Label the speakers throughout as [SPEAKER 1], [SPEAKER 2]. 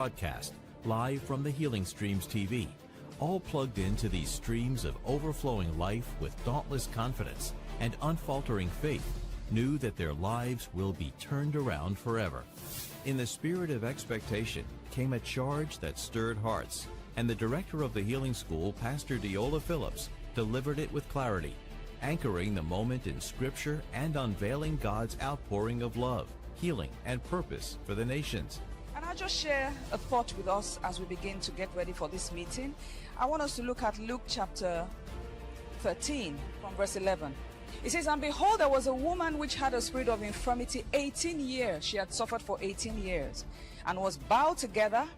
[SPEAKER 1] broadcast live from the Healing Streams TV, all plugged into these streams of overflowing life with dauntless confidence and unfaltering faith, knew that their lives will be turned around forever. In the spirit of expectation came a charge that stirred hearts, and the director of the Healing School, Pastor Deola Phillips, delivered it with clarity, anchoring the moment in Scripture and unveiling God's outpouring of love, healing, and purpose for the nations.
[SPEAKER 2] And I'll just share a thought with us as we begin to get ready for this meeting. I want us to look at Luke chapter 13 from verse 11. It says, "And behold, there was a woman which had a spirit of infirmity 18 years. She had suffered for 18 years, and was bowed together,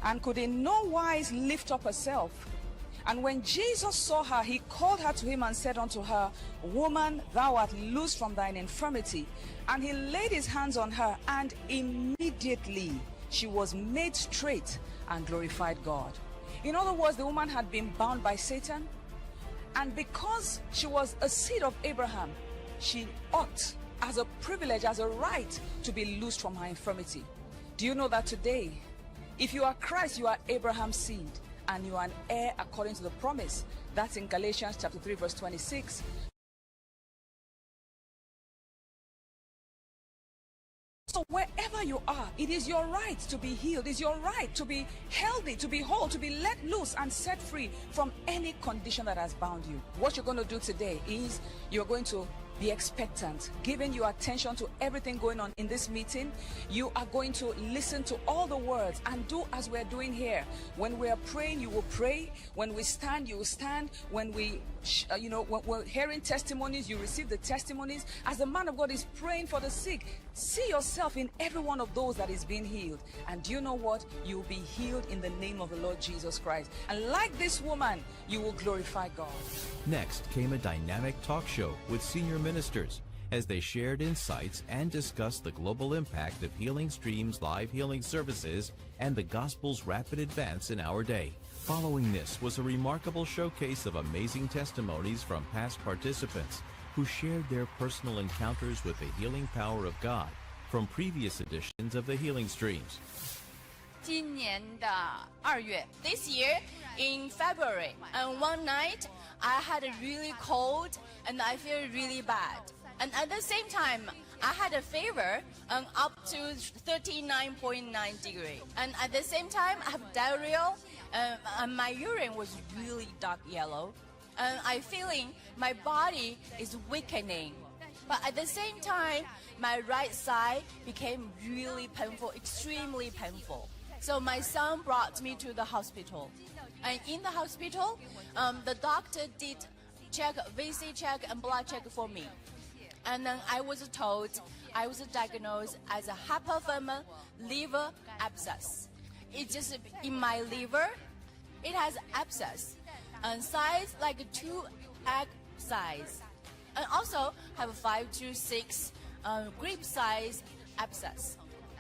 [SPEAKER 2] and could in no wise lift up herself. And when Jesus saw her, he called her to him and said unto her, Woman, thou art loosed from thine infirmity. And he laid his hands on her, and immediately she was made straight and glorified God." In other words, the woman had been bound by Satan, and because she was a seed of Abraham, she ought, as a privilege, as a right, to be loosed from her infirmity. Do you know that today, if you are Christ, you are Abraham's seed, and you are an heir according to the promise? That's in Galatians chapter 3 verse 26. So wherever you are, it is your right to be healed. It's your right to be healthy, to be whole, to be let loose and set free from any condition that has bound you. What you're going to do today is you're going to be expectant, giving your attention to everything going on in this meeting. You are going to listen to all the words and do as we're doing here. When we are praying, you will pray. When we stand, you will stand. When we when we're hearing testimonies, you receive the testimonies. As the man of God is praying for the sick, see yourself in every one of those that is being healed. And do you know what? You will be healed in the name of the Lord Jesus Christ. And like this woman, you will glorify God.
[SPEAKER 1] Next came a dynamic talk show with senior ministers as they shared insights and discussed the global impact of Healing Streams live healing services and the gospel's rapid advance in our day. Following this was a remarkable showcase of amazing testimonies from past participants who shared their personal encounters with the healing power of God from previous editions of the Healing Streams.
[SPEAKER 3] 今年的2月 this year in February, and one night I had a really cold and I feel really bad, and at the same time I had a fever up to 39.9 degrees, and at the same time I have diarrhea, and my urine was really dark yellow, and I feeling my body is weakening, but at the same time my right side became really painful, extremely painful. So my son brought me to the hospital, and in the hospital, the doctor did VC check and blood check for me, and then I was told I was diagnosed as a hypothermal liver abscess. It's just in my liver. It has abscess, and size like 2 egg size, and also have 5 to 6 grape size abscess.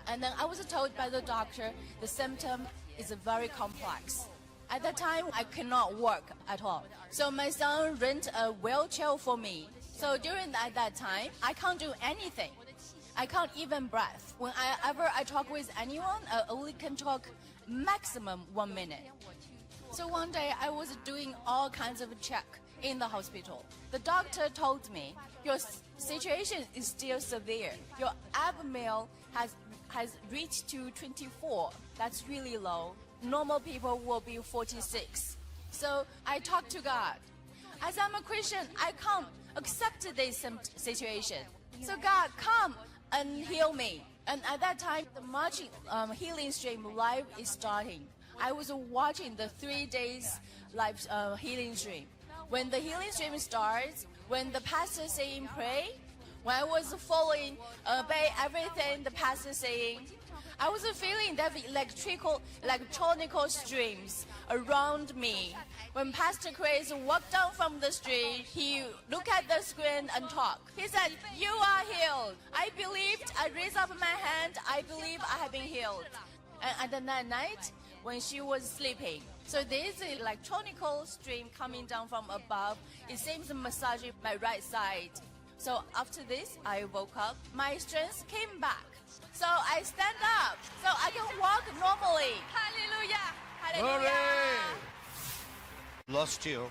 [SPEAKER 3] And then I was told by the doctor the symptom is very complex. At that time, I cannot work at all. So my son rented a wheelchair for me. So during that time, I can't do anything. I can't even breathe. Whenever I talk with anyone, I only can talk maximum 1 minute. So one day, I was doing all kinds of check in the hospital. The doctor told me, your situation is still severe. Your abdomen has reached to 24. That's really low. Normal people will be 46. So I talked to God. As I'm a Christian, I can't accept this situation. So God, come and heal me. And at that time, the marching healing stream live is starting. I was watching the 3 days live healing stream. When the healing stream starts, when the pastor saying pray, when I was following, obey everything the pastor saying, I was feeling that electronical streams around me. When Pastor Chris walked down from the street, he looked at the screen and talked. He said, "You are healed." I believed. I raised up my hand. I believe I have been healed. And at that night, when she was sleeping, so there's an electronical stream coming down from above. It seems massaging my right side. So after this, I woke up. My strength came back. So I stand up, so I can walk normally. Hallelujah! Hallelujah!
[SPEAKER 4] Last year,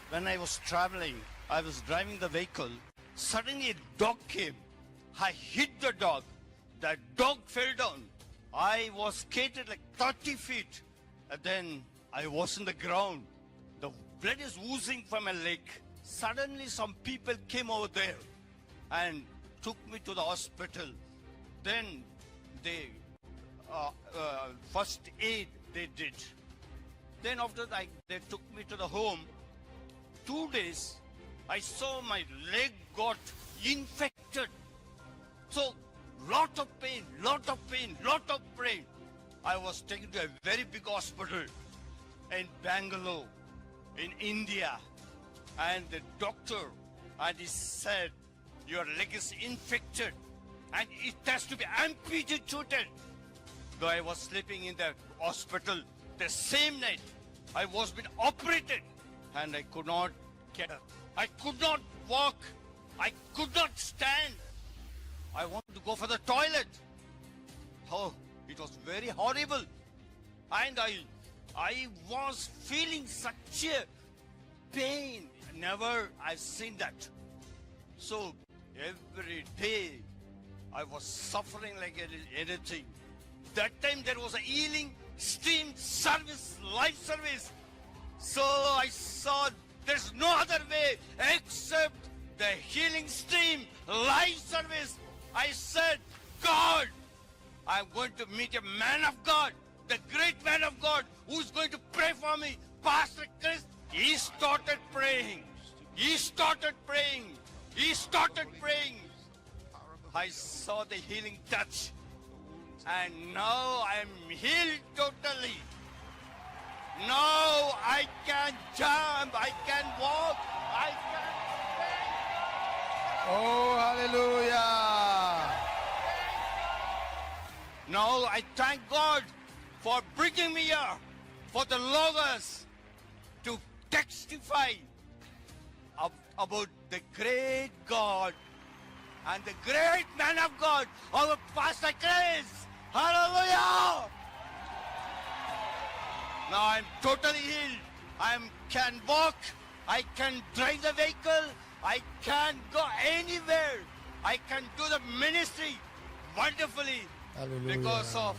[SPEAKER 4] when I was traveling, I was driving the vehicle. Suddenly a dog came. I hit the dog. That dog fell down. I was skated like 30 feet. And then I was on the ground. The blood is oozing from my leg. Suddenly some people came over there and took me to the hospital. Then they, first aid they did. Then after that, they took me to the home. 2 days, I saw my leg got infected. So, lot of pain. I was taken to a very big hospital in Bangalore, in India. And the doctor, and he said, your leg is infected and it has to be amputated. Though I was sleeping in the hospital, the same night, I was being operated and I could not get up. I could not walk. I could not stand. I wanted to go for the toilet. Oh, it was very horrible. And I was feeling such a pain. Never I've seen that. So every day I was suffering like anything. That time there was a healing stream service, life service. So I saw there's no other way except the healing stream, life service. I said, God, I'm going to meet a man of God, the great man of God who's going to pray for me. Pastor Chris, he started praying. I saw the healing touch. And now I'm healed totally. Now I can jump, I can walk, I can stand.
[SPEAKER 5] Oh, hallelujah.
[SPEAKER 4] Now I thank God for bringing me here, for the Logos, to testify about the great God and the great man of God, our Pastor Chris. Hallelujah! Now I'm totally healed. I can walk. I can drive the vehicle. I can go anywhere. I can do the ministry wonderfully.
[SPEAKER 5] Hallelujah.
[SPEAKER 4] Because of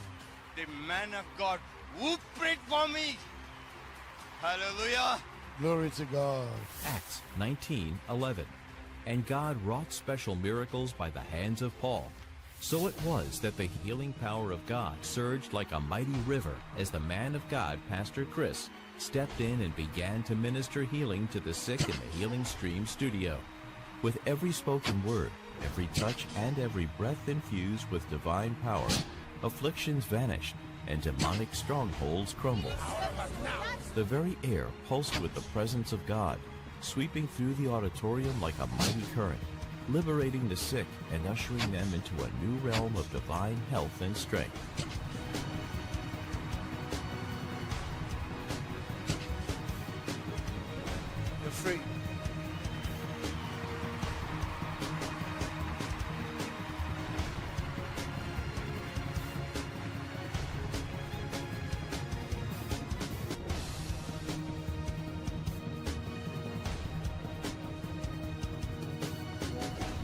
[SPEAKER 4] the man of God who prayed for me. Hallelujah.
[SPEAKER 5] Glory to God.
[SPEAKER 1] Acts 19:11. And God wrought special miracles by the hands of Paul. So it was that the healing power of God surged like a mighty river as the man of God, Pastor Chris, stepped in and began to minister healing to the sick in the Healing Stream studio. With every spoken word, every touch, and every breath infused with divine power, afflictions vanished and demonic strongholds crumbled. The very air pulsed with the presence of God, sweeping through the auditorium like a mighty current, liberating the sick and ushering them into a new realm of divine health and strength.
[SPEAKER 5] You're free.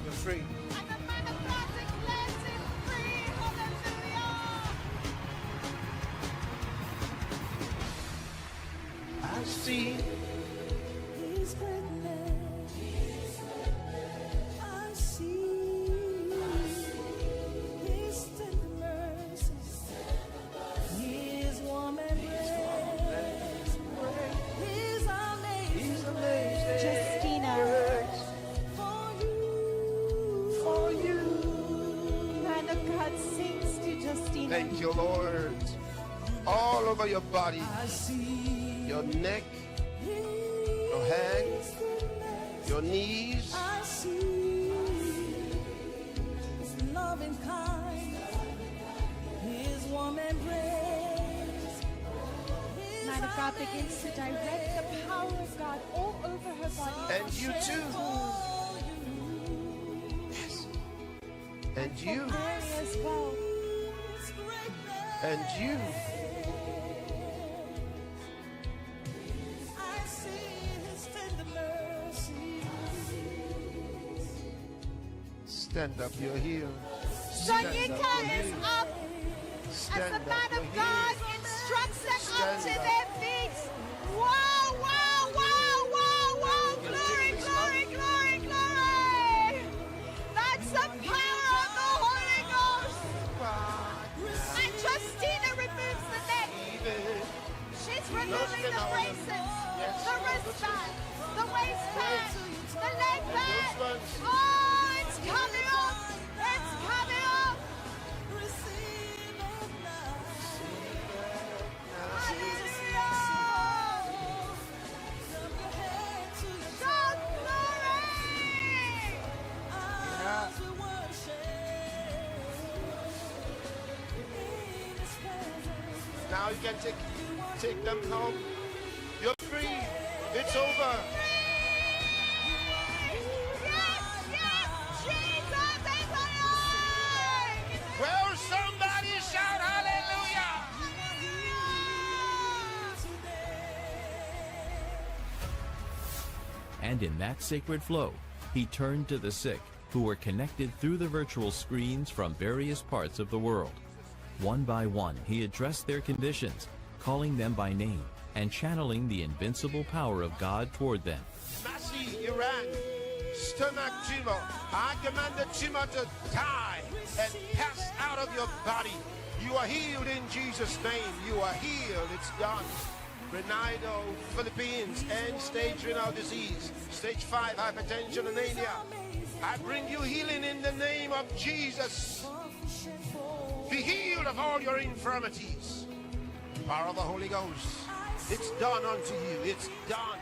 [SPEAKER 5] You're free.
[SPEAKER 3] And the man of God declares him free. Hallelujah!
[SPEAKER 5] I see.
[SPEAKER 6] His goodness, I see His tender mercies, His warm embrace, His amazing grace.
[SPEAKER 7] Justina,
[SPEAKER 6] For you,
[SPEAKER 7] man of God sings to Justina.
[SPEAKER 5] Thank you, Lord. All over your body,
[SPEAKER 6] I see
[SPEAKER 5] your neck, your hands, your knees.
[SPEAKER 6] I see His loving kindness, His warm embrace. His
[SPEAKER 7] Man of God begins to direct the power of God all over her body.
[SPEAKER 5] And you too. Yes. And you.
[SPEAKER 7] Mary as well.
[SPEAKER 5] And you,
[SPEAKER 6] I see his tender mercy.
[SPEAKER 5] stand up your heels.
[SPEAKER 7] Sonika is up as
[SPEAKER 5] Stand
[SPEAKER 7] the
[SPEAKER 5] up
[SPEAKER 7] man
[SPEAKER 5] your
[SPEAKER 7] of God
[SPEAKER 5] heels.
[SPEAKER 7] instructs them up
[SPEAKER 5] Stand
[SPEAKER 7] to
[SPEAKER 5] up.
[SPEAKER 7] their feet. Wow, wow, wow, wow, wow. Glory, glory, glory, glory. That's the power of the Holy Ghost. And Justina removes the neck. She's removing the bracelets, the wristband, the waistband, the leg band. Oh, it's coming off. It's coming off.
[SPEAKER 6] Receive it now.
[SPEAKER 7] Hallelujah.
[SPEAKER 6] From your head to your
[SPEAKER 7] Shout glory.
[SPEAKER 6] eyes, we worship in his presence.
[SPEAKER 5] Now you can take them home. You're free. It's over.
[SPEAKER 7] Yes, yes, Jesus is alive.
[SPEAKER 5] Well, somebody shout hallelujah.
[SPEAKER 1] And in that sacred flow, he turned to the sick, who were connected through the virtual screens from various parts of the world. One by one, he addressed their conditions, calling them by name and channeling the invincible power of God toward them.
[SPEAKER 5] Massy, Iran, stomach tumor. I command the tumor to die and pass out of your body. You are healed in Jesus' name. You are healed. It's done. Ronaldo, Philippines, end-stage renal disease, stage 5 hypertension, anemia. I bring you healing in the name of Jesus. Be healed of all your infirmities. Power of the Holy Ghost. It's done unto you. It's done.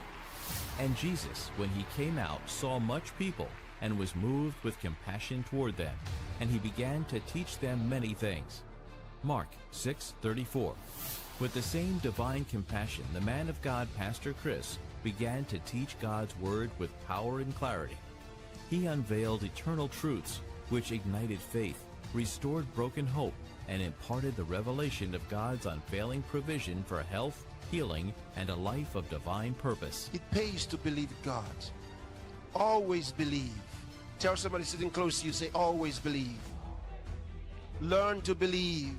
[SPEAKER 1] And Jesus, when he came out, saw much people and was moved with compassion toward them, and he began to teach them many things. Mark 6:34. With the same divine compassion, the man of God, Pastor Chris, began to teach God's word with power and clarity. He unveiled eternal truths which ignited faith, restored broken hope, and imparted the revelation of God's unfailing provision for health, healing, and a life of divine purpose.
[SPEAKER 5] It pays to believe God. Always believe. Tell somebody sitting close to you, say, always believe. Learn to believe.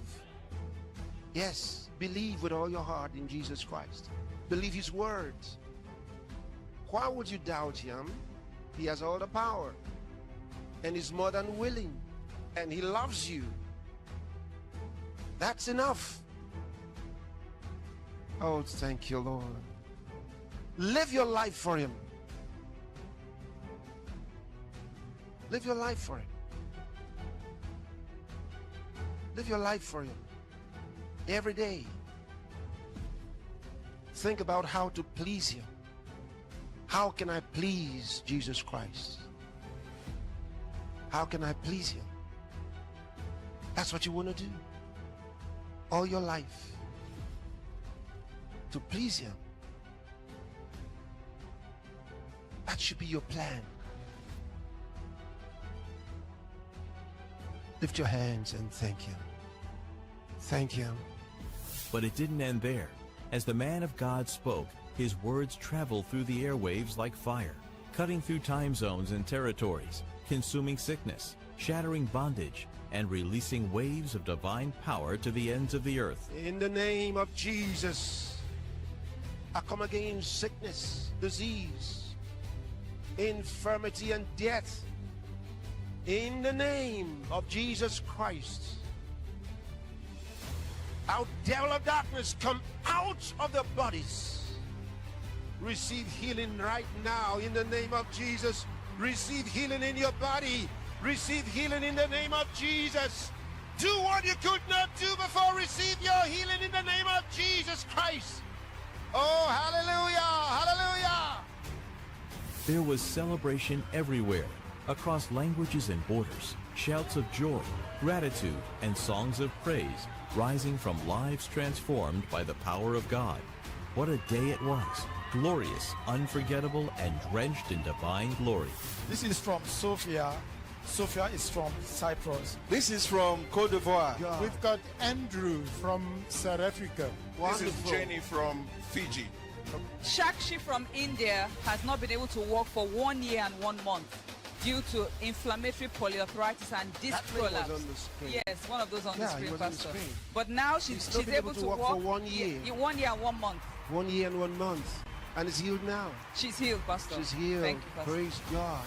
[SPEAKER 5] Yes, believe with all your heart in Jesus Christ. Believe his words. Why would you doubt him? He has all the power and is more than willing, and he loves you. That's enough. Oh, thank you, Lord. Live your life for him. Live your life for him. Live your life for him. Every day. Think about how to please him. How can I please Jesus Christ? How can I please him? That's what you want to do. All your life. To please him. That should be your plan. Lift your hands and thank him. Thank him.
[SPEAKER 1] But it didn't end there. As the man of God spoke, his words traveled through the airwaves like fire, cutting through time zones and territories, consuming sickness, shattering bondage, and releasing waves of divine power to the ends of the earth.
[SPEAKER 5] In the name of Jesus, I come against sickness, disease, infirmity, and death. In the name of Jesus Christ. Our devil of darkness, come out of the bodies. Receive healing right now in the name of Jesus. Receive healing in your body. Receive healing in the name of Jesus. Do what you could not do before. Receive your healing in the name of Jesus Christ. Oh, hallelujah, hallelujah.
[SPEAKER 1] There was celebration everywhere, across languages and borders, shouts of joy, gratitude, and songs of praise rising from lives transformed by the power of God. What a day it was, glorious, unforgettable, and drenched in divine glory.
[SPEAKER 8] This is from Sofia, Sophia is from Cyprus.
[SPEAKER 9] This is from Côte d'Ivoire.
[SPEAKER 5] We've got Andrew from South Africa.
[SPEAKER 9] This is Jenny from Fiji.
[SPEAKER 2] Shakshi from India has not been able to walk for 1 year and 1 month due to inflammatory polyarthritis and disc prolapse.
[SPEAKER 5] Was on the screen.
[SPEAKER 2] Yes, one of those on the
[SPEAKER 5] Yeah,
[SPEAKER 2] screen,
[SPEAKER 5] he was on the
[SPEAKER 2] Pastor.
[SPEAKER 5] screen.
[SPEAKER 2] But now she's
[SPEAKER 5] not been
[SPEAKER 2] able to walk
[SPEAKER 5] for 1 year.
[SPEAKER 2] 1 year and 1 month.
[SPEAKER 5] 1 year and 1 month. And it's healed now.
[SPEAKER 2] She's healed, Pastor.
[SPEAKER 5] She's healed.
[SPEAKER 2] Thank you, Pastor.
[SPEAKER 5] Praise God.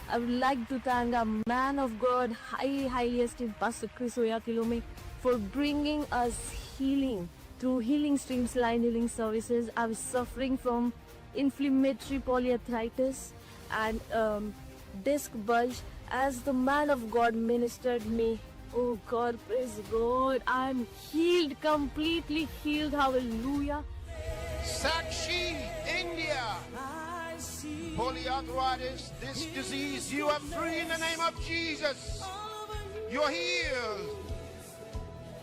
[SPEAKER 10] I would like to thank a man of God, highly esteemed Pastor Chris Oyakilome, for bringing us healing through Healing Streams Line Healing Services. I was suffering from inflammatory polyarthritis and disc bulge. As the man of God ministered me, oh God, praise God, I'm healed, completely healed. Hallelujah.
[SPEAKER 5] Sakshi, India. Polyarthritis, this disease, you are free in the name of Jesus. You're healed.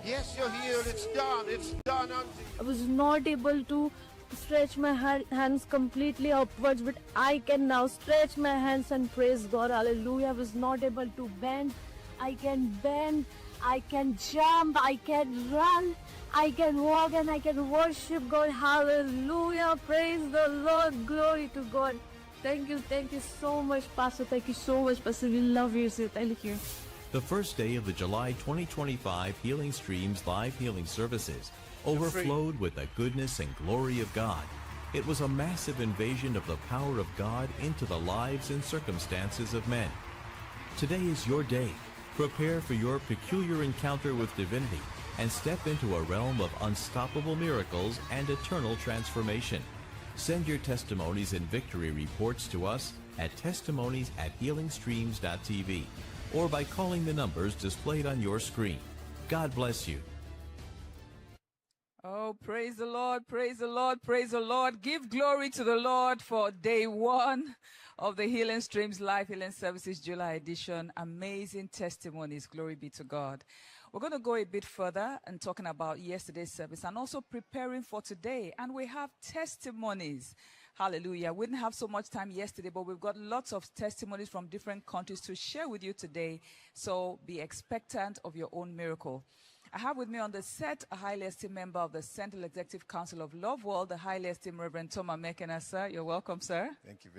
[SPEAKER 5] Yes, you're healed. It's done. It's done unto you.
[SPEAKER 10] I was not able to stretch my hands completely upwards, but I can now stretch my hands and praise God. Hallelujah. I was not able to bend. I can bend. I can jump. I can run. I can walk and I can worship God. Hallelujah. Praise the Lord. Glory to God. Thank you so much, Pastor. Thank you so much, Pastor. We love you, sir. Thank you.
[SPEAKER 1] The first day of the July 2025 Healing Streams live healing services overflowed with the goodness and glory of God. It was a massive invasion of the power of God into the lives and circumstances of men. Today is your day. Prepare for your peculiar encounter with divinity and step into a realm of unstoppable miracles and eternal transformation. Send your testimonies and victory reports to us at testimonies@healingstreams.tv or by calling the numbers displayed on your screen. God bless you.
[SPEAKER 2] Oh, praise the Lord, praise the Lord, praise the Lord. Give glory to the Lord for day 1 of the Healing Streams Live Healing Services July edition. Amazing testimonies. Glory be to God. We're going to go a bit further and talking about yesterday's service and also preparing for today. And we have testimonies. Hallelujah. We didn't have so much time yesterday, but we've got lots of testimonies from different countries to share with you today. So be expectant of your own miracle. I have with me on the set a highly esteemed member of the Central Executive Council of Love World, the highly esteemed Reverend Thomas Mekena, sir. You're welcome, sir.
[SPEAKER 9] Thank you.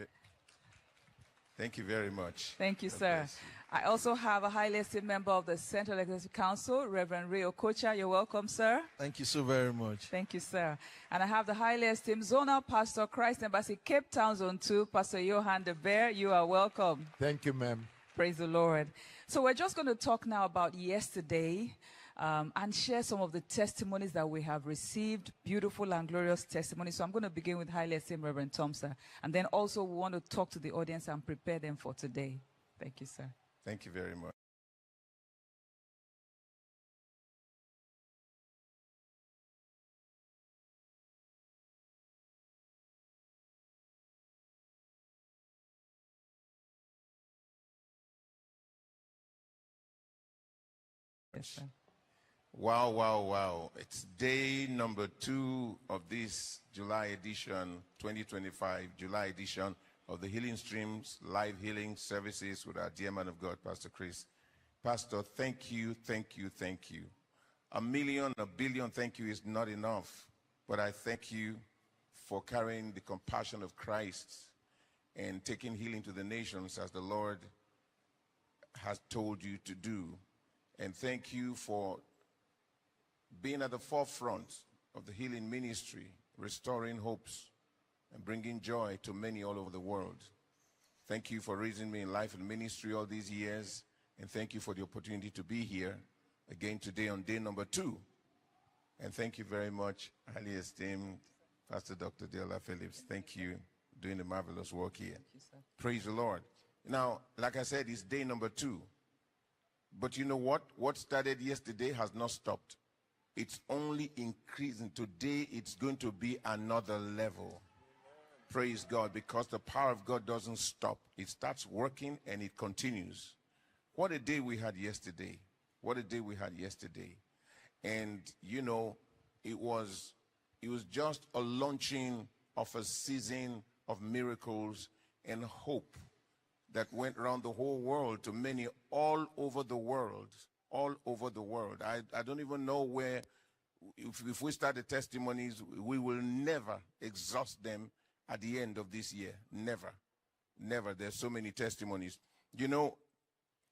[SPEAKER 9] Thank you very much.
[SPEAKER 2] Thank you,
[SPEAKER 9] God
[SPEAKER 2] sir.
[SPEAKER 9] bless you.
[SPEAKER 2] I also have a highly esteemed member of the Central Executive Council, Reverend Ray Okocha. You're welcome, sir.
[SPEAKER 8] Thank you so very much.
[SPEAKER 2] Thank you, sir. And I have the highly esteemed Zonal Pastor, Christ Embassy, Cape Town Zone 2, Pastor Johan de Beer. You are welcome.
[SPEAKER 5] Thank you, ma'am.
[SPEAKER 2] Praise the Lord. So we're just going to talk now about yesterday and share some of the testimonies that we have received, beautiful and glorious testimonies. So I'm going to begin with highly esteemed Reverend Tom, sir. And then also we want to talk to the audience and prepare them for today. Thank you, sir.
[SPEAKER 9] Thank you very much.
[SPEAKER 2] Yes, sir.
[SPEAKER 9] Wow, wow, wow. It's day number 2 of this July edition, 2025 July edition of the Healing Streams Live Healing Services with our dear man of God, Pastor Chris. Pastor, thank you, thank you, thank you. A million, a billion thank you is not enough, but I thank you for carrying the compassion of Christ and taking healing to the nations as the Lord has told you to do. And thank you for being at the forefront of the healing ministry, restoring hopes and bringing joy to many all over the world. Thank you for raising me in life and ministry all these years, and thank you for the opportunity to be here again today on day number 2. And thank you very much, highly esteemed Pastor Dr. Dela Phillips. Thank you, doing the marvelous work here.
[SPEAKER 2] Thank you, sir.
[SPEAKER 9] Praise the Lord. Now, like I said, it's day number 2. But you know what? What started yesterday has not stopped. It's only increasing. Today, it's going to be another level. Praise God, because the power of God doesn't stop. It starts working and it continues. What a day we had yesterday. What a day we had yesterday. And, you know, it was just a launching of a season of miracles and hope that went around the whole world to many all over the world. All over the world. I don't even know where, if we start the testimonies, we will never exhaust them at the end of this year. Never. Never. There's so many testimonies. You know,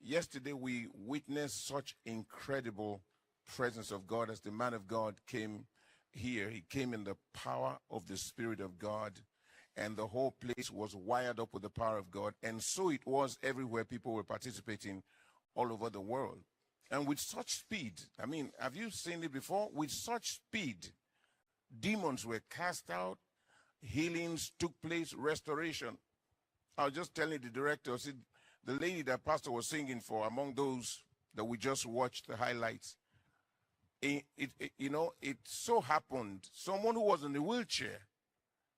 [SPEAKER 9] yesterday we witnessed such incredible presence of God as the man of God came here. He came in the power of the Spirit of God, and the whole place was wired up with the power of God. And so it was everywhere. People were participating all over the world. And with such speed, I mean, have you seen it before? With such speed, demons were cast out, healings took place, restoration. I was just telling the director, I said, the lady that pastor was singing for, among those that we just watched the highlights, it so happened, someone who was in a wheelchair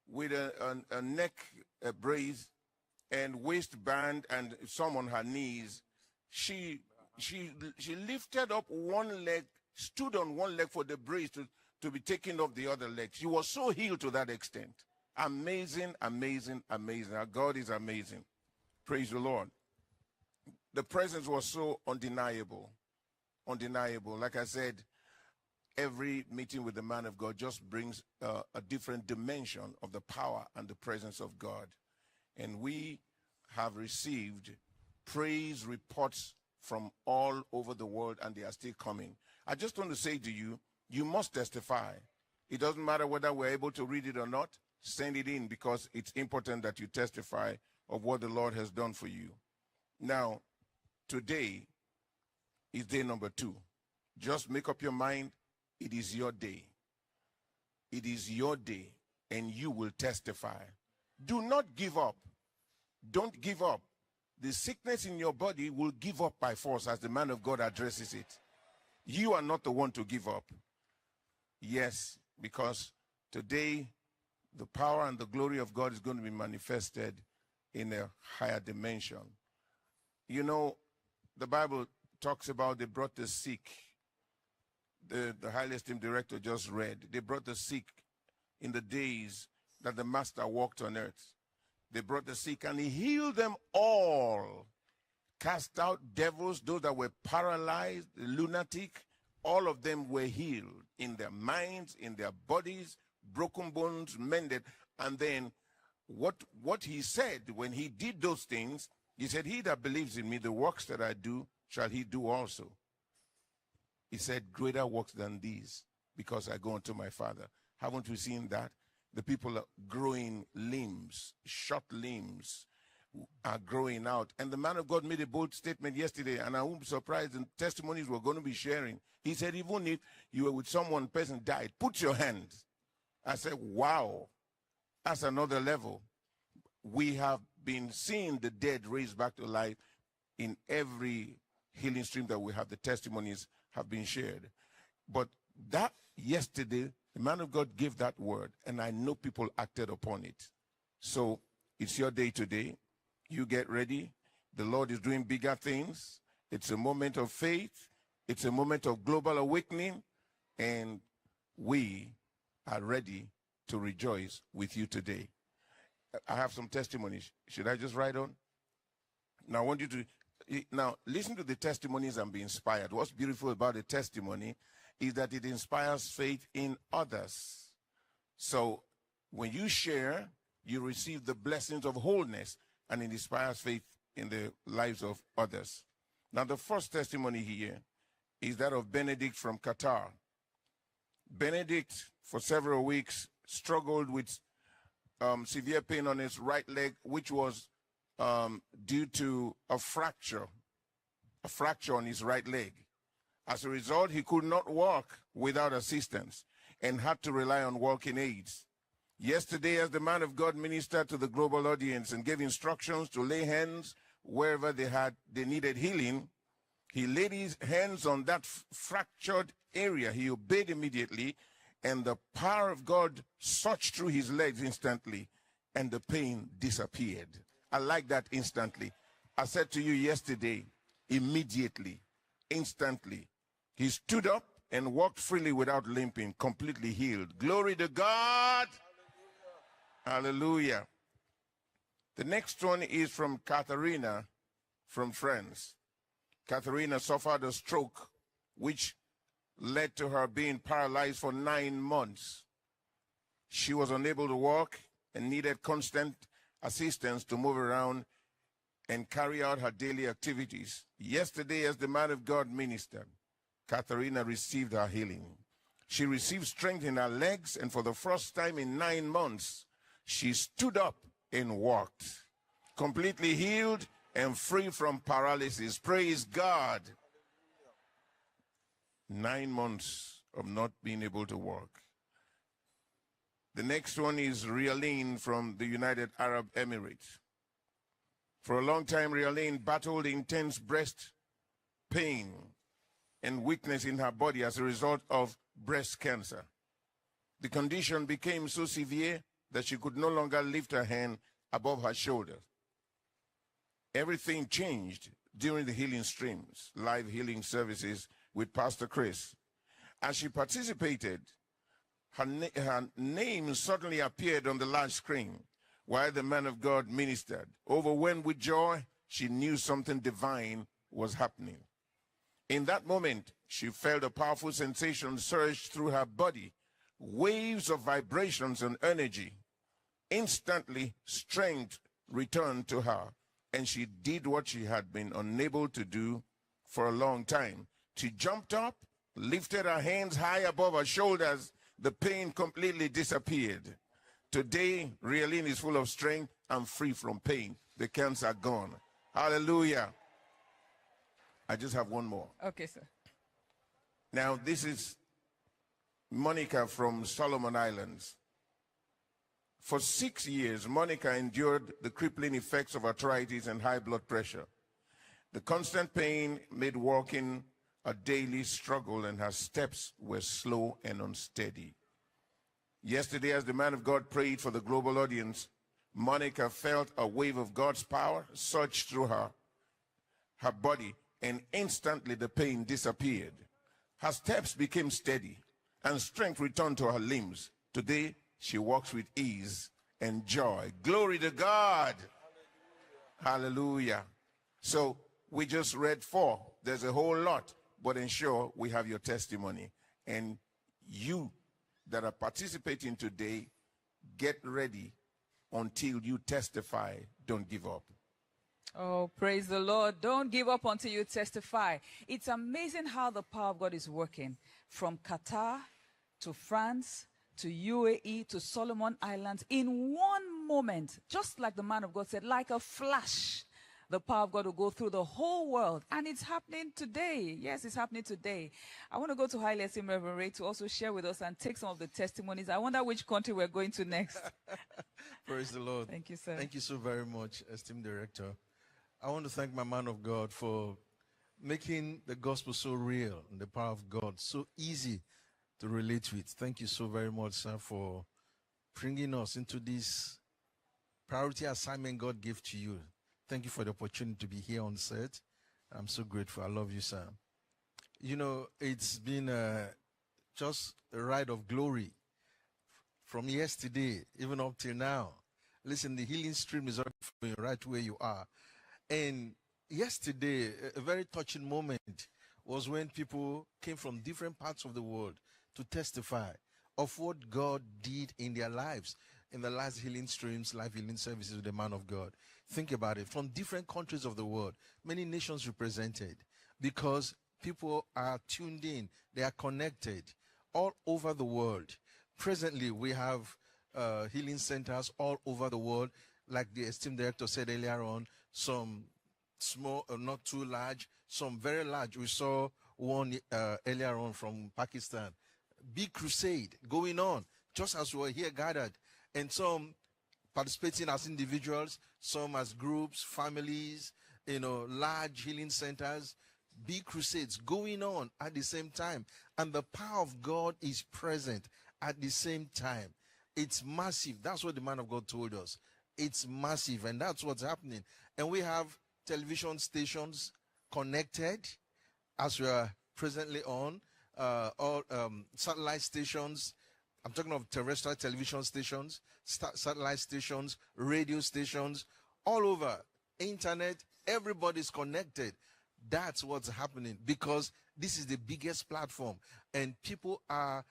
[SPEAKER 9] with a neck brace and waistband and some on her knees, she lifted up one leg, stood on one leg for the brace to be taken off the other leg. She was so healed to that extent. Amazing, amazing, amazing. Our God is amazing. Praise the Lord. The presence was so undeniable. Undeniable. Like I said, every meeting with the man of God just brings a different dimension of the power and the presence of God. And we have received praise reports from all over the world, and they are still coming. I just want to say to you, you must testify. It doesn't matter whether we're able to read it or not. Send it in, because it's important that you testify of what the Lord has done for you. Now, today is day number 2. Just make up your mind. It is your day. It is your day, and you will testify. Do not give up. Don't give up. The sickness in your body will give up by force as the man of God addresses it. You are not the one to give up. Yes, because today the power and the glory of God is going to be manifested in a higher dimension. You know, the Bible talks about they brought the sick. The highly esteemed director just read. They brought the sick in the days that the master walked on earth. They brought the sick and he healed them all. Cast out devils, those that were paralyzed, the lunatic, all of them were healed in their minds, in their bodies, broken bones mended. And then what he said when he did those things, he said, he that believes in me, the works that I do, shall he do also. He said, greater works than these, because I go unto my Father. Haven't we seen that? The people are growing limbs, short limbs are growing out. And the man of God made a bold statement yesterday, and I won't be surprised, and testimonies we're going to be sharing. He said, even if you were with someone, person died, put your hands. I said, wow, that's another level. We have been seeing the dead raised back to life in every healing stream that we have. The testimonies have been shared. But that yesterday, the man of God gave that word, and I know people acted upon it. So it's your day today. You get ready. The Lord is doing bigger things. It's a moment of faith. It's a moment of global awakening, and we are ready to rejoice with you today. I have some testimonies. Should I just write on? Now, I want you to listen to the testimonies and be inspired. What's beautiful about the testimony is that it inspires faith in others. So when you share, you receive the blessings of wholeness, and it inspires faith in the lives of others. Now, the first testimony here is that of Benedict from Qatar. Benedict, for several weeks, struggled with severe pain on his right leg, which was due to a fracture on his right leg. As a result, he could not walk without assistance and had to rely on walking aids. Yesterday, as the man of God ministered to the global audience and gave instructions to lay hands wherever they needed healing, he laid his hands on that fractured area. He obeyed immediately, and the power of God surged through his legs instantly, and the pain disappeared. I like that instantly. I said to you yesterday, immediately, instantly. He stood up and walked freely without limping, completely healed. Glory to God. Hallelujah. The next one is from Katharina from France. Katharina suffered a stroke, which led to her being paralyzed for 9 months. She was unable to walk and needed constant assistance to move around and carry out her daily activities. Yesterday, as the man of God ministered, Katharina received her healing. She received strength in her legs, and for the first time in 9 months, she stood up and walked, completely healed and free from paralysis. Praise God. 9 months of not being able to walk. The next one is Rialine from the United Arab Emirates. For a long time, Rialine battled intense breast pain and weakness in her body as a result of breast cancer. The condition became so severe that she could no longer lift her hand above her shoulder. Everything changed during the Healing Streams live healing services with Pastor Chris. As she participated, her name suddenly appeared on the large screen while the man of God ministered. Overwhelmed with joy, she knew something divine was happening. In that moment, she felt a powerful sensation surge through her body, waves of vibrations and energy. Instantly, strength returned to her, and she did what she had been unable to do for a long time. She jumped up, lifted her hands high above her shoulders. The pain completely disappeared. Today, Rialine is full of strength and free from pain. The cancer gone. Hallelujah. I just have one more.
[SPEAKER 2] Okay, sir.
[SPEAKER 9] Now, this is Monica from Solomon Islands. For 6 years, Monica endured the crippling effects of arthritis and high blood pressure. The constant pain made walking a daily struggle, and her steps were slow and unsteady. Yesterday, as the man of God prayed for the global audience, Monica felt a wave of God's power surge through her body, and instantly the pain disappeared. Her steps became steady, and strength returned to her limbs. Today, she walks with ease and joy. Glory to God. Hallelujah. So we just read 4. There's a whole lot, but ensure we have your testimony. And you that are participating today, get ready until you testify. Don't give up.
[SPEAKER 2] Oh, praise the Lord. Don't give up until you testify. It's amazing how the power of God is working. From Qatar to France to UAE to Solomon Islands in one moment, just like the man of God said, like a flash. The power of God will go through the whole world. And it's happening today. Yes, it's happening today. I want to go to highly esteemed Reverend Ray to also share with us and take some of the testimonies. I wonder which country we're going to next.
[SPEAKER 8] Praise the Lord.
[SPEAKER 2] Thank you, sir.
[SPEAKER 8] Thank you so very much, esteemed director. I want to thank my man of God for making the gospel so real and the power of God so easy to relate with. Thank you so very much, sir, for bringing us into this priority assignment God gave to you. Thank you for the opportunity to be here on set. I'm so grateful. I love you, sir. You know, it's been just a ride of glory from yesterday, even up till now. Listen, the healing stream is already right where you are. And yesterday, a very touching moment was when people came from different parts of the world to testify of what God did in their lives in the last healing streams, live healing services with the man of God. Think about it. From different countries of the world, many nations represented, because people are tuned in. They are connected all over the world. Presently, we have healing centers all over the world. Like the esteemed director said earlier on, some small, not too large, some very large. We saw one earlier on from Pakistan. Big crusade going on, just as we were here gathered. And some participating as individuals, some as groups, families, large healing centers, big crusades going on at the same time. And the power of God is present at the same time. It's massive. That's what the man of God told us. It's massive, and that's what's happening. And we have television stations connected as we are presently on, all satellite stations. I'm talking of terrestrial television stations, satellite stations, radio stations, all over, internet, everybody's connected. That's what's happening because this is the biggest platform and people are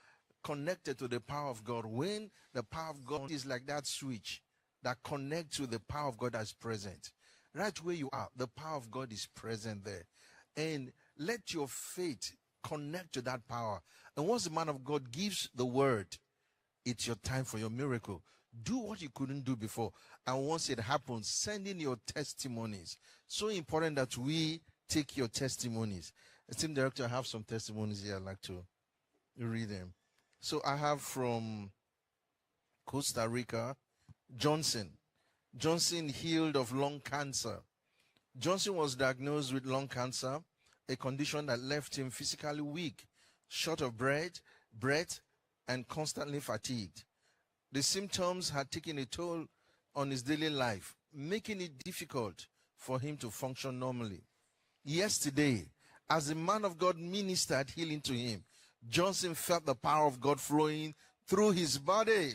[SPEAKER 8] connected to the power of God. When the power of God is like that switch that connects to the power of God that's present, right where you are, the power of God is present there. And let your faith connect to that power. And once the man of God gives the word, it's your time for your miracle. Do what you couldn't do before. And once it happens, send in your testimonies. So important that we take your testimonies. Esteemed Director, I have some testimonies here. I'd like to read them. So I have from Costa Rica, Johnson. Johnson healed of lung cancer. Johnson was diagnosed with lung cancer, a condition that left him physically weak, short of breath, and constantly fatigued. The symptoms had taken a toll on his daily life, making it difficult for him to function normally. Yesterday, as the man of God ministered healing to him, Johnson felt the power of God flowing through his body.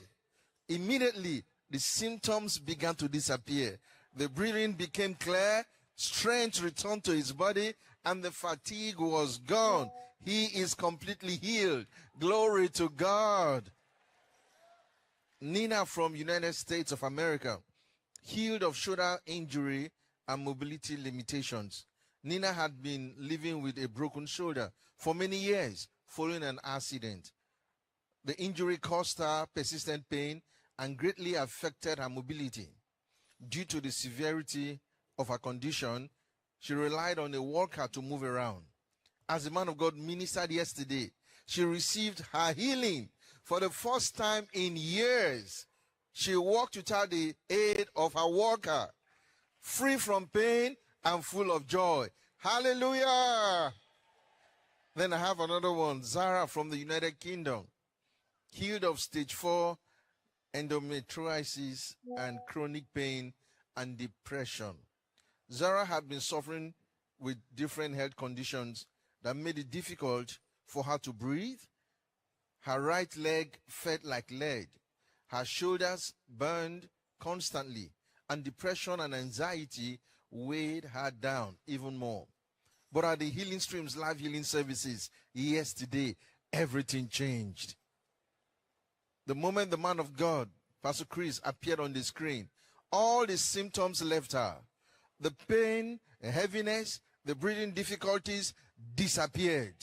[SPEAKER 8] Immediately, the symptoms began to disappear. The breathing became clear, strength returned to his body, and the fatigue was gone. He is completely healed. Glory to God. Nina from United States of America, healed of shoulder injury and mobility limitations. Nina had been living with a broken shoulder for many years following an accident. The injury caused her persistent pain and greatly affected her mobility. Due to the severity of her condition, she relied on a walker to move around. As the man of God ministered yesterday, she received her healing for the first time in years. She walked without the aid of her walker, free from pain and full of joy. Hallelujah! Then I have another one, Zara from the United Kingdom, healed of stage 4 endometriosis and chronic pain and depression. Zara had been suffering with different health conditions that made it difficult for her to breathe. Her right leg felt like lead. Her shoulders burned constantly, and depression and anxiety weighed her down even more. But at the Healing Streams live healing services yesterday, everything changed. The moment the man of God, Pastor Chris, appeared on the screen, all the symptoms left her. The pain, the heaviness, the breathing difficulties disappeared.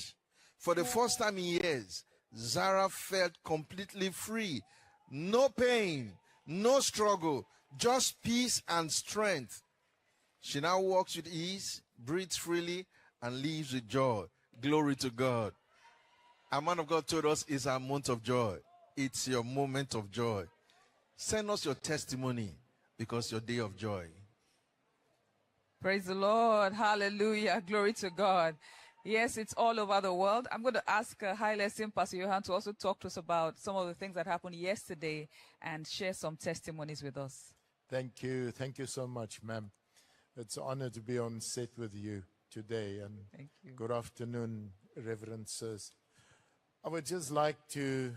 [SPEAKER 8] For the first time in years, Zara felt completely free. No pain, no struggle, just peace and strength. She now walks with ease, breathes freely, and lives with joy. Glory to God. Our man of God told us it's our month of joy. It's your moment of joy. Send us your testimony because your day of joy.
[SPEAKER 2] Praise the Lord. Hallelujah. Glory to God. Yes, it's all over the world. I'm going to ask Highly Esteemed Pastor Johan to also talk to us about some of the things that happened yesterday and share some testimonies with us.
[SPEAKER 11] Thank you. Thank you so much, ma'am. It's an honor to be on set with you today. And
[SPEAKER 2] Thank you.
[SPEAKER 11] good afternoon, Reverend Sirs. I would just like to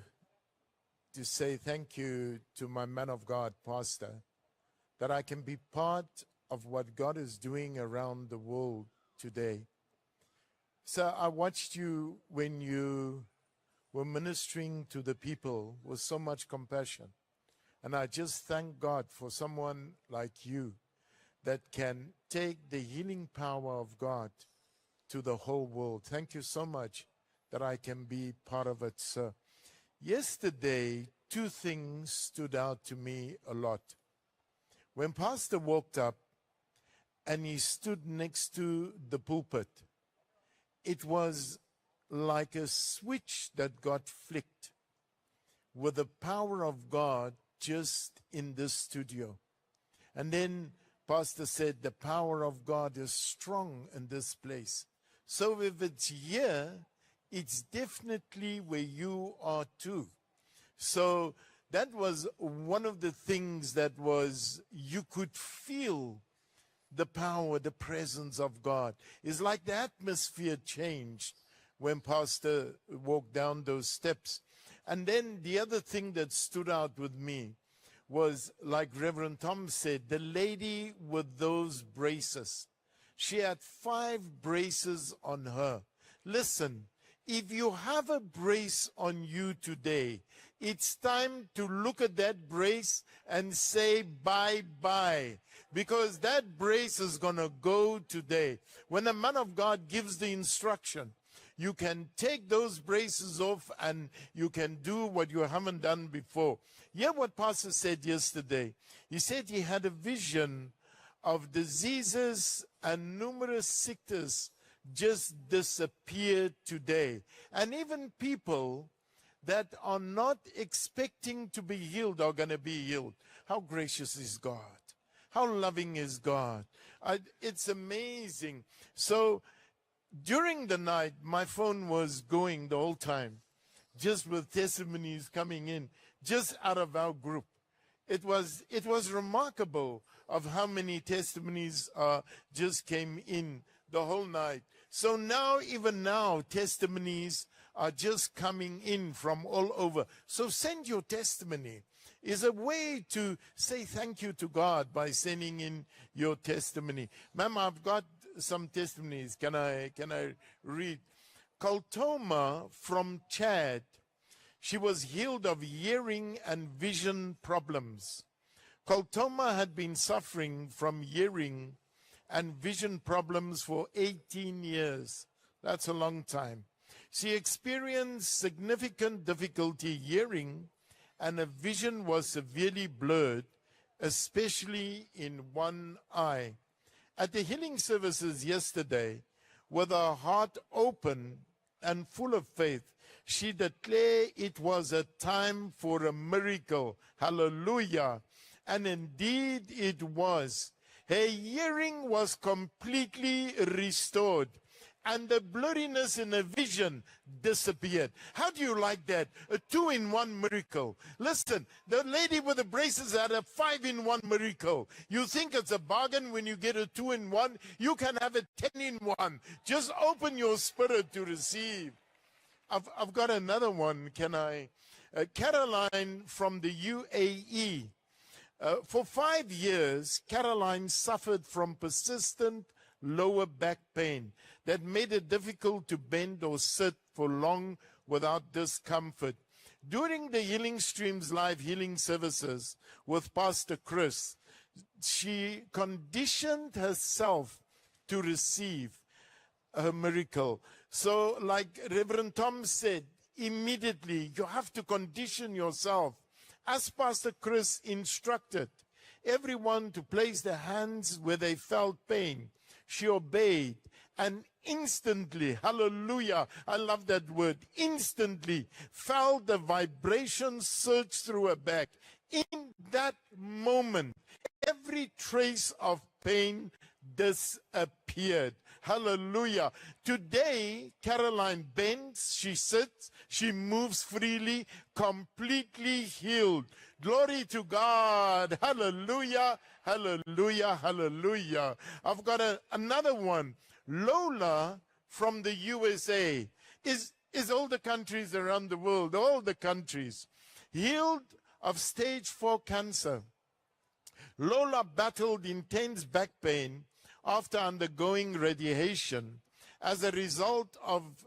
[SPEAKER 11] say thank you to my man of God, Pastor, that I can be part of what God is doing around the world today. So I watched you when you were ministering to the people with so much compassion. And I just thank God for someone like you that can take the healing power of God to the whole world. Thank you so much that I can be part of it, sir. Yesterday, two things stood out to me a lot. When Pastor walked up and he stood next to the pulpit, it was like a switch that got flicked with the power of God just in this studio. And then Pastor said, the power of God is strong in this place. So if it's here, it's definitely where you are too. So that was one of the things that was, you could feel the power, the presence of God. It's like the atmosphere changed when Pastor walked down those steps. And then the other thing that stood out with me was, like Reverend Tom said, the lady with those braces. She had 5 braces on her. Listen, if you have a brace on you today, it's time to look at that brace and say bye-bye, because that brace is going to go today. When a man of God gives the instruction, you can take those braces off and you can do what you haven't done before. Hear what Pastor said yesterday. He said he had a vision of diseases and numerous sicknesses just disappeared today. And even people that are not expecting to be healed are going to be healed. How gracious is God? How loving is God? It's amazing. So during the night, my phone was going the whole time, just with testimonies coming in, just out of our group. It was remarkable of how many testimonies just came in the whole night. So now, even now, testimonies are just coming in from all over. So send your testimony. Is a way to say thank you to God by sending in your testimony. Ma'am, I've got some testimonies. Can I read? Kaltoma from Chad. She was healed of hearing and vision problems. Kaltoma had been suffering from hearing and vision problems for 18 years. That's a long time. She experienced significant difficulty hearing, and her vision was severely blurred, especially in one eye. At the healing services yesterday, with her heart open and full of faith, she declared it was a time for a miracle. Hallelujah. And indeed it was. Her hearing was completely restored, and the blurriness in her vision disappeared. How do you like that? A 2-in-1 miracle. Listen, the lady with the braces had a 5-in-1 miracle. You think it's a bargain when you get a 2-in-1? You can have a 10-in-1. Just open your spirit to receive. I've got another one. Can I? Caroline from the UAE. For 5 years, Caroline suffered from persistent lower back pain that made it difficult to bend or sit for long without discomfort. During the Healing Streams live healing services with Pastor Chris, she conditioned herself to receive a miracle. So like Reverend Tom said, immediately you have to condition yourself. As Pastor Chris instructed everyone to place their hands where they felt pain, she obeyed, and instantly, hallelujah, I love that word, instantly felt the vibration surge through her back. In that moment, every trace of pain disappeared. Hallelujah. Today, Caroline bends, she sits, she moves freely, completely healed. Glory to God. Hallelujah, hallelujah, hallelujah. I've got another one. Lola from the USA is all the countries around the world, all the countries, healed of stage 4 cancer. Lola battled intense back pain after undergoing radiation. As a result of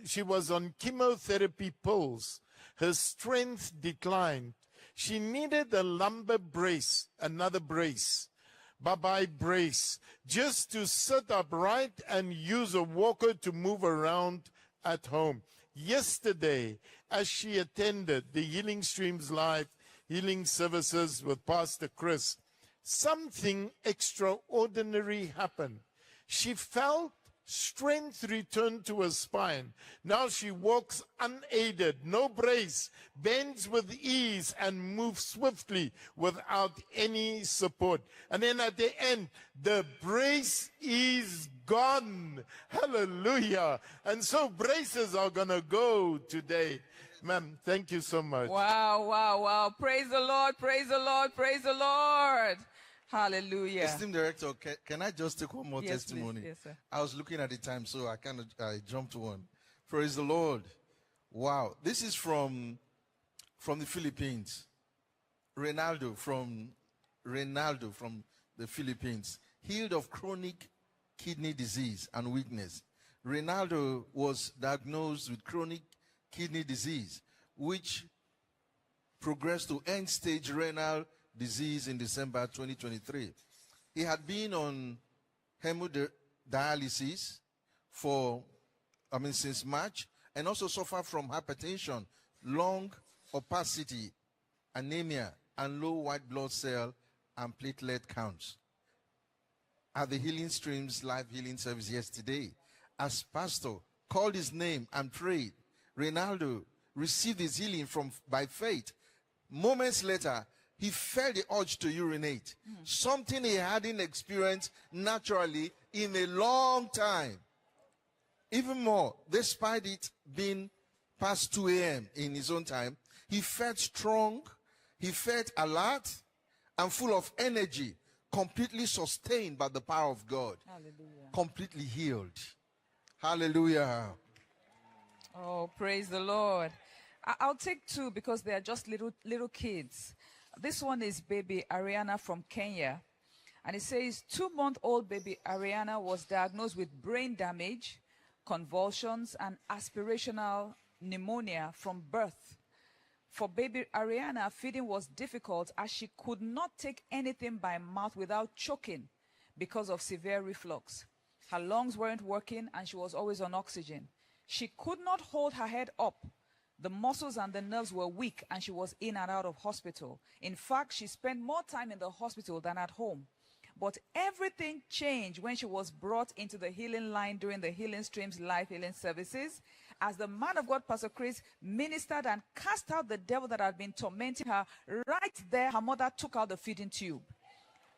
[SPEAKER 11] she was on chemotherapy pills. Her strength declined. She needed a lumbar brace, another brace, bye-bye brace, just to sit upright and use a walker to move around at home. Yesterday, as she attended the Healing Streams Live healing services with Pastor Chris, something extraordinary happened. She felt strength return to her spine. Now she walks unaided, no brace, bends with ease, and moves swiftly without any support. And then at the end, the brace is gone. Hallelujah. And so braces are going to go today. Ma'am, thank you so much.
[SPEAKER 2] Wow, wow, wow. Praise the Lord, praise the Lord, praise the Lord. Hallelujah.
[SPEAKER 8] Esteemed Director, can I just take one more testimony?
[SPEAKER 2] Please. Yes, sir.
[SPEAKER 8] I was looking at the time, so I jumped to one. Praise the Lord. Wow. This is from the Philippines. Reynaldo from the Philippines, healed of chronic kidney disease and weakness. Reynaldo was diagnosed with chronic kidney disease, which progressed to end-stage renal disease in December 2023. He had been on hemodialysis since March, and also suffered from hypertension, lung opacity, anemia, and low white blood cell and platelet counts. At the Healing Streams Live Healing Service yesterday, as pastor called his name and prayed, Reynaldo received his healing by faith. Moments later, he felt the urge to urinate, something he hadn't experienced naturally in a long time. Even more, despite it being past 2 a.m. in his own time, he felt strong, he felt alert, and full of energy, completely sustained by the power of God.
[SPEAKER 2] Hallelujah.
[SPEAKER 8] Completely healed. Hallelujah.
[SPEAKER 2] Oh, praise the Lord. I'll take two because they are just little kids. This one is baby Ariana from Kenya. And it says 2-month-old baby Ariana was diagnosed with brain damage, convulsions, and aspirational pneumonia from birth. For baby Ariana, feeding was difficult as she could not take anything by mouth without choking because of severe reflux. Her lungs weren't working and she was always on oxygen. She could not hold her head up. The muscles and the nerves were weak and she was in and out of hospital. In fact, she spent more time in the hospital than at home. But everything changed when she was brought into the healing line during the Healing Streams Live Healing Services. As the man of God, Pastor Chris, ministered and cast out the devil that had been tormenting her, right there, her mother took out the feeding tube.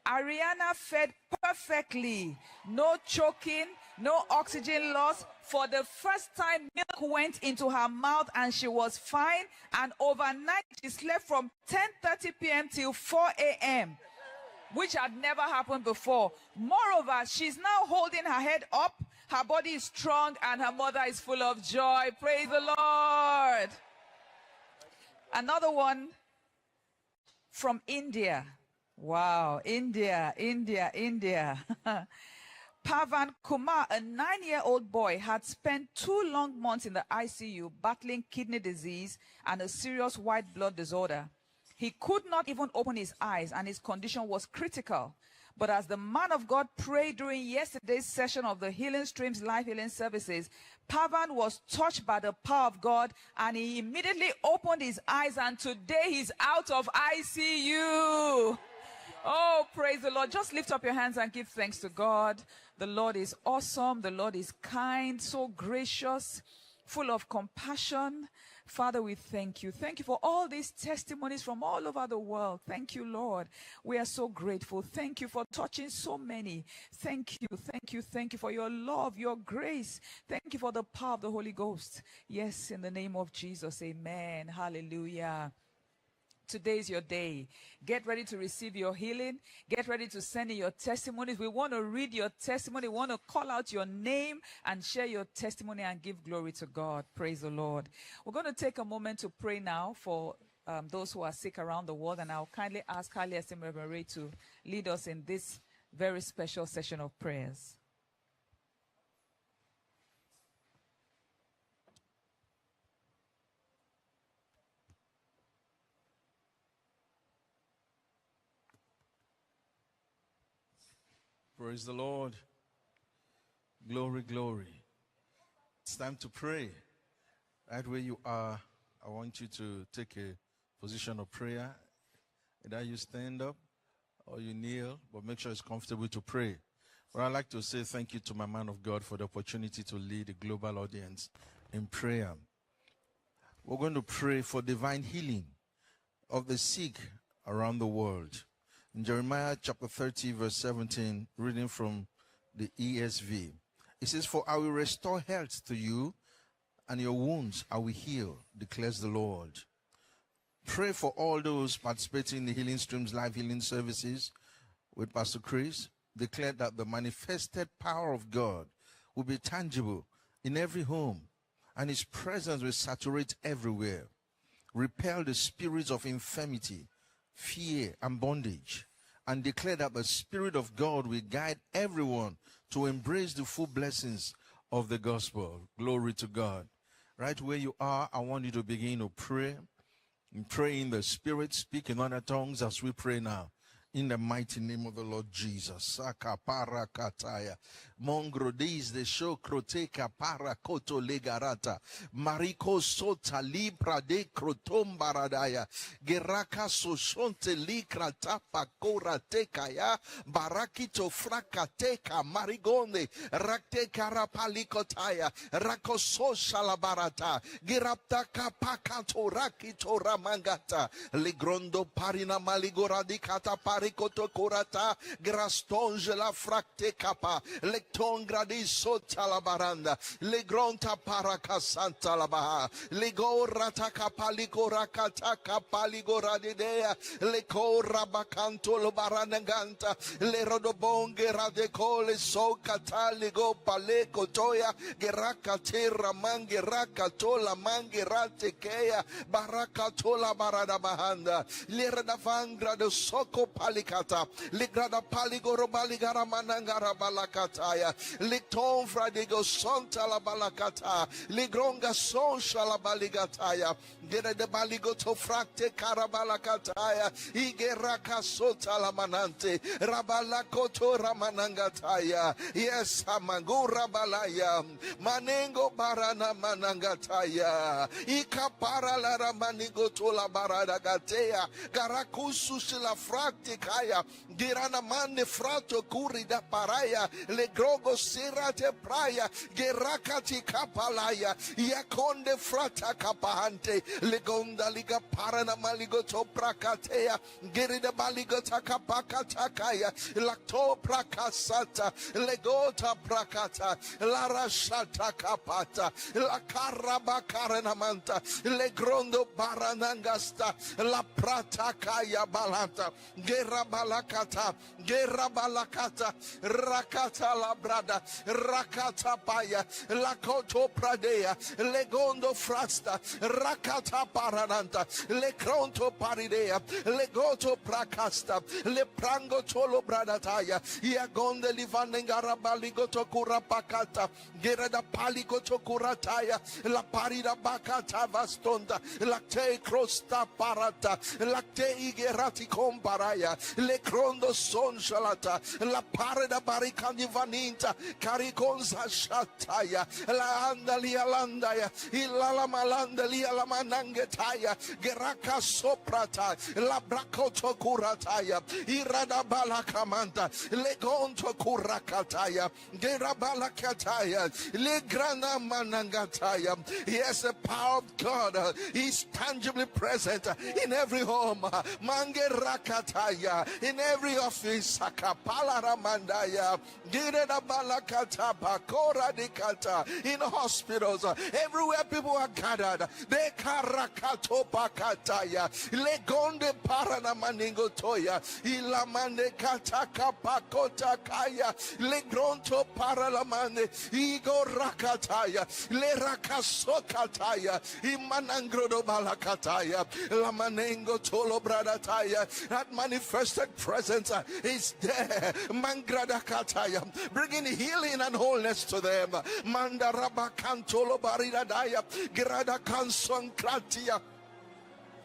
[SPEAKER 2] Ariana fed perfectly. No choking, no oxygen loss. For the first time, milk went into her mouth and she was fine. And overnight, she slept from 10:30 p.m. till 4 a.m., which had never happened before. Moreover, she's now holding her head up. Her body is strong and her mother is full of joy. Praise the Lord. Another one from India. Wow, India. Pavan Kumar, a 9-year-old boy, had spent 2 long months in the ICU battling kidney disease and a serious white blood disorder. He could not even open his eyes and his condition was critical. But as the man of God prayed during yesterday's session of the Healing Streams Live Healing Services, Pavan was touched by the power of God and he immediately opened his eyes, and today he's out of ICU. Oh, praise the Lord. Just lift up your hands and give thanks to God. The Lord is awesome. The Lord is kind, so gracious, full of compassion. Father, we thank you. Thank you for all these testimonies from all over the world. Thank you, Lord. We are so grateful. Thank you for touching so many. Thank you for your love, your grace. Thank you for the power of the Holy Ghost. Yes, in the name of Jesus, amen. Hallelujah. Today is your day. Get ready to receive your healing. Get ready to send in your testimonies. We want to read your testimony. We want to call out your name and share your testimony and give glory to God. Praise the Lord. We're going to take a moment to pray now for those who are sick around the world. And I'll kindly ask Highly Esteemed Reverend Ray to lead us in this very special session of prayers.
[SPEAKER 8] Praise the Lord. Glory, glory. It's time to pray. Right where you are, I want you to take a position of prayer. Either you stand up or you kneel, but make sure it's comfortable to pray. But I'd like to say thank you to my man of God for the opportunity to lead a global audience in prayer. We're going to pray for divine healing of the sick around the world. In Jeremiah chapter 30, verse 17, reading from the ESV, it says, "For I will restore health to you, and your wounds I will heal, declares the Lord." Pray for all those participating in the Healing Streams Live Healing Services with Pastor Chris. Declare that the manifested power of God will be tangible in every home, and his presence will saturate everywhere. Repel the spirits of infirmity, fear, and bondage, and declare that the Spirit of God will guide everyone to embrace the full blessings of the gospel. Glory to God. Right where you are, I want you to begin to pray. Pray in the Spirit, speak in other tongues as we pray now. In the mighty name of the Lord Jesus. Saka para kataya. Mongrodis de show kroteka para koto legarata. Mariko sota libra de krotom baradaya. Geraka soshonte likrata pakora tekaya. Barakito frakateka marigonde. Rakte karapalikotaya. Rakoso shalabarata. Giraptaka pakato rakito ramangata. Ligrondo parina maligoradi katapari. Koto kurata grastonge la frakte kapa lecton gradiso talabaranda legronta paraka santa labaha legorata kapaligora kata kapaligora didea lekora bakanto lo baranaganta le rodobonge radecole so cataligo paleko toya geraka terra mange rakatola mange ratekea barakatola barada bahanda le radavangra de soko palikata ligrada paligoro baligara manangara balakataya liton fradigo sonta la balakata ligronga sonsha la baligataya gere de baligoto frakte karabalakataya igeraka sota la manante rabalakoto ramanangataya yes amangura balaya manengo barana manangataya ikapara la ramanigo tola barada gatea garakusu la frakte kaya girana mane frato kuri da paraya le grogo sirate praya gerakati kapalaya yakonde frata kapahante le gonda liga parana maligo to prakatea gerida baligo takapakatakaya lakto prakasata le gota prakata la rashata kapata la karaba karanamanta le grondo baranangasta la prata kaya balanta gerabalakata rakata la brada rakata paya lakoto pradea legondo frasta rakata parananta le kronto paridea legoto prakasta le prango tolo bradataya iagonde livanengara baligoto kurapakata gerada paligoto kurataya la parida bakata vastonda lakte krosta parata lakte igerati komparaya le krondo son shalata la parida barikandi vaninta karikonza shataya la andalia landaya ilala malanda lia la manangetaya geraka soprata la brakoto kurataya irada balakamanta le gonto kurakataya gerabalakataya le grana manangataya. Yes, the power of God is tangibly present in every home. Mangerakataya in every office. Sakapala ramandaya gireda balakata bakora dikata in hospitals everywhere people are gathered. De karakato pakataya legonde parana maningo toya ilamande kataka pakota kaya legronto paralamande igo rakataya le rakasokataya imanangrodo balakataya lamanengo tolo bradataya. That manifested presence is there. Mangradakataya bringing healing and wholeness to them. Mandaraba kantolo baridadaya grada kanson kratia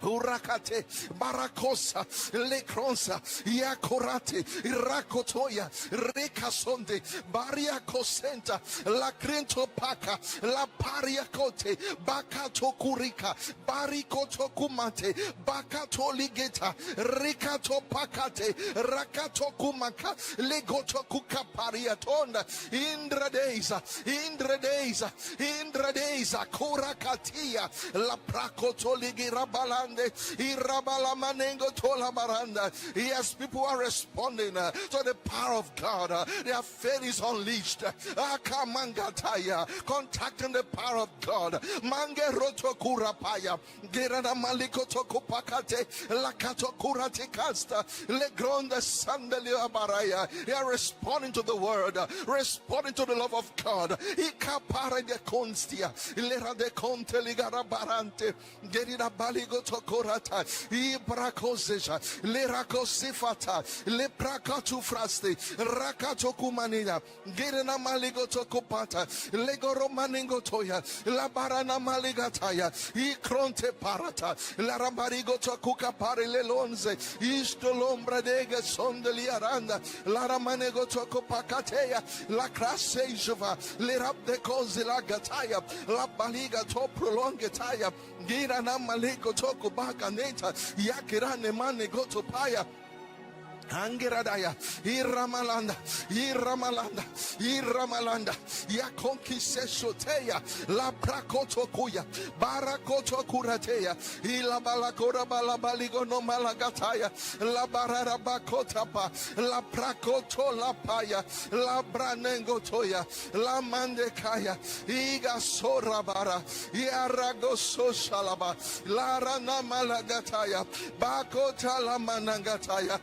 [SPEAKER 8] Urakate, Barakosa, Lekronsa, Yakorate, Rakotoya, Rekasonde, Baria Cosenta, La Crento Paca, La Pariacote, Bakato Kurika, Barikoto Kumate, Bakato Ligeta, Rikato Pacate, Rakato Kumaka, Legoto Kuka Pariatonda, Indra Deisa, Kurakatia, La Prakoto Ligirabala. Yes, people are responding to the power of God. Their faith is unleashed. Contacting the power of God. Mangeroto kurapaya. Gerana malikoto kupakate. Lakato kurate kasta. Legronda sandelio baraya. They are responding to the word. Responding to the love of God. Ikapara de constia. Lera de conte ligara barante. Gerida baligoto korata ibrakozeja le rakosifata le prakatu fraste rakato kumanina gerena maligoto kopata le goromaningo toya la barana maligataya ikronte parata la rambarigoto kukapare le lonze isto lombra dega sondeli aranda la ramanegoto kopakateya la krase Zuva le rabde kozi la gataya la baliga to prolongetaya gira na maliko toko baka neta yakirane mane goto paya Angeradaya, Iramalanda, Yakonki Seshoteya, La Prakoto Kuya, Barakoto Kurateya, Ila Balakora Balabaligo no Malagataya, La Bararabakotapa, La Prakoto La Paya, La Branengotoya, La Mandekaya, Iga Sorabara, Iarago Soshalaba, La Rana Malagataya, Bakota La Manangataya,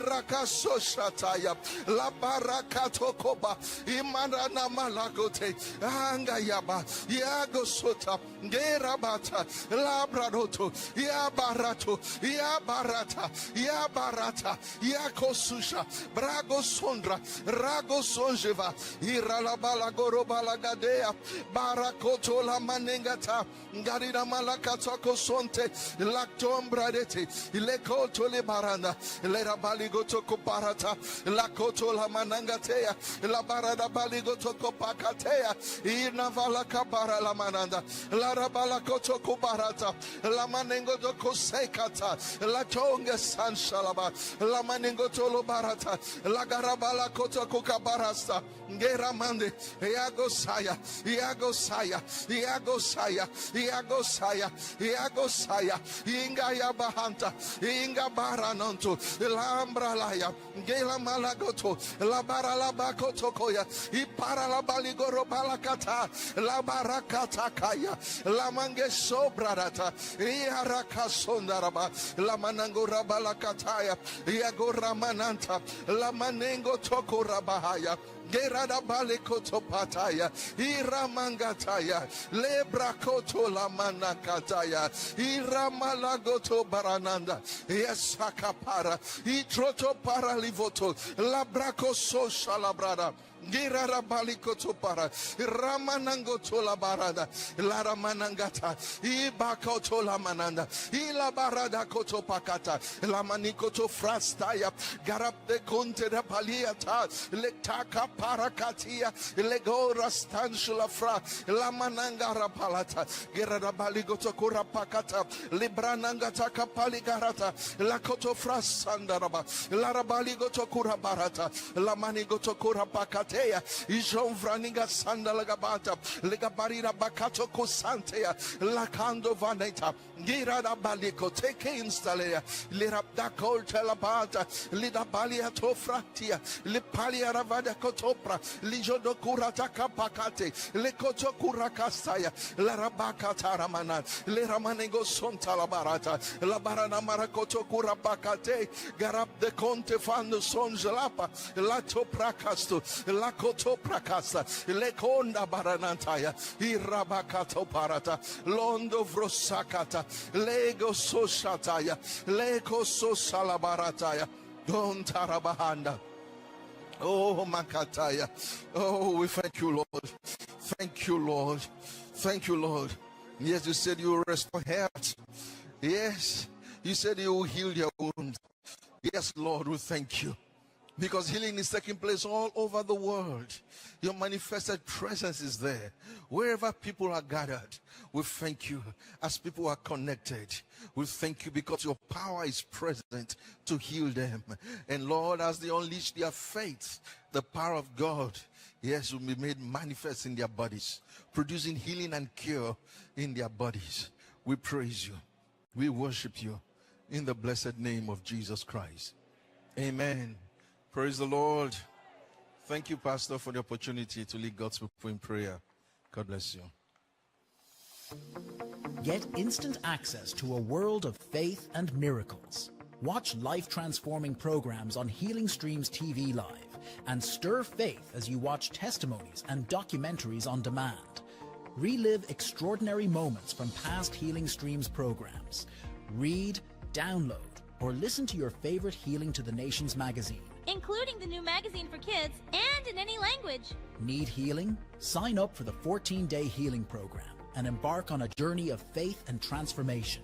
[SPEAKER 8] Rakaso shataya la barakato koba imanana malagote angayaba yago sota gerabata labradoto ya barato ya barata ya barata ya kosusha brago sondra rago sonjeva irala balagoro balagadea barakoto la manengata garina malakato kosonte laktombradete lekoto le baranda le rabali goto koparata la koto la manangatea la barada bali goto kopakatea ina vala kabara la mananda la rabala koto koparata la manengo do kosekata la tonga sanshalaba la manengo tolo barata la garabala koto kokabarasta ngera mande yago saya inga ya bahanta inga baranonto lambra laya gela malagoto la barala bakoto koya ipara la baligoro balakata la barakata kaya la mange sobrarata iaraka sondaraba la manangora balakataya iagora mananta la manengo toko rabahaya gerada balikoto pataya iramangataya lebrakoto la manakataya iramalagoto barananda yesakapara itroto paralivoto labrako so shalabrada Girara balikoto para ramanango tola barada la ramanangata ibakoto la mananda ila barada koto pakata la manikoto frastaya garap de conte da paliata letaka parakatia legora stanshula fra la manangara palata gerada baligoto kura pakata librananga taka paligarata la koto frasandaraba la rabaligoto kura barata la manigoto kura pakata Ijon Vraniga Sandalagabata, Legabarira Bakato Cosantea, Lacando Vaneta, Girada Balico, take instalea, Lirabdacol Telabata, Lida Balia Tofratia, Lipalia Ravada Cotopra, Lijodo Kurataka Pacate, Lecoto Curacastaya, Larabaka Taramana, Leramanego Sontalabarata, La Barana Maracoto Curapacate, Garab de Conte Fando Sonjalapa, Lato Pracasto, Lakoto prakasa lekonda baranantaya irabakato parata londo vrosakata lego soshataya leko sosalabarataya don tarabahanda. Oh makataya. Oh, we thank you, Lord. Thank you, Lord. Thank you, Lord. Yes, you said you will restore health. Yes, you said you will heal their wounds. Yes, Lord, we thank you. Because healing is taking place all over the world. Your manifested presence is there. Wherever people are gathered, we thank you. As people are connected, we thank you because your power is present to heal them. And Lord, as they unleash their faith, the power of God, yes, will be made manifest in their bodies, producing healing and cure in their bodies. We praise you. We worship you in the blessed name of Jesus Christ. Amen. Praise the Lord. Thank you, Pastor, for the opportunity to lead God's people in prayer. God bless you.
[SPEAKER 12] Get instant access to a world of faith and miracles. Watch life-transforming programs on Healing Streams TV Live and stir faith as you watch testimonies and documentaries on demand. Relive extraordinary moments from past Healing Streams programs. Read, download, or listen to your favorite Healing to the Nations magazine.
[SPEAKER 13] Including the new magazine for kids and in any language.
[SPEAKER 12] Need healing? Sign up for the 14-day healing program and embark on a journey of faith and transformation.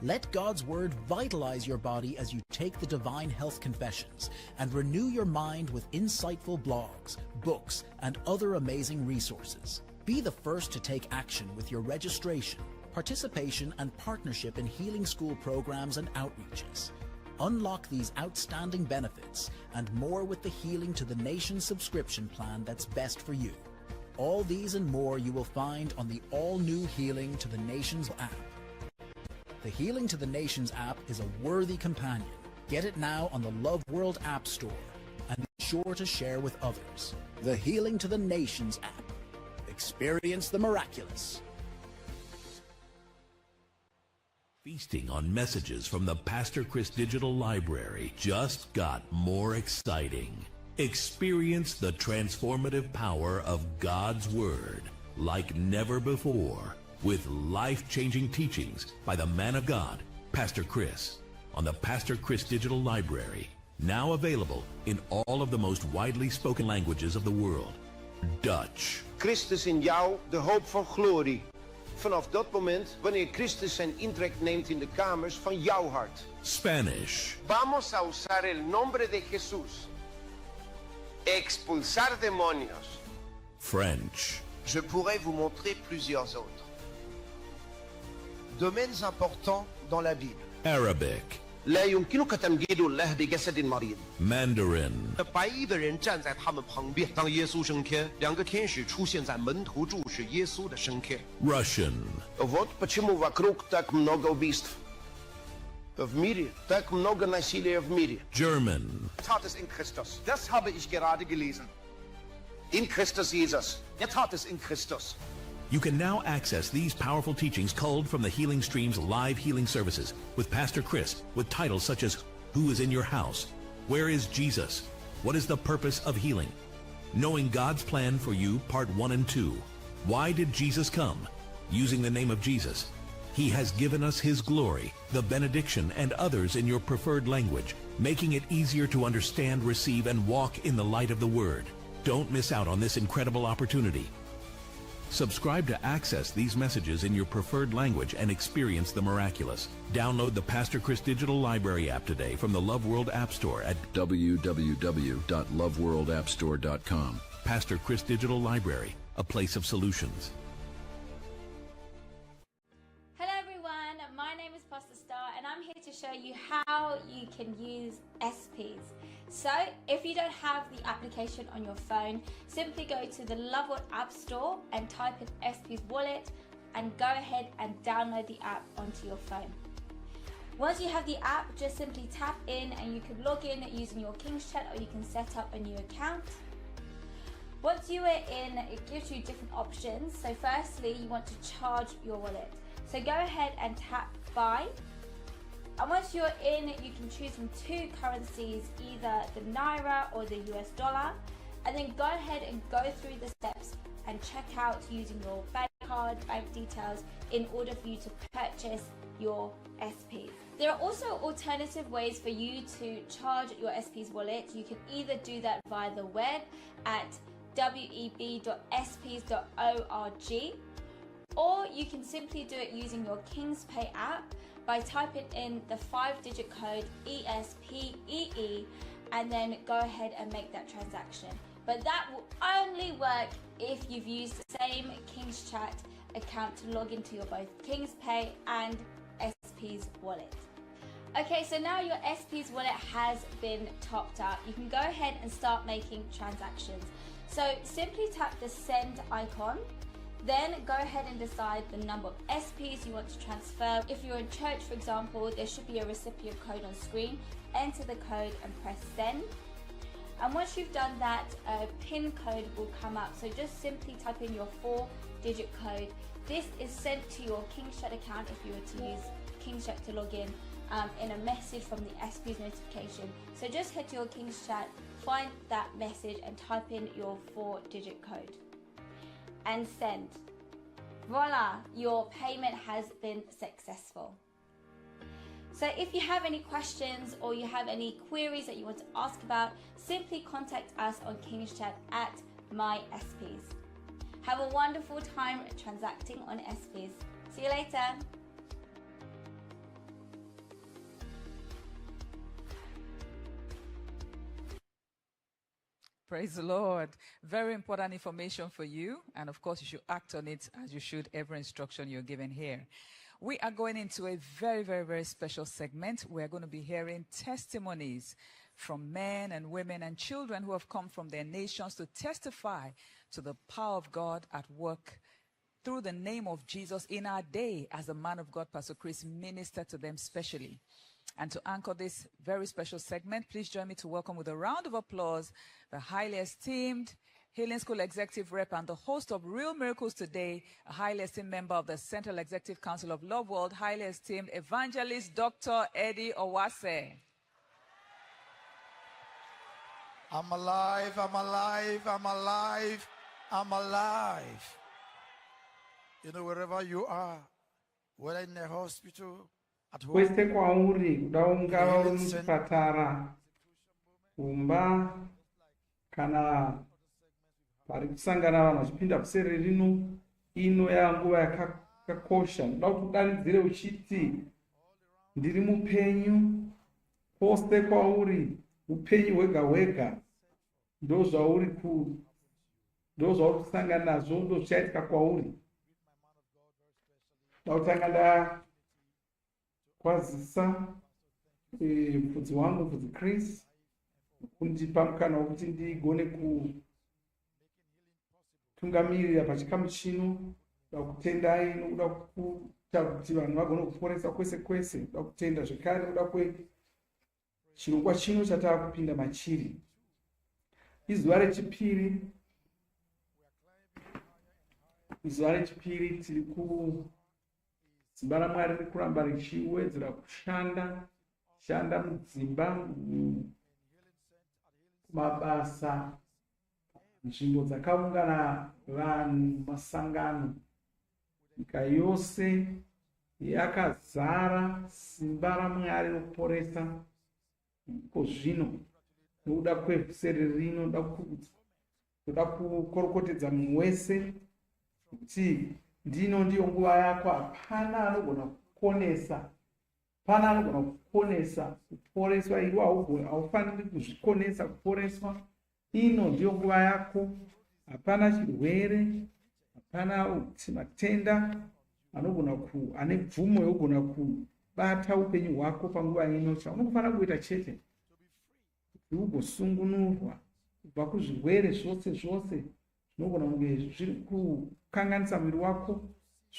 [SPEAKER 12] Let God's Word vitalize your body as you take the Divine Health Confessions and renew your mind with insightful blogs, books, and other amazing resources. Be the first to take action with your registration, participation, and partnership in healing school programs and outreaches. Unlock these outstanding benefits and more with the Healing to the Nations subscription plan that's best for you. All these and more you will find on the all-new Healing to the Nations app. The Healing to the Nations app is a worthy companion. Get it now on the Love World App Store and be sure to share with others. The Healing to the Nations app. Experience the miraculous.
[SPEAKER 1] Feasting on messages from the Pastor Chris Digital Library just got more exciting. Experience the transformative power of God's Word like never before with life-changing teachings by the man of God, Pastor Chris, on the Pastor Chris Digital Library, now available in all of the most widely spoken languages of the world. Dutch.
[SPEAKER 5] Christus in jou, de hoop van glorie. Vanaf dat moment, wanneer Christus zijn intrek neemt in de kamers van jouw hart.
[SPEAKER 1] Spanish.
[SPEAKER 5] Vamos a usar el nombre de Jesús. Expulsar demonios.
[SPEAKER 1] French.
[SPEAKER 14] Je pourrais vous montrer plusieurs autres domaines importants dans la Bible.
[SPEAKER 1] Arabic.
[SPEAKER 5] لا يمكنك تمجيد الله بجسد مريض.
[SPEAKER 1] Mandarin.
[SPEAKER 14] 白衣的人站在他们旁边，当耶稣升天，两个天使出现在门徒注视耶稣的升天。
[SPEAKER 1] Russian.
[SPEAKER 5] Вот почему вокруг так много убийств. В мире так много насилия в мире.
[SPEAKER 1] German.
[SPEAKER 14] Tat es in Christus. Das habe ich gerade gelesen.
[SPEAKER 5] In Christus Jesus.
[SPEAKER 14] Tat es in Christus.
[SPEAKER 1] You can now access these powerful teachings culled from the Healing Stream's live healing services with Pastor Chris with titles such as Who is in Your House? Where is Jesus? What is the Purpose of Healing? Knowing God's Plan for You, Part 1 and 2. Why did Jesus come? Using the name of Jesus. He has given us His glory, the benediction, and others in your preferred language, making it easier to understand, receive, and walk in the light of the Word. Don't miss out on this incredible opportunity. Subscribe to access these messages in your preferred language and experience the miraculous. Download the Pastor Chris Digital Library app today from the Love World App Store at www.loveworldappstore.com. Pastor Chris Digital Library, a place of solutions.
[SPEAKER 15] Hello everyone, my name is Pastor Star and I'm here to show you how you can use SPs. So if you don't have the application on your phone, simply go to the Love World App Store and type in SP's Wallet and go ahead and download the app onto your phone. Once you have the app, just simply tap in and you can log in using your King's Chat or you can set up a new account. Once you are in, it gives you different options. So firstly, you want to charge your wallet. So go ahead and tap Buy. And once you're in, you can choose from two currencies, either the Naira or the US dollar, and then go ahead and go through the steps and check out using your bank card, bank details in order for you to purchase your SPs. There are also alternative ways for you to charge your SP's wallet. You can either do that via the web at web.sps.org, or you can simply do it using your King's Pay app by typing in the 5-digit code ESPEE and then go ahead and make that transaction. But that will only work if you've used the same King's Chat account to log into your both King's Pay and SP's wallet. Okay, so now your SP's wallet has been topped up. You can go ahead and start making transactions. So simply tap the send icon. Then go ahead and decide the number of SPs you want to transfer. If you're in church, for example, there should be a recipient code on screen. Enter the code and press send. And once you've done that, a PIN code will come up. So just simply type in your 4-digit code. This is sent to your King's Chat account if you were to use King's Chat to log in a message from the SP's notification. So just head to your King's Chat, find that message and type in your 4-digit code. And send. Voila, your payment has been successful. So if you have any questions or you have any queries that you want to ask about, simply contact us on King's Chat at MySPs. Have a wonderful time transacting on SPs. See you later.
[SPEAKER 2] Praise the Lord. Very important information for you. And of course, you should act on it as you should every instruction you're given here. We are going into a very, very, very special segment. We're going to be hearing testimonies from men and women and children who have come from their nations to testify to the power of God at work through the name of Jesus in our day, as the man of God, Pastor Chris, ministered to them specially. And to anchor this very special segment, please join me to welcome with a round of applause the highly esteemed Healing School Executive Rep and the host of Real Miracles Today, a highly esteemed member of the Central Executive Council of Love World, highly esteemed evangelist Dr. Eddie Owase.
[SPEAKER 16] I'm alive, I'm alive, I'm alive, I'm alive. You know, wherever you are, whether in the hospital, at home,
[SPEAKER 17] kwese kwauri kuda ungava uri muchipatara, kumba, kana pari kusangana vanhu vachipinda kuseri rino, ino yanguva yakakosha. Ndoda kuti udanidzire uchiti ndiri mupenyu, kwose kwauri upenyu hwega hwega ndo zvauri kusangana nazvo, ndo zvichaitika kwauri. Ndautanga ndakwazisa mufudzi wangu, mufudzi Chris, kundipa mukana wekuti ndigone kutungamirira pachikamu chino. Ndoda kutendai nokuda kuita kuti vanhu vagone kuporesa kwese kwese. Ndoda kutenda zvekare nokuda kwechirongwa chino chatava kupinda machiri. Izuva rechipiri tiri kudzimba raMwari riri kuramba richiwedzera kushanda mudzimba, kumabasa, nzvimbo dzakaungana vanhu, masangano. Nyika yose yakazara simba raMwari rokuporesa. Iko zvino nokuda kwevhusere rino ndoda kukorokotedza munhu wese kuti ndino ndiyo nguva yako. Hapana anogona kukonesa kuporeswa. Iwe haufaniri kuzvikonesa kuporeswa. Ino ndiyo nguva yako. Hapana chirwere, hapana matenda ane bvumo yogona kubata upenyu hwako panguva ino. Chaunofana kuita chete kuti ugosungunurwa kubva kuzvirwere zvose zvinogona kunge zviri kukanganisa mwiri wako.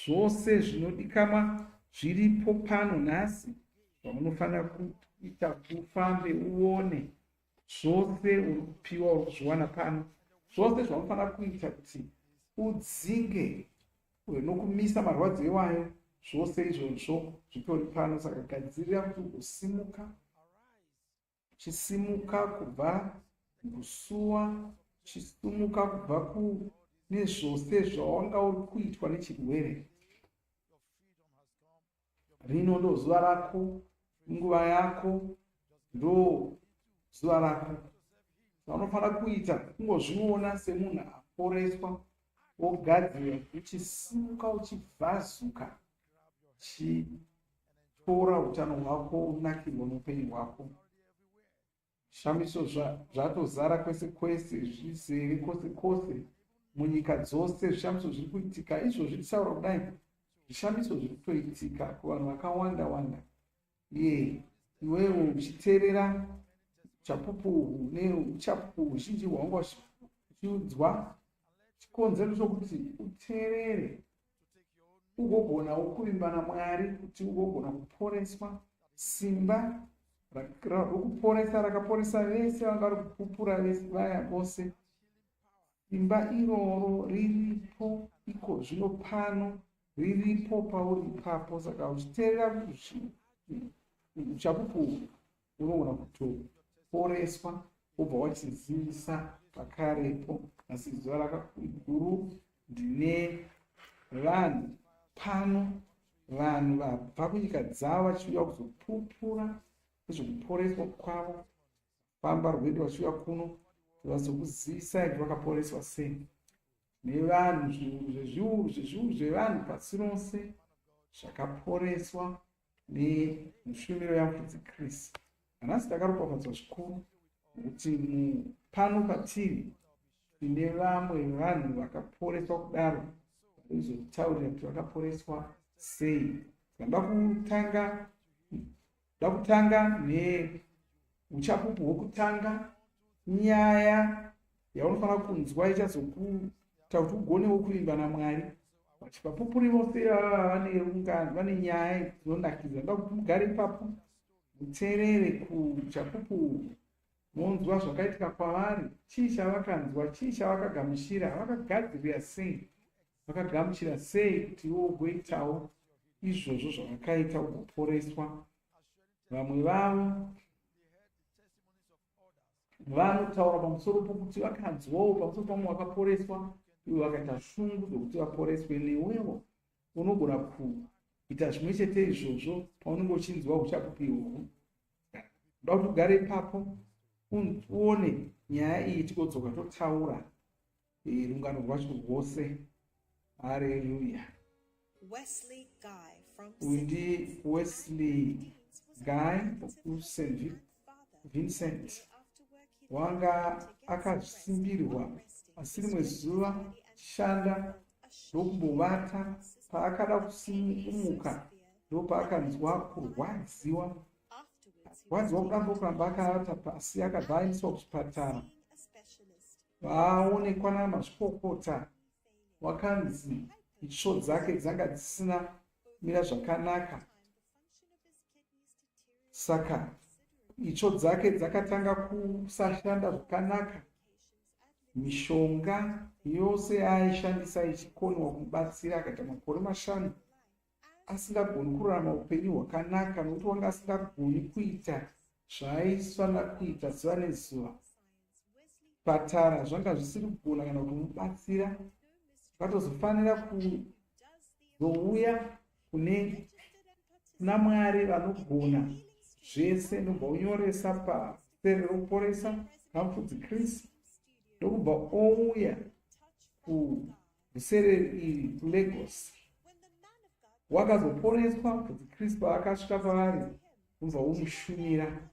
[SPEAKER 17] Zvose zvinodikama zviripo pano nhasi, zvaunofanira kuita ufambe uone. Zvose uri kupiwa uri kuzviwana pano. Zvose zvaunofanira kuita kuti udzinge nokumisa marwadzo ewayo, zvose izvozvo zvitori pano. Saka gadzirira kuti ugosimuka, chisimuka kubva kusuwa, chisimuka kubva nezvose zvawanga uri kuitwa nechirwere. Rino ndo zuva rako, nguva yako, ndo zuva rako. Zvaunofanira kuita kungozviona semunhu aporeswa, wogadzira, uchisimuka, uchivhazuka, uchitora utano hwako, unakirwa noupenyu hwako. Zvishamiso zvatozara kwese kwese, zvizere kwose kwose munyika dzose. Zvishamiso zviri kuitika izvozvi, tisaura kudai, zvishamiso zviri kutoitika kuvanhu vakawanda wanda. Iwewe uchiteerera chapupu neuchapupu huzhinji hwanga uchiudzwa, chikonzero chokuti uteerere ugogonawo kuvimba naMwari, kuti ugogona kuporeswa. Simba rokuporesa rakaporesa vese vanga vari kupupura vese vaya vose. Simba iroro riripo iko zvino pano, riripo pauri ipapo. Saka uchiteerera uchapupu unogona kutoporeswa, wobva wachizivisa pakarepo. Asi zuva guru ndine vanhu pano vanhu vabva kunyika dzavo vachiuya kuzopupura nezvekuporeswa kwavo, famba rwedu vachiuya kuno vazokuzivisai kuti vakaporeswa sei, nevanhu zvezviuru zvevanhu pasi rose zvakaporeswa nemushumiro yamufudzi Kristu. Nhasi takaropafadzwa zvikuru kuti pano patiri tine vamwe vanhu vakaporeswa kudaro, vaizotaurira kuti vakaporeswa sei. Ndada kutanga neuchapupu hwokutanga, nyaya yaunofanira kunzwa ichazokuita kuti ugonewo kuvimba naMwari. Vachipapupuri vose vane nyaya dzinonakidza. Ndoda kuti mugare ipapo muteerere kuchapupu, monzwa zvakaitika kwavari, chii chavakanzwa, chii chavakagamuchira, vakagadzirira sei, vakagamuchira sei kuti ivo ugoitawo izvozvo zvavakaita ugoporeswa. Vamwe vavo vanotaura pamusoro pokuti vakanzwawo pamusoro pamwe vakaporeswa, ivo vakaita shungu dzokuti vaporeswe. Newewo unogona kuita zvimwe chete izvozvo paunenge uchinzwa uchapupu ihwohwo. Ndoda kuti ugare ipapo uone nyaya iyi tigodzoka totaura rungano rwacho rwose. Haleluya. Uyu ndiWesley Guy kuSt Vincent. Wanga akazvitsimbirwa asi rimwe zuva chishanda ndokumbovata. Paakada kusimuka ndopaakanzwa kurwadziwa kuda ndokuramba akavata pasi. Akabva aendeswa kuchipatara, vaonekwa namazvikokota, wakanzi itsvo dzake dzanga dzisina kumira zvakanaka, saka itsvo dzake dzakatanga kusashanda zvakanaka. Mishonga yose aishandisa ichikoniwa kumubatsira. Akaita makore 5 asingagoni kurarama upenyu hwakanaka, nokuti wanga asingagoni kuita zvaaiswana kuita zuva nezuva. Patara zvanga zvisiri kugona kana kumubatsira. Vakatozofanira kuzouya kuna Mwari vanogona zvese, ndobva unyoresa pasere rokuporesa RaMufudzi Kristu, ndokubva ouya kuvhuserere kuLagos. Wakazoporeswa mufudzi Kristu paakasvika pavari, ubva umushumira,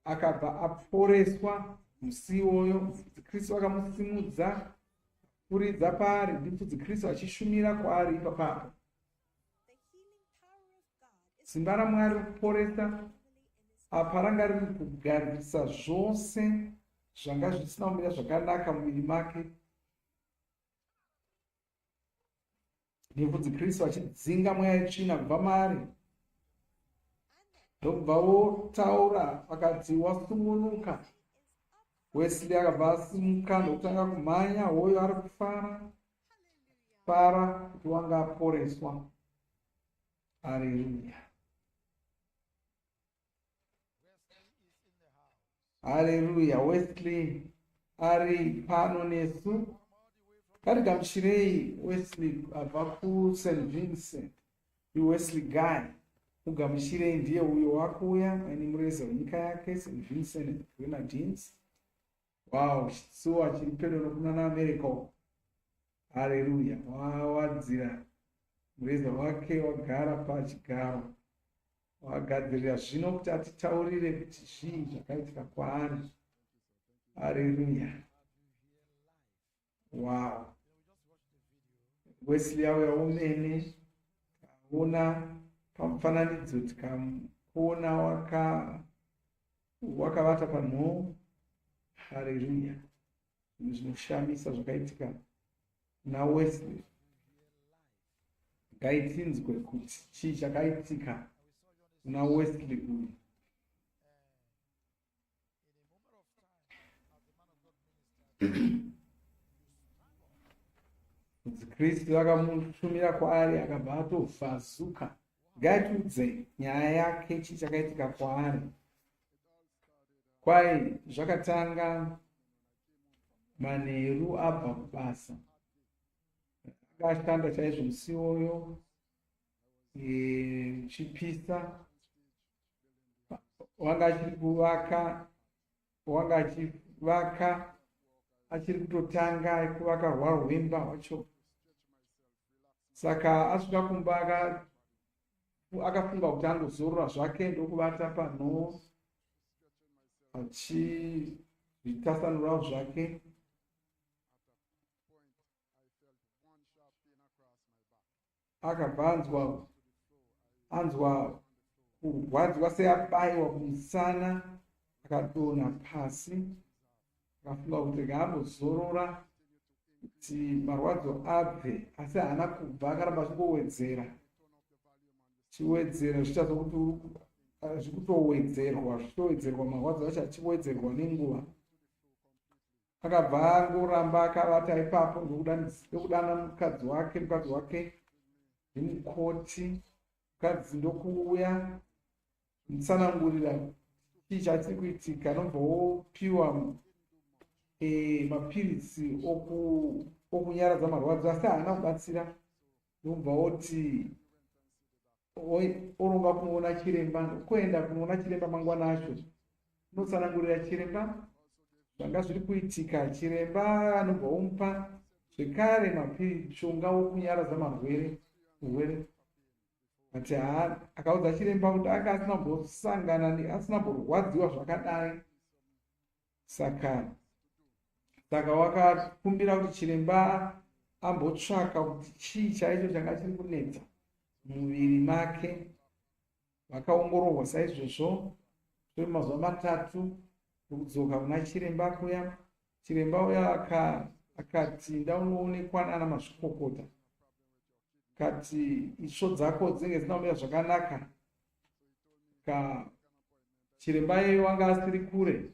[SPEAKER 17] akabva aporeswa musi iwoyo. Mufudzi Kristu akamusimudza kuridza paari, ndi mufudzi Kristu achishumira kwaari ipapapo. Simba raMwari rokuporesa apa ranga riri kugarisa zvose zvanga zvisina kumira zvakanaka mumwiri make, nemufudzi Kristu achidzinga mweya yetsvina kubva maari. Ndokubva votaura vakati wasungunuka. Wesley akabva asimuka ndokutanga kumhanya. Hoyo ari kufara kuti wanga aporeswa. Haleluya. Haleluya. Wesley ari pano nesu. Ngatigamuchirei Wesley abva kuSt Vincent. Wesley Guy, mugamuchirei. Ndiye uyo wakuuya aine mureza wenyika yake, St Vincent Grenadines. Wow, chitsuwa chiri pedo nokunana America. Haleluya. Wawadzira mureza wake, wagara pachigaro, wagadzirira zvino kuti atitaurire kuti zvii zvakaitika kwaari. Haleluya. Wow. Wesley auya omene, kaona pamufananidzo, tikamuona wakavata panhoo. Haleluya. Zvinoshamisa zvakaitika naWesley. Ngaitinzwe kuti chii chakaitika naWesley uyu. Kristu akamushumira kwaari, akabva atovhazuka. Ngatiudze nyaya yake, chii chakaitika kwaari. Kwai zvakatanga manheru abva kubasa, akashanda chaizvo musi iwoyo chipisa wanga achiri kuvaka achiri kutotanga kuvaka rwarwemba wacho. Saka asvika kumba akafunga kuti angozorora zvake ndokuvata panhoo achizvitasanurawo zvake. Akabva anzwa kurwadziwa seabayiwa kumusana, akadonha pasi, akafunga kuti rega ambozorora kuti marwadzo abve, asi haana kubva, akaramba achingowedzera zvichazokuti zvichitowedzerwa marwadzo acho achiwedzerwa nenguva. Akabva angoramba akavata ipapo ndokudana mukadzi wake ndimukoti. Mukadzi ndokuuya mutsanangurira chii chachiri kuitika, nobva wopiwa mapiritsi okunyaradza marwadzo, asi haana kubatsira. Nobva woti oronga kunoona chiremba, ndokuenda kunoona chiremba mangwana acho, unotsanangurira chiremba zvanga zviri kuitika. Chiremba anobva omupa zvekare mishonga wokunyaradza urwere. Ati akaudza chiremba kuti anga asina mborwadziwa zvakadai. Saka wakakumbira kuti chiremba ambotsvaka kuti chii chaicho changa chiri kunetsa muviri make. Vakaongororwa saizvozvo kwemazuva 3 ndokudzoka kuna chiremba kuya. Chiremba uya akati ndaunoonekwa nana mazvikokota, kati itsvo dzako dzinenge dzisina kumira zvakanaka. Chiremba iyeyo wanga asiri kure,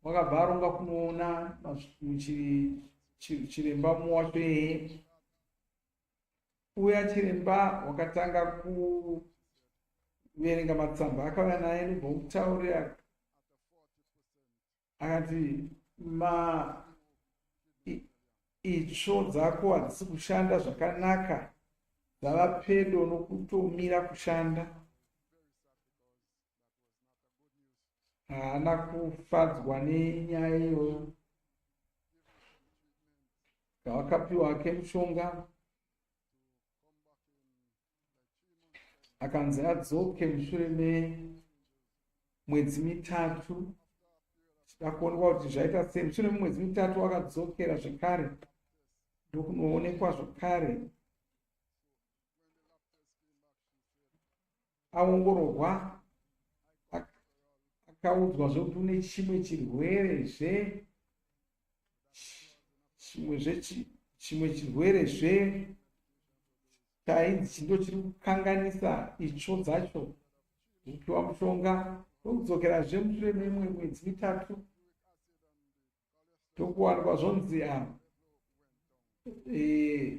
[SPEAKER 17] wakabva aronga kunoona chiremba muwacho iyeye. Uya chiremba wakatanga kuverenga matsamba akauya naye, ndobva omutaurira akati itsvo dzako hadzisi kushanda zvakanaka, dzava pedo nokutomira kushanda. Haana kufadzwa nenyaya iyoyo. Vakapiwa ke mushonga, akanzi adzoke mushure memwedzi 3. Akaonekwa kuti zvaita sei. Mushure memwedzi 3 wakadzokera zvekare ndokunoonekwa zvekare. Aongororwa, akaudzwa zvekuti une chimwe chirwerezve chainzi chindo chiri kukanganisa itsvo dzacho. Kupiwa mushonga ndokudzokerazve mushure memwe mwedzi 3 ndokuwanikwa zvonzi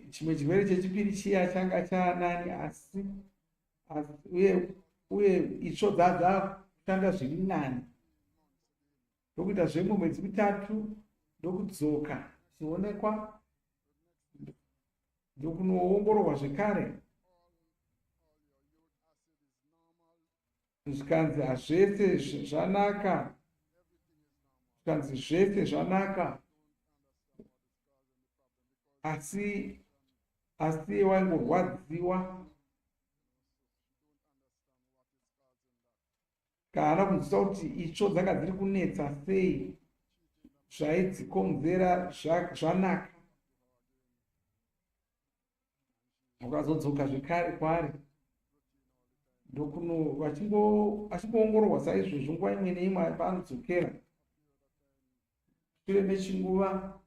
[SPEAKER 17] chimwe chirwere chechipiri chiya changa chanani, asi uye itsvo dzaakushanda zviri nani. Ndokuita zvemwe mwedzi 3 ndokudzoka chionekwa, ndokunoongororwa zvekare, zvikanzi zvese zvanaka, asi waingorwadziwa. Kana kunzwisisa kuti itsvo dzanga dziri kunetsa sei, zvaidzikonzera zvanaka. Wakazodzoka zvekare kwaari, achingoongororwa saizvozvo nguva imwe neimwe paanodzokera. Shure mechinguva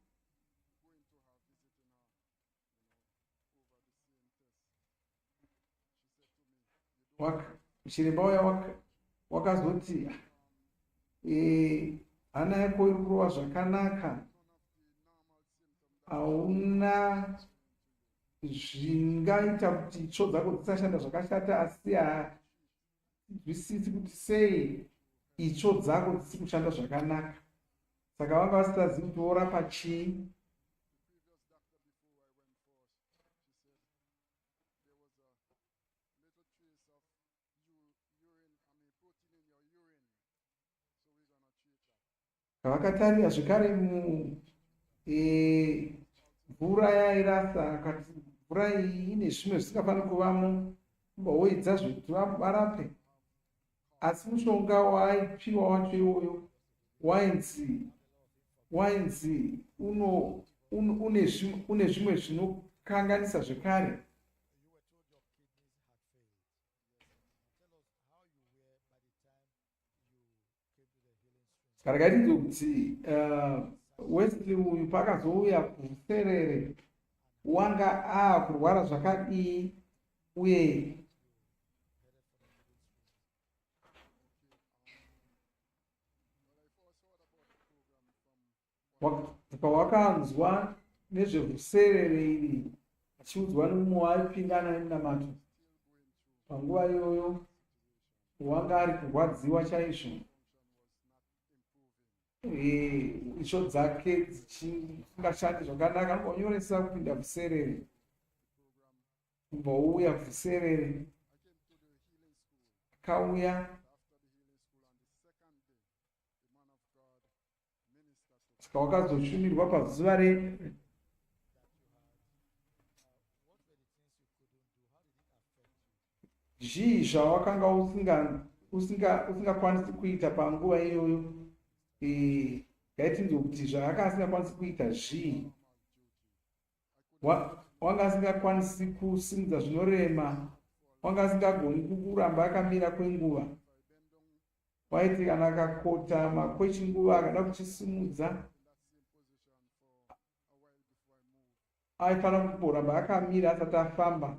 [SPEAKER 17] chiremba uya wakazoti hana yako iri kurova zvakanaka, hauna zvingaita kuti itsvo dzako dzisashanda zvakashata, asi hazwisisi kuti sei itsvo dzako dzisiri kushanda zvakanaka. Saka vanga vasikazivi kuti vorapa chii. Kavakatarira zvekare mvura yairasa akati mvura iyi ine zvimwe zvisingafaniri kuvamo kumbowoedza zvekuti varape, asi mushonga waipiwa wacho iwoyo wainzi une zvimwe zvinokanganisa zvekare. Saka rakaitidza kuti Wesley uyu pakazouya kuserere wanga kurwara zvakadii uye pawakanzwa nezvevhuserere iri achiudzwa nemumwe waipingana nenamato panguva iyoyo wanga ari kurwadziwa chaizvo, isho dzake dzisingashandi zvakanaka, anonyoresa kupinda vhuserere, kumbouya vhuserere akauya saka wakazoshumirwa pazuva zvii zvawakanga usingakwanisi kuita panguva iyoyo. Ngaitinzwe kuti zvaakasingakwanisi kuita zvii. Wanga asingakwanisi kusimudza zvinorema, wanga asingagoni kuramba akamira kwenguva. Waiti kana akakotama kwechinguva akada kuchisimudza aifanira kumboramba akamira asati afamba,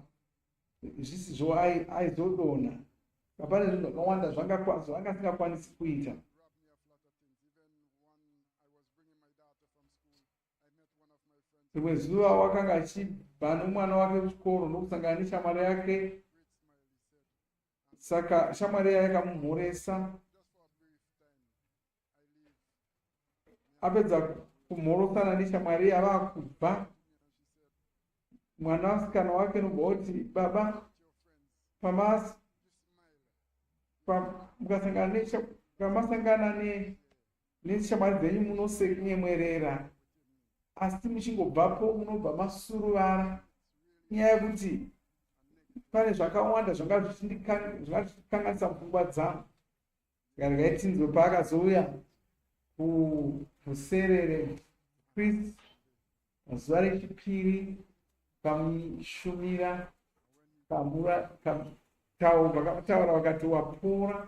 [SPEAKER 17] zvisizvo aizodonha. Pane zvinhu zvakawanda zvanga asingakwanisi kuita. Rimwe zuva wakanga achibva nomwana wake kuchikoro ndokusangana neshamwari yake, saka shamwari yake yakamumhoresa. Apedza kumhorosana neshamwari yava kubva, mwana wasikana wake nobva kuti baba, pamasangana neshamwari dzenyu munosenyemwerera, asi muchingobvapo munobva masuruvara, nyaya yekuti pane zvakawanda zvanga zvichikanganisa pfungwa dzangu. Rikaitinzwe paakazouya kuvhuserere Kristu pazuva rechipiri, kamishumira, vakataura vakati wapora,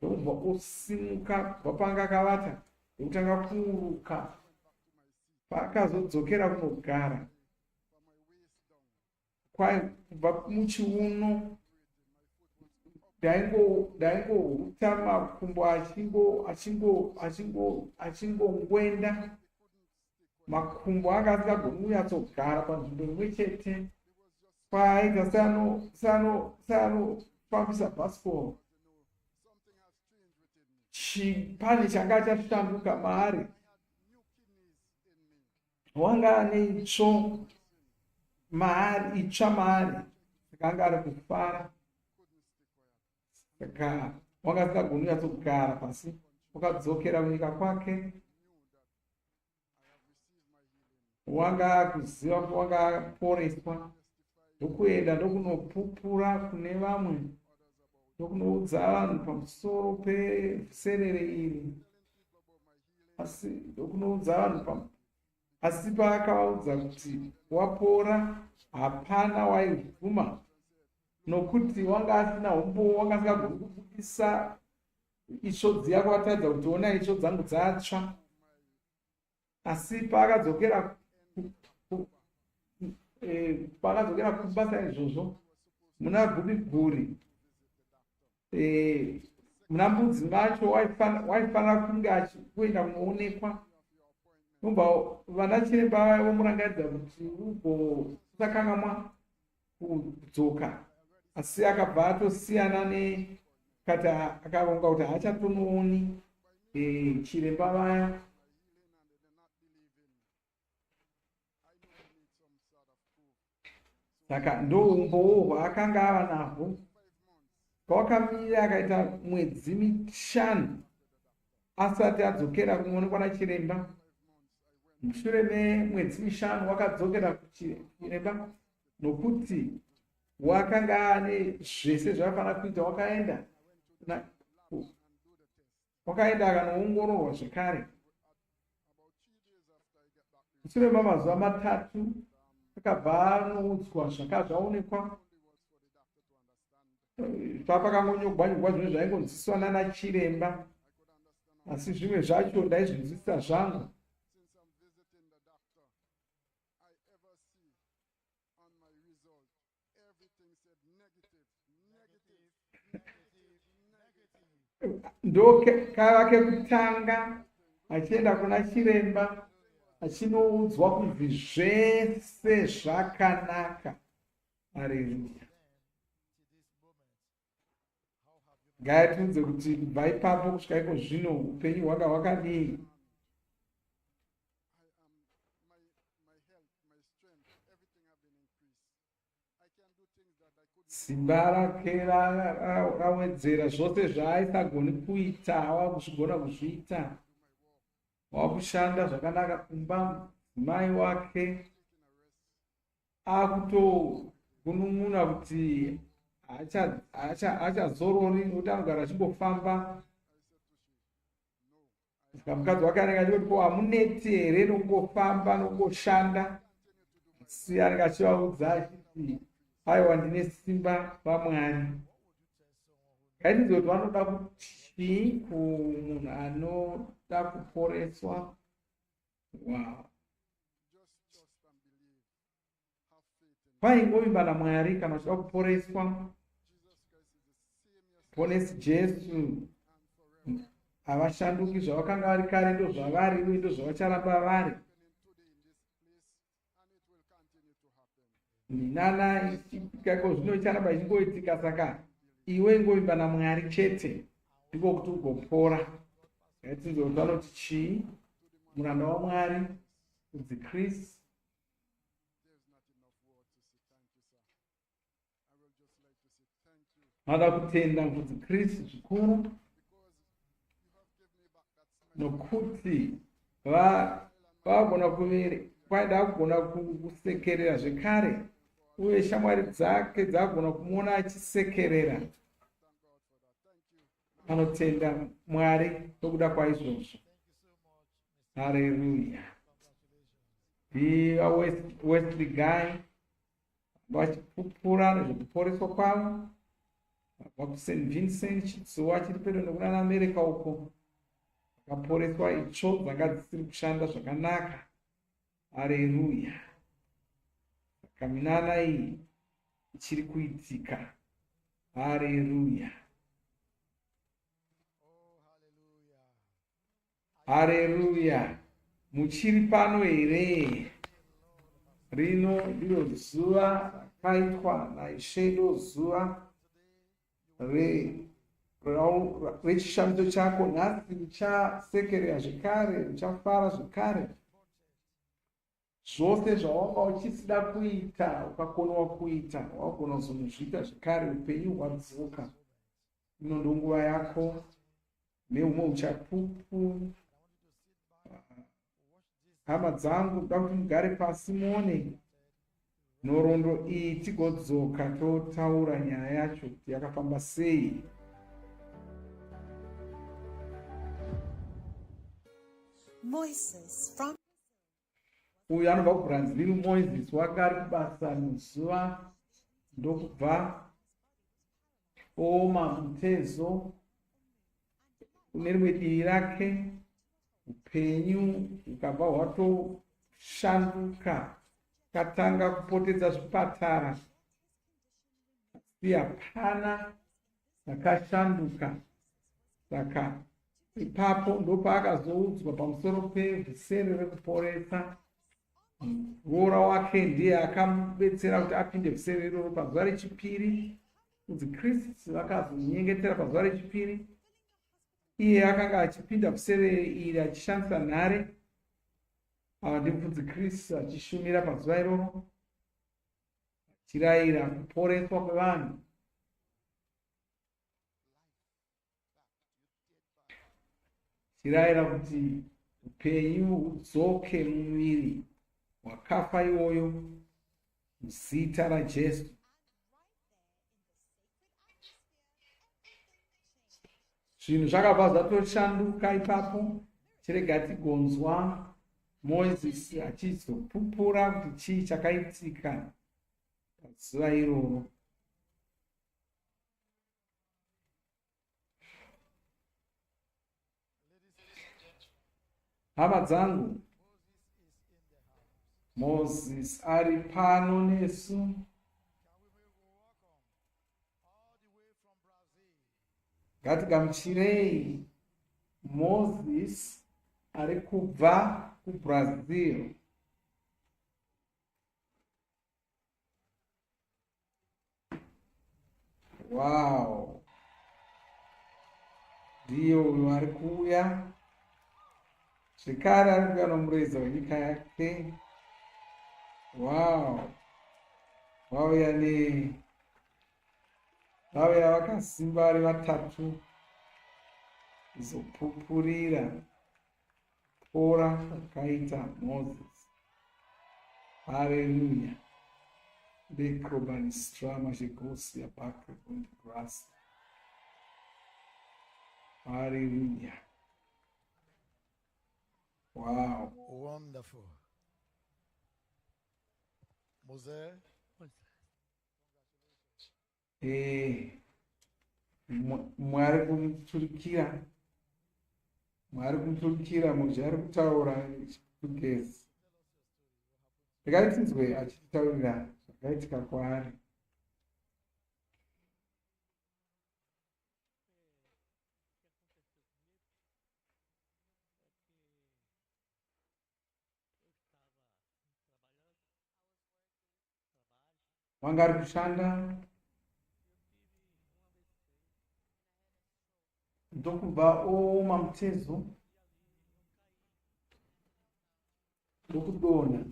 [SPEAKER 17] ndobva osimuka kubva panga akavata ndokutanga kuuruka. Paakazodzokera kunogara, kwai kubva muchiuno ndaingohuta makumbo achingongwenda. Makumbo anga asingagoni kunyatsogara panzvimbo imwe chete, paaita seanofambisa bhasikoro. Chipani changa chashanduka maari, wanga ane itsva maari, saka anga ari kufara. Saka wanga asingagoni kunyatsogara pasi, wakadzokera kunyika kwake. Wanga kuziva kuti wanga aporeswa, ndokuenda ndokunopupura kune vamwe, ndokunoudza vanhu pamusoro pevhuserere iri, asi ndokunoudza vanhu asi paakavaudza kuti wapora, hapana waibvuma, nokuti wanga asina umbo, wanga asingagoni kubudisa itsvo dziya kuvatadza kuti ona itsvo dzangu dzatsva. Asi paakadzokera kubasa izvozvo, muna guriguri, muna mbudzi macho waifanira kunge achikuenda kunoonekwa. Nobva vana chiremba vomurangaridza kuti ugosakangamwa kudzoka, asi akabva atosiyana kati akaronga kuti haachatonooni chiremba vaya. Saka ndoumbowo hwaakanga ava nahwo, pawakamira akaita mwedzi 5 asati adzokera kunoonekwa nachiremba. Mushure memwedzi 5 wakadzokera kuchiremba nokuti wakanga ane zvese zvakafanira kuita. Wakaenda akanoongororwa zvekare. Mushure memazuva 3 akabva anoudzwa zvakazvaonekwa. Papakangonyogwa-nyogwa zvimwe zvaingonzwisiswa nana chiremba, asi zvimwe zvacho ndaizvinzwisisa zvangu. Ndokava kekutanga achienda kuna chiremba achinoudzwa kunzi zvese zvakanaka. Haleluya. Ngatiudze kuti kubva ipapo kusvika iko zvino upenyu hwanga hwakadii. Simba rake rawedzera, zvose zvaaisagoni kuita wakuzvigona kuzviita. Wakushanda zvakanaka kumba, mai wake akutogunun'una kuti achazorori nokuti anogara achingofamba. Mukadzi wake anenge achiti ko hamuneti here nokungofamba nokungoshanda. Asi anenge achivaudza achiti aiwa ndine simba paMwari. Ngaitiudze kuti vanoda kuti kumunhu anoda kuporeswa. Wow. Kwaingovimba naMwari kana uchida kuporeswa. Ponesi Jesu havashanduki. Zvavakanga vari kare ndo zvavari uye ndo zvavacharamba vari. Ninana ikako zvino icharamba ichingoitika. Saka iwe ingovimba naMwari chete ndiko kuti ugopora. Ngaitiudze kuti vanoti chii? Muranda waMwari kunzi Kristu. Vanoda kutenda kunzi Kristu zvikuru nokuti vagona kwaida kugona kusekerera zvekare, uye shamwari dzake dzagona kumuona achisekerera. Vanotenda Mwari nokuda kwaizvozvo. Haleluya. Wesley Guy vachipupura nezvekuporeswa kwavo. VakuSt Vincent chitsuwa chiri pedo nekuna America uko vakaporeswa itsvo dzanga dzisiri kushanda zvakanaka. Haleluya. Saka minana iyi ichiri kuitika. Haleluya. Haleluya. Muchiri pano here? Rino ndiro zuva rakaitwa naIshe, zuva rechishamiso chako. Nhasi uchasekerera zvekare, uchafara zvekare. Zvose zvawanga uchisida kuita ukakonewa kuita, wagona kuzozviita zvekare. Upenyu hwadzoka. Ino ndo nguva yako. Nehumwe uchapupu. Hama dzangu, ndoda kuti mugare pasi muone nhoroondo iyi tigodzoka totaura nyaya yacho kuti yakafamba sei.
[SPEAKER 18] Moses from
[SPEAKER 17] Uyu anobva kuBrazil. Moses wanga ari kubasa muzuva ndokubva ooma mutezo kune rimwe divi rake. Upenyu hukabva hwatoshanduka, katanga kupotedza zvipatara, asi hapana zakashanduka. Saka ipapo ndopaakazoudzwa pamusoro pevhusere rekuporesa. Roora wake ndiye akamubetsera kuti apinde vhusere iroro pazuva rechipiri. Kunzi Kristu vakazonyengetera pazuva rechipiri. Iye akanga achipinda vhusere iri achishandisa nhare. Ava ndimufudzi Kristu achishumira pazuva iroro, achirayira kuporeswa kwevanhu. tirayira kuti upenyu hudzoke mumuviri wakafa iwoyo muzita raJesu. Zvinhu zvakabva zvatoshanduka ipapo. Tirega tigonzwa Mozisi achizopupura kuti chii chakaitika pazuva iroro. Hama dzangu, Mozisi ari pano nesu. Ngatigamuchirei Mozisi ari kubva kuBrazil. Wow! Ndiye uyo ari kuuya. Zvekare ari kuuya nomureza wenyika yake. Wow! Vauya vakasimba vari vatatu kuzopupurira pora zvakaita Mozisi. Haleluya! Bekrobanistra Jegosi abake on the grass. Hallelujah. Wow.
[SPEAKER 16] Wonderful. Mose.
[SPEAKER 17] Mwari kumuturikira. Muzvi ari kutaura Chipurugezi. Regai tinzwe achitaurira zvakaitika kwaari. Wanga ari kushanda ndokubva ooma mutezo ndokudonha.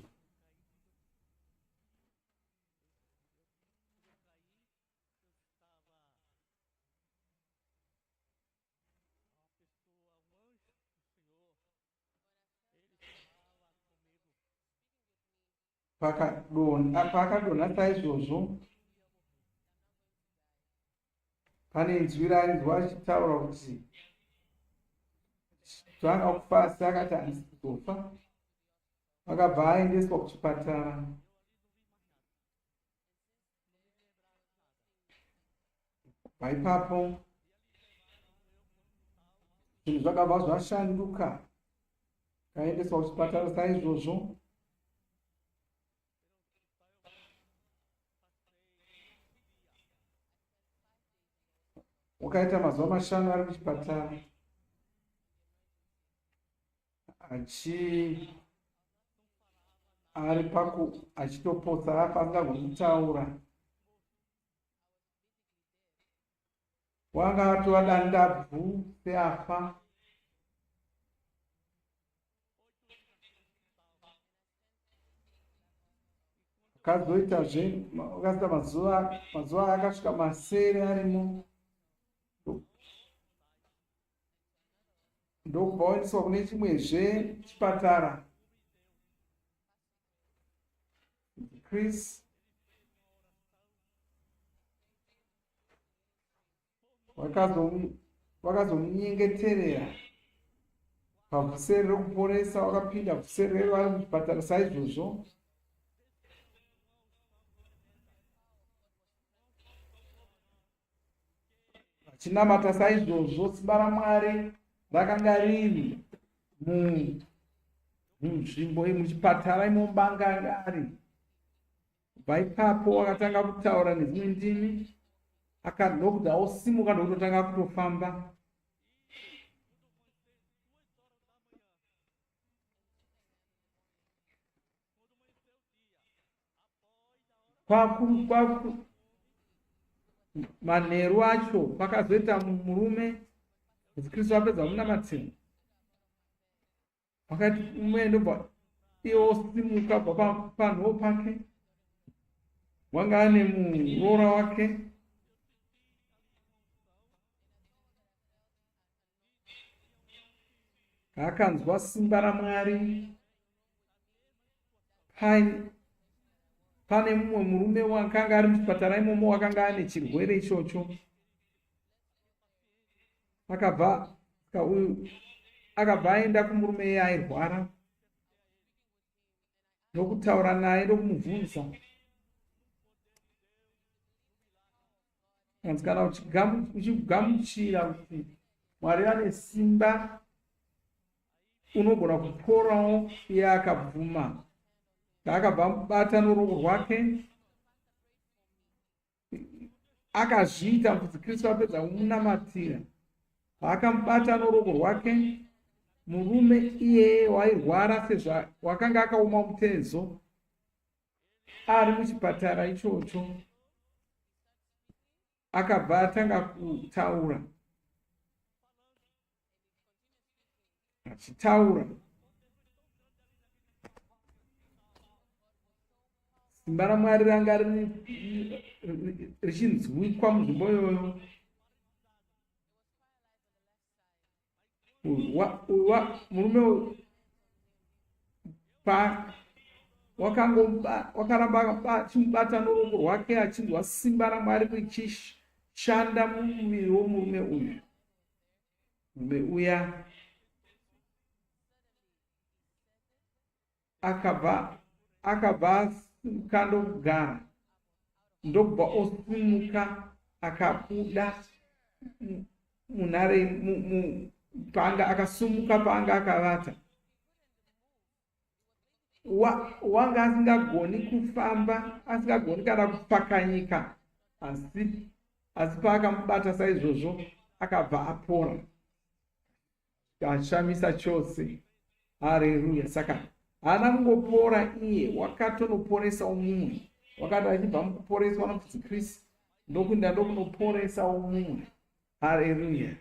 [SPEAKER 17] Paakadonha saizvozvo pane inzwi rainzwa achitaura kuti zvanga kufa asi akati handisi kuzofa. Akabva aendeswa kuchipatara. Paipapo zvinhu zvakabva zvashanduka. Akaendeswa kuchipatara saizvozvo. Wakaita mazuva 5 ari kuchipatara achitopotsa afa asingagoni kutaura. Wanga atova dandabvu seafa. Akazoitazve akaita mazuva akasvika 9 arimo. Ndokubva waendeswa kune chimwezve chipatara. Chris wakazomunyengeterera pavhuserere rekuporesa. Wakapinda vhuserere vari muchipatara saizvozvo. Achinamata saizvozvo simba raMwari rakanga riri munzvimbo muchipatara imobanga ari. Kubva ipapo akatanga kutaura nedzimwe ndimi. Ndokuti osimuka ndokutotanga kutofamba. Manheru acho pakazoita murume Kristu apedza kumunamatira. Wakati umwe ndobva iye osimuka kubva panhoo pake. Wanga ane muroora wake. akanzwa simba raMwari. Pane mumwe murume wakanga ari muchipatara imomo wakanga ane chirwere ichocho. Akabva aenda kumurume iye airwara nokutaura naye nokumubvunza. Kana uchigamuchira kuti Mwari ane simba, unogona kuporawo. Iye akabvuma. Akabva mubata noruoko rwake, akazviita mufudzi Kristu apedza kumunamatira. Akamubata noruoko rwake, murume iyeye wairwara sezvo wakanga akaoma mutezo ari muchipatara ichocho, akabva atanga kutaura. Achitaura, simba raMwari ranga richinzwikwa munzvimbo iyoyo. Murume wakaramba achimubata noruoko rwake, achinzwa simba raMwari richishanda mumuviri womurume uyu. Murume uya akabva kandogara, ndobva osumuka akabuda munhare panga akasumuka panga akavata. Wanga asingagoni kufamba, asingagoni kana kupakanyika, asi paakamubata saizvozvo akabva apora. Kashamisa chose. Haleluya. Saka haana kungopora iye, wakatonoporesawo mumwe. Wakati achibva mukuporeswa nomufudzi Kristu, ndokuenda ndokunoporesawo mumwe. Haleluya.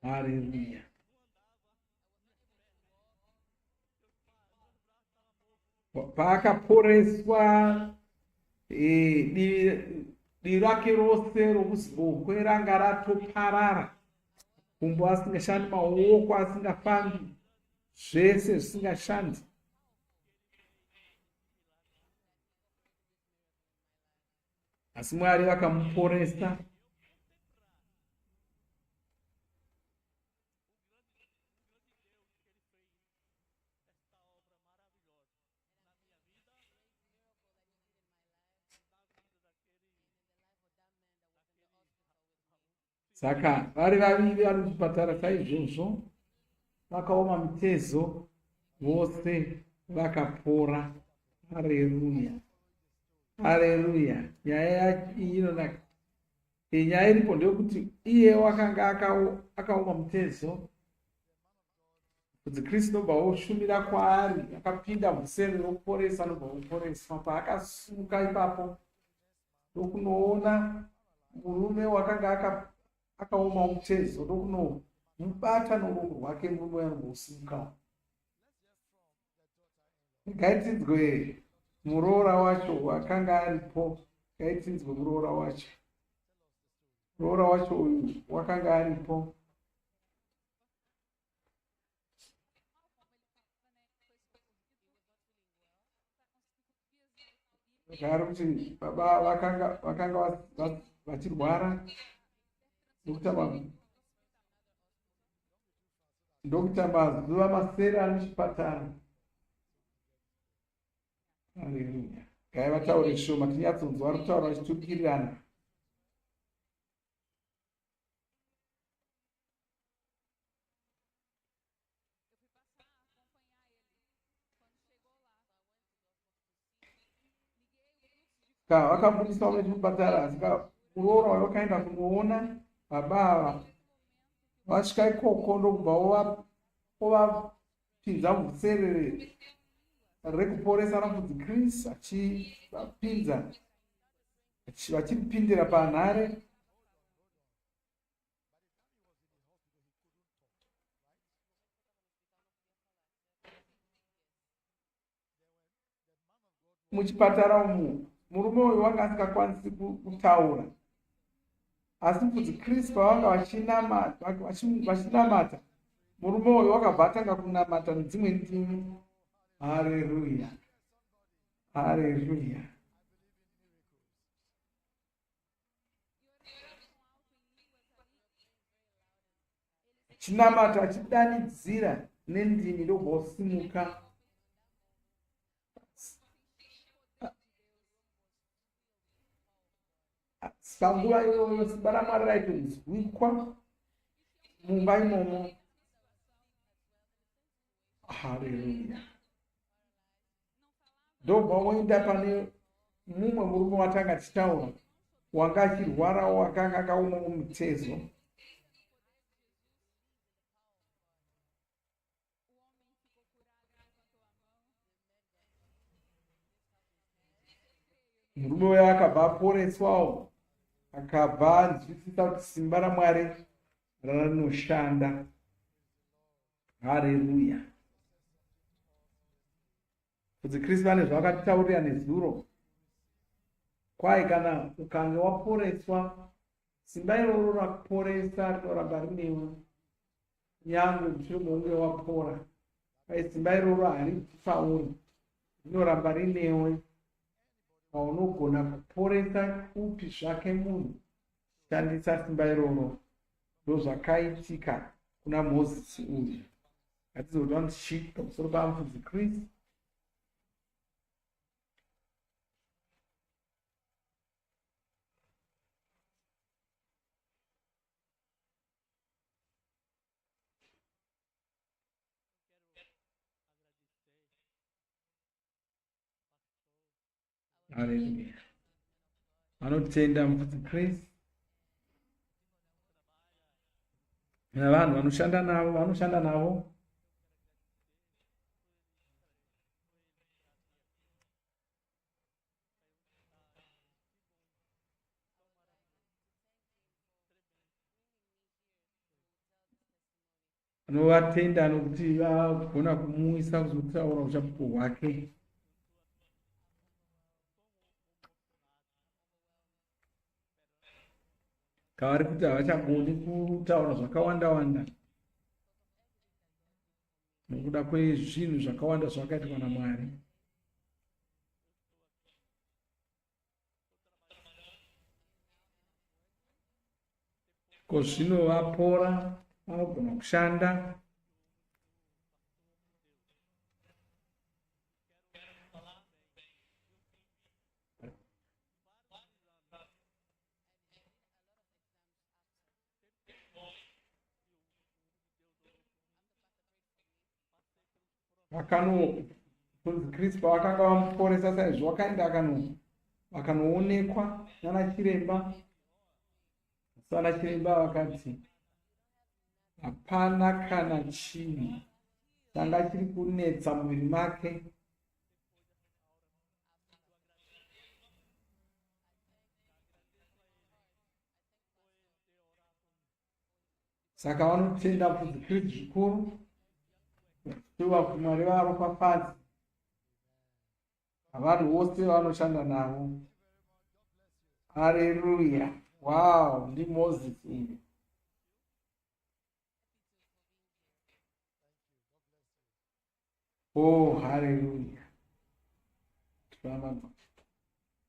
[SPEAKER 17] Haleluya. Paakaporeswa, divi rake rose rokuzimbokwe ranga ratoparara. Kumbo asingashandi, maoko asingafambi, zvese zvisingashandi. Asi Mwari vakamuporesa. Saka vari vaviri vari muchipatara saizvozvo, vakaoma mitezo, vose vakapora. Haleluya. Haleluya. Nyaya inonaka. Nyaya iripo ndeyekuti iye wakanga akaoma mutezo, kuti Kristu nobva oshumira kwaari, akapinda musere rokuporesa, nobva oporesa. Paakasuka ipapo ndokunoona murume wakanga akaoma mutezo, ndokunomubata noruoko rwake murume anomusimukawo. Ngaitinzwe muroora wacho wakanga aripo, ngaitinzwe muroora wacho. Muroora wacho uyu wakanga aripo. Gari kuti baba vakanga vachirwara, ndokuti mazuva masere ari muchipatara. Haleluya. Ngaivataure shoma, tinyatsonzwa vari kutaura vachiturukirirana. Vakabudiswa muchipatara, asi muroora wavakaenda kunoona baba ava vasvika ikoko ndokubva ovapinza Vhuserere ReKuporesa RaMufudzi Kristu, achivapinza vachipindira panhare. muchipatara umu murume uyu wanga asingakwanisi kutaura, asi mufudzi Kristu pavanga vachinamata murume uyu wakabva atanga kunamata nedzimwe ndimi. Haleluya, haleluya. Chinamata achidanidzira nendimi ndobva osimuka. Panguva iyoyo simba raMwari raitonzwikwa mumba imomo. Haleluya. Ndobva woenda pane mumwe murume watanga achitaura, wanga achirwarawo, wakanga akaomawo mutezo. Murume uyo akabva aporeswawo, akabva anzwisisa kuti simba raMwari rinoshanda. Haleluya. Kuti Kristu ane zvakatitaurira nezuro. Kwai kana ukange waporeswa, simba iroro rakuporesa rinoramba rinewe. Nyange mushure mounge wapora, kwai simba iroro harikufauri, rinoramba rinewe. Paunogona kuporesa upi zvake munhu, shandisa simba iroro. Ndozvakaitika kuna Mozisi uyu. Ngatizoona tichiti pamusoro pamufudzi Kristu. Haleluya. Vanotenda mufudzi Kristu. Navanhu vanoshanda navo. Vanovatenda nokuti vagona kumuisa kuzotaura uchapupu hwake. Kavari kuti havachagoni kutaura zvakawanda nokuda kwezvinhu zvakawanda zvakaitwa naMwari. Ko zvino vapora, vanogona kushanda. Mufudzi Kristu pavakanga vamuporesa saizvo vakaenda vakanoonekwa nana chiremba. Sana chiremba vakati hapana kana chinhu changa chiri kunetsa muviri make. Saka vanotenda mufudzi Kristu zvikuru. Vapfumari varopafadzi navanhu vose vanoshanda navo. Haleluya. Wow, ndi Mozisi uyu. Oh, haleluya.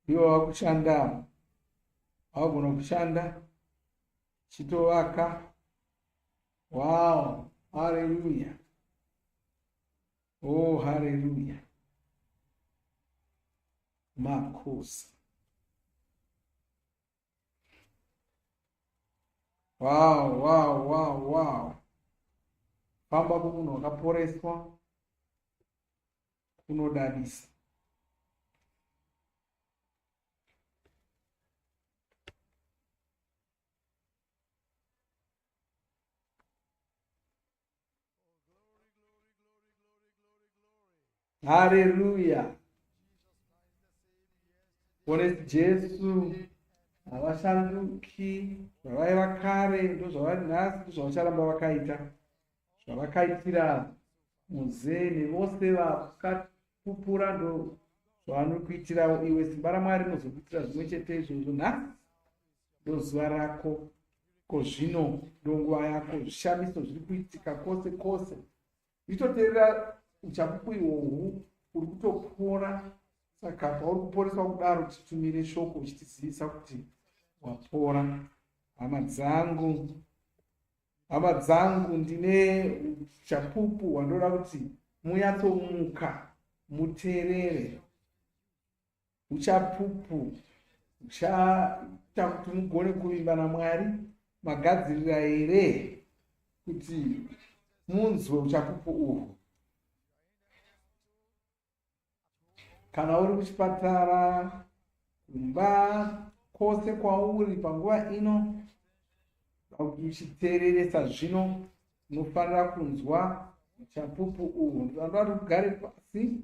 [SPEAKER 17] Ivo vakushanda, vagona kushanda chitovaka. Wow, haleluya. Oh, haleluya. Makosi. Wow. Famba kumunhu wakaporeswa kunodadisa. Haleluya. Ponesi Jesu havashanduki. Zvavaiva kare ndozvavari nhasi, ndozvavacharamba vakaita. Zvavakaitira muzee nevose vakapupura zvaanokuitira iwe, simba raMwari rinozokuitira zvimwe chete izvozvo. Nhasi ndozuva rako, ko zvino ndonguva yako. Zvishamiso zviri kuitika kwose kwose. Zvitoteerera uchapupu ihwohwu uri kutopora. Saka pauri kuporeswa kudaro, titumire shoko uchitizivisa kuti wapora. Hama dzangu, ndine uchapupu hwandoda kuti munyatsomuka, muteerere. Uchapupu uchaita kuti mugone kuvimba naMwari. Magadzirira here kuti munzwe uchapupu uhwu? Kana uri kuchipatara, kumba, kwose kwauri panguva ino, kuti uchiteereresa zvino, unofanira kunzwa uchapupu uhwu. Ndinoda kuti ugare pasi,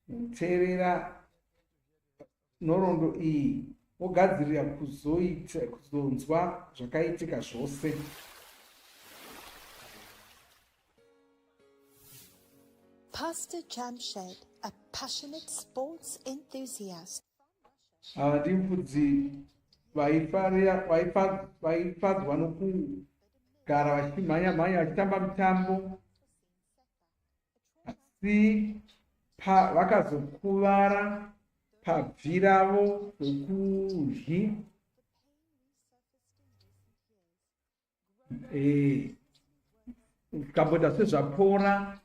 [SPEAKER 17] muteerera nhoroondo iyi, wogadzirira kuzonzwa zvakaitika zvose.
[SPEAKER 18] Pastor Jamshed, a passionate sports enthusiast.
[SPEAKER 17] Ndimufudzi vaifadzwa nokugara vachimhanya-mhanya vachitamba mitambo, asi vakazokuvara pabvi ravo rokuryi. Zvikambota sezvapora,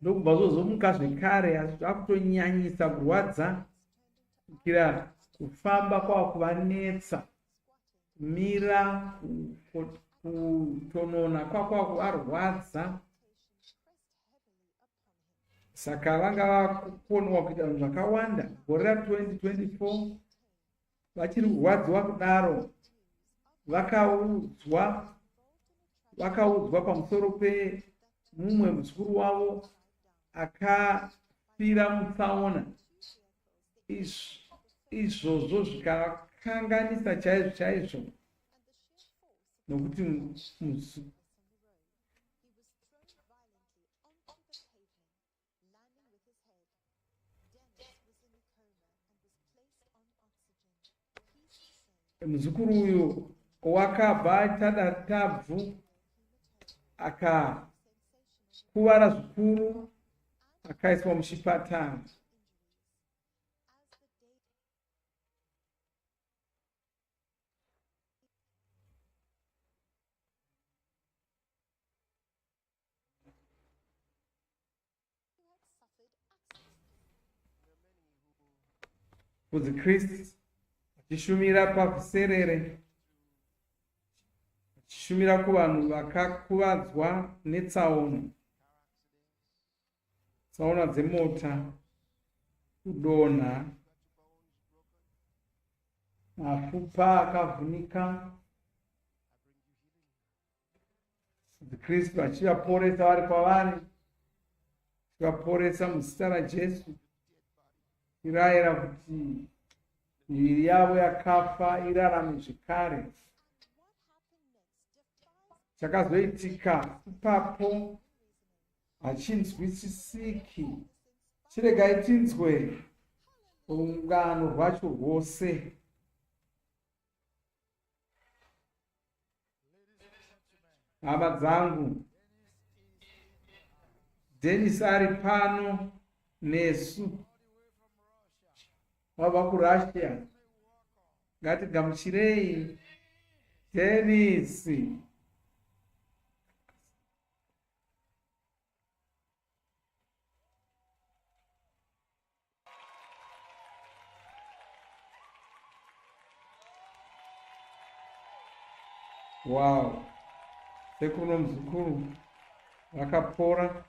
[SPEAKER 17] ndokubva zozomuka zvekare, asi zvakutonyanyisa kurwadza. Kukira kufamba kwava kuvanetsa, kumira, kutonona kwava kuvarwadza. Saka vanga vakonwa kuita zvinhu zvakawanda. Gore ra2024 vachiri kurwadziwa kudaro, vakaudzwa pamusoro pemumwe muzukuru wavo akafira mutsaona. Izvozvo zvikakanganisa chaizvo chaizvo, nokuti muzukuru uyu wakabva aita tabvu, akakuvara zvikuru, akaiswa muchipatara. Vhuserere achishumira paVhuserere, achishumira kuvanhu vakakuvadzwa netsaona dzemota, kudonha, mapfupa akavhunika. Vhuserere achivaporesa vari kwavari, achivaporesa muzita raJesu, irayira kuti miviri yavo yakafa irarame zvekare. Chakazoitika ipapo hachinzwisisiki. Chiregai tinzwe rungano rwacho rwose. Hama dzangu, Dennis ari pano nesu, wabva kuRussia. Ngatigamuchirei Dennis. Wow, sekuno muzukuru vakapora.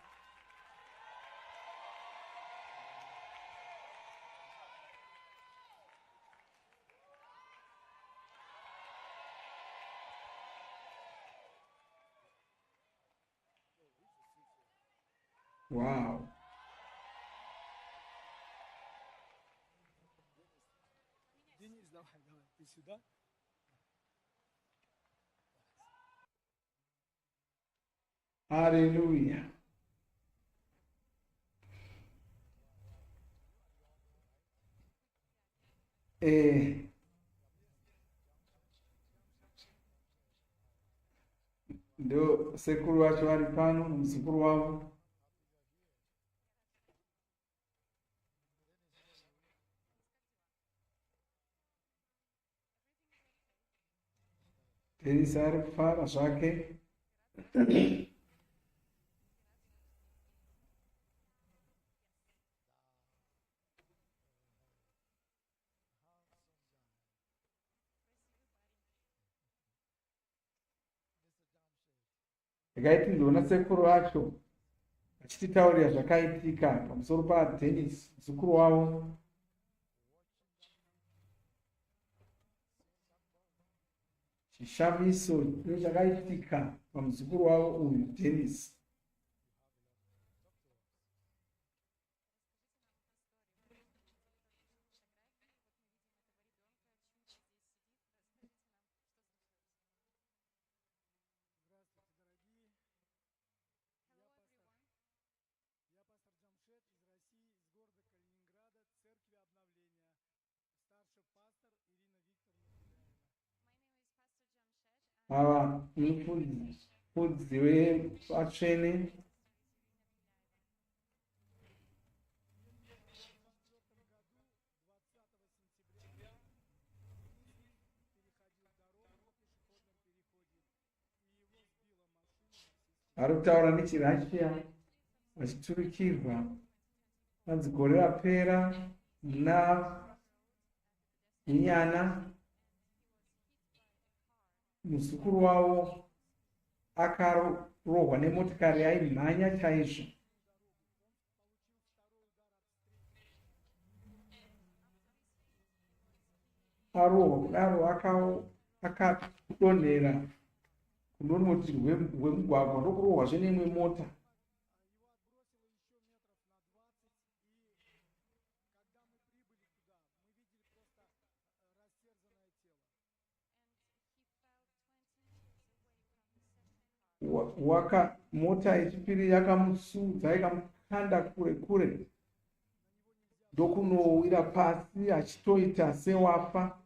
[SPEAKER 17] Wow. Hallelujah. Ndio sekuru wacho ari pano, muzukuru wavo. Teresa ari kufara zvake. Ndakaiti ndona sekuru wacho achititaurira zvakaitika pamusoro paDenis muzukuru wavo. Chishamiso chakaitika pamuzukuru wavo uyu Denis. Ava mufudzi wevatsvene. Ari kutaura nechiRussia vachiturikirwa. Vanzi gore rapera muna Nyana muzukuru wavo akarohwa nemotikari yaimhanya chaizvo. Arohwa kudaro akadonhera kune rumwe rutivi rwemugwagwa ndokurohwazve neimwe mota. Mota yechipiri yakamusudza ikamukanda kure kure ndokunowira pasi achitoita sewafa.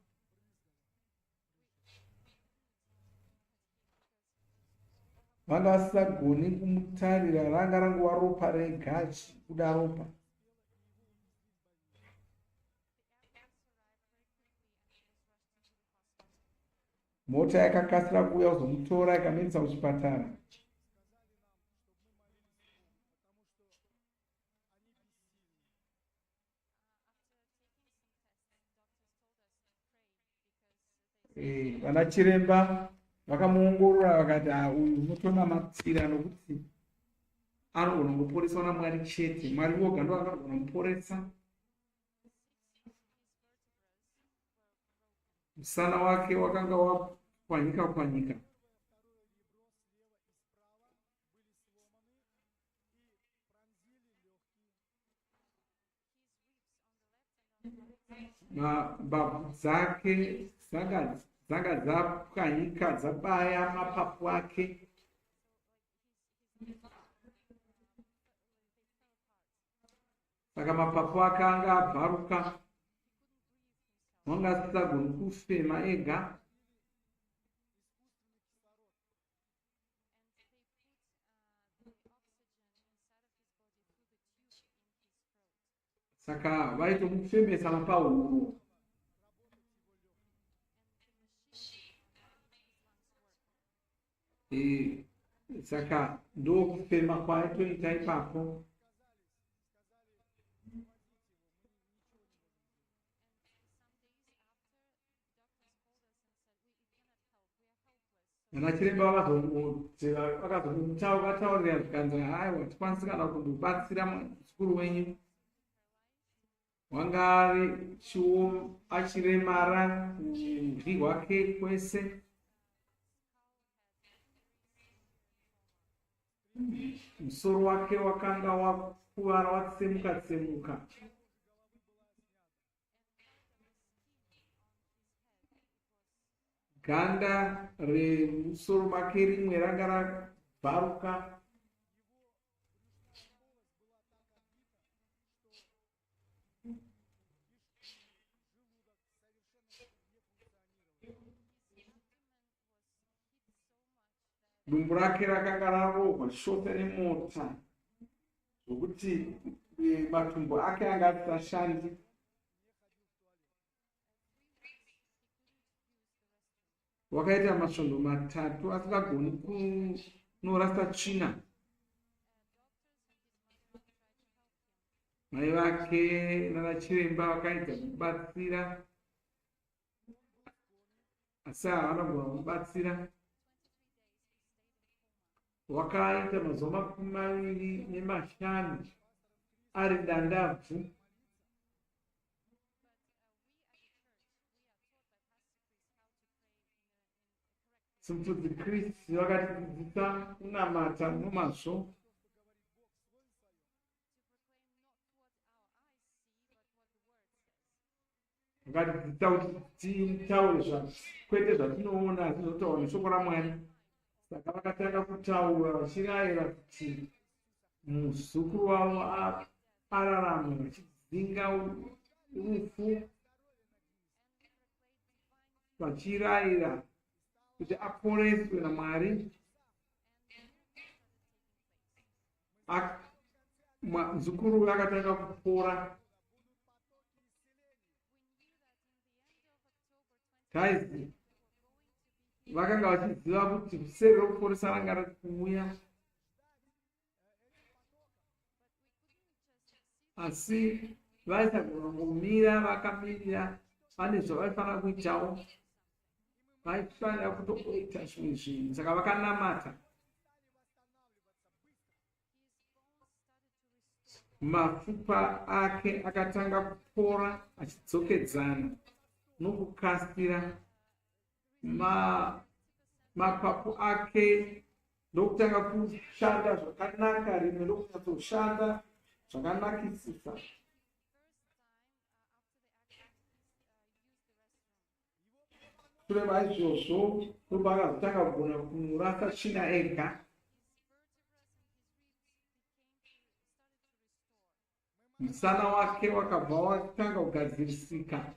[SPEAKER 17] Vanga vasisagoni kumutarira, ranga rangova ropa rega achikuda ropa. Mota yakakasira kuuya kuzomutora ikamuendesa kuchipatara. Vana chiremba vakamuongorora vakati uyu unotonamatsira nokuti anogona kuporeswa naMwari chete. Mwari woga ndo akagona kumuporesa. Musana wake wakanga wapwanyika pwanyika. Mbabvu dzake dzanga dzapwanyika dzabaya mapapu ake. Saka mapapu ake anga abvaruka. Wanga asisagoni kufema ega. Saka vaitomufemesa napahuro. Saka ndokufema kwaaitoita ipapo. Vanachiremba vakazomutaurira zvikanzi haiwa hatikwanisi kana kundobatsira muzukuru wenyu. Wanga achiremara kuryi hwake kwese. Musoro wake wakanga wakuvara watsemuka tsemuka. Ganda remusoro make rimwe ranga rabvaruka. dumbu rake rakanga rarohwa shota nemota zvokuti matumbu ake anga asingashandi. Wakaita masvondo matatu asingagoni kunorasa tsvina. Mai vake nanachiremba vakaita kumubatsira asi havana kumubatsira. Wakaita mazuva 25 ari dandabvu. Mufudzi Kristu vakatidzidzisa kunamata nomazvo. Vakatidzidzisa kuti titaure kwete zvatinoona asi zvotaura neshoko raMwari. Saka vakatanga kutaura vachirayira kuti muzukuru wavo ararame vachidzinga rufu, vachirayira kuti aporeswe naMwari. Muzukuru akatanga kupora. Taizi vakanga vachiziva kuti Vhuserere ReKuporesa ranga riri kuuya, asi vaisagona kungomira vakamirira pane zvavaifanira kuitawo. Vaifanira kutoita zvimwe zvinhu, saka vakanamata. Mapfupa ake akatanga kupora achidzokedzana nokukasira. Mapapu ake ndokutanga kushanda zvakanaka, rimwe ndokunyatsoshanda zvakanakisisa. Shure maizvozvo ndobva akazotanga kugona kurasa tsvina ega. Musana wake wakabva watanga kugadzirisika.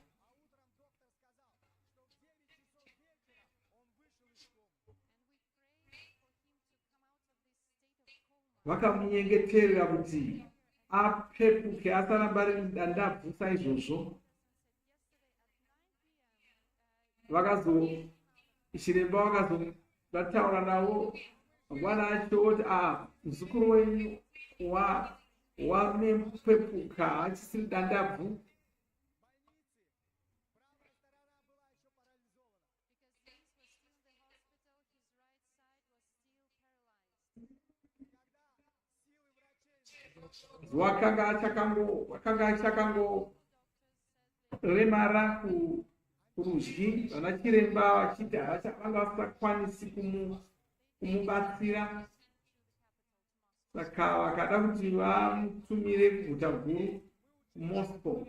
[SPEAKER 17] Vakamunyengeterera kuti apepuke asaramba ari mudandabvu saizvozvo. Chiremba vakazovataura navo mangwana achiti muzukuru wenyu wamepepuka, hachisiri dandabvu. Wakanga achakangoremara kurudyi. Vana chiremba vachiti vanga vasingakwanisi kumubatsira, saka vakada kuti vamutumire kuguta guru kuMoscow.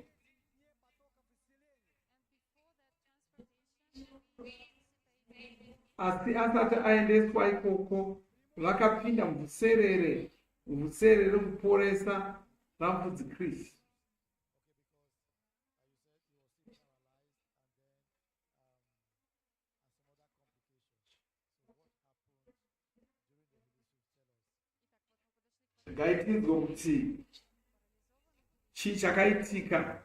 [SPEAKER 17] Asi asati aendeswa ikoko, vakapinda Vhuserere ReKuporesa RaMufudzi Kristu. Ngaitidzwe kuti chii chakaitika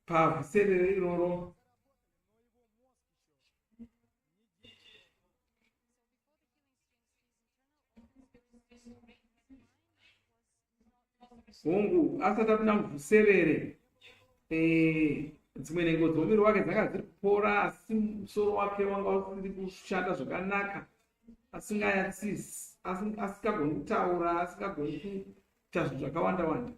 [SPEAKER 17] paVhuserere iroro. Hongu asati apinda muVhuserere, dzimwe nhengo dzomuviri wake dzanga dziri kupora, asi musoro wake wanga usiri kushanda zvakanaka, asingagoni kutaura, asingagoni kuita zvinhu zvakawanda wanda.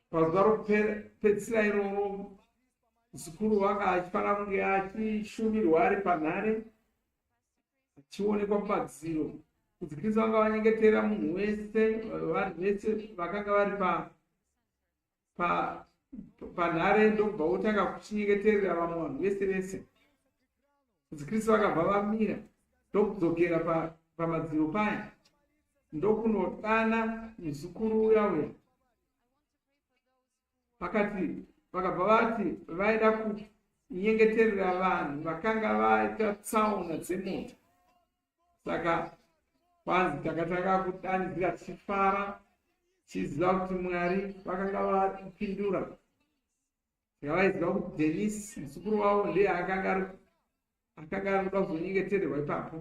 [SPEAKER 17] Pazuva rokupedzisira iroro, muzukuru wanga achifanira kunge achishumirwa ari panhare, achionekwa pamadziro. Kuti Kristu vanga vanyengetera munhu wese, vanhu vese vakanga vari panhare ndobva otanga kuchinyengeterera vamwe vanhu vese vese kuti Kristu vakabva vamira ndokudzokera pamadziro paya ndokunodana muzukuru uya vakabva vati vaida kunyengeterera vanhu vakanga vaita tsaona dzemota. Saka kwanzi takatanga kudanidzira tichifara tichiziva kuti Mwari vakanga vapindura. Saka vaiziva kuti Dennis muzukuru wavo ndiye akanga ari kuda kuzonyengetererwa ipapo.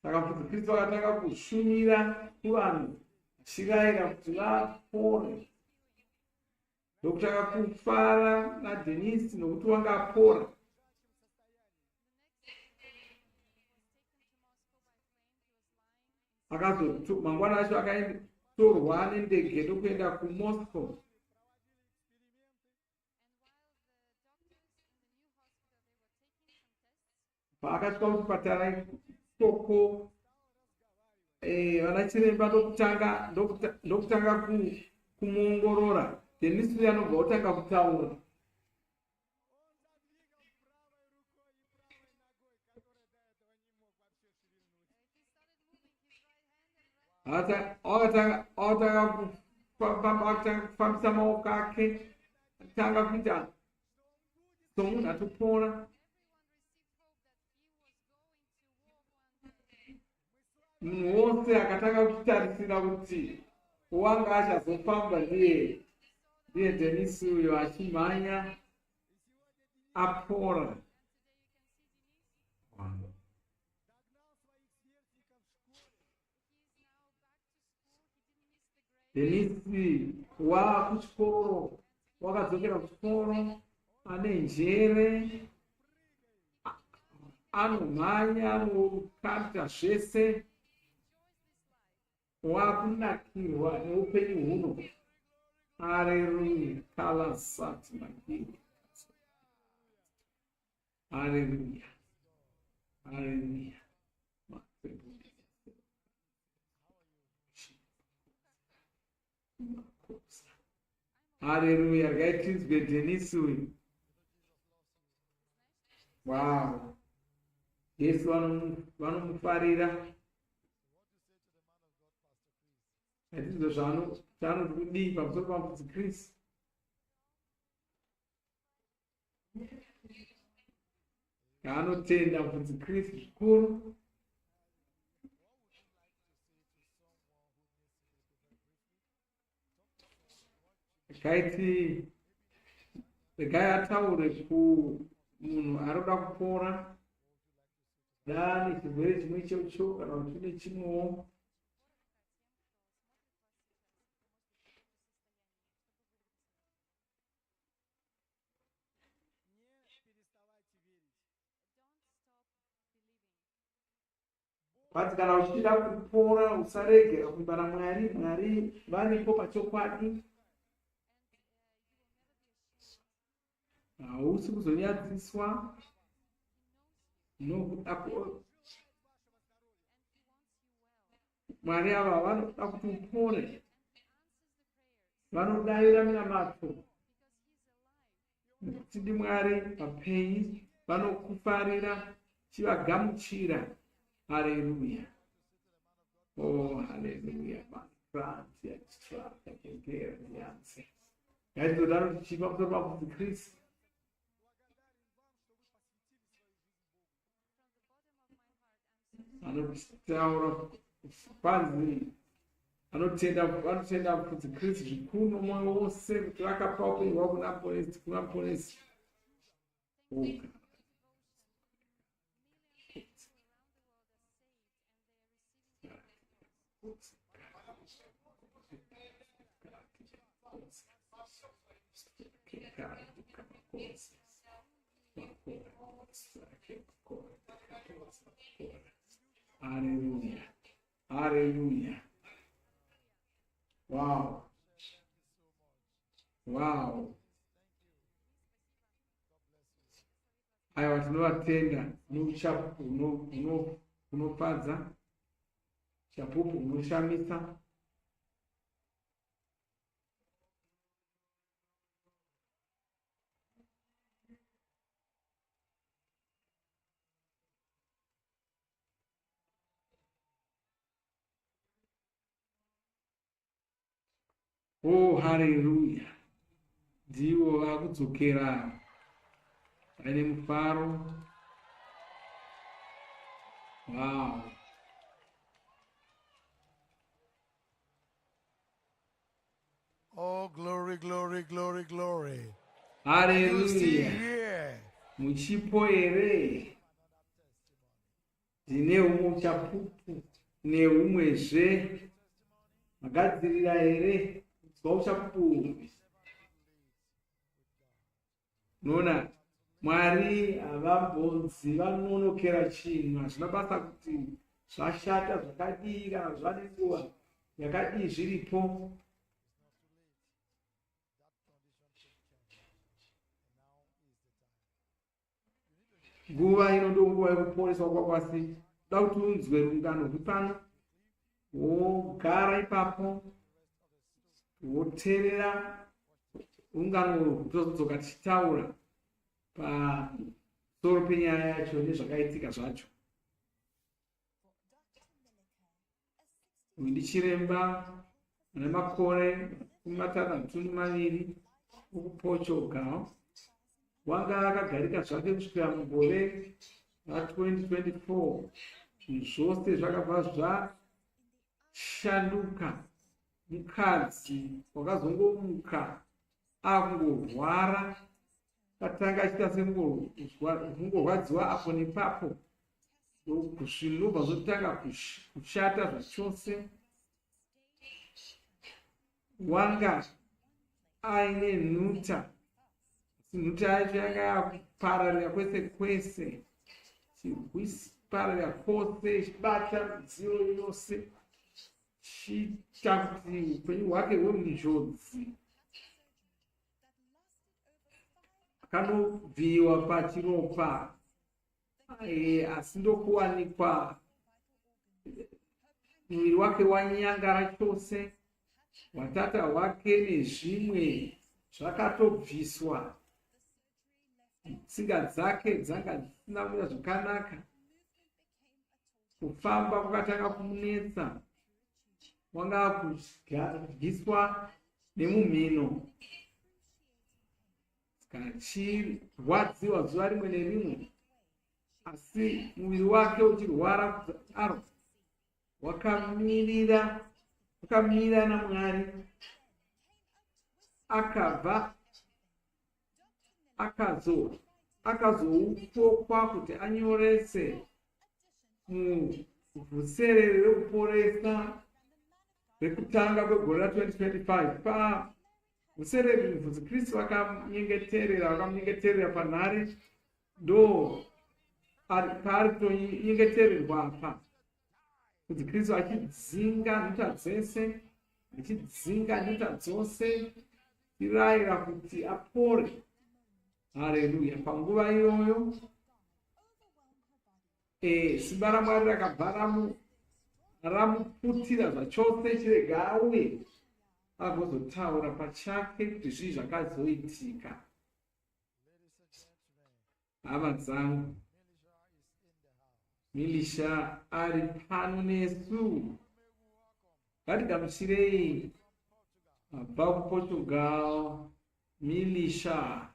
[SPEAKER 17] Saka kuti Kristu akatanga kushumira kuvanhu achirayira kuti vapore. Ndokutanga kufara naDennis nokuti wanga apora. Mangwana acho akatorwa nendege ndokuenda kuMoscow. Paakasvika kuchipatara ikoko vanachiremba ndokutanga kumuongorora. Dennis uya anobva otanga kutaura. Akatanga kufambisa maoko ake atanga kuita somunhu atopora. Munhu wose akatanga kutarisira kuti wanga achazofamba ndiye Dennis uyo achimhanya apora. Dennis wakuchikoro, wakadzokera kuchikoro, ane njere, anomhanya, anokanda zvese, wakunakirwa neupenyu huno. Hallelujah. Kala sati magiri. Hallelujah. Hallelujah. Hallelujah. Ngaitizwe Dennis uyu. Wow. Yesu vanomufarira. Hatizvo zvaanoti kudii pamusoro pamufudzi Kristu. Anotenda mufudzi Kristu zvikuru. Regai ataure kumunhu aroda kupora. Dani chirwere chimwe ichocho kana kuti une chimwewo. Bati kana uchida kupora usaregera kuimba naMwari. Mwari varipo pachokwadi. Hausi kuzonyadziswa. Mwari ava vanoda kuti upore. Vanodavira minamato. Nekuti ndi Mwari vapenyu vanokufarira chivagamuchira. Hallelujah. Oh, hallelujah. Grant extra takengera nyanse. Ngaitodaro tichipa pamusoro pamufudzi Kristu. Anotaura panzi vanotenda mufudzi Kristu zvikuru nomwoyo wose kuti vakapa upenyu hwavo kuna muponesi. Hallelujah. Hallelujah. Wow. Wow. Aiwa tinovatenda nouchapu unofadza. chapupu unoshamisa. Oh, hallelujah. Ndivo vakudzokera vaine mufaro. Wow.
[SPEAKER 16] Oh, glory, glory, glory, glory.
[SPEAKER 17] Hallelujah.
[SPEAKER 16] Are you still here?
[SPEAKER 17] Muchipo ere. Ndine umwe chapupu neumwezve. Magadzirira ere. Zwa uchapupu. Nona Mwari havambonzi vanonokera chinhu. Hazvina basa kuti zvashata zvakadii kana zvane nguva yakadii zviripo. Nguva ino ndonguva yekuporeswa kwakwasi. Da kuti unzwe rungano rwepano, wogara ipapo, woteerera rungano tozodzoka tichitaura pamusoro penyaya yacho nezvakaitika zvacho. Uyu ndichiremba ane makore 32 okuPortugal. Wanga akagarika zvake kusvikira mugore ra2024. Zvinhu zvose zvakabva zvashanduka. Mukadzi wakazongomuka akungorwara, akatanga achiita sekungorwadziwa apo nepapo, zvinobva zvotanga kushata zvachose. Wanga aine nhuta, nhuta yacho yanga yakupararira kwese kwese, chipararira kwose, chibata midziyo yose, chiita kuti upenyu hwake hwemunjodzi. Akanovhiyiwa pachiropa, asi ndokuwanikwa muviri wake wanyangara chose, watata hwake nezvimwe zvakatobviswa. Tsinga dzake dzanga dzisina kuita zvakanaka, kufamba kwakatanga kumunetsa, wanga kudyiswa nemumhino, achirwadziwa zuva rimwe nerimwe, asi muviri wake uchirwara kudaro, wakamira naMwari. Akabva akazoupokwa kuti anyorese muvhuserere rekuporesa rekutanga kwegore ra2025. Vhuserere Kristu vakamunyengeterera panhare, ndo paari kutonyengetererwa apa, kuti Kristu achidzinga nhuta dzese, achidzinga nhuta dzose, tirayira kuti apore. Haleluya. Panguva iyoyo simba raMwari rakabva ramuputira zvachose, chirega auye agozotaura pachake kuti zvii zvakazoitika. Hama dzangu, Milisha ari pano nesu. Ngatigamuchirei abva kuPortugal, Milisha.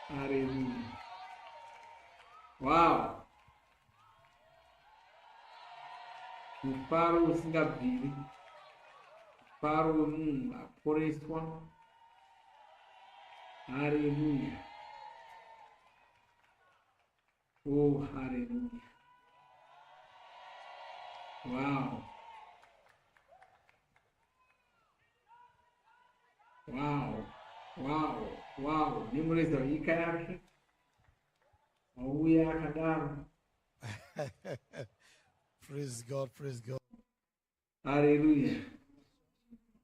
[SPEAKER 17] Hallelujah. Wow. Mufaro usingabviri, mufaro wemunhu aporeswa. Hallelujah. Oh, hallelujah. Wow. Wow. Wow. Wow. Nimureza nyika yake. Auya akadaro.
[SPEAKER 16] Praise God, praise God.
[SPEAKER 17] Hallelujah.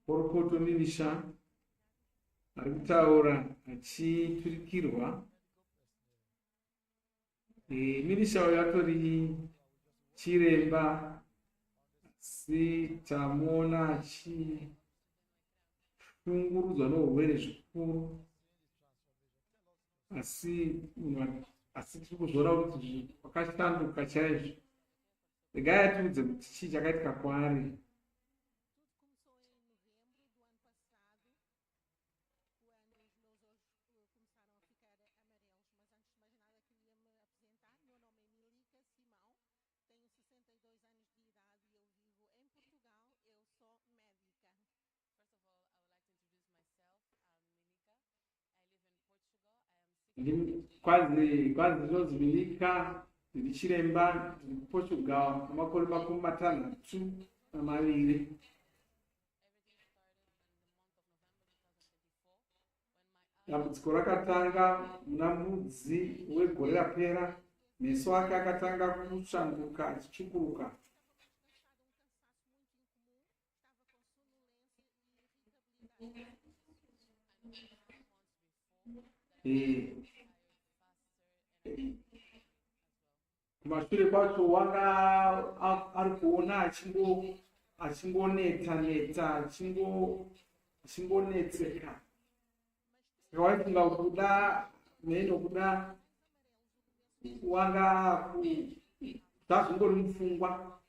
[SPEAKER 17] Poropoto Milisha ari kutaura achiturikirwa. Milisha uyu atori chiremba Tamuona achishungurudzwa neurwere zvikuru, asi tiri kuzviona kuti wakashanduka chaizvo. Regai atiudze kuti chii chakaitika kwaari. Quase zvinozimilika ndiri chiremba ndiri kuPortugal namakore 62. Dambudziko rakatanga muna mudzi wegore rapera. Meso ake akatanga kushanduka achitsvukuruka. Kumashure kwacho wanga ari kuona achingoneta achingonetseka. Saka waifunga kuda mheno kuda wanga zvazvingori mupfungwa.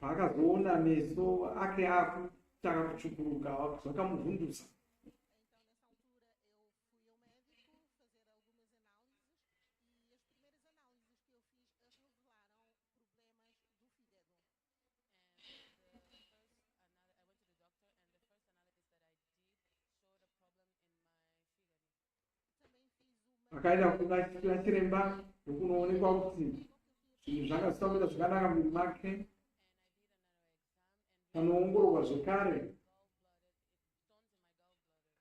[SPEAKER 17] Paakazoona meso ake akutanga kutsvukuruka zvakamuvhundutsa. Akaenda kuna chiremba ndokunoonekwa kuti zvinhu zvanga zvisina zvakanaka muviri make. Panoongororwa zvekare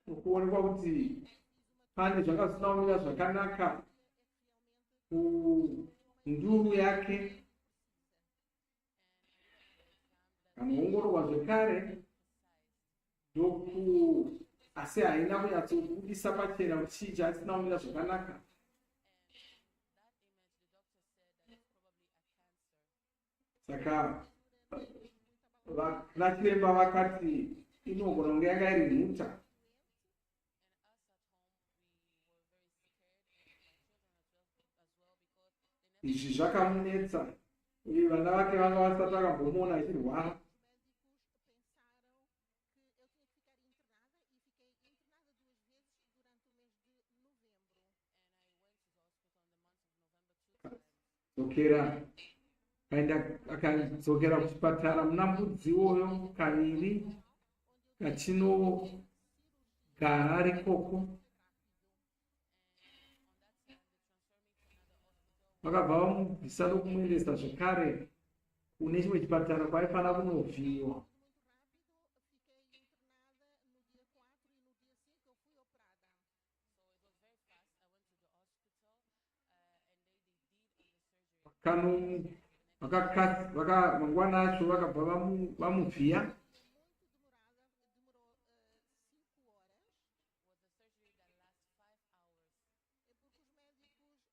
[SPEAKER 17] ndokuonekwa kuti pane zvanga zvisina kumira zvakanaka kunduru yake. Panoongororwa zvekare asi haina kunyatsobudisa pachena kuti chii chisina kumira zvakanaka. Saka vanachiremba vakati inogona kunge yanga iri nhuta. Izvi zvakamunetsa uye vana vake vanga vasati vakambomuona achirwara. Akadzokera kuchipatara muna mbudzi uyo kaviri kachinogara ari koko. Vakabva vamubvisa nokumuendesa zvekare kune chimwe chipatara kwaaifanira kunovhiyiwa. Mangwana acho vakabva vamuvhiya.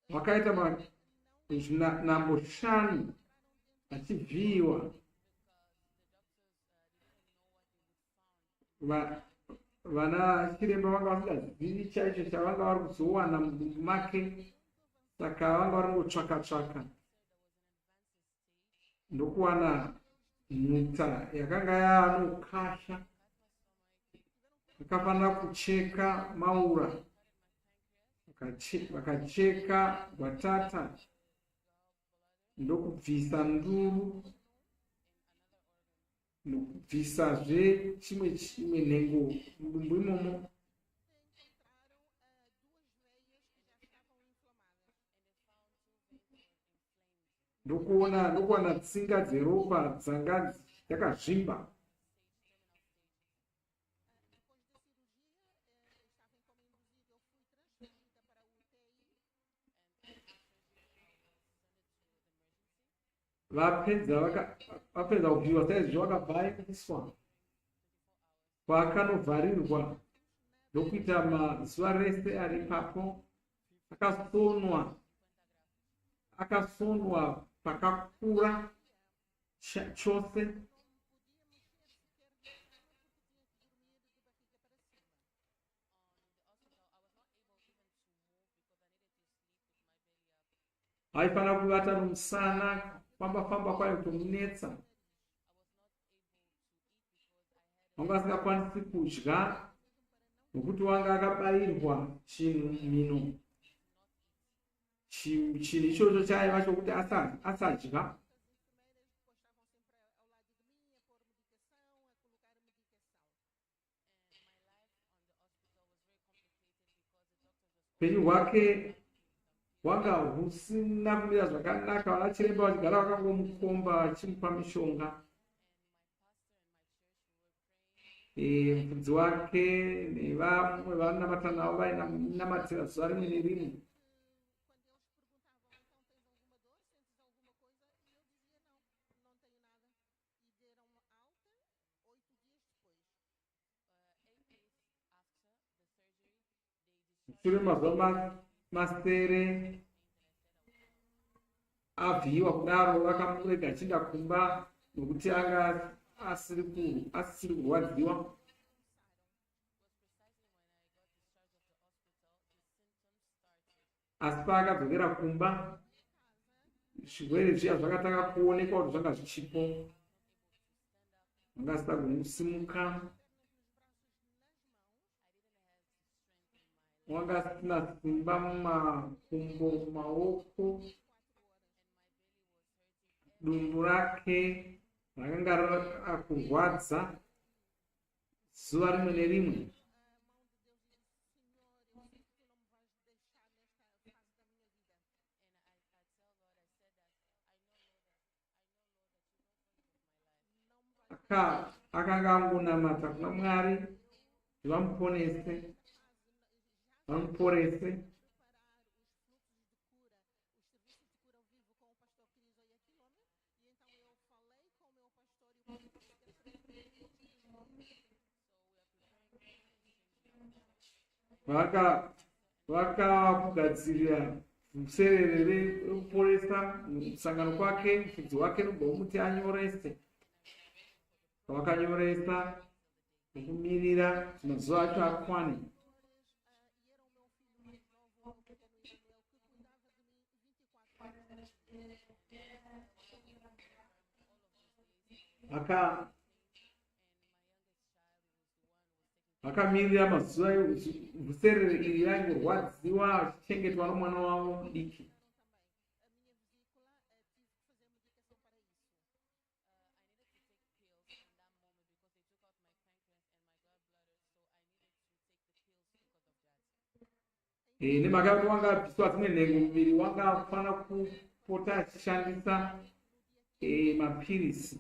[SPEAKER 17] Vakaita nambo 5 achivhiyiwa. Vana chiremba vanga vasingazivi chaicho chavanga vari kuzowana mudumbu make. Saka vanga vari kungotsvaka ndokuwana nhuta yakanga yaanokasha. Vakafanira kucheka maura, vakacheka gwatata ndokubvisa nduru nokubvisazve chimwe nhengo mudumbu imomo. Ndokuwana tsinga dzeropa dzanga dzakazvimba. Vapedza kuvhiyiwa saizvo vakabva vaiswa kwaakanovharirwa ndokuita mazuva rese ari ipapo. Akasonwa pakakura chose aifanira kuvata nomusana, famba kwayo kutomunetsa, wanga asingakwanisi kudya nokuti wanga akabairwa chinhu mhino. Chinhu ichocho chaiva chokuti asadya. Upenyu hwake hwanga husina kumira zvakanaka, vanachiremba vachigara vakangomukomba vachimupa mishonga. Mufudzi wake nevamwe vanonamata navo vainamatira zuva rimwe nerimwe. Shure mazuva masere avhiyiwa kudaro, vakamurega achienda kumba nokuti anga asisiri kurwadziwa. Asi paakadzokera kumba, zvirwere zviya zvakatanga kuonekwa kuti zvanga zvichipo. Vanga asingagoni kusimuka, wanga asina simba mumakumbo, mumaoko, dumbu rake rakanga rakurwadza zuva rimwe nerimwe. Akanga angonamata kuna Mwari kuti vamuporese. Vakagadzirira Vhuserere ReKuporesa musangano kwake, mufudzi wake nobvamuti anyorese. Vakanyoresa nokumirira mazuva acho akwane. Vakamirira mazuva Vhuserere iri yangorwadziwa achichengetwa nomwana wavo mudiki. Nemhaka yekuti wanga abviswa dzimwe nhengo muviri, wanga afanira kupota achishandisa mapirisi.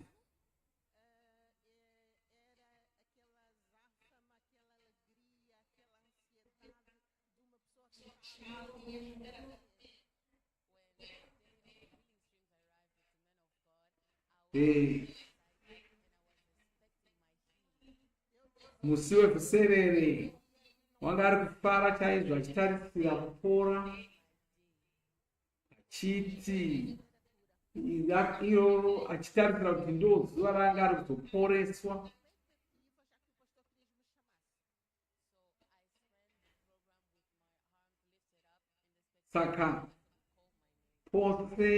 [SPEAKER 17] Musi weVhuserere wanga ari kufara chaizvo, achitarisira kupora, achiti iroro achitarisira kuti ndo zuva ranga ari kuzoporeswa. Saka pose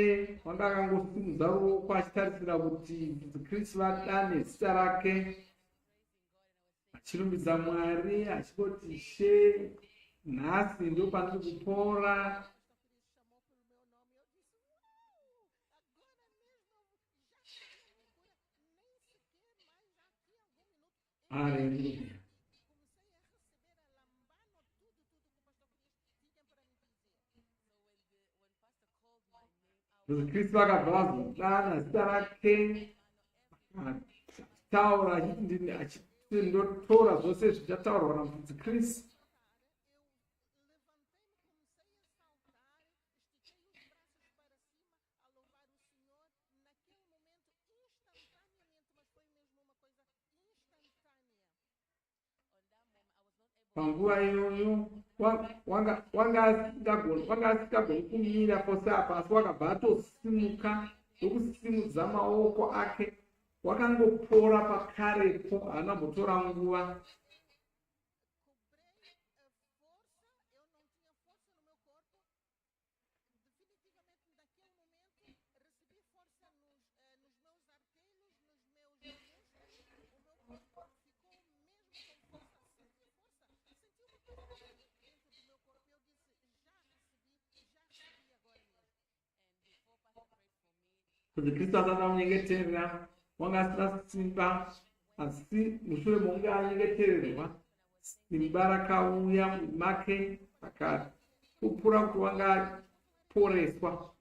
[SPEAKER 17] wanga akangosimudza ruoko achitarisira kuti Kristu vadane zita rake, achirumbidza Mwari achingoti she, nhasi ndo pandiri kupora. Haleluya. Kristu akabva vazodana zita rake, achitaura achiti ndotora zvose zvichataurwa namufudzi Kristu. Panguva iyoyo wanga asingagoni kumira pose apa, asi wakabva atosimuka ndokusimudza maoko ake wakangopora pakarepo, haana kumbotora nguva. Kuti Kristu asati amunyengeterera wanga asina simba, asi mushure mokunge anyengetererwa simba rakauya make akapupura kuti wanga aporeswa.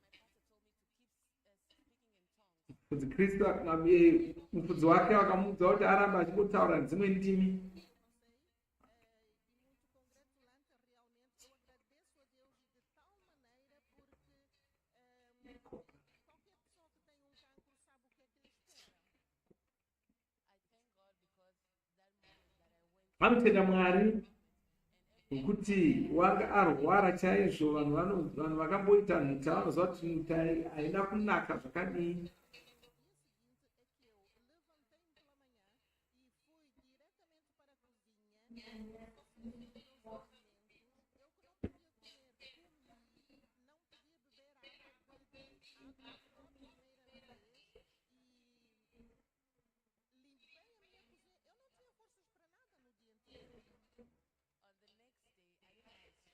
[SPEAKER 17] Kuti Kristu mufudzi wake vakamuudza kuti aramba achingotaura dzimwe ndimi. Vanotenda Mwari nokuti wanga arwara chaizvo. Vanhu vakamboita nhuta vanoziva kuti nhuta haina kunaka zvakadii.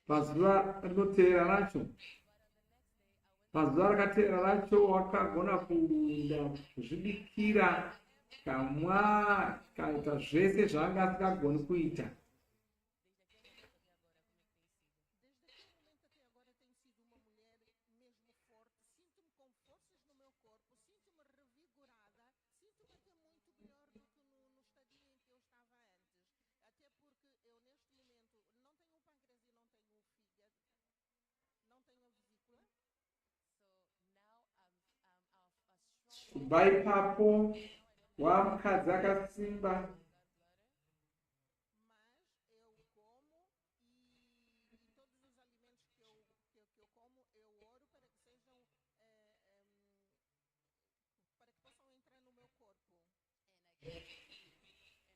[SPEAKER 17] Pazuva rinoteera racho, pazuva rakateera racho wakagona kuenda kuzvibikira, kamwa, kaita zvese zvaanga asingagoni kuita. Kubva ipapo wamukadzi akasimba.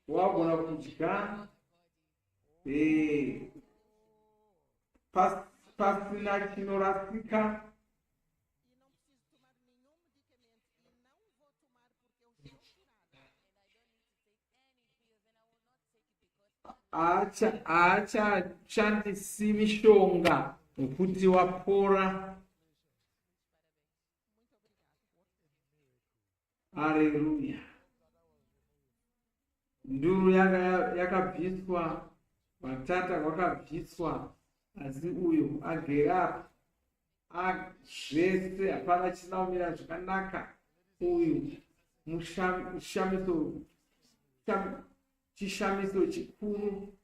[SPEAKER 17] Wagona kudya pasina chinorasika. Haachashandisi mishonga nokuti wapora. Haleluya. Nduru yakabviswa, matata wakabviswa, asi uyu agera zvese, hapana chisina zvakanaka. Uyu chishamiso chikuru,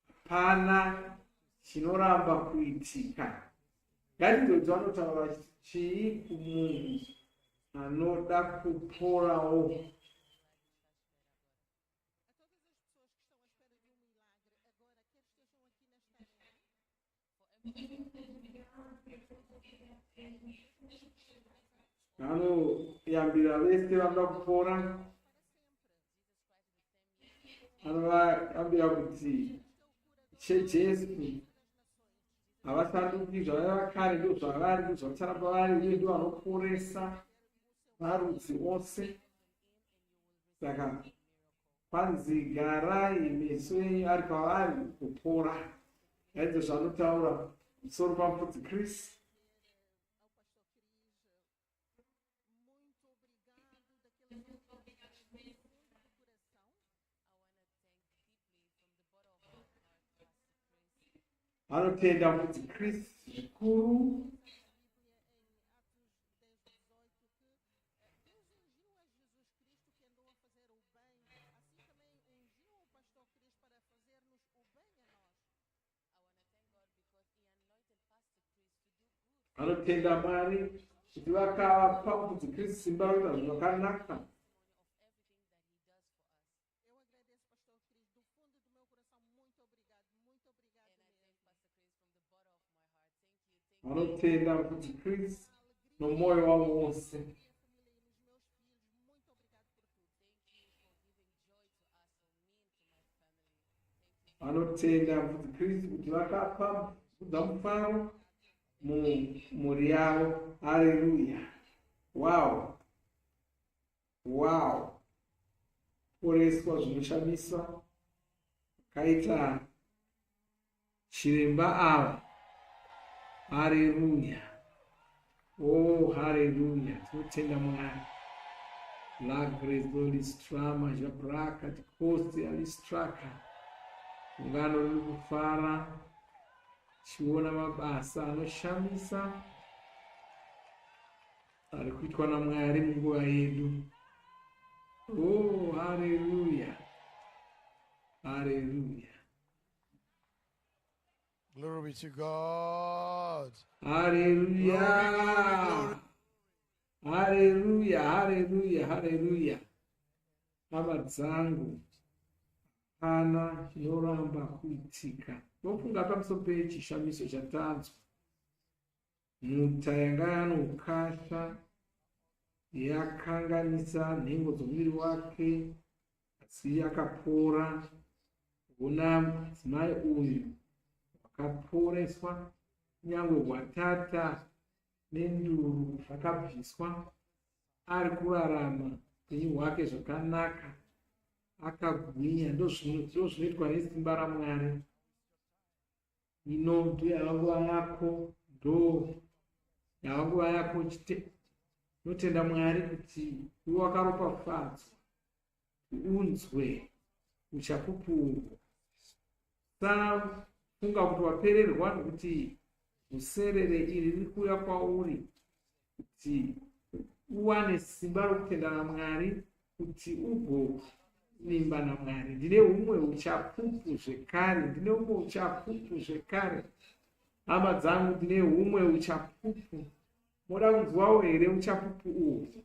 [SPEAKER 17] hapana chinoramba kuitika. Ngatidzoti vanotaura chii kumunhu anoda kuporawo. Vanoyambira vese vanoda kupora, vanovayambira kuti cheJesu havasanduki zvavaiva kare, ndo zvavari, ndo zvavacharamba vari, uye ndo vanoporesa marudzi ose. Saka kwanzi garai meso enyu ari pavari kupora. Ndizvo zvanotaura musoro pamufudzi Kristu. Vanotenda mufudzi Kristu zvikuru. Vanotenda Mwari kuti vakapa mufudzi Kristu simba rokuita zvinhu zvakanaka. Vanotenda mufudzi Kristu nomoyo wavo wose. Vanotenda kuti Kristu kuti vakapa kudza mufaro mumhuri yavo. Haleluya. Wow. Wow. Poreswa zvinoshamisa kaita chiremba ava. Haleluya. Oh, haleluya. Tinotenda Mwari. Lagrezo listrama jabraka tikosi alistraka. Ungano riri kufara chiona mabasa anoshamisa ari kuitwa naMwari munguva yedu. Oh, haleluya. Haleluya.
[SPEAKER 16] Glory be to God.
[SPEAKER 17] Hallelujah. Hallelujah. Hallelujah. Hallelujah. Hama dzangu kana chinoramba kuitika. Nofunga pamusoro pechishamiso chatanzwa. Nhuta yanga yanokasha yakanganisa nhengo dzomuviri wake asi yakapora. Kuna mudzimai uyu akaporeswa, nyangwe hwatata nenduru zvakabviswa, ari kurarama upenyu hwake zvakanaka, akagwinya. Ndozvinoitwa nesimba raMwari. Ino ndiyava nguva yako, ndo yava nguva yako. Notenda Mwari kuti iwe wakaropafadzwa, unzwe uchapupu. Funga kuti wapererwa nokuti vhuserere iri riri kuuya kwauri kuti uwane simba rokutenda naMwari, kuti ugovimba naMwari. Ndine humwe uchapupu zvekare, ndine humwe uchapupu zvekare. Hama dzangu, ndine humwe uchapupu. Moda kunzwawo here uchapupu uhwu?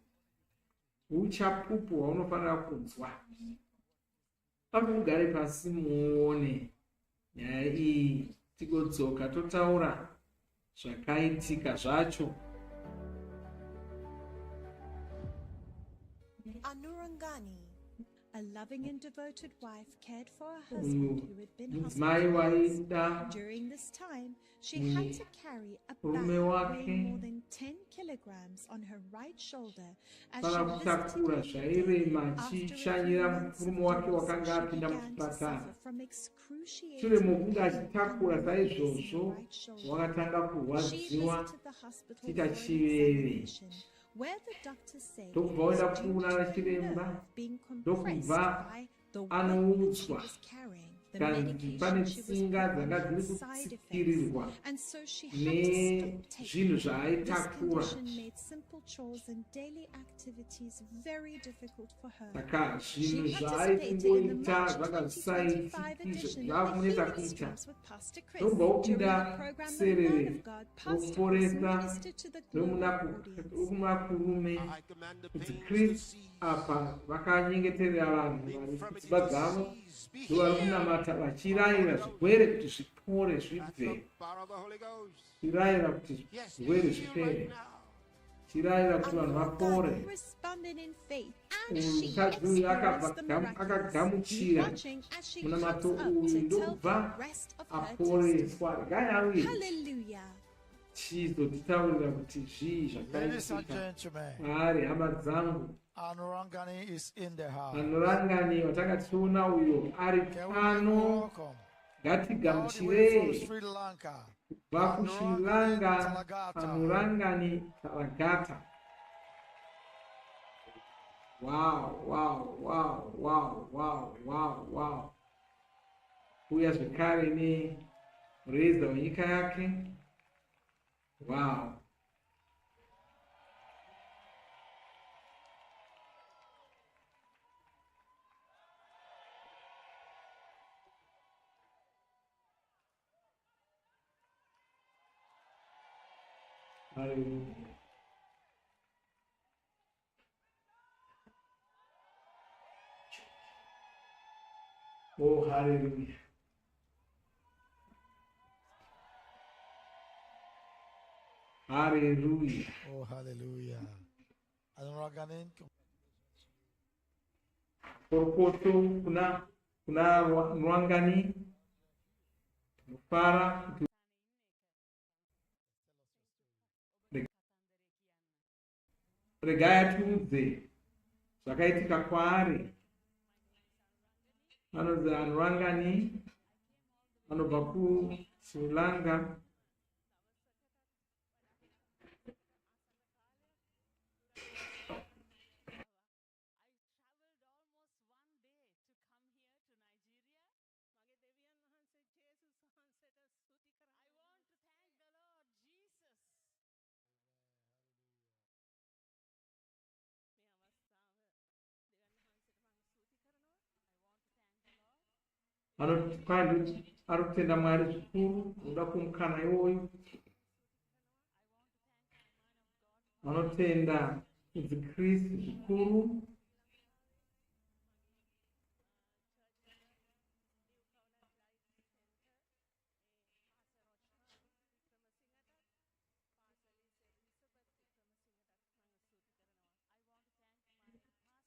[SPEAKER 17] Uchapupu hwaunofanira kunzwa. Mugare pasi muone nyaya iyi, tigodzoka totaura zvakaitika zvacho.
[SPEAKER 18] Anurangani, a loving and devoted wife, cared for her husband who had been
[SPEAKER 17] Mudzimai
[SPEAKER 18] hospitalized.
[SPEAKER 17] waida
[SPEAKER 18] During this time, she had to carry a bag weighing more than 10 kilograms on her right shoulder as she
[SPEAKER 17] fana kutakura
[SPEAKER 18] visited
[SPEAKER 17] zvairema
[SPEAKER 18] him after a
[SPEAKER 17] achishanyira
[SPEAKER 18] few
[SPEAKER 17] murume wake
[SPEAKER 18] months
[SPEAKER 17] wakanga
[SPEAKER 18] she
[SPEAKER 17] apinda
[SPEAKER 18] began to
[SPEAKER 17] muchipatara.
[SPEAKER 18] suffer from
[SPEAKER 17] Shure
[SPEAKER 18] excruciating
[SPEAKER 17] mokunge
[SPEAKER 18] pain
[SPEAKER 17] achitakura
[SPEAKER 18] and numbness in
[SPEAKER 17] saizvozvo
[SPEAKER 18] her right shoulder.
[SPEAKER 17] wakatanga
[SPEAKER 18] She
[SPEAKER 17] kurwadziwa
[SPEAKER 18] visited the hospital
[SPEAKER 17] chita
[SPEAKER 18] for an
[SPEAKER 17] chiveve.
[SPEAKER 18] examination, where the doctor said it
[SPEAKER 17] Ndokubva
[SPEAKER 18] was
[SPEAKER 17] oenda
[SPEAKER 18] due
[SPEAKER 17] kuona
[SPEAKER 18] to the
[SPEAKER 17] chiremba,
[SPEAKER 18] nerve being compressed
[SPEAKER 17] ndokubva
[SPEAKER 18] by the weight she
[SPEAKER 17] anoudzwa
[SPEAKER 18] was carrying, the
[SPEAKER 17] kanzi pane
[SPEAKER 18] medication she was
[SPEAKER 17] tsinga
[SPEAKER 18] put on
[SPEAKER 17] dzanga
[SPEAKER 18] had
[SPEAKER 17] dziri
[SPEAKER 18] side effects,
[SPEAKER 17] kutsikirirwa
[SPEAKER 18] and so she had to stop taking
[SPEAKER 17] nezvinhu
[SPEAKER 18] them. This
[SPEAKER 17] zvaaitakura.
[SPEAKER 18] condition made simple chores and daily activities very difficult for her.
[SPEAKER 17] Saka
[SPEAKER 18] She
[SPEAKER 17] zvinhu
[SPEAKER 18] participated in the
[SPEAKER 17] zvaaikungoita
[SPEAKER 18] March
[SPEAKER 17] zvanga
[SPEAKER 18] 2025
[SPEAKER 17] zvisaitiki
[SPEAKER 18] edition of
[SPEAKER 17] zvaakunetsa
[SPEAKER 18] the Healing
[SPEAKER 17] kuita.
[SPEAKER 18] Streams with Pastor Chris.
[SPEAKER 17] Ndobva
[SPEAKER 18] During
[SPEAKER 17] upinda
[SPEAKER 18] the program, the man
[SPEAKER 17] serere
[SPEAKER 18] of God, Pastor Chris,
[SPEAKER 17] rokuporesa
[SPEAKER 18] ministered to the global audience.
[SPEAKER 17] rokumakurume kuti Kristu apa vakanyengeterera vanhu vari kudzimba dzavo, ndovari kunamata vachirayira zvirwere kuti zvipore zvibve, chirayira kuti zvirwere zvipere, chirayira kuti vanhu vapore.
[SPEAKER 18] Responded in faith, and she
[SPEAKER 17] Mukadzi uyu
[SPEAKER 18] experienced the miraculous,
[SPEAKER 17] akagamuchira
[SPEAKER 18] watching as she
[SPEAKER 17] munamato
[SPEAKER 18] comes up
[SPEAKER 17] uyu,
[SPEAKER 18] to tell
[SPEAKER 17] ndokubva
[SPEAKER 18] the rest of her
[SPEAKER 17] aporeswa. Gayawiri
[SPEAKER 18] Hallelujah.
[SPEAKER 17] chizotitaurira kuti zvii
[SPEAKER 16] Ladies and
[SPEAKER 17] zvakaitika.
[SPEAKER 16] gentlemen,
[SPEAKER 17] Ari hama dzangu,
[SPEAKER 16] Anurangani is in the house.
[SPEAKER 17] Anurangani watakationa uyo ari
[SPEAKER 16] Can we
[SPEAKER 17] pano.
[SPEAKER 16] welcome all the way
[SPEAKER 17] Ngatigamuchirei
[SPEAKER 16] from Sri Lanka,
[SPEAKER 17] kubva kuSri Lanka,
[SPEAKER 16] Talagata.
[SPEAKER 17] Anurangani Talagata. Wow, wow, wow, wow, wow, wow, wow. Uya zvekare nemureza wenyika yake. Wow. Hallelujah. Oh, hallelujah. Hallelujah.
[SPEAKER 16] Oh, hallelujah.
[SPEAKER 17] Poropoto kuna Nwangani Mufara regai atiudze zvakaitika kwaari. Vanonzi Nwangani vanobva kuSri Lanka. Ari kutenda Mwari zvikuru nokuda kwomukana iwoyu. Vanotenda kudziKristu zvikuru.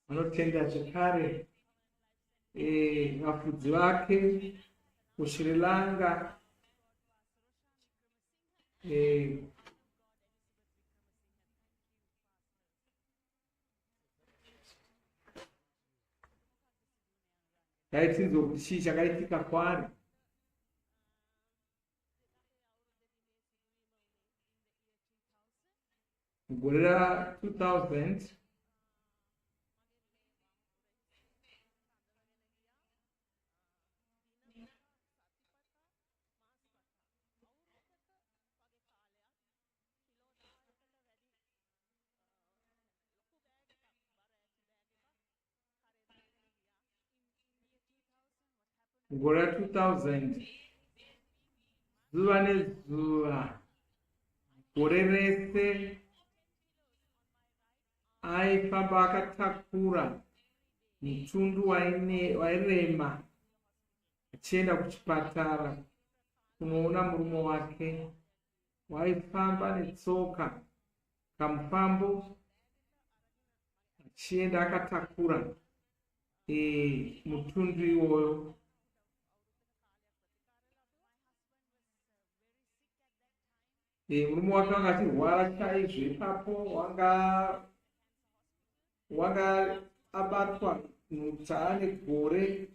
[SPEAKER 17] Vanotenda zvekare vafudzi vake kuSri Lanka, daitinzwa kuti chii chakaitika kwaari. Mugore ra2000 zuva nezuva gore rese aifamba akatakura mutundu wairema achienda kuchipatara kunoona murume wake. Waifamba netsoka kamufambo achienda akatakura mutundu iwoyo. Murume wake wanga achirwara chaizvo ipapo, wanga abatwa nhuta negore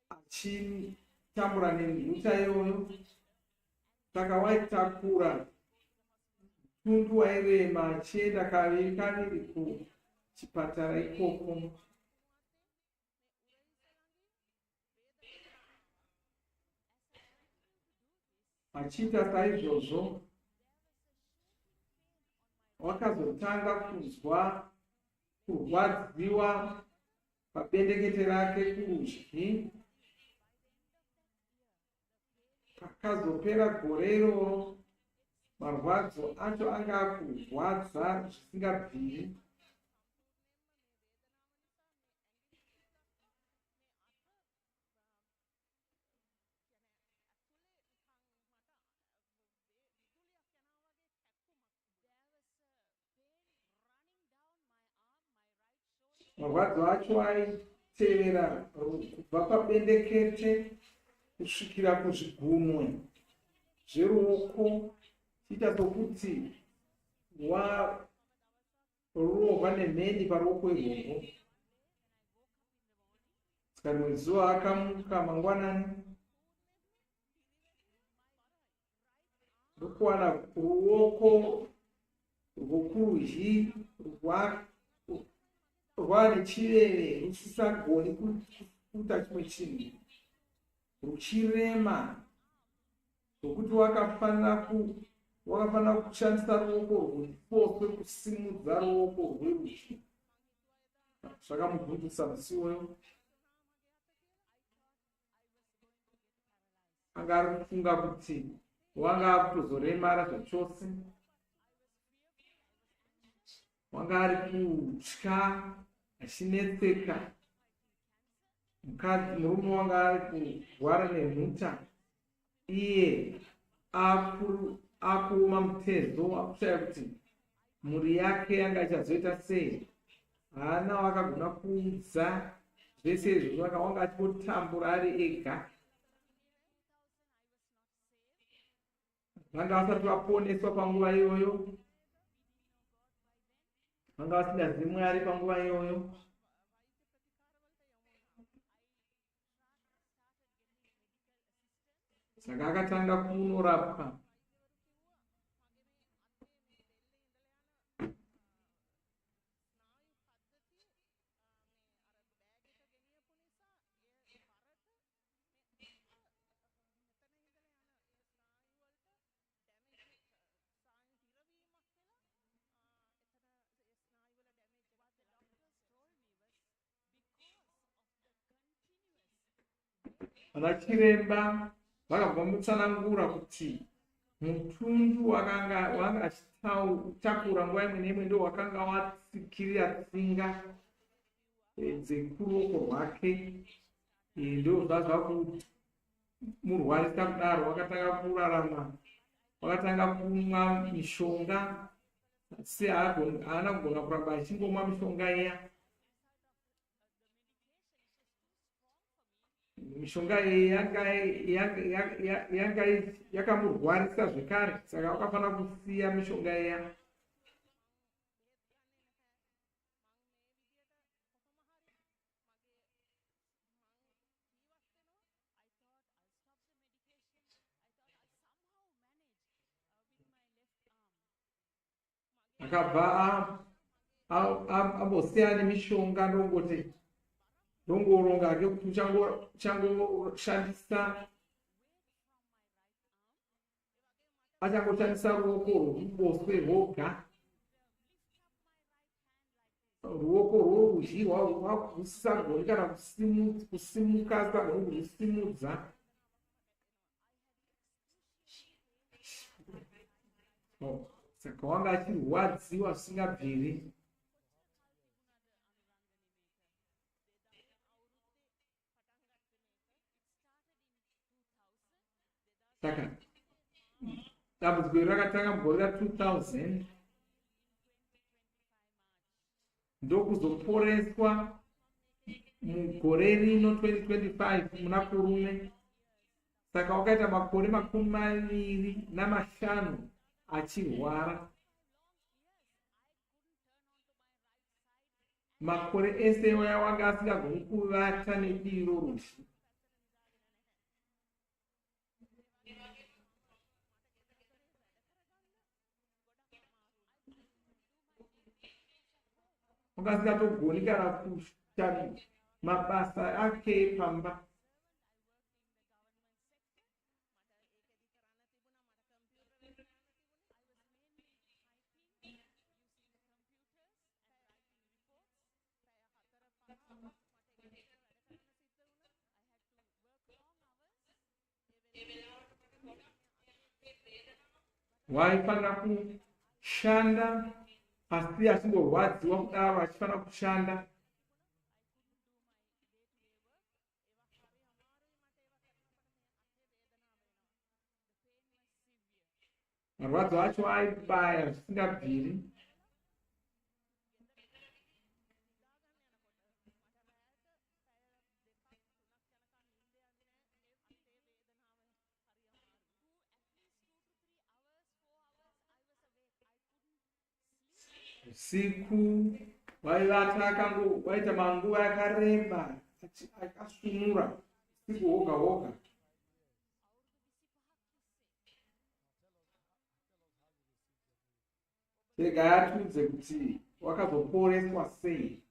[SPEAKER 17] achitambura nenhuta iyoyo. Saka waitakura mutundu wairema achienda kaviri kaviri kuchipatara ikoko. Achiita saizvozvo wakazotanga kunzwa kurwadziwa pabendekete rake kurudyi. Pakazopera gore iroro marwadzo acho anga akurwadza zvisingabviri. Marwadzo acho aitevera kubva pabendekete kusvikira kuzvigunwe zveruoko, chiita sokuti warohwa nemheni paruoko irworwo. Saka rimwe zuva akamuka mangwanani ndokuwana ruoko rwokurudyi rwava nechiveve rusisagoni kuita chimwe chinhu, ruchirema zvokuti wakafanira kushandisa ruoko rweruboshwe kusimudza ruoko rwerudyi. Zvakamubvundusa musi uyo. Anga ari kufunga kuti wanga akutozoremara zvachose. Wanga ari kutya achinetseka. Murume wanga ari kurwara nenhuta, iye akuoma mutezo akushaya kuti mhuri yake yanga ichazoita sei. Haana wakagona kuudza zvese izvozvo, akawanga achingotambura ari ega. Vanga vasati vaponeswa panguva iyoyo, vanga vasingazivi Mwari panguva iyoyo. Saka akatanga kunorapwa. Vanachiremba vakabva mutsanangura kuti mutundu wanga achitakura nguva imwe neimwe ndo wakanga watsikirira tsinga dzekuruoko rwake. Ndo zvazva kuti murwarisa kudaro, wakatanga kurarama, wakatanga kumwa mishonga, asi haana kugona kuramba achingomwa mishonga iya. Mishonga iyi yanga yakamurwarisa zvekare, saka wakafanira kusiya mishonga iya. Akabva ambosiya nemishonga ndongoti ndongoronga ke kuti achangoshandisa ruoko rworuboshwe rwoga. Ruoko rworudyi rwakugoni kana kusimuka, sagoni kusimudza. Saka wanga achirwadziwa zvisingabviri. Saka dambudziko iri rakatanga mugore ra2000 ndokuzoporeswa mugore rino 2025 muna kurume. Saka wakaita makore 25 achirwara. Makore ese wanga asingagoni kuvata nediro rushi. Wanga asingatogoni kana kuita mabasa ake pamba. Waifanira kushanda asi achingorwadziwa kudaro, achifanira kushanda. Marwadzo acho aibaya zvisingabviri. Usiku waivata waita manguva yakareba akasunura usiku hwoga hwoga. Rega atiudze kuti wakazoporeswa sei.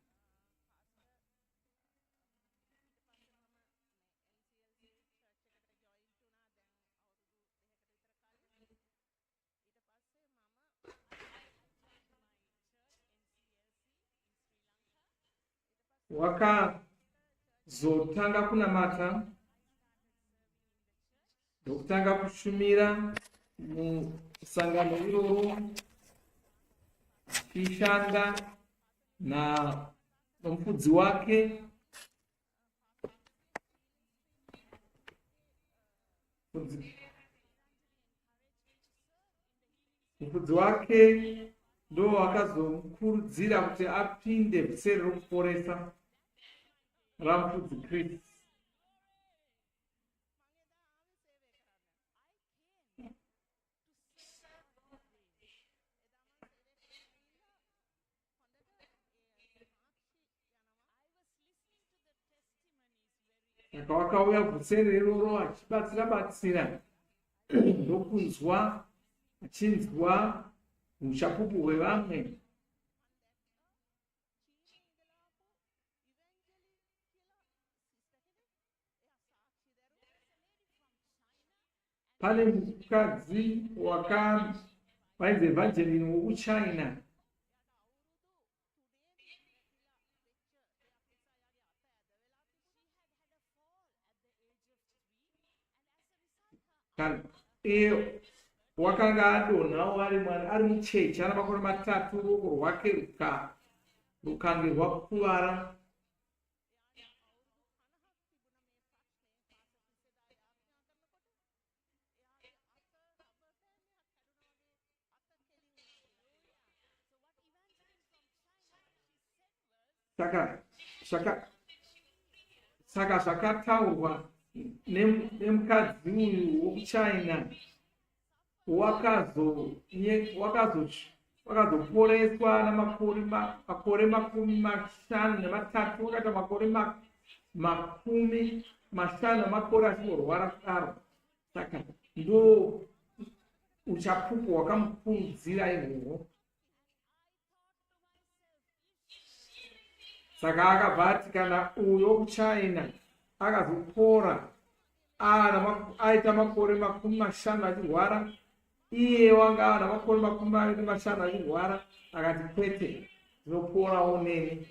[SPEAKER 17] Wakazotanga kunamata ndokutanga kushumira musangano iroro, achishanda nomufudzi wake. mufudzi wake ndo akazomukurudzira kuti apinde Vhuserere ReKuporesa RaMufudzi Chris. Saka wakauya Vhuserere iroro achibatsira ndokunzwa achinzwa uchapupu hwevamwe. Pane mukadzi wainzi evangelini wokuChina iye wakanga adonhawo ari muchechi ana makore 3 ruoko rwake rukange rwakuvara. Saka zvakataurwa nemukadzi uyu wokuChina wakazoporeswa namakore 53, wakaita makore 50 amakore achingorwara kudaro. Saka ndo uchapupu hwakamukurudzira ihwohwo. Saka akabva ati kana uyo wokuChina akazopora aita makore 50 achirwara, iye wanga ana makore 25 achirwara, akati kwete, ndinoporawo neni.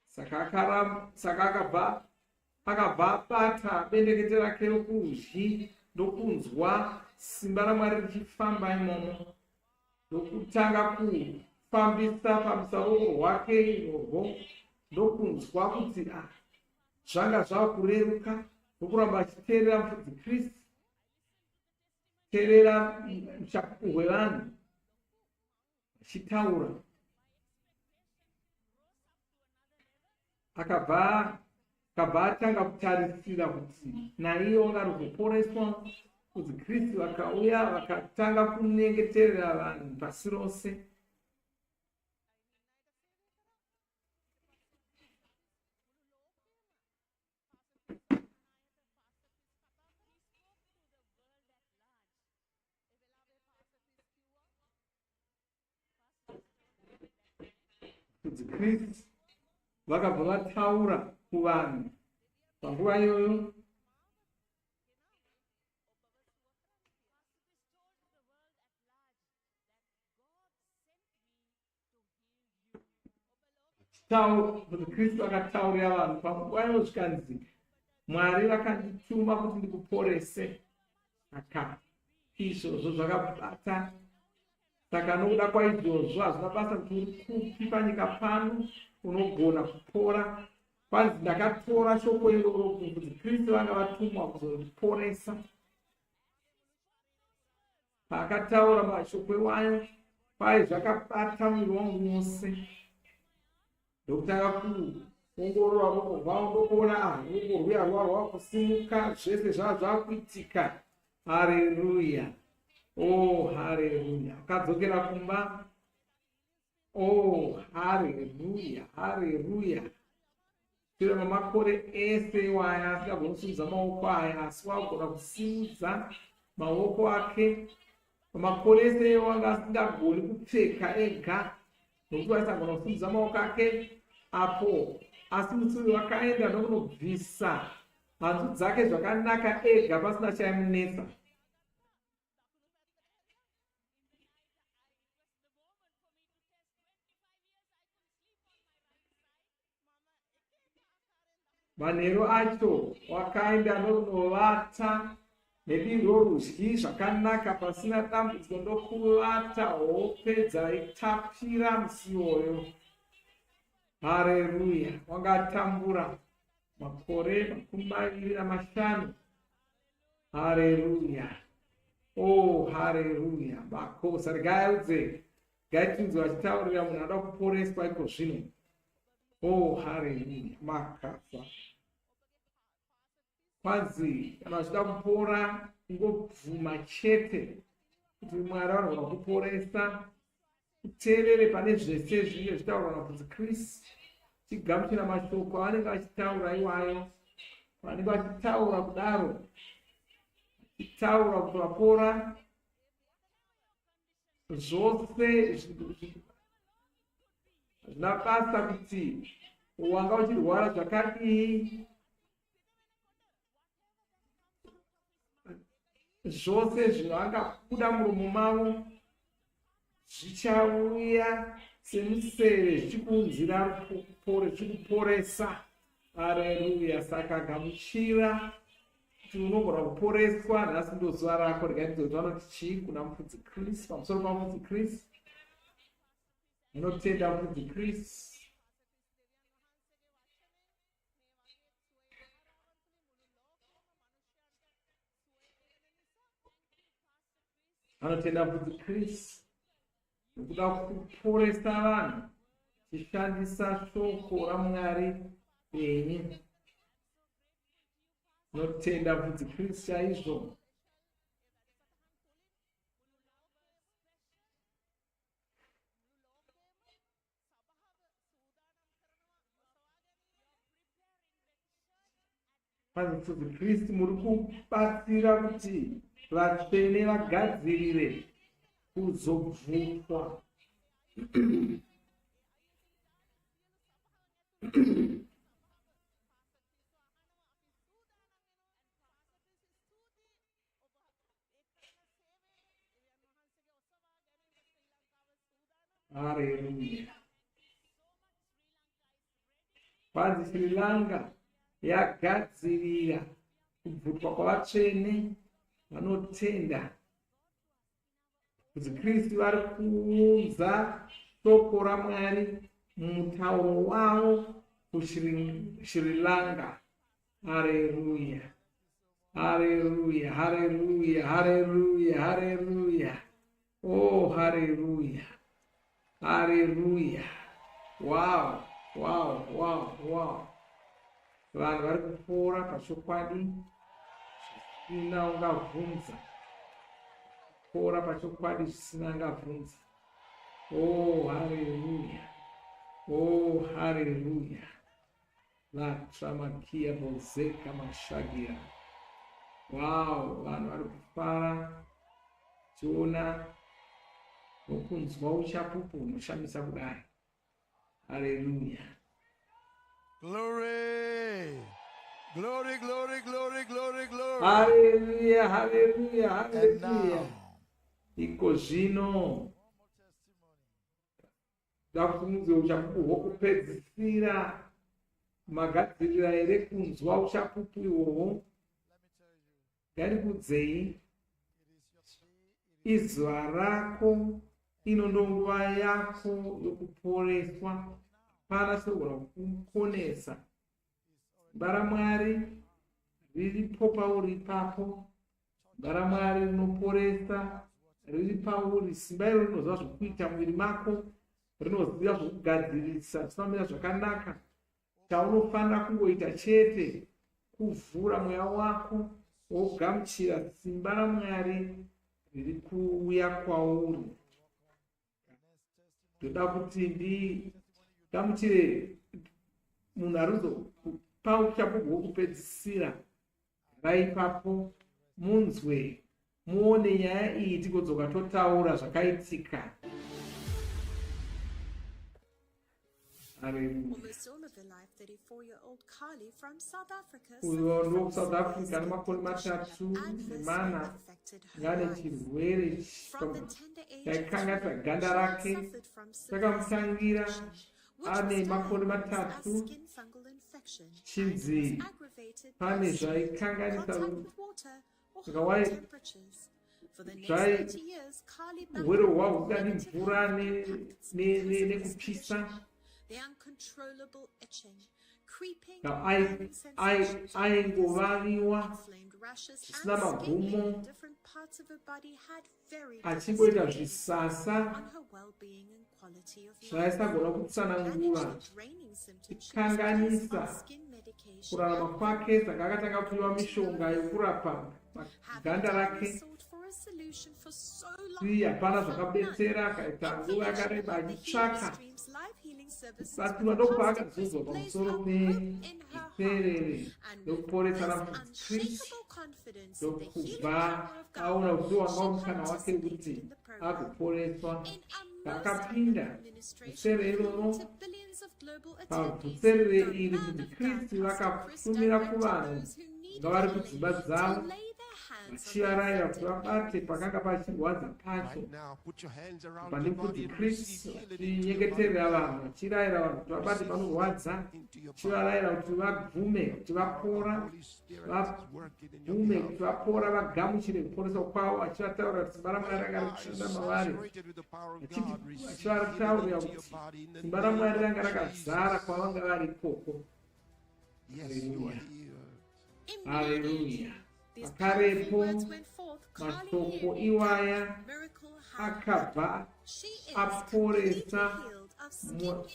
[SPEAKER 17] Saka akabva abata bendekete rake rokurudyi ndokunzwa simba raMwari richifamba imomo, ndokutanga kufambisa ruoko rwake irworwo, ndokunzwa kuti zvanga zvava kureruka, ndokuramba achiteerera Mufudzi Kristu, teerera uchapupu hwevanhu achitaura. Akabva atanga kutarisira kuti naiye wangaruzoporeswa. Mufudzi Kristu vakauya vakatanga kunyengeterera vanhu pasi rose. Mufudzi Kristu vakabva vataura kuvanhu panguva iyoyo. Mufudzi Kristu akataurira vanhu panguva iyoyo zvikanzi Mwari vakandituma kuti ndikuporese. Saka izvozvo zvakabata. Saka nokuda kwaizvozvo hazvina basa kuti uri kupi panyika pano unogona kupora. Kwanzi ndakatora shoko iroro kuti Mufudzi Kristu vanga vatumwa kuzoriporesa. Paakataura mashoko iwayo kwai zvakabata mwiri wangu wose. Ndokutanga kuongorora ruoko rwavo, ndokuona ruoko rwuya rwava kusimuka, zvese zvava zvakuitika. Haleluya, oh haleluya. Akadzokera kumba, oh haleluya, haleluya. Shure mamakore ese iwaya asingagoni kusimudza maoko aya, asi wagona kusimudza maoko ake. Makore ese wanga asingagoni kupfeka ega, nokuti waisagona kusimudza maoko ake apo. Asi mushure wakaenda ndokunobvisa hanzu dzake zvakanaka ega pasina chaimunetsa. Manheru acho wakaenda ndokunovata maybe rorudyi zvakanaka pasina dambudziko ndokuvata hope dzaitapira musi iwoyo. Haleluya. Wangatambura makore 25. Haleluya. Oh, haleluya. Makosa regaudze gaitunzi vachitaurira munhu anoda kuporeswa iko zvino. Oh, haleluya. Makafa kwanzi kana vachida kupora ngobvuma chete kuti Mwari anoda kuporesa. Uteerere pane zvese zvinenge zvitaurwa naMufudzi Kristu. Tigamuchira mashoko avanenge vachitaura iwayo. Vanenge vachitaura kudaro, vachitaura kuti vapora zvose zvina basa kuti wanga uchirwara zvakadii, zvose zvinoanga kubuda muromo mavo zvichauya semuseve zvichikunzira zvichikuporesa. Haleluya. Saka gamuchira kuti unogona kuporeswa. Nhasi ndozuva rako. Regai vanoti chii kuna Mufudzi Kristu, pamusoro paMufudzi Kristu. Munotenda Mufudzi Kristu. Vanotenda Mufudzi Kristu nekuda kuporesa vanhu tichishandisa shoko raMwari penyu. Notenda Mufudzi Kristu chaizvo. Mufudzi Kristu muri kubatsira kuti vatsvene vagadzirire kuzobvutwa. Haleluya. Kwanzi Sri Lanka yagadzirira kubvutwa kwavatsvene vanotenda kuti Kristu vari kuunza shoko raMwari mumutauro wavo kuSri Lanka. Haleluya. Haleluya. Haleluya. Haleluya. Haleluya. Oh, haleluya. Haleluya. Wow. Wow. Wow. Wow. Vanhu vari kupora pachokwadi zvisina ungabvunza. Kupora pachokwadi zvisina ungabvunza. Oh, haleluya. Oh, haleluya. La tramakia bozeka mashagira. Wow, vanhu vari kufara tiona nokunzwa uchapupu hunoshamisa kudai. Haleluya.
[SPEAKER 16] Glory. Glory, glory, glory, glory, glory.
[SPEAKER 17] Haleluya, haleluya, haleluya. Iko zvino ndakufungidzira uchapupu hwokupedzisira. Magadzirira here kunzwa uchapupu ihwohwo? Ngarikudzei izuva rako, ino ndonguva yako yokuporeswa. Hapana chinogona kukuponesa. Simba raMwari riripo pauri ipapo. Simba raMwari rinoporesa riri pauri. Simba iro rinoziva zvokuita muviri mako, rinoziva zvokugadzirisa zvinofambira zvakanaka. Chaunofanira kungoita chete kuvhura mweya wako wogamuchira simba raMwari riri kuuya kwauri. Ndoda kuti ndigamuchire munhu arizokupa uchapupu hwokupedzisira. Raipapo munzwe, muone nyaya iyi tigodzoka totaura zvakaitika.
[SPEAKER 18] Almost all of her life, 34-year-old Carly from South Africa
[SPEAKER 17] Uyo ndo South Africa nemakore 3
[SPEAKER 18] affected her
[SPEAKER 17] ngane
[SPEAKER 18] life.
[SPEAKER 17] chirwere
[SPEAKER 18] From the tender age of
[SPEAKER 17] chaikangatsa
[SPEAKER 18] 12,
[SPEAKER 17] ganda
[SPEAKER 18] she
[SPEAKER 17] rake
[SPEAKER 18] suffered from severe
[SPEAKER 17] takamutangira
[SPEAKER 18] which
[SPEAKER 17] ane
[SPEAKER 18] was
[SPEAKER 17] makore
[SPEAKER 18] diagnosed as
[SPEAKER 17] 3
[SPEAKER 18] skin fungal infection and
[SPEAKER 17] chinzi
[SPEAKER 18] was aggravated by
[SPEAKER 17] pane
[SPEAKER 18] skin
[SPEAKER 17] zvaikanganisa
[SPEAKER 18] contact with water
[SPEAKER 17] or high temperatures. For the next 30 years, Kali the uncontrollable itching, creeping inflamed rashes and skin in different parts of her body had very on her well-being and quality of life. Managed the draining symptoms she was placed on skin medication sought for a solution for so long. The Streams Live Healing Services placed hope in her heart and with this unshakable confidence in the healing power of God, she participated in the program. In a most administration appealing to billions of global attendees, the man of God, Pastor Chris, directed those who needed healing to lay their hands on their afflicted
[SPEAKER 5] Right now, put your hands around your body and receive healing into your
[SPEAKER 17] Hallelujah. These powerful words went forth, calling in miracle happened. She is completely healed of skin fungal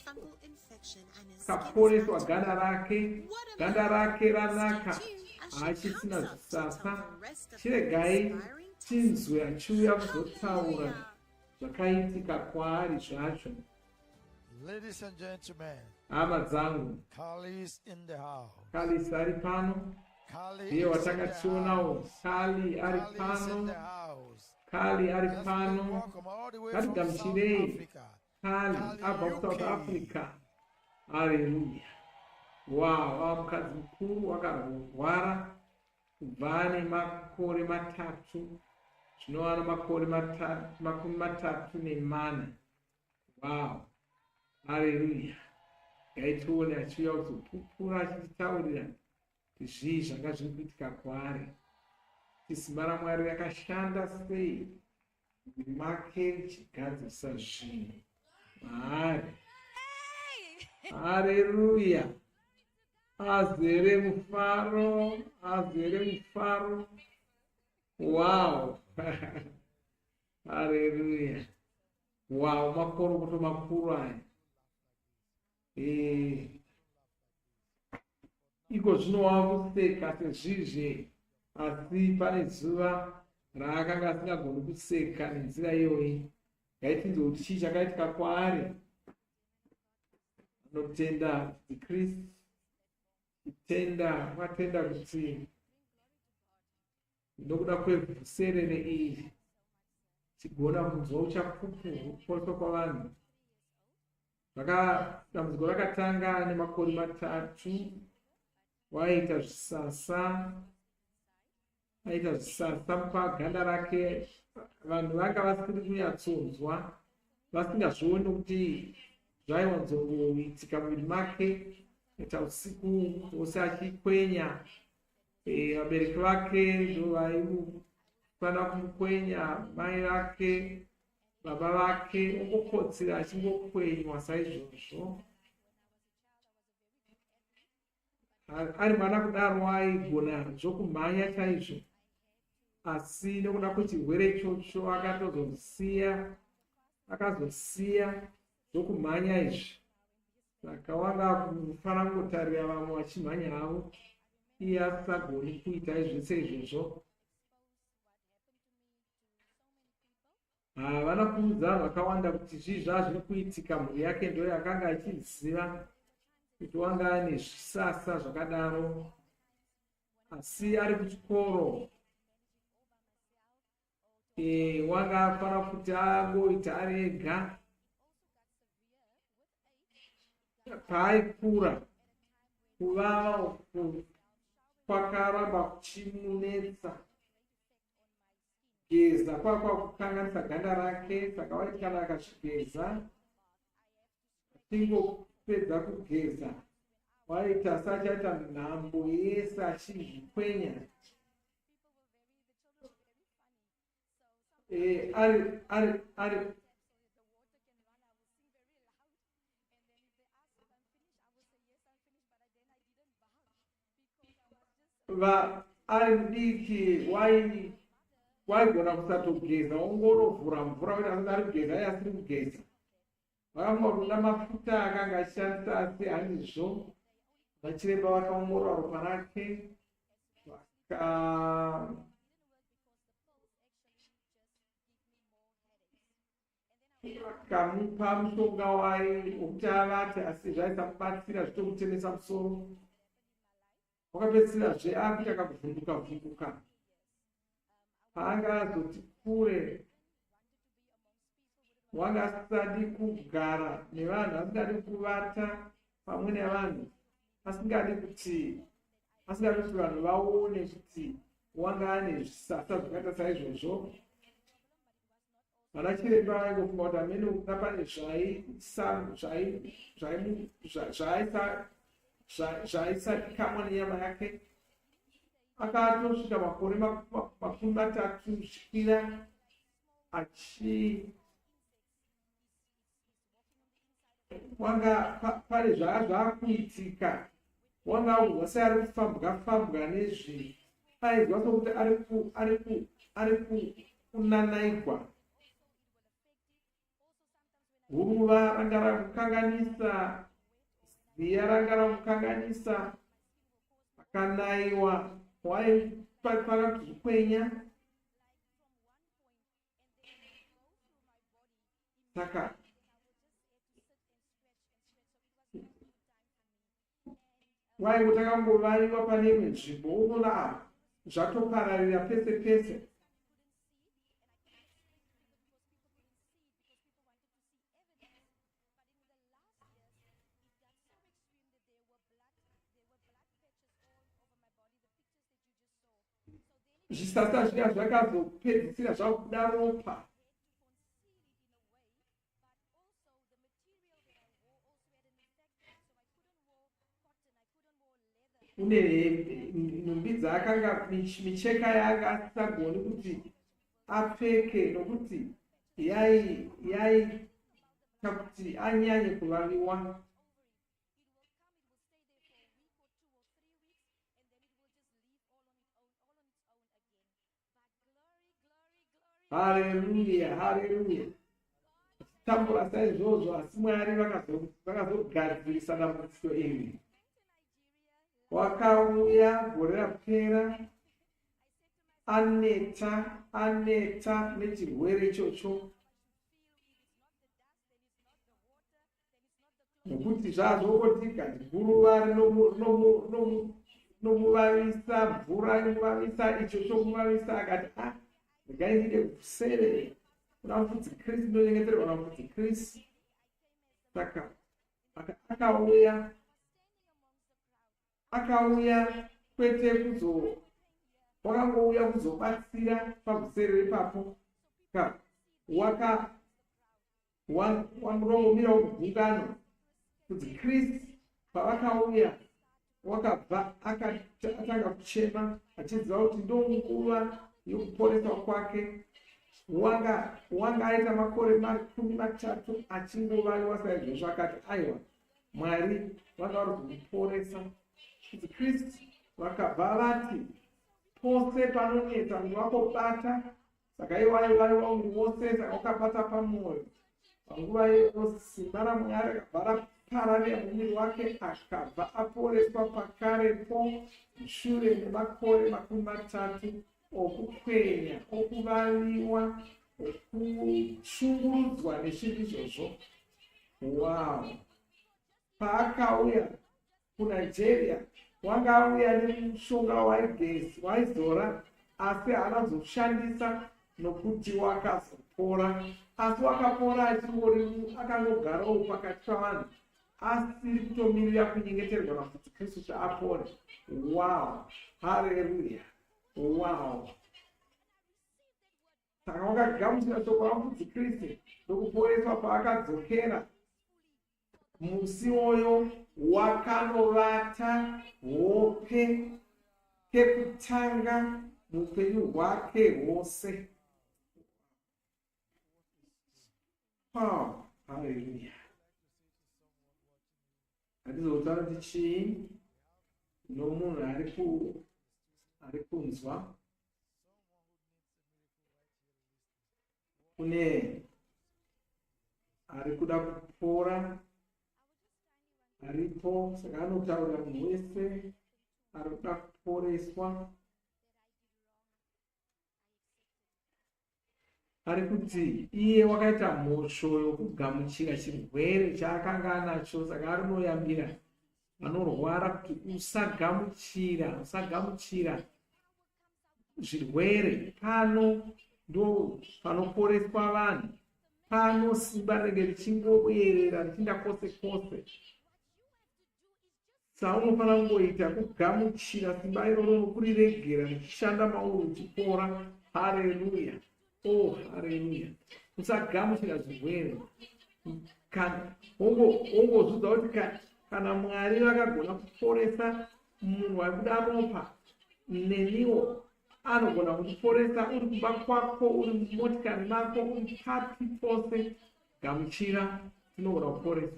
[SPEAKER 17] infection and is skin fragile. What a miracle! And she comes up to tell the rest of the inspiring testimony.
[SPEAKER 16] Ladies and gentlemen, Kali is in the house.
[SPEAKER 8] Kali ari pano. Ndiye watakationawo. Kali ari pano. Kali ari pano. Katigamuchirei. Kali abva kuSouth Africa. Hallelujah. Wow, mukadzi mukuru wakarwara kubva nemakore matatu. Zvinova makore makumi matatu nemana. Wow. Hallelujah. Ngaitione achiuya kuzopupura achitaurira zvii zvanga zviri kuitika kwaari. Simba raMwari rakashanda sei muviri make richigadzirisa zvinhu maari. Haleluya. Azere mufaro, azere mufaro. Wow. Haleluya. Wow, makorokoto makuru aya. Iko zvino wakuseka sezvizve, asi pane zuva raakanga asingagoni kuseka nenzira iyoyi. Ngaitinzwe kuti chii chakaitika kwaari. Anotenda kuti Kristu, watenda kuti nokuda kwevhuserere iri tigona kunzwa uchapupu kuporeswa kwavanhu. Dambudziko rakatanga nemakore matatu. Waita zvisasa mupaganda rake. Vanhu vanga vasiri kunyatsonzwa, vasingazvioni kuti zvaiwanzongoitika muviri make. Ita usiku hwose achikwenya. Vabereki vake ndo vaifanira kumukwenya, mai vake, baba vake, ongokotsira achingokwenywa saizvozvo. Ari mwana kudaro aigona zvokumhanya chaizvo, asi nokuda kwechirwere ichocho akazosiya zvokumhanya izvi. Saka wanga kufanira kungotarira vamwe vachimhanya havo, iye asisagoni kuita zvese izvozvo. Havana kuudza vanhu vakawanda kuti zvii zvazviri kuitika. Mhuri yake ndo yakanga achiziva kuti wanga ane zvisasa zvakadaro, asi ari kuchikoro. Wanga afanira kuti angoita ari ega. Paaikura kuvava kwakaramba kuchimunetsa. Geza kwakukanganisa ganda rake, saka waiti kana akazvigeza, achingopedza kugeza, waita sachaita nhambo yese achizvikwenya.
[SPEAKER 17] ari ari mudiki waigona kusatogeza ongorovhura mvura kuti asati ari kugeza ai asiri kugeza vakamorunda mafuta akanga achishandisa asi handizvo vachiremba vakaongorora ropa rake vakamupa mushonga wokuti avate asi zvaisamubatsira zvitomutemesa musoro wakapedzisirazve akuti akakuvhunduka paanga azoti kure wanga asingadi kugara nevanhu asingadi kuvata pamwe nevanhu asingadi kuti vanhu vaone kuti wanga ane zvisasa zvakaita saizvozvo. Vana chiremba vaingofunga kuti amene ukuda pane zvaisakamwa nenyama yake. Akatosvika makore 3 zvichikwira wanga pane zvaakuitika, wanga uzwa seari kufambwa nezvi, aizwa sokuti ari kunanaigwa. Guruva ranga ramukanganisa, ziya ranga ramukanganisa, akanaiwa, pakatozvikwenya. Saka waingo takangovaiwa pane imwe nzvimbo, unoona zvatopararira pese pese. Zvisasa zviya zvakazopedzisira zvakuda ropa. Une nhumbi dzaakanga micheka yaanga asisagoni kuti apfeke nokuti yaita kuti anyanye kuvaviwa. Haleluya, haleluya. Tambura saizvozvo asi Mwari vakazogadzirisa dambudziko iri. Wakauya gore rapera aneta nechirwere ichocho, nokuti zvazvokotika guruva rinomuvavisa, mvura inomuvavisa, ichocho kumuvavisa. Akati ndingaindide Vhuserere RaMufudzi Kristu, ndinonyengeterwa naMufudzi Kristu. Saka akauya kwete wakangouya kuzobatsira paVhuserere ipapo. Wangomira mugungano kuti Kristu pavakauya wakabva akatanga kuchema achiziva kuti ndomukuva yokuporesa kwake. Wanga aita makore 13 achingovaiwa saizvozvo. Akati aiwa, Mwari vanga vari kumuporesa. Kuti Kristu vakabva vati pose panonetsa munhu wakobata, saka iwaiwaiwa munhu wose, saka wakabata pamwoyo. Panguva iyo simba raMwari akabva rapararira mumwiri wake, akabva aporeswa pakarepo mushure memakore 30 okukwenya, okuvaviwa, okushungurudzwa nezvinhu izvozvo. Wow! Paakauya kuNigeria wanga auya nemushonga waizora, asi haana kuzoshandisa nokuti wakazopora. Asi wakapora akangogarawo pakati pavanhu asiri kutomirira kunyengeterwa naMufudzi Kristu kuti apore. Wow! Haleluya! Wow! Saka wakagamuchira shoko raMufudzi Kristu ndokuporeswa paakadzokera. Musi oyo wakanovata hope kekutanga muupenyu hwake hwose. Wow, hallelujah. Hatizotaura kuti chii nomunhu ari kunzwa kune ari kuda kupora aripo, saka anotaurira munhu wese ari kuda kuporeswa. Ari kuti iye wakaita mhosvo yokugamuchira chirwere chaakanga anacho, saka arinoyambira vanorwara kuti usagamuchira zvirwere. Pano ndo panoporeswa vanhu, pano simba rinenge richingoyerera richienda kwose kwose. Saunofanira kungoita kugamuchira simba iroro nokuriregera richishanda mauri uchipora. Haleluya. Oh, haleluya. Usagamuchira zvirwere. Wongozudza kuti kana Mwari vakagona kuporesa munhu ari kuda ropa, neniwo anogona kuporesa uri kumba kwako, uri mumotikari mako, uri papi pose. Gamuchira, tinogona kuporesa.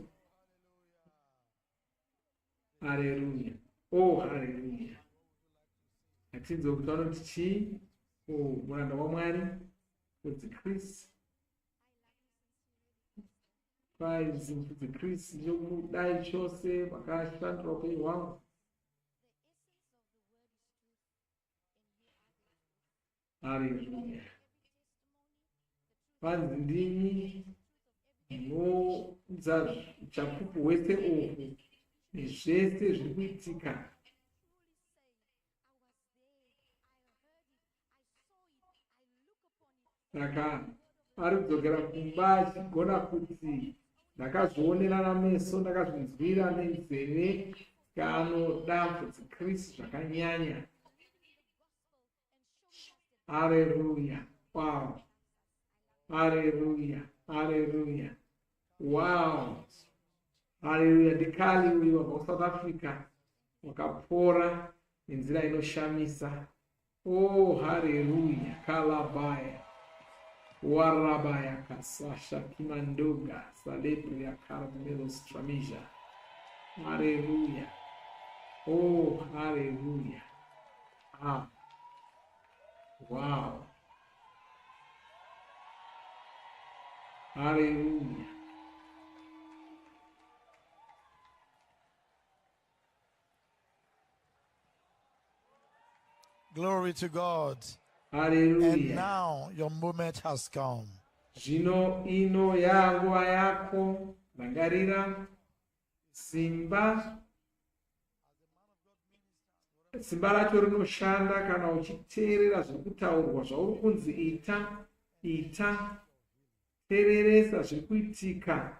[SPEAKER 17] Haleluya. Oh, haleluya. Atinzo kuti vanoti chii? Oh, muranda waMwari kudzikrisi. Kwaizi kudzikrisi ndokudai chose vakashandira upenyu hwangu. Haleluya. Kwanzi ndimi ndinoudza uchapupu hwese uhwu nezvese zviri kuitika. Saka ari kudzokera kumba achigona kuti ndakazvionera nameso, ndakazvinzwira nenzeve, anoda kudzikrisi zvakanyanya. Haleluya. Wow. Haleluya. Haleluya. Wow. Haleluya. Ndikali uyu wabva kuSouth Africa wakapora nenzira inoshamisa. Oh, haleluya. Kalabaya. Warabaya kasasha kimandoga salebria caramelos tramija. Haleluya. Oh, haleluya. Ah. Wow. Haleluya.
[SPEAKER 16] Glory to God.
[SPEAKER 17] Hallelujah.
[SPEAKER 16] And now your moment has come.
[SPEAKER 17] Zvino ino yanguva yako. Rangarira simba racho rinoshanda kana uchiteerera zviri kutaurwa zvauri kunzi ita teereresa zviri kuitika,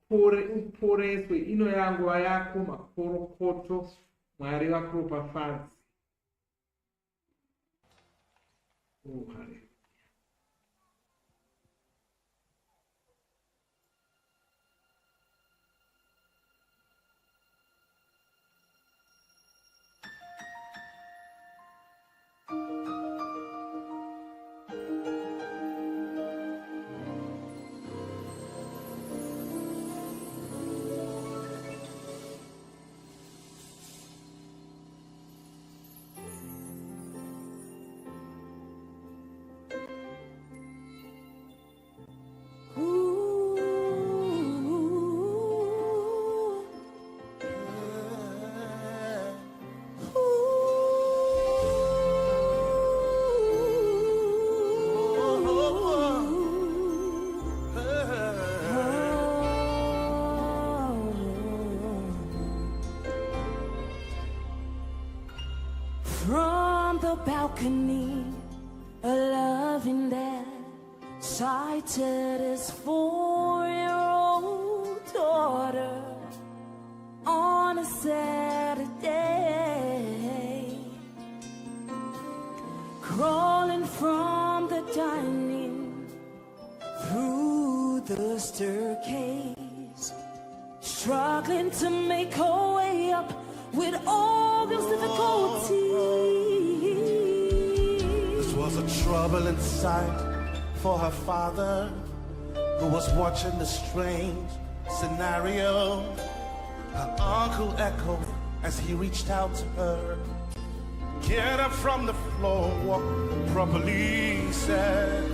[SPEAKER 17] uporeswe. Ino yanguva yako makorokoto. Mwari vakuropafadze. Oh, hallelujah.
[SPEAKER 6] From the balcony, a loving dad cited his 4-year-old daughter on a Saturday, crawling from the dining through the staircase, struggling to make her way up with all those difficulties.
[SPEAKER 19] This was a troubling sight for her father who was watching the strange scenario. Her uncle echoed as he reached out to her. Get up from the floor, walk properly, he said.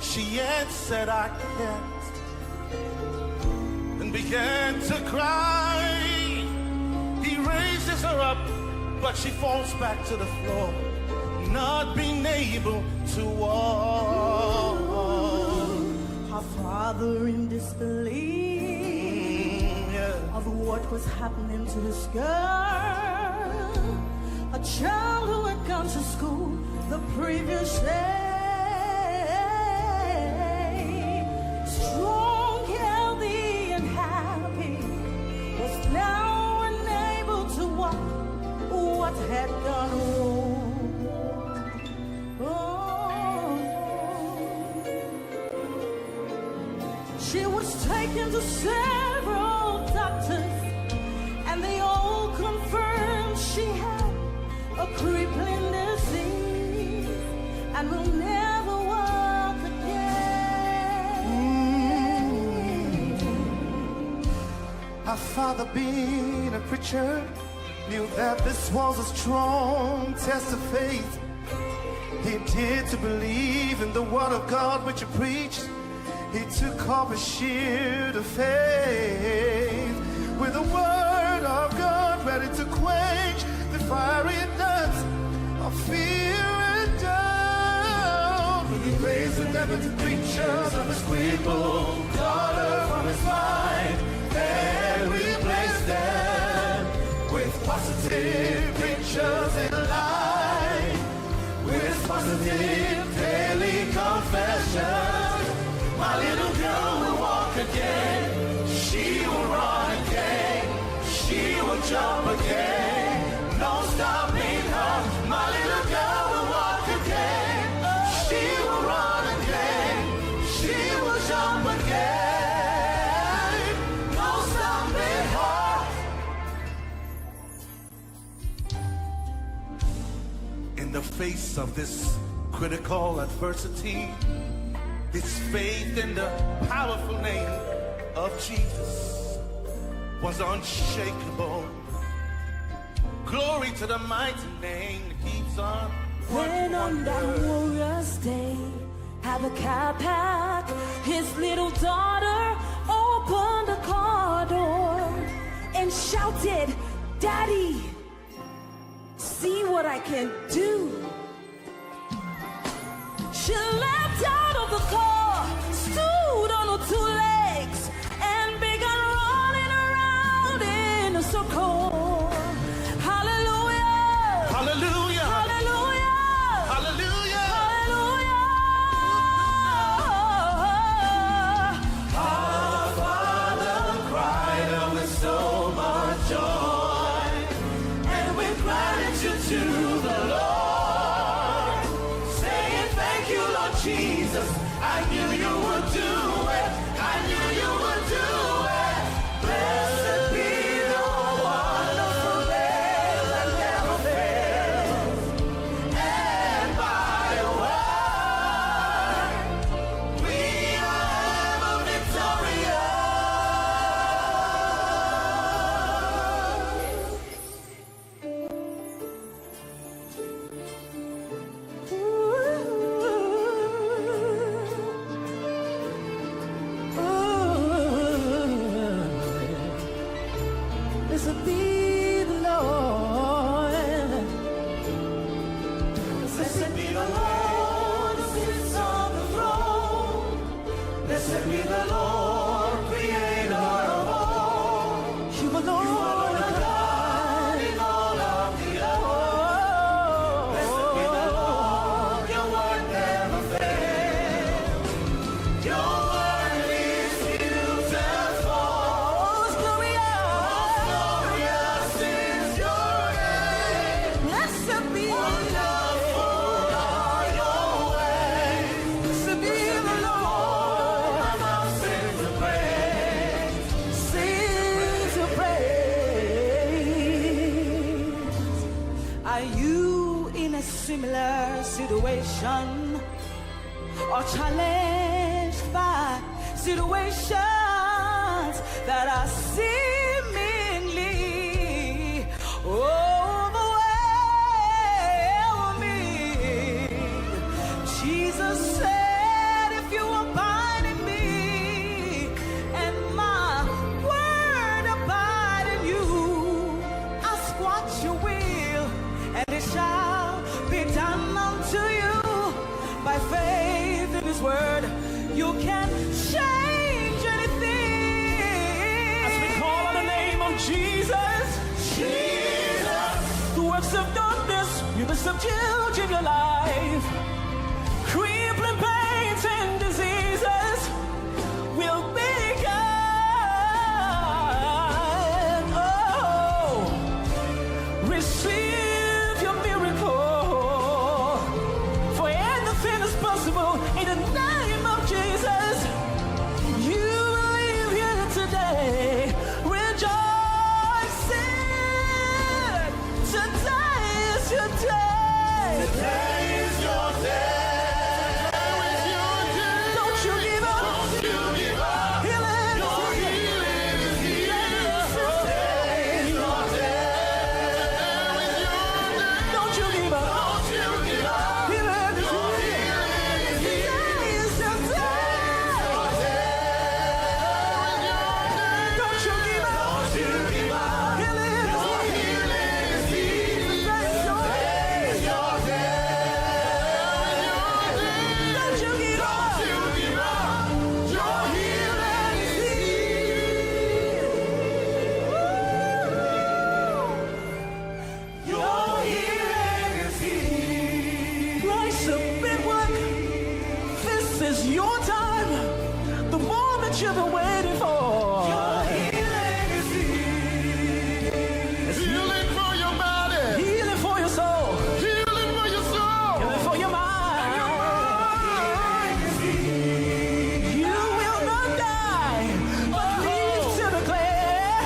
[SPEAKER 19] She answered, I can't, and began to cry. He raises her up, but she falls back to the floor, not being able to walk.
[SPEAKER 6] Her father, in disbelief of what was happening to this girl, a child who had gone to school the previous day, strong, healthy, and happy, was now unable to walk. What had gone wrong? She was taken to several doctors, and they all confirmed she had a crippling disease and will never walk again.
[SPEAKER 19] Her father, being a preacher, knew that this was a strong test of faith. He dared to believe in the word of God which he preached. He took up a shield of faith with the word of God ready to quench the fiery darts of fear and doubt. He raised the devil to pictures of his crippled daughter from his mind and replaced them with positive pictures in line, with positive daily confession. My little girl will walk again, she will run again, she will jump again, no stopping her. My little girl will walk again, she will run again, she will jump again, no stopping her. In the face of this critical adversity, his faith in the powerful name of Jesus was unshakable. Glory to the mighty name that keeps on.
[SPEAKER 6] When on that Warrior's Day, Habakkuk, his little daughter, opened the car door and shouted, "Daddy, see what I can do." She leapt out of the car, stood on her two legs, and began running around in a circle. Hallelujah!
[SPEAKER 19] Hallelujah!
[SPEAKER 6] Hallelujah!
[SPEAKER 19] Hallelujah!
[SPEAKER 6] Hallelujah! Our Father cried out with so much joy, and with gratitude to the Lord. Jesus, I knew you would do it. I knew you would do it. Blessed be the wonderful name that never fails. And by your word, we are ever Blessed be the Lord. Blessed be the Lord who sits on the throne. Blessed be the Lord, creator of all. You alone are God in all of the earth. Blessed be the Lord, your word never fails. Your word is beautiful. Similar situation or challenged by situations that are seemingly overwhelming. Jesus said, if you abide in me and my word abide in you, ask what you will and it shall be done unto you. By faith in his word, you can change anything. As we call on the name of Jesus, Jesus, the works of darkness will be subdued in your life. Crippling pains and diseases will be gone. Oh, receive your miracle, for anything is possible in the name of Jesus. You will live here today, rejoicing. Today is your day. Today is your day. Don't you give up. Don't you give up. Healing. Your healing is here. Today is your day. Don't you give up. Don't you give up. Healing is here. Today is your day. Don't you give up. Don't you give up. Healing is here. Today is your day. Don't you give up. Your healing is here. Your healing is here. Christ a big one. This is your time. The moment you've been waiting for. Your healing is here. Healing for your body. Healing for your soul. Healing for your soul. Healing for your mind. You will not die, but live to declare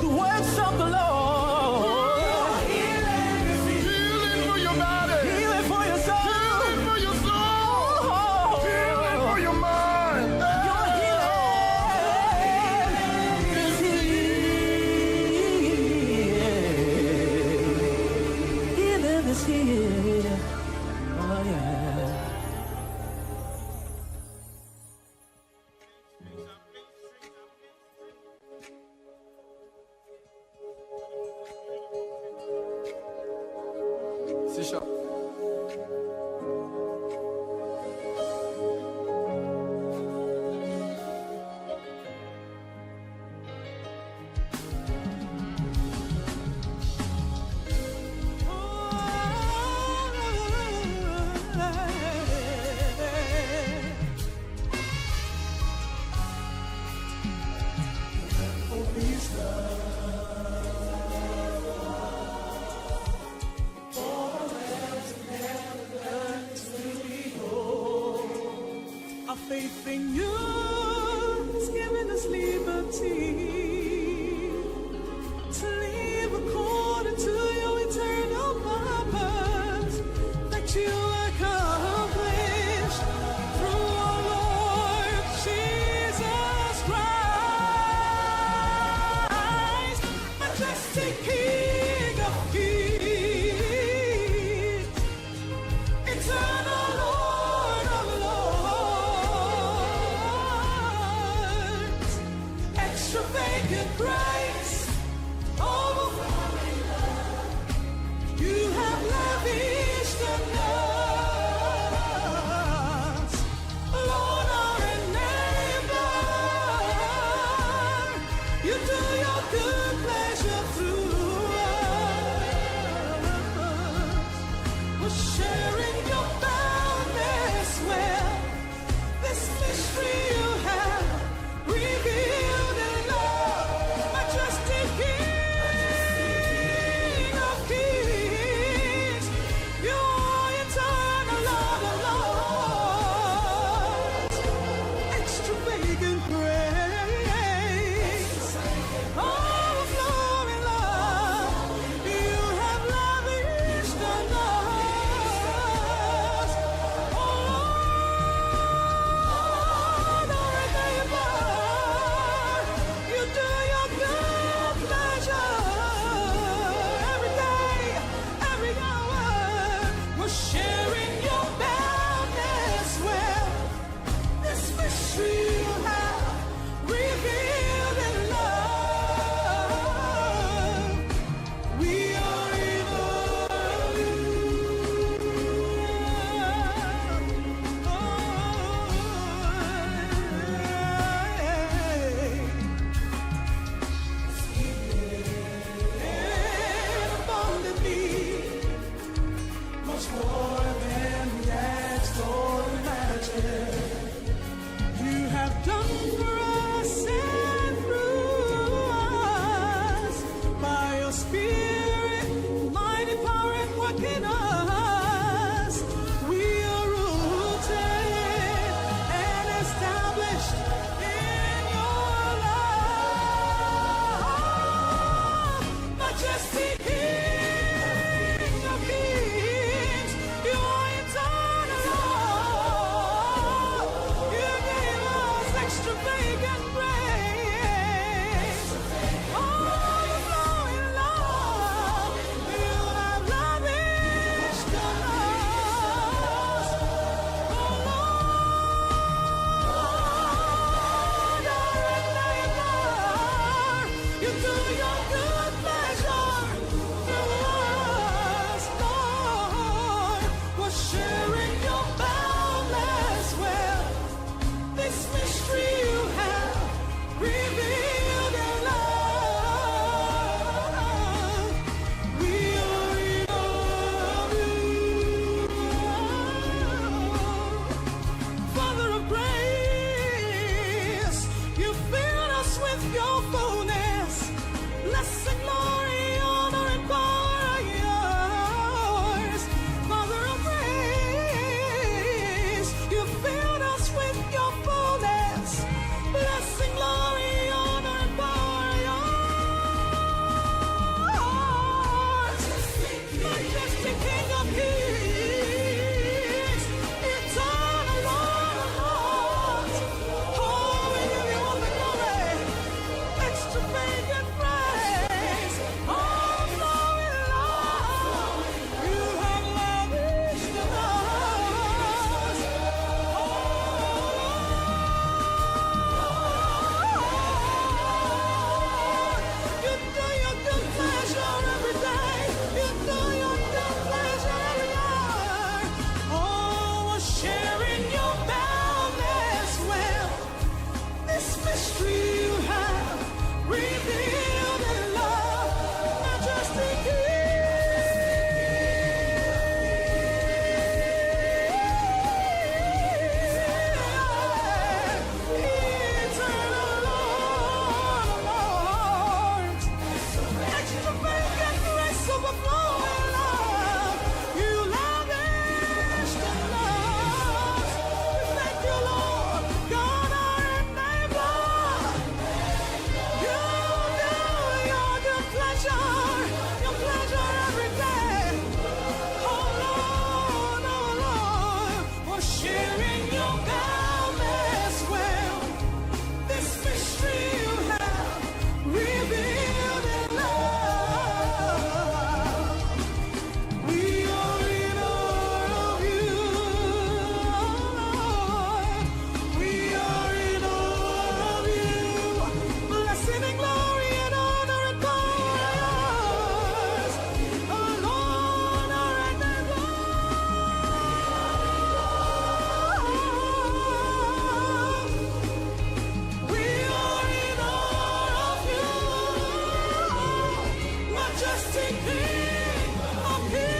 [SPEAKER 6] the words of the Lord. Healing for your body. Healing for your soul. Healing for your soul. Healing for your mind. Your healing is here. Healing is here. Oh yeah.
[SPEAKER 17] Sicher.
[SPEAKER 6] Our faith in you has given us liberty to live according to your eternal purpose that you accomplished through our Lord Jesus Christ, majestic King of kings, eternal Lord of lords, extra faith revealed in love, majestic King. Eternal Lord of Lords, actions of faith and grace overflowing love, you lavished in love. We thank you, Lord, God our enabler. You do your good pleasure every day. Oh Lord, we're sharing your boundless will. This mystery you have revealed in love. We are in awe of you, Lord. We are in awe of you. Blessing and glory and honor and power are yours. Alone are enabled. We are in awe of you, majestic King of kings.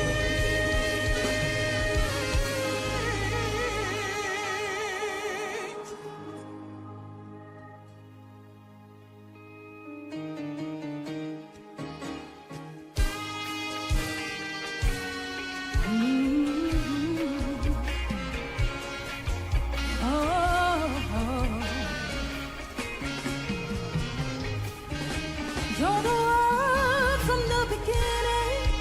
[SPEAKER 6] You're the Word from the beginning.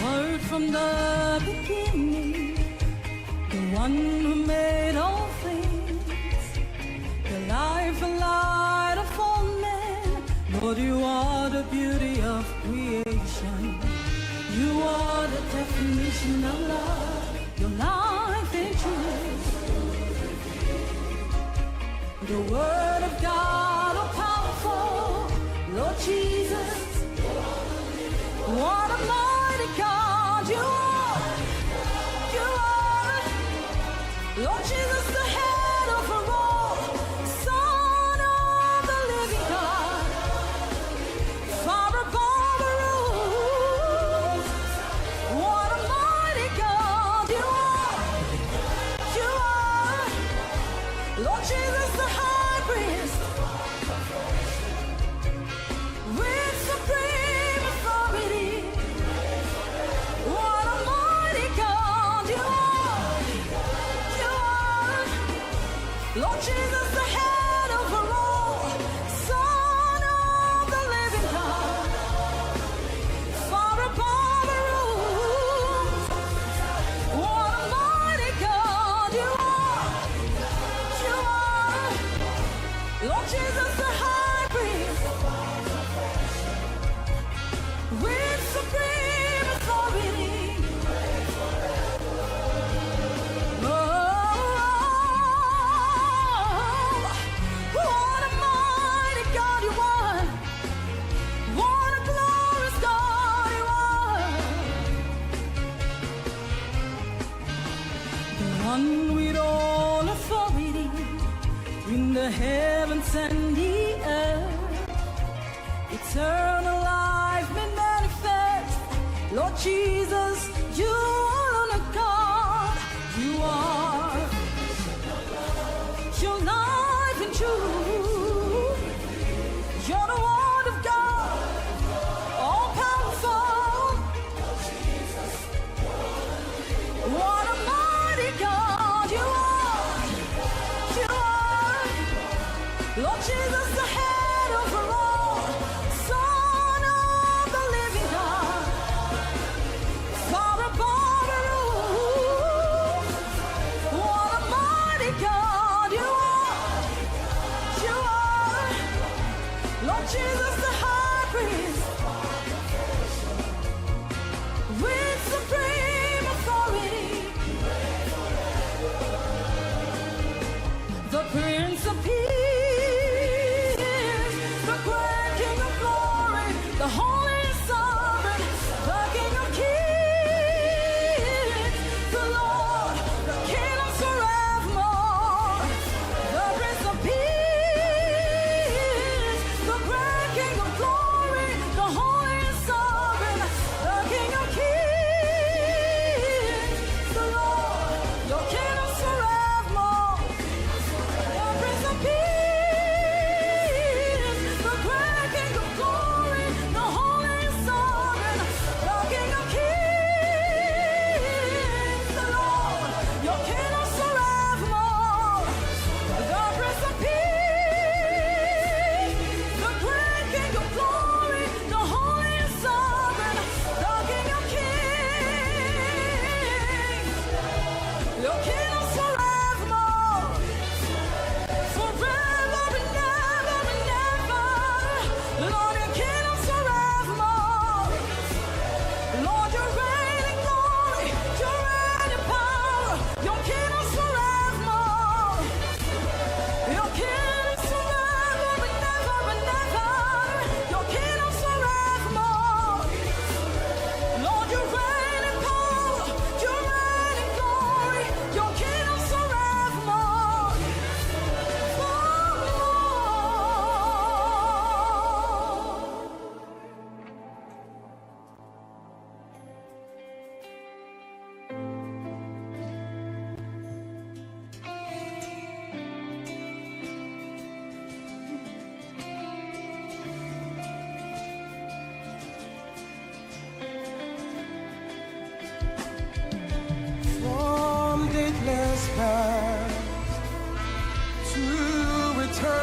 [SPEAKER 6] Word from the beginning, the one who made all things, the life and light of all men. Lord, you are the beauty of creation. You are the definition of love, your life and truth. The word of God, all powerful, Lord Jesus. What a mighty God you are. You are, Lord Jesus, the head over all, Son of the living God, far above the rules. What a mighty God you are. You are, Lord Jesus, the high priest, with supreme authority. What a mighty God you are. You are, Lord Jesus, the head over all, Son of the living God, far above the rules. What a mighty God you are. You are, Lord Jesus, the high priest, with supreme authority. What a mighty God you are. What a glorious God you are. The one with all authority in the heavens and the earth. Eternal life made manifest. Lord Jesus, you alone are God. You are your life and truth. You're the word of God, all powerful. What a mighty God you are. You are, Lord Jesus, the head over all, Son of the living God, far above the rules. What a mighty God you are. You are, Lord Jesus, the high priest, with supreme authority. The Prince of Peace, the great King of glory, the Holy Sovereign,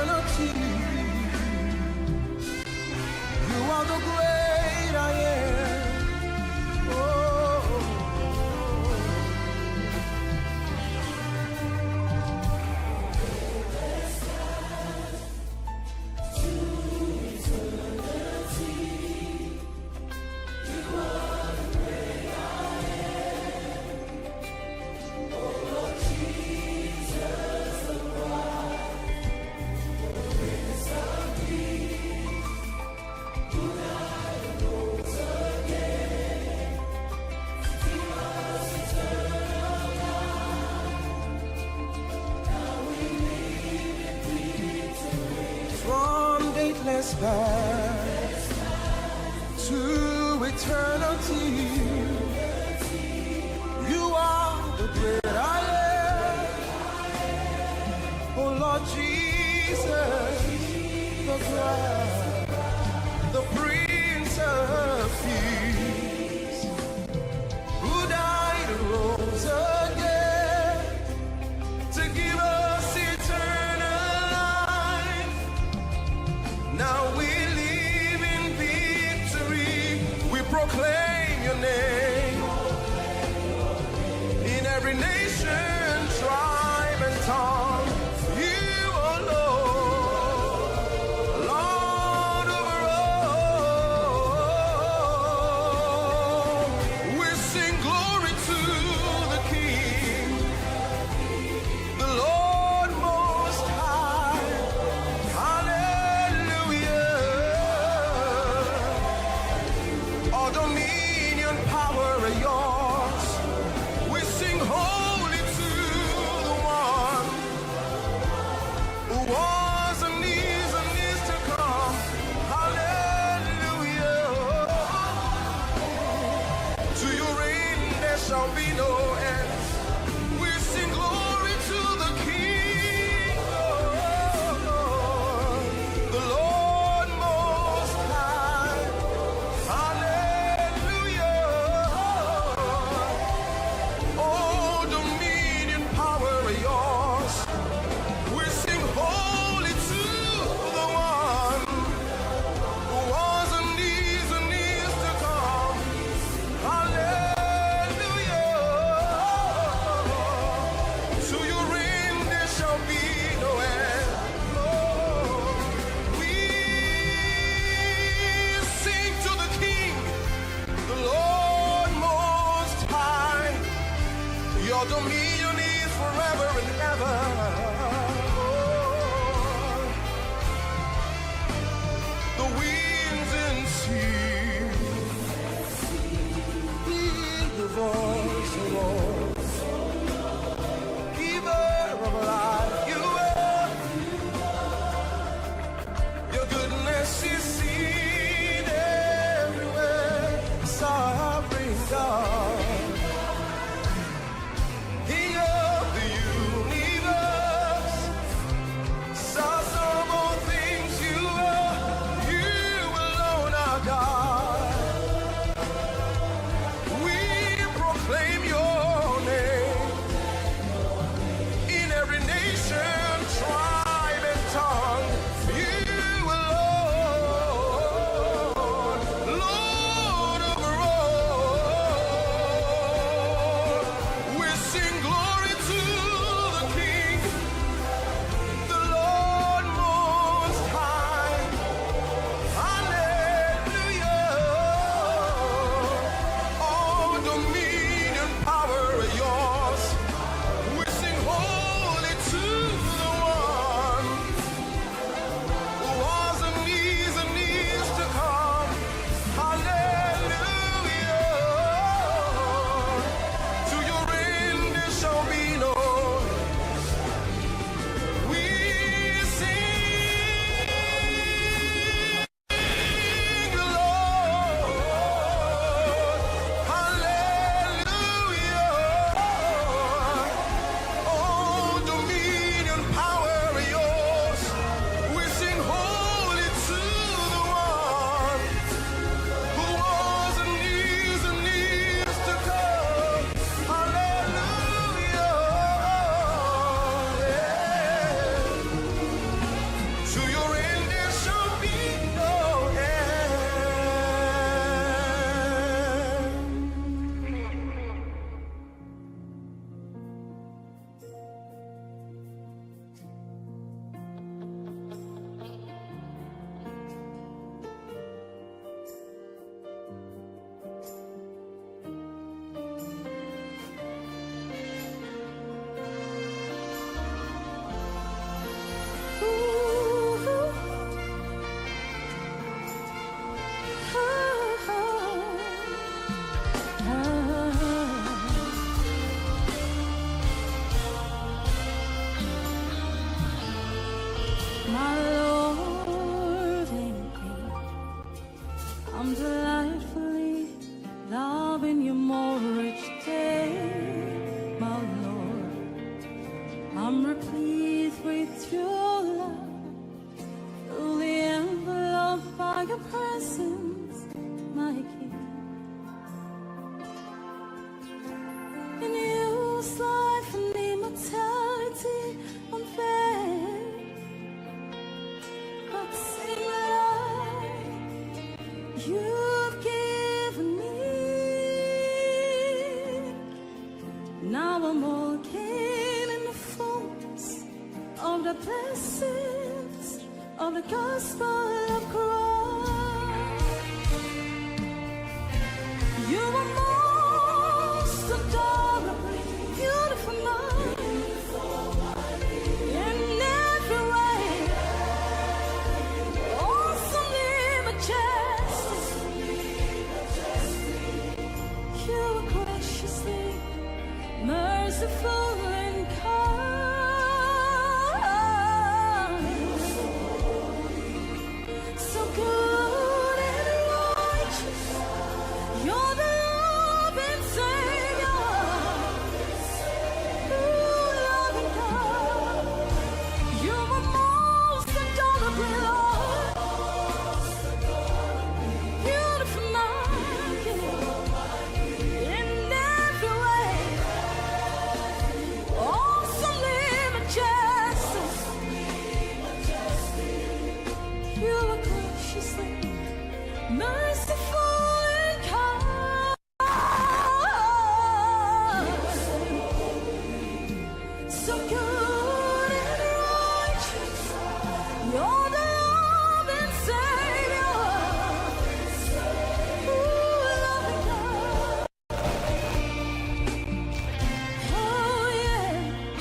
[SPEAKER 19] eternity. You are the great I am. Oh. From dateless past to eternity, you are the great I am. Oh Lord Jesus, the Christ, the Prince of Peace, who died and rose again to give us eternal life. Now we live in victory. We proclaim your name in every nation, tribe, and tongue. You alone, Lord over all. We sing glory to the King, the Lord Most High. Hallelujah. All dominion, power,
[SPEAKER 6] my Lord and King. I'm delightfully loving you more each day, my Lord. I'm replete with your love, fully enveloped by your presence, my King. In you's life and immortality, unfair, but sing life you've given me. Now I'm walking in the fullness of the blessings of the gospel of Christ. You are most adorably beautiful, in every way, awesomely majestic. You are graciously merciful and kind. So good and righteous, you're the loving Savior. Ooh, loving God, you are most adorable, Lord. Beautiful, my King, in every way, awesomely majestic. You are graciously merciful and kind. So good and righteous, you're the loving Savior. Ooh, loving God. Oh yeah.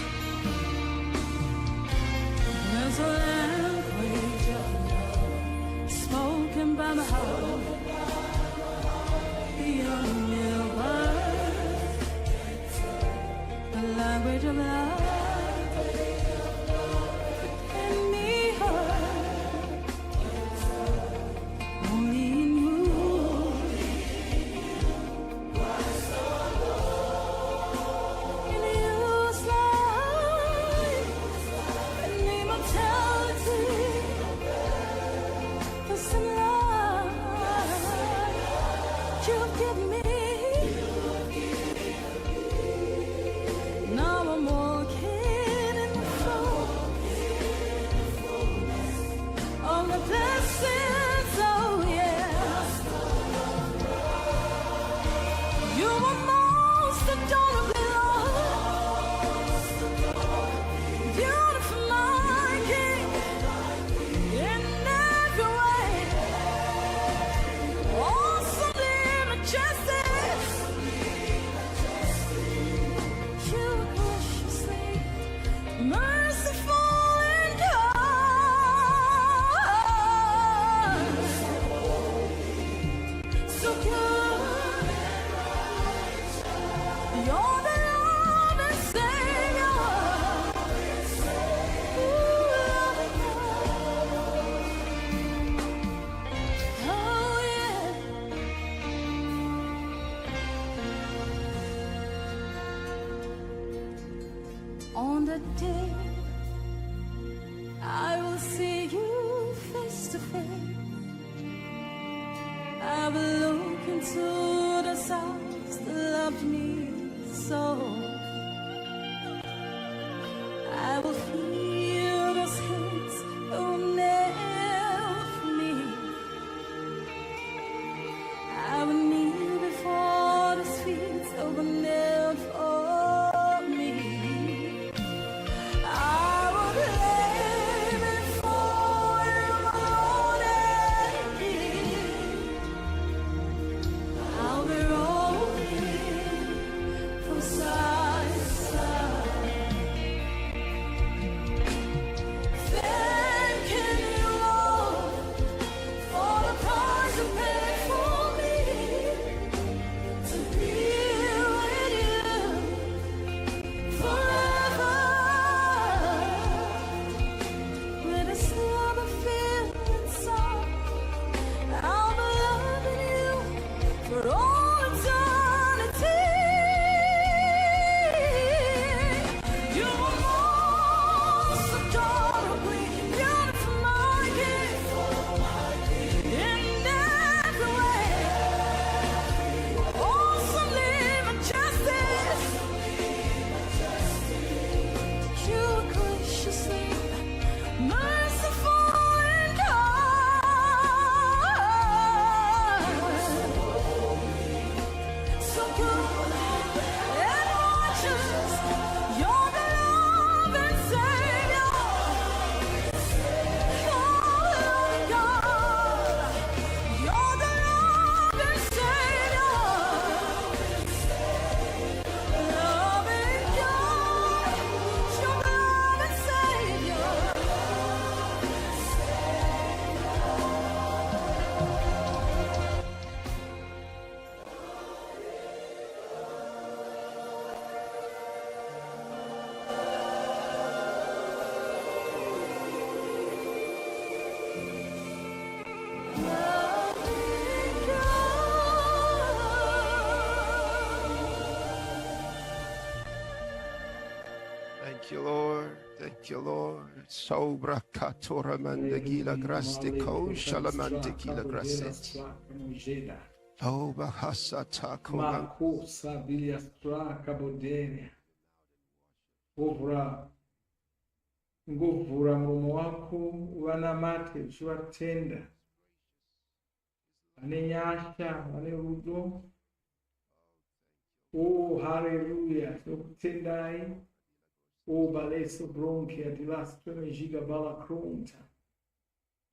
[SPEAKER 6] There's a language of love spoken by my heart. The only word, the language of love. Can be heard only in you. In you's life and immortality, for some love you've given me. Now I'm walking in the fullness of the blessings, oh yeah. You are most adorably, Lord. Beautiful, my King, in every way, awesomely majestic. You are graciously merciful and kind. So good, you're the loving Savior. Ooh, loving God. Oh yeah. On the day I will see you face to face, I will look into the eyes that loved me so. I will feel those hands that will never me. I will kneel before those feet that will never me. I will lay before you, my Lord and King. I'll be rolling from side
[SPEAKER 5] Thank you, Lord. Sobra katora mandagila grastiko shalamandikila grasset. Oba hasata koman.
[SPEAKER 17] Makosa biliastra kaboderia. Ovra. Ngovura muromo wako uvanamate uchivatenda. Vane nyasha, vane rudo. Oh, hallelujah. Tinokutendai. Oh, baleso bronchia di lastreme giga bala cronta.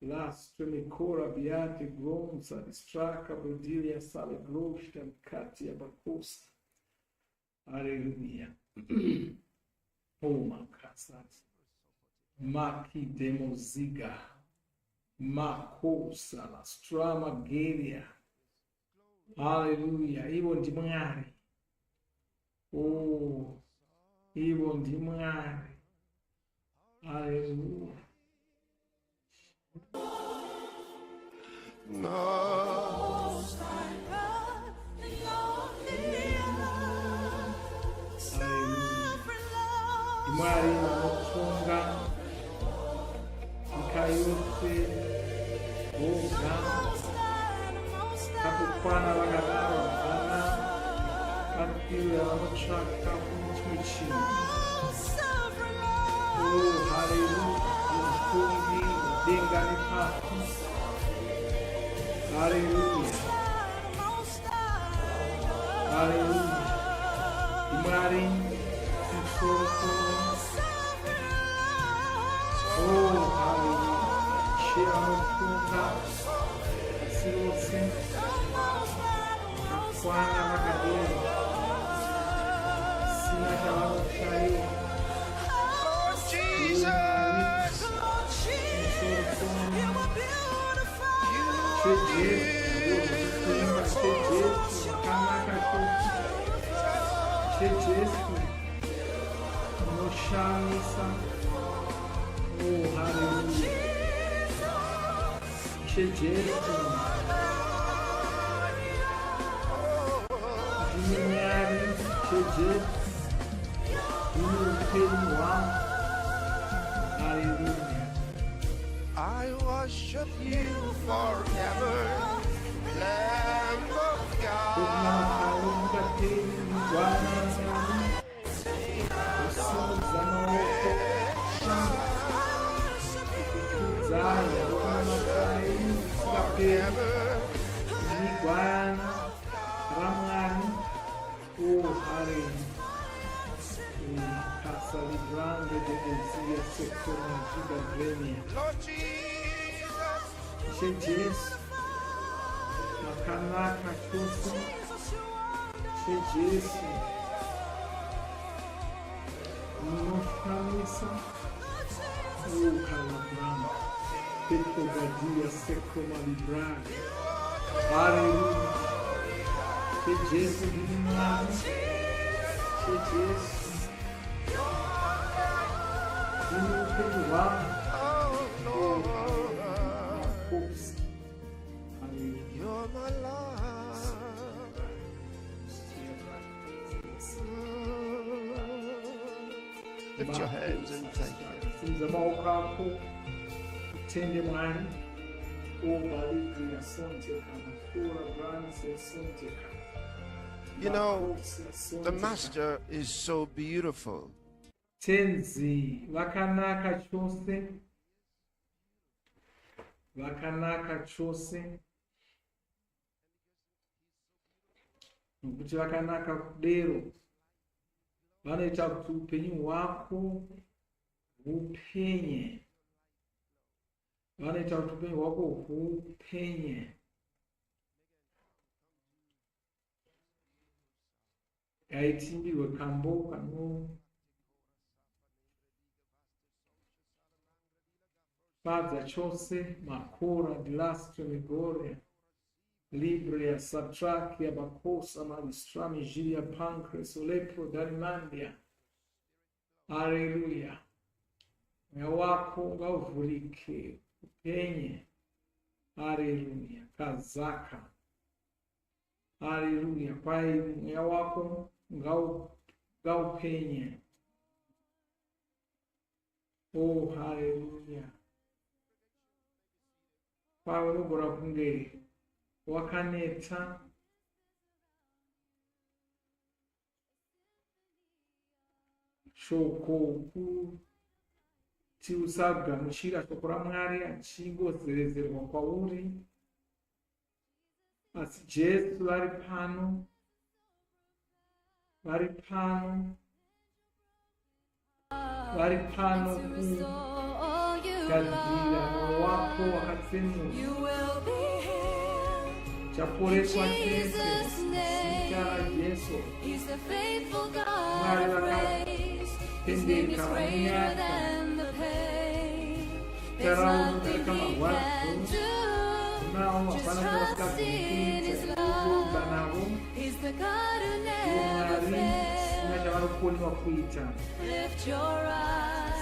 [SPEAKER 17] Lastreme cora biate gronza di straca bodilia sale grosta katia bacosta. Hallelujah. Oh, makasat. Maki demoziga. Makosa la strama gelia. Hallelujah. Ivo ndi mwari. Oh, Ivo ndi mwari. Hallelujah.
[SPEAKER 5] No.
[SPEAKER 17] Mwari anotonga nyika yose, oga kakukwana vakadaro vana vapiwa vanotsvaka kumuchini. Oh, haleluya. Mutongi denga nepasi. Haleluya. Haleluya. Mwari msoro. Oh, hallelujah. Share mutunga. Sirose. Kakwana vakadero. Sina chavano chayo.
[SPEAKER 5] Jesus.
[SPEAKER 17] Oh, hallelujah.
[SPEAKER 5] I worship you forever, Lamb of God. Lord
[SPEAKER 17] Jesus, Makanaka Kusa, Jesus, Mofamisa, Ukalabrama, Peto Gadia Secoma Librada, Hallelujah, Jesus, Jesus,
[SPEAKER 5] You're my love. Lift your hands and thank you. You know, the Master is so beautiful.
[SPEAKER 17] Tenzi vakanaka chose nokuti vakanaka kudero, vanoita kuti upenyu hwako hupenye, vanoita kuti upenyu hwako hupenye. Gaitimbirwe kambo Padza chose makora dilastre megoria libria satrakia bacosa malistrami gilia pancres olepro darimandia. Haleluya. Moyo wako ngauvhurike upenye. Haleluya. Kazaka. Haleluya. Kwai moyo wako ngaupenye. Oh, hallelujah. Paunogona kunge wakaneta shoko kuti usagamuchira shoko raMwari achingozerezerwa kwauri, asi Jesu vari pano kugadzira mwoyo wako wakatsemuka. Chaporeswa chese zita raJesu. Mwari vakatendeka vanyasa taraunogara marwadzo nawo hapana chavasingagona navo. Mwari sina chavanokoniwa kuita.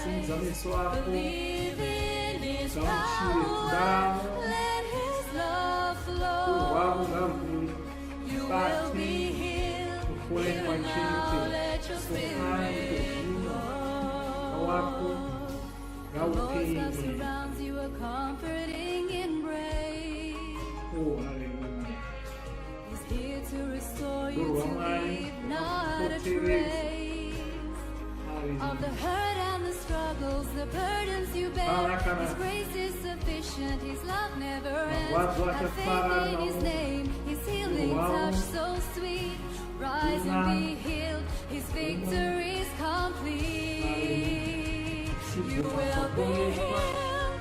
[SPEAKER 17] Simudza meso ako gamuchire ndaramo urwavo ngavhuri bati kufonekwa chete sokani kwezvino wako ngaupenye. Oh, hallelujah. Lord waMwari
[SPEAKER 6] of the hurt and the struggles, the burdens you bear. His grace is sufficient, His love never ends. Have faith in His name, His healing touch so sweet. Rise and be healed, His victory is complete. You will be healed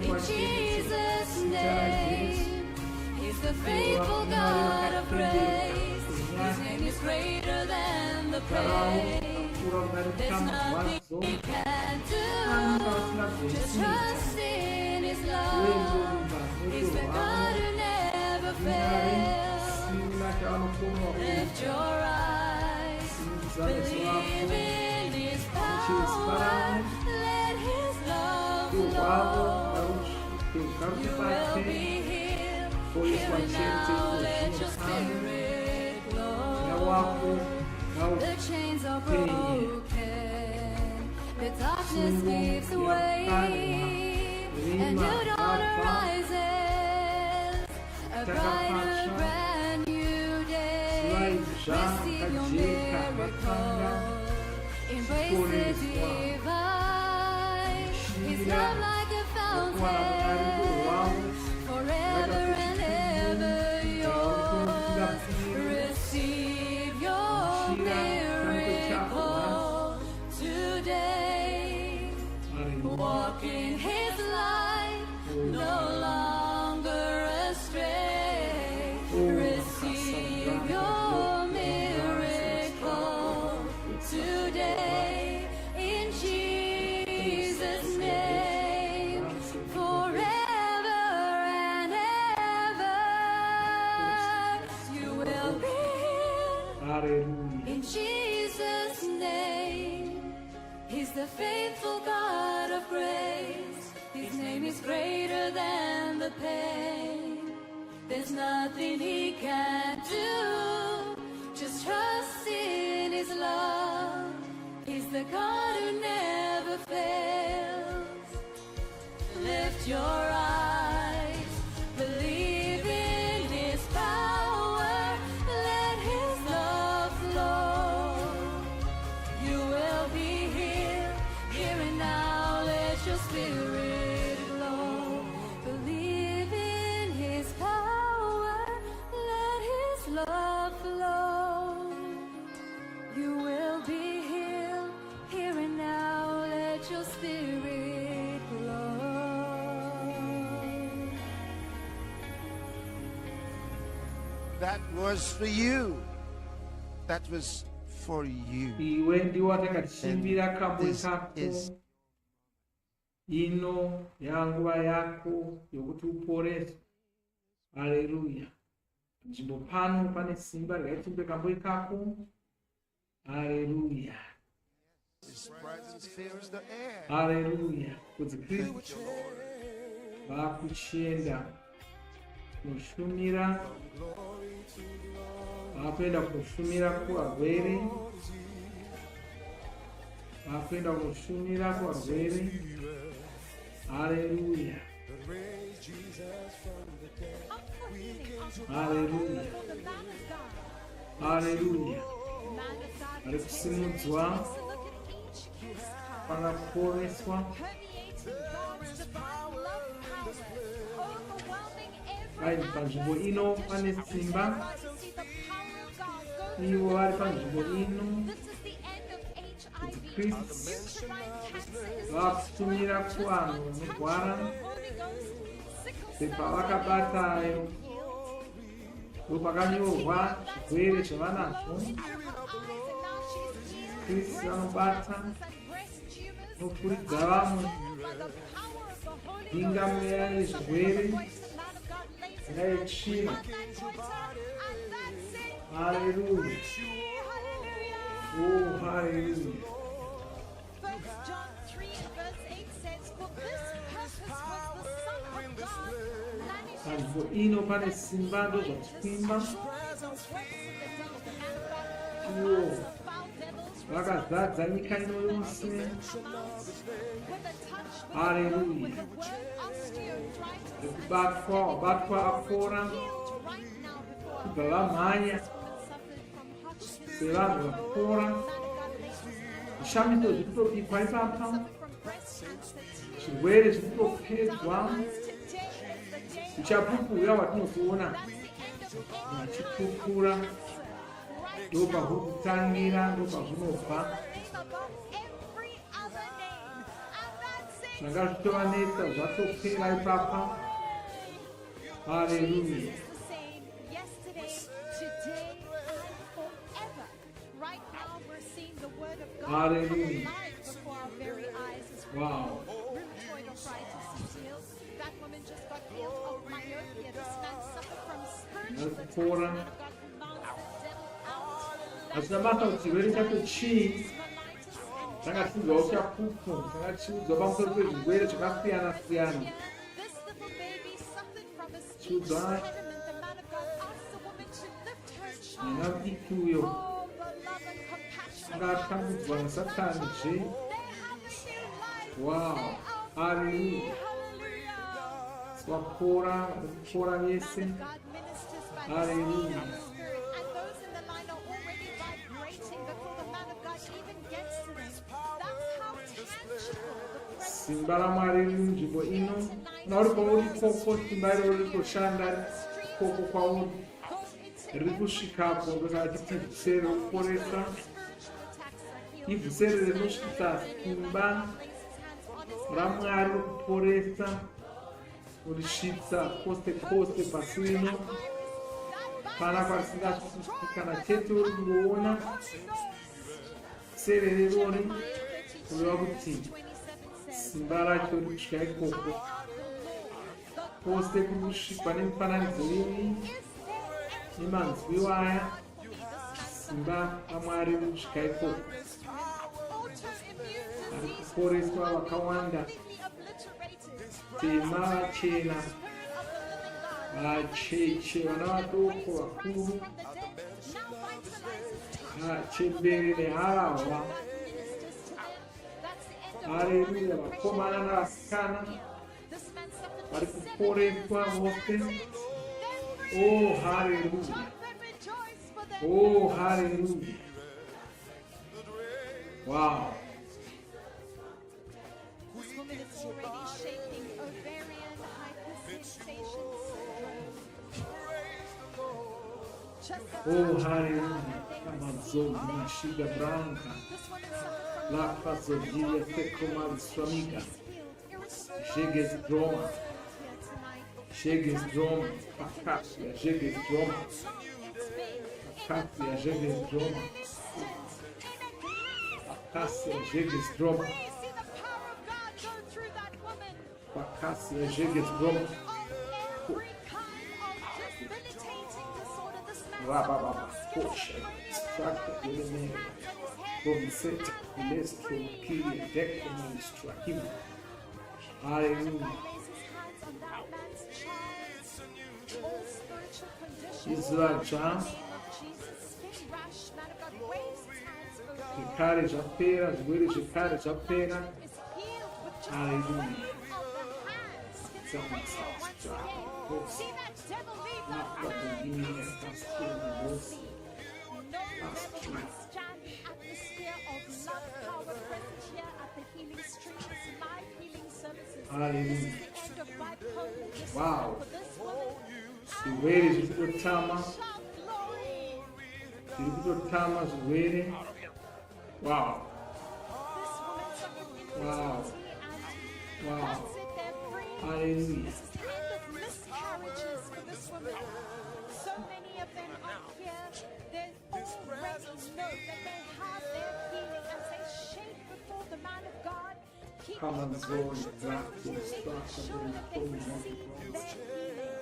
[SPEAKER 6] in Jesus' name. He's the faithful God of grace. His name is greater than the pain. There's nothing He can do. Just trust in His love. He's the God who never fails. Lift your eyes, believe in His power. Let His love flow. You will be healed. Here and now, let your spirit glow. The chains are broken, the darkness gives way, and new dawn arises, a brighter, brand new day. Receive your miracle, embrace the divine. His love like a fountain, forever and ever yours. Receive your miracle today. Walk in His light, no longer astray. Receive your miracle today in Jesus' name. Forever and ever, you will be healed in Jesus' name. He's the faithful God of grace. His name is greater than the pain. There's nothing He can't do. Just trust in His love. He's the God who never fails. Lift your eyes, believe in His power. Let His love flow. You will be here and now. Let your spirit glow. Believe in His power. Let His love flow. You will be here and now. Let your spirit glow.
[SPEAKER 5] That was for you. That was for you.
[SPEAKER 17] Iwe ndiwe watakatichimbira kamwe
[SPEAKER 5] This
[SPEAKER 17] kako.
[SPEAKER 5] is
[SPEAKER 17] Ino yanguva yako yokuti uporeswe. Haleluya. Nzvimbo pano pane simba rakaitimbe kamwe kako. Haleluya.
[SPEAKER 5] His presence fills the air.
[SPEAKER 17] Haleluya. Kuti Kristu vakuchienda kunoshumira, vakuenda kunoshumira kuvarwere. vakuenda kunoshumira kuvarwere. Hallelujah. Hallelujah. Hallelujah. Vari kusimudzwa, vakaporeswa. Panzvimbo ino pane simba. Ivo vari panzvimbo ino kuti Kristu vakutumira kuvanhu vanorwara. Pavakabatayo ndopakanyorwa zvirwere zvavanazvo. Kristu anobata nokuridza vamwe inga mweya yezvirwere dzingayetsvina. Hallelujah. Oh, hallelujah. Panzvimbo ino pane simba ndozvatipimba. Ivo vakazadza nyika ino yose. Hallelujah. Wabatwa apora. Kubva vamhanya sevanhu vakupora. Zvishamiso zviri kutobikwa ipapa. Zvirwere zviri kutopedzwa. Uchapupu watinokuona vachipupura. Ndopahuri kutangira, ndopazvinobva. Zvanga zvitovanetsa zvatopera ipapa. Hallelujah. Hallelujah. Wow.
[SPEAKER 18] That woman just got healed of myopia. This man suffered from spiritual
[SPEAKER 17] attacks. Hazina basa kuti chirwere chacho chii. Takatiudzwa uchapupu, takatiudzwa pamusoro pezvirwere zvakasiyana siyana. Chiudzwa mwana mudiki uyo akatambudzwa naSatani zve. Wow. Hallelujah. Swapora, kupora vese. Hallelujah. Simba raMwari riri munzvimbo ino. Nauri pauri koko simba iro riri kushanda koko kwauri. Riri kusvikapo ndosati ivhusere rekuporesa. Ivhusere rinosvitsa simba raMwari rekuporesa. Urisvitsa kwose kwose pasi rino. Pana kwarisingasvitsiki kana chete uri kungoona sere rirori kureva kuti simba racho riri kusvika ikoko. Kwose kuri kusvikwa nemifananidzo iri nemanzwiwo aya. Simba raMwari riri kusvika ikoko. Vari kuporeswa vakawanda. Tema, vachena, vacheche, vana vadoko, vakuru, vachembere neharahwa. Haleluya. Vakomana navasikana vari kuporeswa vose. Oh, haleluya. Oh, haleluya. Wow.
[SPEAKER 18] This woman is already shaking ovarian hypersensation syndrome.
[SPEAKER 17] Oh, hallelujah. Amazon, Mashiga Branca. La Fazodia Secomar Swamiga. Jeges Droma. Jeges Droma. Acacia, Jeges Droma. Acacia, Jeges Droma. Acacia, Jeges Droma. Acacia, Jeges Droma. Rababa, Porsche, Strata, Elemere, Boviseta, Ilestro, Kilia, Decimo, Strahim. Hallelujah. Israel Jam. zvikare zvapera, zvirwere zvekare zvapera. Hallelujah.
[SPEAKER 18] See that devil leave the house. No devil can stand the atmosphere of love power present here at the Healing Streams live healing services.
[SPEAKER 17] Hallelujah.
[SPEAKER 18] This is the end of bipolar disorder
[SPEAKER 17] Wow.
[SPEAKER 18] for this woman.
[SPEAKER 17] Zvirwere zviri kutotama. Zviri kutotama zvirwere. Wow. Wow. Wow. Hallelujah.
[SPEAKER 18] This is the end of miscarriages for this woman. So many of them are here. They already know that they have their healing as they shake before the man of God. Keep
[SPEAKER 17] Come on,
[SPEAKER 18] eyes
[SPEAKER 17] Lord,
[SPEAKER 18] on them,
[SPEAKER 17] exactly.
[SPEAKER 18] making sure that they receive their healing.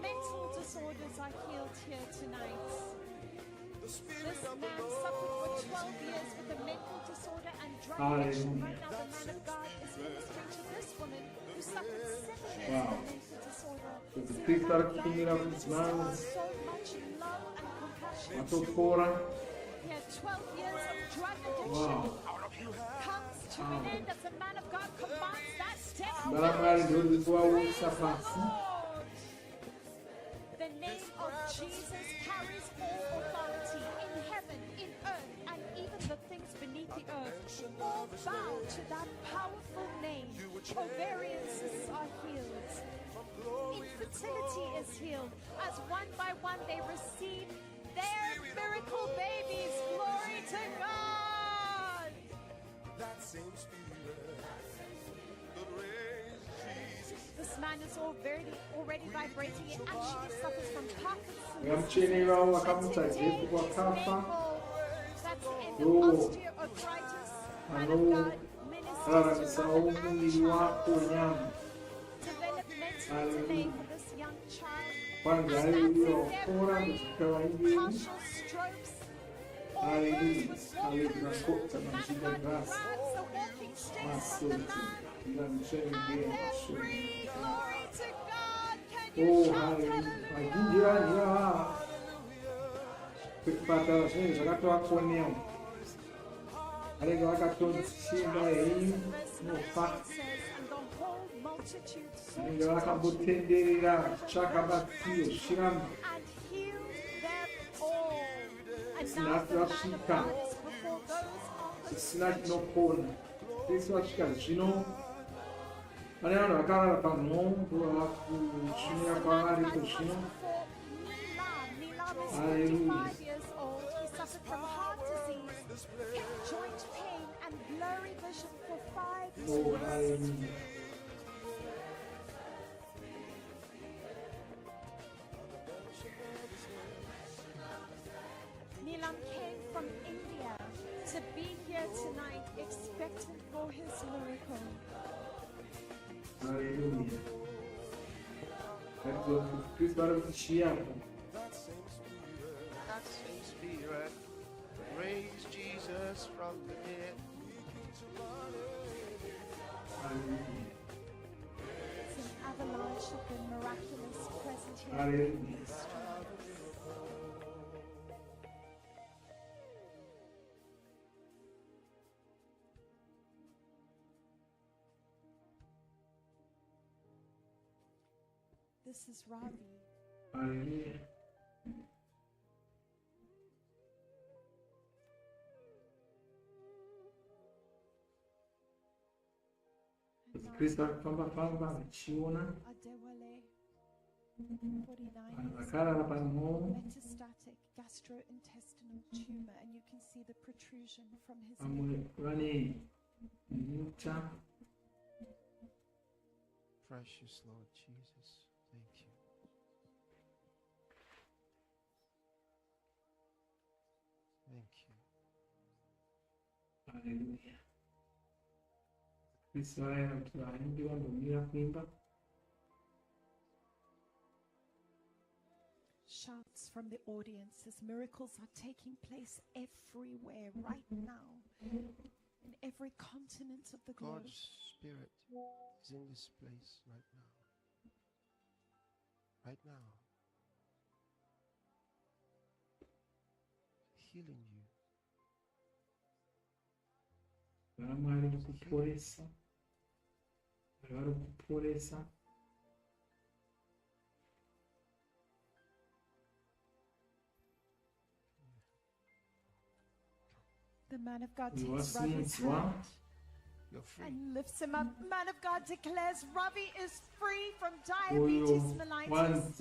[SPEAKER 18] Mental disorders are healed here tonight. This man suffered for 12 years with a mental disorder and drug addiction. Right now, the man of God is ministering to this woman who suffered 7 years
[SPEAKER 17] Wow.
[SPEAKER 18] with a mental disorder.
[SPEAKER 17] The people are picking up his mouth.
[SPEAKER 18] So much love and compassion.
[SPEAKER 17] Atopora.
[SPEAKER 18] He had 12 years of drug addiction.
[SPEAKER 17] Wow.
[SPEAKER 18] Comes to an end as the man of God commands that death.
[SPEAKER 17] Mbarambari ndozikuwausa pasi.
[SPEAKER 18] The name of Jesus carries all authority in heaven, in earth, and even the things beneath the earth. All bow to that powerful name. Ovarian cysts are healed. Infertility is healed. As one by one they receive their miracle babies. Glory to God.
[SPEAKER 19] That same spirit that raised Jesus.
[SPEAKER 18] This man is already vibrating. He actually suffers from Parkinson's.
[SPEAKER 17] Yamuchenera wakamutadzira wakafa.
[SPEAKER 18] That's the end of osteoarthritis. Man of God ministers to
[SPEAKER 17] muviri wako nyama.
[SPEAKER 18] developmental delay for this young child.
[SPEAKER 17] Kwanza haleluya wakora kusvika waingi.
[SPEAKER 18] Partial strokes.
[SPEAKER 17] Hallelujah. Hallelujah. Nakota namshika grasi.
[SPEAKER 18] Grabs the walking sticks from the man.
[SPEAKER 17] Ndamchenengera
[SPEAKER 18] And
[SPEAKER 17] shwe.
[SPEAKER 18] free. Glory to God. Can you
[SPEAKER 17] Oh,
[SPEAKER 18] shout
[SPEAKER 17] hallelujah.
[SPEAKER 18] hallelujah?
[SPEAKER 17] Vazhinji vanhu zvipatara zvinenge zvakatovakonewa. Vanenge vakatonzimba hei nofa.
[SPEAKER 18] And the whole multitude saw
[SPEAKER 17] Vanenge vakambotenderera vachiitsvaka batsiro zvichiramba.
[SPEAKER 18] and healed them all. And
[SPEAKER 17] Zvisina
[SPEAKER 18] now the man of
[SPEAKER 17] zvasvika.
[SPEAKER 18] God is before those on the
[SPEAKER 17] Zvisina chinokona. Vese vasvika zvino. Pane vanhu vakarara panhongo vakushumira kwavari zvino.
[SPEAKER 18] Milam is
[SPEAKER 17] Hallelujah.
[SPEAKER 18] 55 years old. He suffered from heart disease, hip joint pain, and blurry vision for 5
[SPEAKER 17] Oh,
[SPEAKER 18] years.
[SPEAKER 17] hallelujah.
[SPEAKER 18] Milam came from India to be here tonight, expectant for his miracle.
[SPEAKER 17] Hallelujah. Kristu vari kutichiyapo.
[SPEAKER 5] That same spirit raised Jesus from the dead.
[SPEAKER 17] Hallelujah.
[SPEAKER 18] It's an avalanche of the miraculous present here.
[SPEAKER 17] Hallelujah.
[SPEAKER 18] This is Ravi.
[SPEAKER 17] Hallelujah. Kristu akafamba-famba vachiona
[SPEAKER 18] Adewale, 49
[SPEAKER 17] vanhu
[SPEAKER 18] years
[SPEAKER 17] vakarara
[SPEAKER 18] old,
[SPEAKER 17] panhoo.
[SPEAKER 18] metastatic gastrointestinal tumor, and you can see the protrusion from his
[SPEAKER 17] Vamwe
[SPEAKER 18] neck.
[SPEAKER 17] vane nyuta.
[SPEAKER 5] Precious Lord Jesus, thank you. Thank you.
[SPEAKER 17] Hallelujah. Kristu arayira kuti vanenge vambomira kuimba.
[SPEAKER 18] Shouts from the audience as miracles are taking place everywhere right now, in every continent of the globe.
[SPEAKER 5] God's Spirit is in this place right now. Right now. healing you.
[SPEAKER 17] Mwari vari kuporesa. Vari kuporesa.
[SPEAKER 18] The man of God takes Ravi's hand and lifts him up. Man of God declares Ravi is free from diabetes mellitus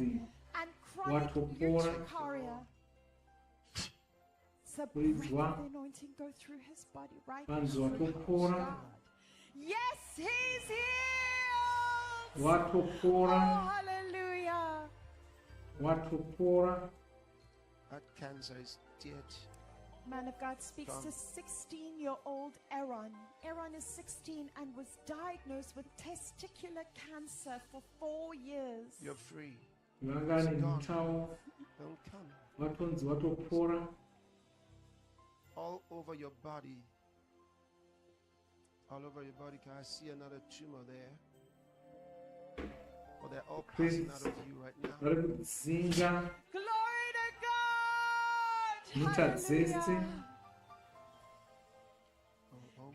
[SPEAKER 18] and chronic urticaria. So breath of the anointing go through his body right now. Yes, he's healed. Oh, hallelujah.
[SPEAKER 5] That cancer is dead.
[SPEAKER 18] Man of God speaks to 16-year-old Aaron. Aaron is 16 and was diagnosed with testicular cancer for 4 years.
[SPEAKER 5] You're free.
[SPEAKER 17] Vangani mutawo.
[SPEAKER 5] Don't come.
[SPEAKER 17] Vatonzi vatopora.
[SPEAKER 5] All over your body. All over your body. Can I see another tumor there? Well, they're all passing out of you right now.
[SPEAKER 18] Glory to God!
[SPEAKER 17] Hallelujah.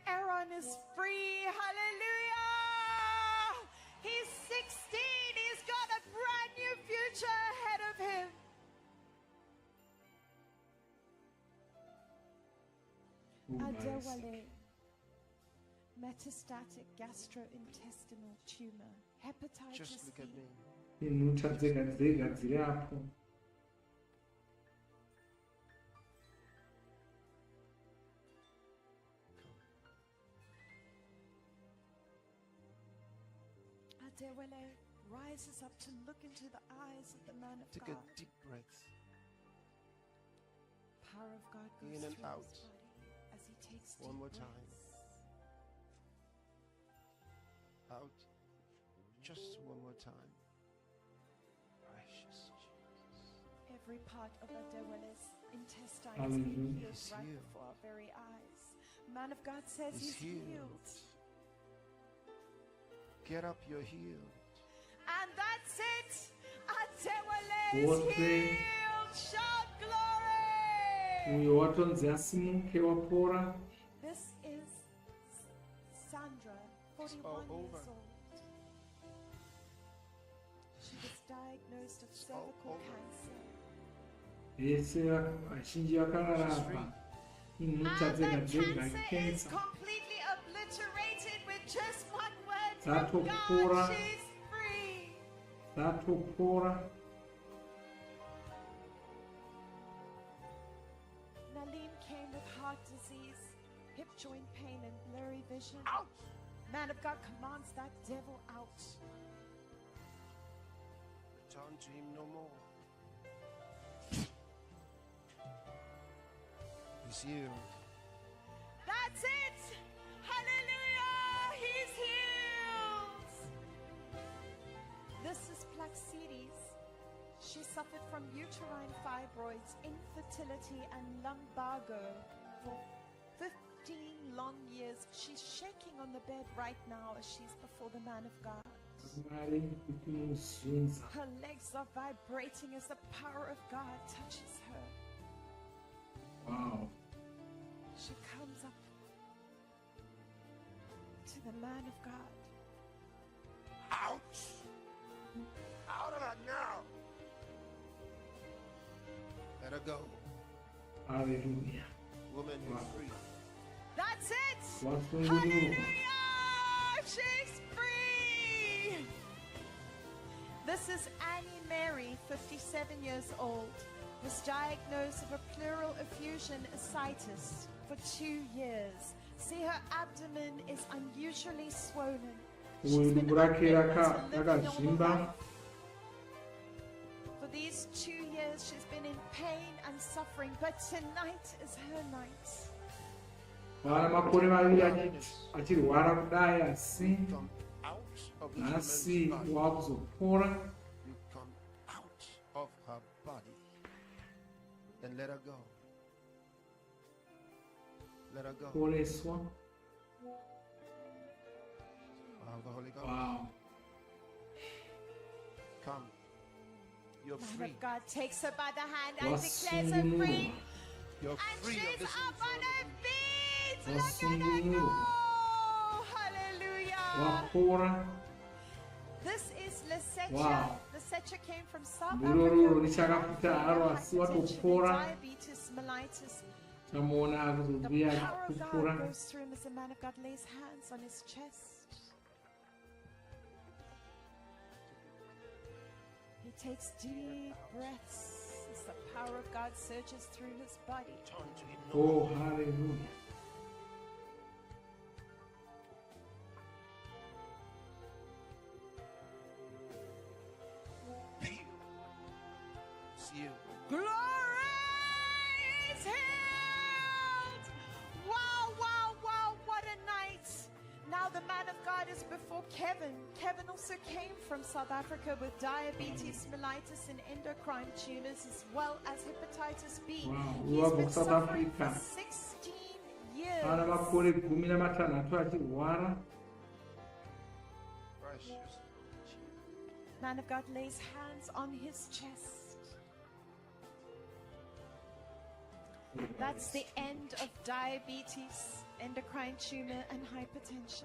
[SPEAKER 18] Aaron is free. Hallelujah! He's 16. He's got a brand new future ahead of him. Adewale, metastatic gastrointestinal tumor, hepatitis
[SPEAKER 5] Just look at me.
[SPEAKER 17] Inhuta dzega dziri apo.
[SPEAKER 18] Adewale rises up to look into the eyes of the man of
[SPEAKER 5] Take
[SPEAKER 18] God.
[SPEAKER 5] a deep breath.
[SPEAKER 18] Power of God goes
[SPEAKER 5] In and
[SPEAKER 18] through
[SPEAKER 5] out.
[SPEAKER 18] his body as he takes
[SPEAKER 5] One
[SPEAKER 18] deep
[SPEAKER 5] more time.
[SPEAKER 18] breaths.
[SPEAKER 5] Out. Just one more time. Precious Jesus.
[SPEAKER 18] Every part of Adewale's intestines
[SPEAKER 17] Hallelujah.
[SPEAKER 18] being healed
[SPEAKER 5] He's
[SPEAKER 18] right
[SPEAKER 5] healed.
[SPEAKER 18] before our very eyes. Man of God says
[SPEAKER 5] He's
[SPEAKER 18] he's healed.
[SPEAKER 5] healed. Get up, you're healed.
[SPEAKER 18] And that's it. Adewale is
[SPEAKER 17] What
[SPEAKER 18] healed. Shout glory.
[SPEAKER 17] Uyo watonzi asimuke wapora.
[SPEAKER 18] This is Sandra, 41
[SPEAKER 5] all
[SPEAKER 18] years
[SPEAKER 5] over.
[SPEAKER 18] old. She was diagnosed of
[SPEAKER 5] all
[SPEAKER 18] cervical
[SPEAKER 5] over.
[SPEAKER 18] cancer.
[SPEAKER 17] Vese vazhinji vakararapa. Inhuta
[SPEAKER 18] And
[SPEAKER 17] dzega
[SPEAKER 18] that
[SPEAKER 17] dzega
[SPEAKER 18] cancer is
[SPEAKER 17] cancer.
[SPEAKER 18] completely obliterated with just one word from
[SPEAKER 17] Zatopora.
[SPEAKER 18] God. She's free.
[SPEAKER 17] Zatopora.
[SPEAKER 18] Naleen came with heart disease, hip joint pain, and blurry vision. Man of God commands that devil out.
[SPEAKER 5] Return to him no more. He's healed.
[SPEAKER 18] That's it. Hallelujah. He's healed. This is Plaxides. She suffered from uterine fibroids, infertility, and lumbago for 15 long years. She's shaking on the bed right now as she's before the man of God.
[SPEAKER 17] Mwari kutimuzunza.
[SPEAKER 18] Her legs are vibrating as the power of God touches her.
[SPEAKER 17] Wow.
[SPEAKER 18] She comes up to the man of God.
[SPEAKER 5] Out! Out of that now! Let her go.
[SPEAKER 17] Hallelujah.
[SPEAKER 5] Woman, you're free.
[SPEAKER 18] That's it!
[SPEAKER 17] Wasunguruka.
[SPEAKER 18] Hallelujah! She's free! This is Annie Mary, 57 years old, was diagnosed with a pleural effusion ascites for 2 years. See, her abdomen is unusually swollen. She's been
[SPEAKER 17] Uyu rake
[SPEAKER 18] unable to live a normal
[SPEAKER 17] rakazvimba.
[SPEAKER 18] life. For these 2 years, she's been in pain and suffering, but tonight is her night.
[SPEAKER 17] Vana makore maviri achirwara kudai asi
[SPEAKER 5] Come out of the
[SPEAKER 17] nhasi
[SPEAKER 5] woman's body.
[SPEAKER 17] wakuzopora.
[SPEAKER 5] You come out of her body and let her go. Let her go.
[SPEAKER 17] Poreswa.
[SPEAKER 5] Wow, the Holy Ghost.
[SPEAKER 17] Wow.
[SPEAKER 5] Come. You're
[SPEAKER 18] Man
[SPEAKER 5] free.
[SPEAKER 18] of God takes her by the hand and declares her free.
[SPEAKER 17] You're
[SPEAKER 7] And
[SPEAKER 17] free of
[SPEAKER 7] she's
[SPEAKER 17] this
[SPEAKER 7] up on her feet. Look at her
[SPEAKER 17] wasungunuka
[SPEAKER 7] go. Hallelujah.
[SPEAKER 17] wapora.
[SPEAKER 7] This is Lesecha.
[SPEAKER 17] Wow.
[SPEAKER 7] Lesecha came from South
[SPEAKER 17] Bururu
[SPEAKER 7] Africa.
[SPEAKER 17] richakapita aro asiwa topora.
[SPEAKER 7] Diabetes mellitus.
[SPEAKER 17] Tamona
[SPEAKER 7] The
[SPEAKER 17] akuzobia
[SPEAKER 7] power of God
[SPEAKER 17] kupora.
[SPEAKER 7] goes through him as the man of God lays hands on his chest. He takes deep breaths as the power of God surges through his body.
[SPEAKER 17] Oh, hallelujah.
[SPEAKER 5] It's you.
[SPEAKER 7] Glory is healed! Wow, wow, wow, what a night! Now the man of God is before Kevin. Kevin also came from South Africa with diabetes, mellitus, and endocrine tumors, as well as hepatitis B.
[SPEAKER 17] Wow,
[SPEAKER 7] He's been
[SPEAKER 17] South
[SPEAKER 7] suffering for
[SPEAKER 17] Africa.
[SPEAKER 7] 16
[SPEAKER 17] Ana
[SPEAKER 7] years.
[SPEAKER 17] makore 15 achirwara.
[SPEAKER 5] Precious.
[SPEAKER 7] Man of God lays hands on his chest. That's the end of diabetes, endocrine tumor, and hypertension.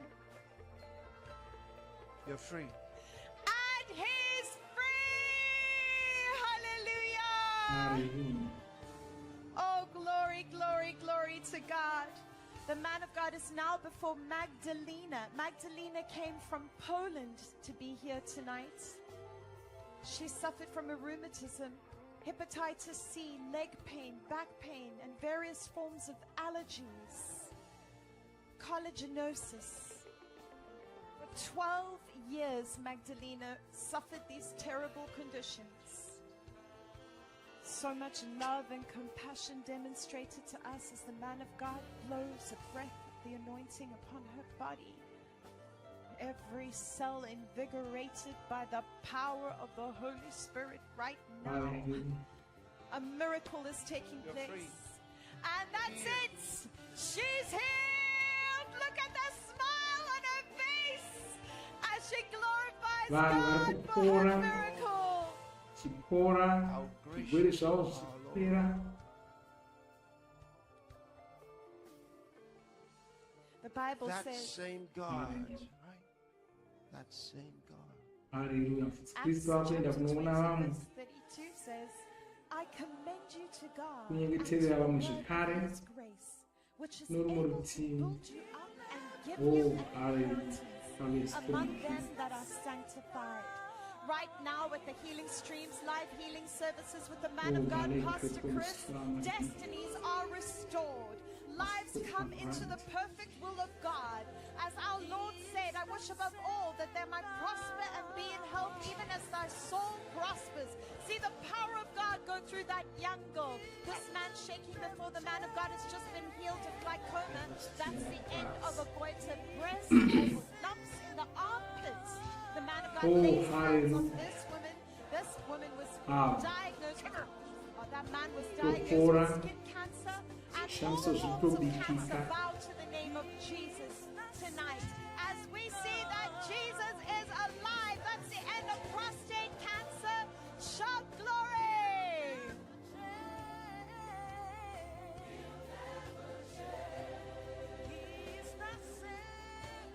[SPEAKER 5] You're free.
[SPEAKER 7] And he's free! Hallelujah!
[SPEAKER 17] Hallelujah.
[SPEAKER 7] Oh, glory, glory, glory to God. The man of God is now before Magdalena. Magdalena came from Poland to be here tonight. She suffered from a rheumatism, hepatitis C, leg pain, back pain, and various forms of allergies. Collagen,osis. For 12 years, Magdalena suffered these terrible conditions. So much love and compassion demonstrated to us as the man of God blows a breath of the anointing upon her body. Every cell invigorated by the power of the Holy Spirit right now.
[SPEAKER 17] Hallelujah.
[SPEAKER 7] A miracle is taking
[SPEAKER 5] You're
[SPEAKER 7] place.
[SPEAKER 5] free.
[SPEAKER 7] And that's it. She's healed. Look at the smile on her face as she glorifies God for her miracle.
[SPEAKER 17] Chipora. Chigwere zvawo zvichipera.
[SPEAKER 7] The Bible
[SPEAKER 5] That
[SPEAKER 7] says,
[SPEAKER 5] same God, right? That same God.
[SPEAKER 17] Hallelujah.
[SPEAKER 7] Acts
[SPEAKER 17] Kristu akuenda
[SPEAKER 7] chapter 20
[SPEAKER 17] kunoona vamwe.
[SPEAKER 7] verse 32 says, I commend you to God and to
[SPEAKER 17] Kunyengeterera vamwe
[SPEAKER 7] the
[SPEAKER 17] zvekare.
[SPEAKER 7] Lord His grace, which is
[SPEAKER 17] Norumwe
[SPEAKER 7] able to
[SPEAKER 17] rutivi.
[SPEAKER 7] build you up and give
[SPEAKER 17] Oh,
[SPEAKER 7] you an
[SPEAKER 17] hallelujah.
[SPEAKER 7] inheritance
[SPEAKER 17] Praise
[SPEAKER 7] among
[SPEAKER 17] God.
[SPEAKER 7] them that are sanctified. Right now at the Healing Streams live healing services with the man of God, Pastor Chris, destinies are restored. Lives come into the perfect will of God. As our Lord said, I wish above all that they might prosper and be in health even as thy soul prospers. See the power of God go through that young girl. This man shaking before the man of God has just been healed of glaucoma. That's the end of a goiter. Breast and lumps in the armpits. The man of God lays hands on this woman. This woman was diagnosed with, that man was diagnosed with skin cancer. And all forms of cancer bow to the name of Jesus tonight. As we see that Jesus is alive, that's the end of prostate cancer. Shout glory!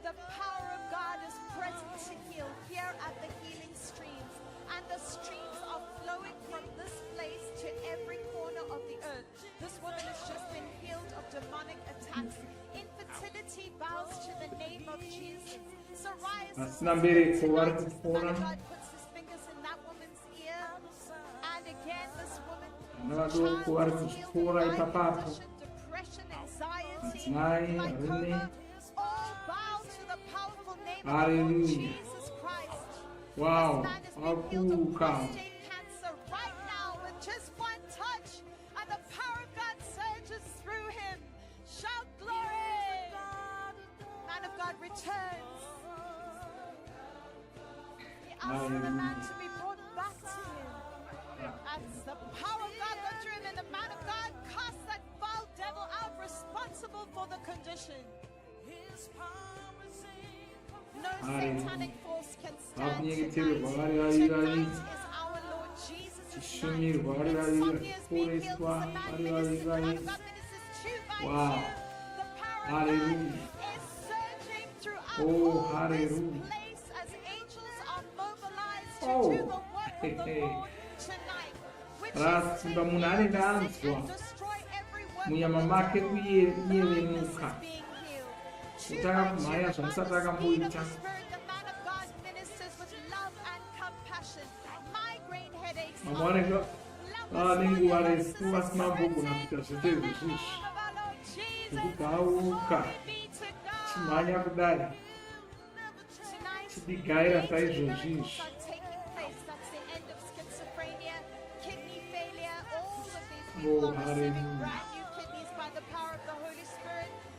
[SPEAKER 7] The power of God is present to heal here at the Healing Streams. And the streams are flowing from this place to every corner of the earth. This woman has just been healed of demonic attacks. Infertility bows to the name of Jesus. Psoriasis.
[SPEAKER 17] Asina mbereko vari
[SPEAKER 7] Man
[SPEAKER 17] kupora.
[SPEAKER 7] of God puts his fingers in that woman's ear. And again, this woman,
[SPEAKER 17] Vana vadoko vari kuzvikora ipapapo.
[SPEAKER 7] depression, anxiety,
[SPEAKER 17] Madzimai,
[SPEAKER 7] glaucoma, all bow to the powerful name of the Lord
[SPEAKER 17] Hallelujah.
[SPEAKER 7] Jesus Christ.
[SPEAKER 17] Wow.
[SPEAKER 7] This man has been healed of
[SPEAKER 17] Akuka.
[SPEAKER 7] prostate cancer right now with just one touch, and the power of God surges through him. Shout glory! Man of God returns. He asks the man to be brought back to him. As the power of God goes through him, and the man of God casts that foul devil out responsible for the condition. No satanic force can stand tonight. Tonight is our Lord Jesus'
[SPEAKER 17] Tishimirwa hallelujah. Kuporeswa hallelujah. Wow. Hallelujah. Oh, hallelujah. Oh, rasimba munhu anenge anzwa munyama make kuyevenuka kutanga kumhanya zvamusati akamboita. Mama vanenge varefu vasina mbogona kuita zvese izvozvizvi zvekubhauka chimhanya kudai chidigaira saizvozvizvi. Oh, hallelujah.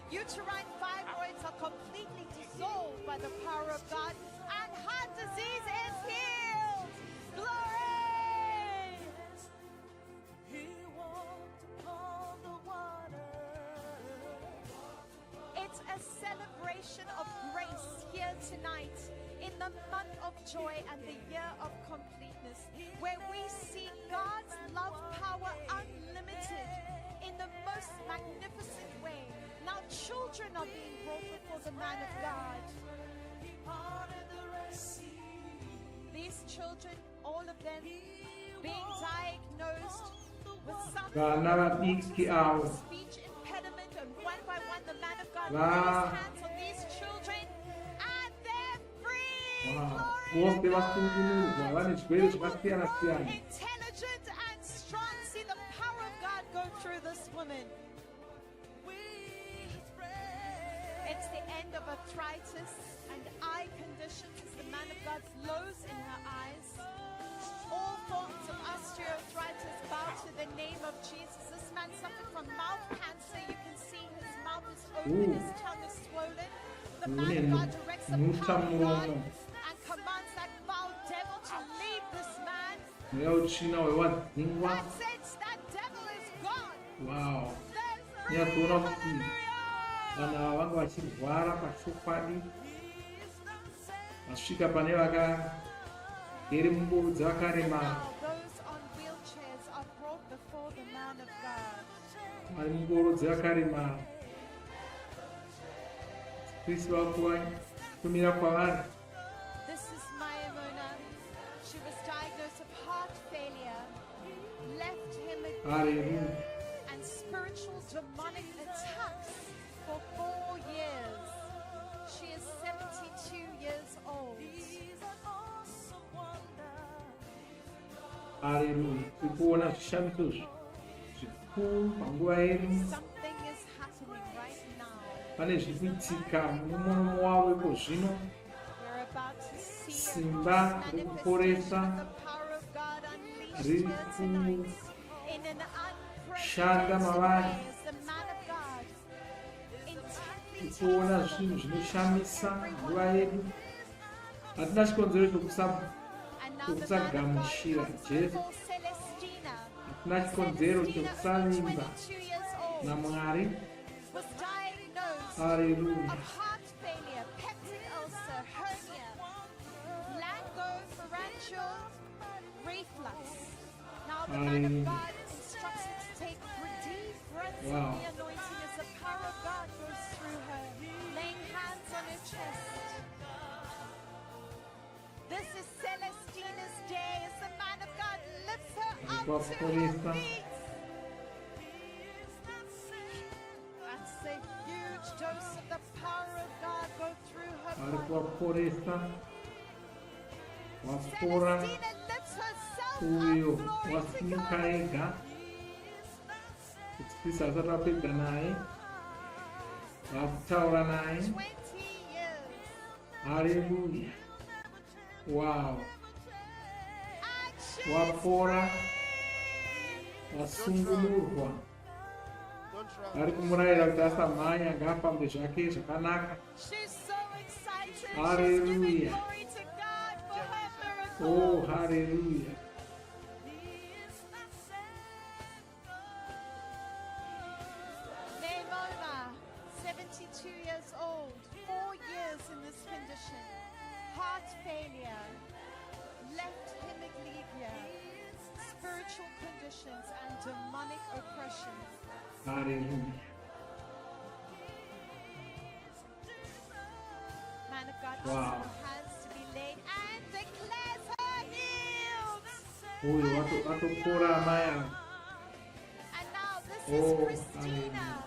[SPEAKER 7] Uterine fibroids are completely dissolved by the power of God, and heart disease is healed. Glory! He walked upon the water. It's a celebration of grace here tonight in the month of joy and the year of completeness, where we see God's love power unlimited in the most magnificent way. Now children are being brought before the man of God. These children, all of them, being diagnosed with some speech impediment, and one by one the man of God lays his hands on these children and they're free. Intelligent and strong. See the power of God go through this woman. It's the end of arthritis and eye conditions. The man of God flows in her eyes. All forms of osteoarthritis bow to the name of Jesus. This man suffered from mouth cancer. You can see his mouth is open, his tongue is swollen. The man of God directs the power of God and commands that foul devil to leave this man. And says that devil is gone.
[SPEAKER 17] Wow. Vana vanga vachirwara pachokwadi vasvika pane vakagere mungoro dzevakaremara vari mungoro dzevakaremara Kristu vakumira kwavari. Hallelujah.
[SPEAKER 7] And spiritual demonic attacks for 4 years. She is 72 years old.
[SPEAKER 17] Hallelujah. Kuona zvishamiso zvikuru panguva yedu.
[SPEAKER 7] Something is happening right now.
[SPEAKER 17] Pane zvikuitika mumuromo wavo iko zvino.
[SPEAKER 7] We're about to see
[SPEAKER 17] Simba rekuporesa riri kushanda mavari. Kuona zvinhu zvinoshamisa nguva yedu. Hatina chikonzero chokusagamuchira Jesu. Hatina chikonzero chokusavimba naMwari. Hallelujah.
[SPEAKER 7] Now the man of God instructs her to take deep breaths of the anointing as the power of God goes through her, laying hands on her chest. This is Celestina's day as the man of God lifts her up to her feet. That's a huge dose of the power of God go through her body. Celestina lifts herself
[SPEAKER 17] uyo
[SPEAKER 7] up, glory to
[SPEAKER 17] wasimuka
[SPEAKER 7] God.
[SPEAKER 17] ega kuti Kristu asati apedza naye vakutaura naye.
[SPEAKER 7] 20 years.
[SPEAKER 17] Haleluya. Wow. Wapora, wasungumurwa. Ari kumurayira kuti asamhanya ngaafambe zvake zvakanaka.
[SPEAKER 7] She's so excited.
[SPEAKER 17] Hallelujah.
[SPEAKER 7] She's giving glory to God for her miracle.
[SPEAKER 17] Oh, hallelujah.
[SPEAKER 7] Naimona, 72 years old, 4 years in this condition. Heart failure, left hemiplegia,
[SPEAKER 18] spiritual conditions and demonic oppression.
[SPEAKER 17] Hallelujah.
[SPEAKER 18] Man of God,
[SPEAKER 17] Wow.
[SPEAKER 18] asks your hands to be laid and declares her healed.
[SPEAKER 17] Huyu watopora maya.
[SPEAKER 18] And now this
[SPEAKER 17] Oh,
[SPEAKER 18] is Christina.
[SPEAKER 17] hallelujah.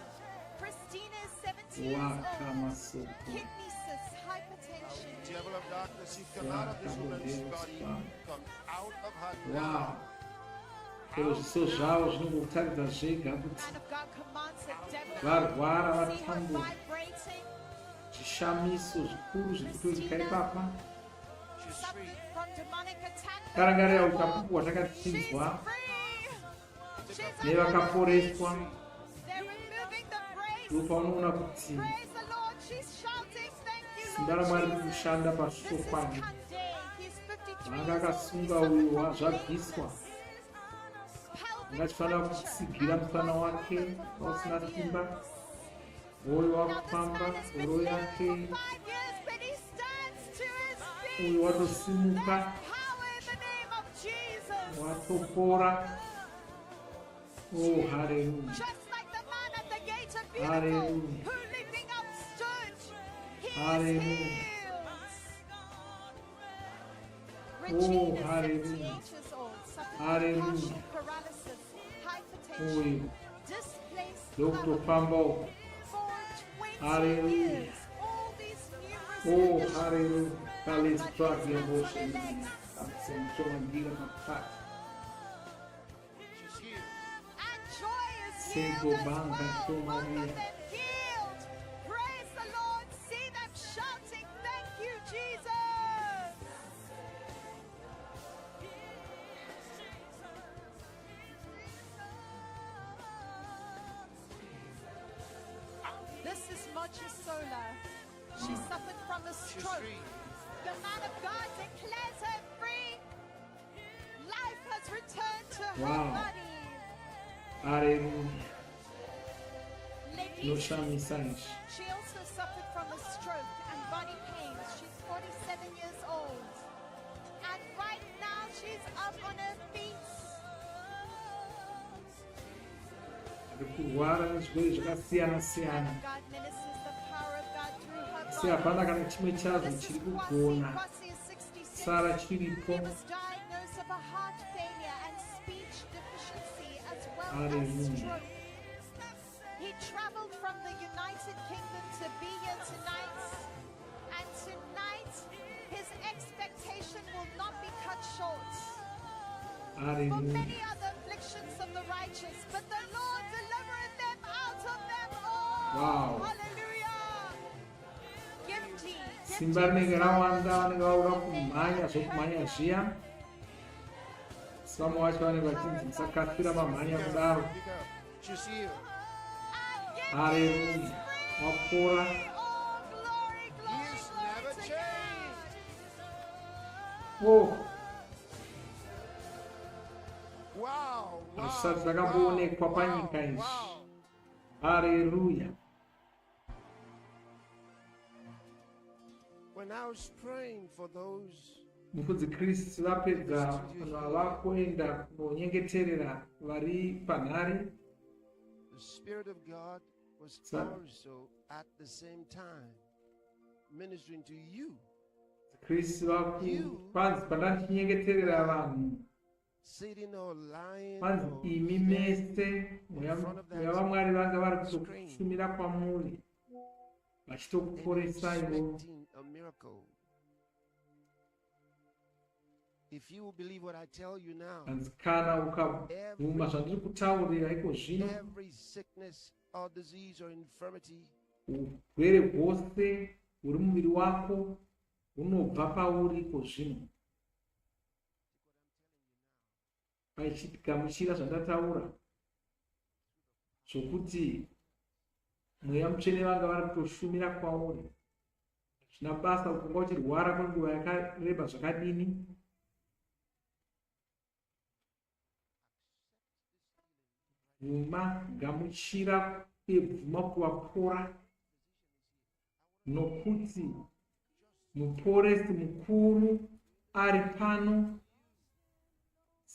[SPEAKER 18] Christina is 70 years old. Kidney cysts, hypertension.
[SPEAKER 5] Devil of darkness, you come out of this woman's body. Come out of her
[SPEAKER 17] Wow.
[SPEAKER 5] now.
[SPEAKER 17] Pelos seus jalos no voltar da chega.
[SPEAKER 18] Man of God commands the devil
[SPEAKER 17] Larguara
[SPEAKER 18] to see her
[SPEAKER 17] tambo.
[SPEAKER 18] vibrating.
[SPEAKER 17] Te chame seus puros de tudo que é papa.
[SPEAKER 18] Suffering from demonic attack.
[SPEAKER 17] Carangare o capu ataka tsingwa. Neva caporesqua.
[SPEAKER 18] They're removing the brace.
[SPEAKER 17] Lupa una kuti.
[SPEAKER 18] Praise the Lord. She's shouting, thank you,
[SPEAKER 17] Sindara
[SPEAKER 18] Lord
[SPEAKER 17] mari
[SPEAKER 18] Jesus.
[SPEAKER 17] kushanda pasopani.
[SPEAKER 18] He's 53
[SPEAKER 17] Anga
[SPEAKER 18] years old.
[SPEAKER 17] kasunga uyu wazvagiswa. Ngatifanira kutsigira mufana wake usina simba. Uyu wakufamba ngoro yake. Uyu watosimuka. Watopora. Oh, hallelujah.
[SPEAKER 18] Just like the man at the gate of beautiful,
[SPEAKER 17] Hallelujah.
[SPEAKER 18] who leaping up stood, he
[SPEAKER 17] Hallelujah.
[SPEAKER 18] is healed.
[SPEAKER 17] Oh,
[SPEAKER 18] Regina, 78
[SPEAKER 17] hallelujah.
[SPEAKER 18] years old, suffering
[SPEAKER 17] Hallelujah.
[SPEAKER 18] from partial paralysis, hypertension,
[SPEAKER 17] Uyu.
[SPEAKER 18] displaced
[SPEAKER 17] Dr.
[SPEAKER 18] blood
[SPEAKER 17] Pambo.
[SPEAKER 18] for 20
[SPEAKER 17] Hallelujah.
[SPEAKER 18] years. All these numerous
[SPEAKER 17] Oh,
[SPEAKER 18] conditions.
[SPEAKER 17] hallelujah. Kale struck the
[SPEAKER 18] Hands on
[SPEAKER 17] emotion.
[SPEAKER 18] their legs. And joy is
[SPEAKER 17] Single
[SPEAKER 18] healed as
[SPEAKER 17] bank and so
[SPEAKER 18] well. Both
[SPEAKER 17] many.
[SPEAKER 18] of them healed. Praise the Lord. See them shouting, thank you, Jesus. This is Mojisola. She suffered from a stroke. The man of God declares her free. Life has returned to her
[SPEAKER 17] Wow.
[SPEAKER 18] body.
[SPEAKER 17] Hallelujah.
[SPEAKER 18] Ladies,
[SPEAKER 17] No chame sais.
[SPEAKER 18] she also suffered from a stroke and body pains. She's 47 years old. And right now she's up on her feet.
[SPEAKER 17] Kuwara nezvinhu zvakasiyana-siyana.
[SPEAKER 18] God ministers the power of God through her
[SPEAKER 17] Si hapana
[SPEAKER 18] body.
[SPEAKER 17] kana chimwe chazvo chiri kugona.
[SPEAKER 18] Kwasi is 66.
[SPEAKER 17] Sara chiripo.
[SPEAKER 18] He was diagnosed of a heart failure and speech deficiency as well as
[SPEAKER 17] Hallelujah.
[SPEAKER 18] stroke. He traveled from the United Kingdom to be here tonight. And tonight, his expectation will not be cut short. For
[SPEAKER 17] Hallelujah.
[SPEAKER 18] many other afflictions of the righteous, but the Lord delivered them out of them all.
[SPEAKER 17] Wow.
[SPEAKER 18] Hallelujah. Gifty.
[SPEAKER 17] Simba rinenge rawanda vanenge vaura kumhanya zvokumhanya zviya. Vamwe vacho vanenge vachinzi musakasira mamhanya kudaro.
[SPEAKER 5] She's healed.
[SPEAKER 17] Hallelujah. Wapora.
[SPEAKER 5] He's never changed.
[SPEAKER 17] Oh,
[SPEAKER 5] Wow.
[SPEAKER 17] hazvisati zvakamboonekwa panyika izvi. Hallelujah.
[SPEAKER 5] When I was praying for those
[SPEAKER 17] Mufudzi Kristu vapedza vanhu vava kuenda kunonyengeterera vari panhare.
[SPEAKER 5] the Spirit of God was
[SPEAKER 17] Sir.
[SPEAKER 5] also at the same time ministering to you.
[SPEAKER 17] Kristu kwanzi pandandichinyengeterera vanhu
[SPEAKER 5] Sitting or lying
[SPEAKER 17] kwanzi
[SPEAKER 5] or
[SPEAKER 17] imi mese mweya vaMwari vanga vari kutokushumira kwamuri vachitokuporesaiwo.
[SPEAKER 5] expecting a miracle. If you will believe what I tell you now,
[SPEAKER 17] Kwanzi kana ukabvuma zvandiri kutaurira iko zvino,
[SPEAKER 5] every sickness or disease or infirmity
[SPEAKER 17] urwere hwose huri muviri wako hunobva pauri iko zvino. Paichigamuchira zvandataura zvokuti mweya mutsvene vanga vari kutoshumira kwauri. Zvina basa kunga uchirwara kwenguva yakareba zvakadini. Bvuma, gamuchira uye bvuma kuvapora, nokuti muporesi mukuru ari pano.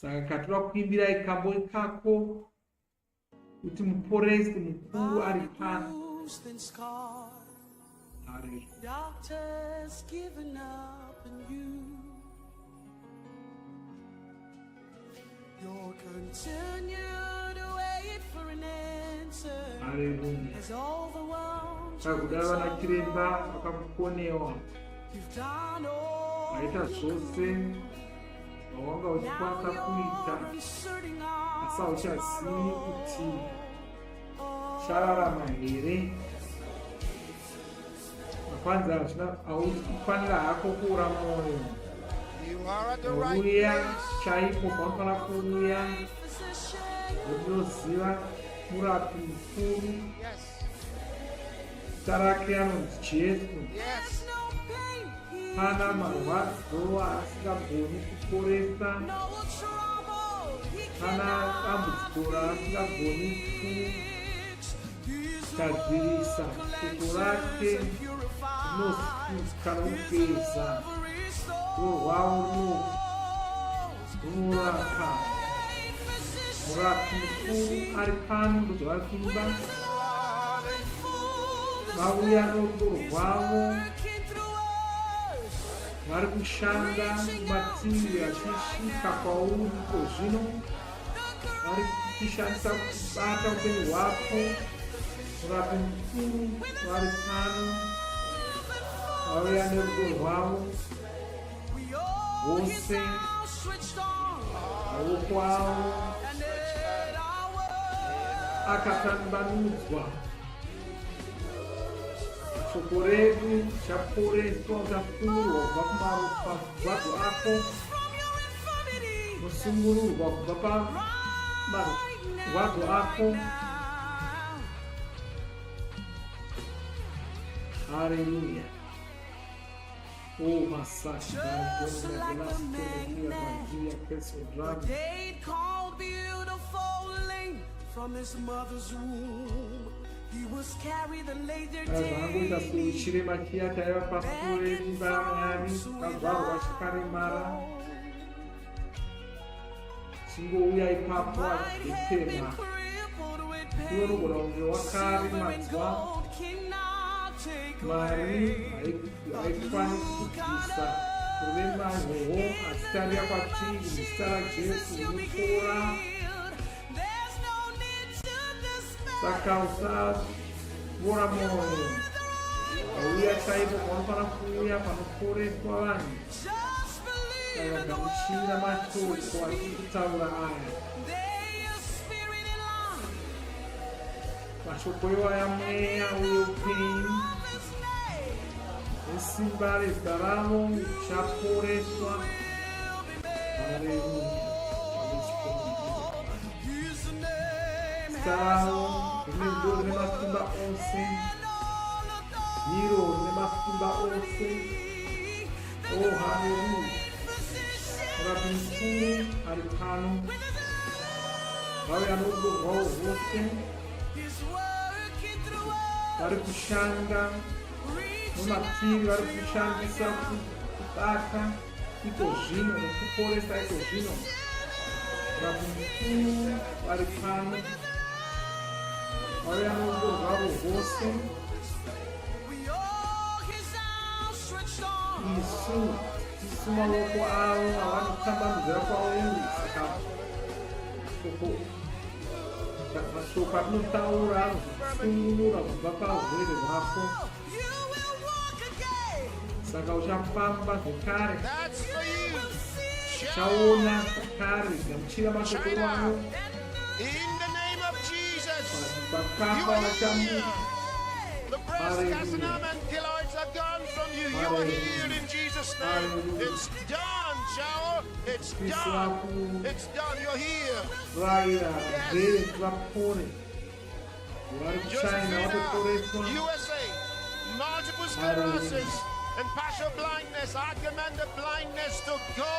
[SPEAKER 17] Saka katora kuimbira ikambo ikako kuti muporesi mukuru ari pano.
[SPEAKER 6] Doctors giving up on you. You'll continue to wait for an answer.
[SPEAKER 17] Hallelujah.
[SPEAKER 6] As all the world
[SPEAKER 17] Kudava na chiremba vakakukonewa
[SPEAKER 6] you've done all
[SPEAKER 17] vaita zvose vawanga uchikwanisa kuita asi hauchazivi kuti chararama here. Makwanza haufanira hako kuura mwoyo. Uya chaipo paunofanira kuuya unoziva murapi mukuru. Zita rake anonzi Jesu. Hana marwadzo asingagoni kuporesa. Hana dambudziko raasingagoni kugadzirisa. Shoko rake rinozivikanwa kupedza. Ruoko rwavo runorapa. Murapi mukuru ari pano ndozvavari kuimba. Vauya norudo rwavo vari kushanda mumativi vachisvika kwauri iko zvino. Vari kuchishandisa kubata upenyu hwako. Murapi mukuru vari pano. Vauya nerudo rwavo vose. Maoko avo akatambanudzwa. Shoko redu chaporeswa uchasunungurwa kubva kumarwadzo ako. Unosungururwa kubva pamarwadzo ako. Hallelujah. Oh, Masaki,
[SPEAKER 6] They called beautiful link from his mother's womb. He was carried and laid there daily.
[SPEAKER 17] Singouya ipapo achitema. Unogona kunge wakarimadzwa. Mari haikwanisi kubvisa kurema nhoho asi tarira kwatiri muzita raJesu rinopora. Saka usapora mwoyo. Wauya chaipo paunofanira kuuya panoporeswa vanhu. Gamuchira mashoko achiri kutaura aya. Mashoko iwaya mweya uye upenyu. Nesimba rezita ravo uchaporeswa. Haleluya. Zita ravo rine rudo rine masimba ose. Hiro rine masimba ose. Oh, haleluya. Murapi mukuru ari pano. Vauya norudo rwavo rwose. Vari kushanda mumativi, vari kushandisa kubata iko zvino nokuporesa iko zvino. Murapi mukuru vari pano. Vauya norudo rwavo rwose. Isu maoko avo avanotambanudzira kwauri. Saka mashoko atinotaura anozosununura kubva paurwere hwako. Saka uchafamba zvekare. Uchaona zvekare. Gamuchira mashoko iwayo. Vakapa vachamuka. Hallelujah.
[SPEAKER 5] You are healed in Jesus' name. It's done, Shower. It's done. It's done. You're healed. Josephina, USA, multiple sclerosis and partial blindness. I command the blindness to go.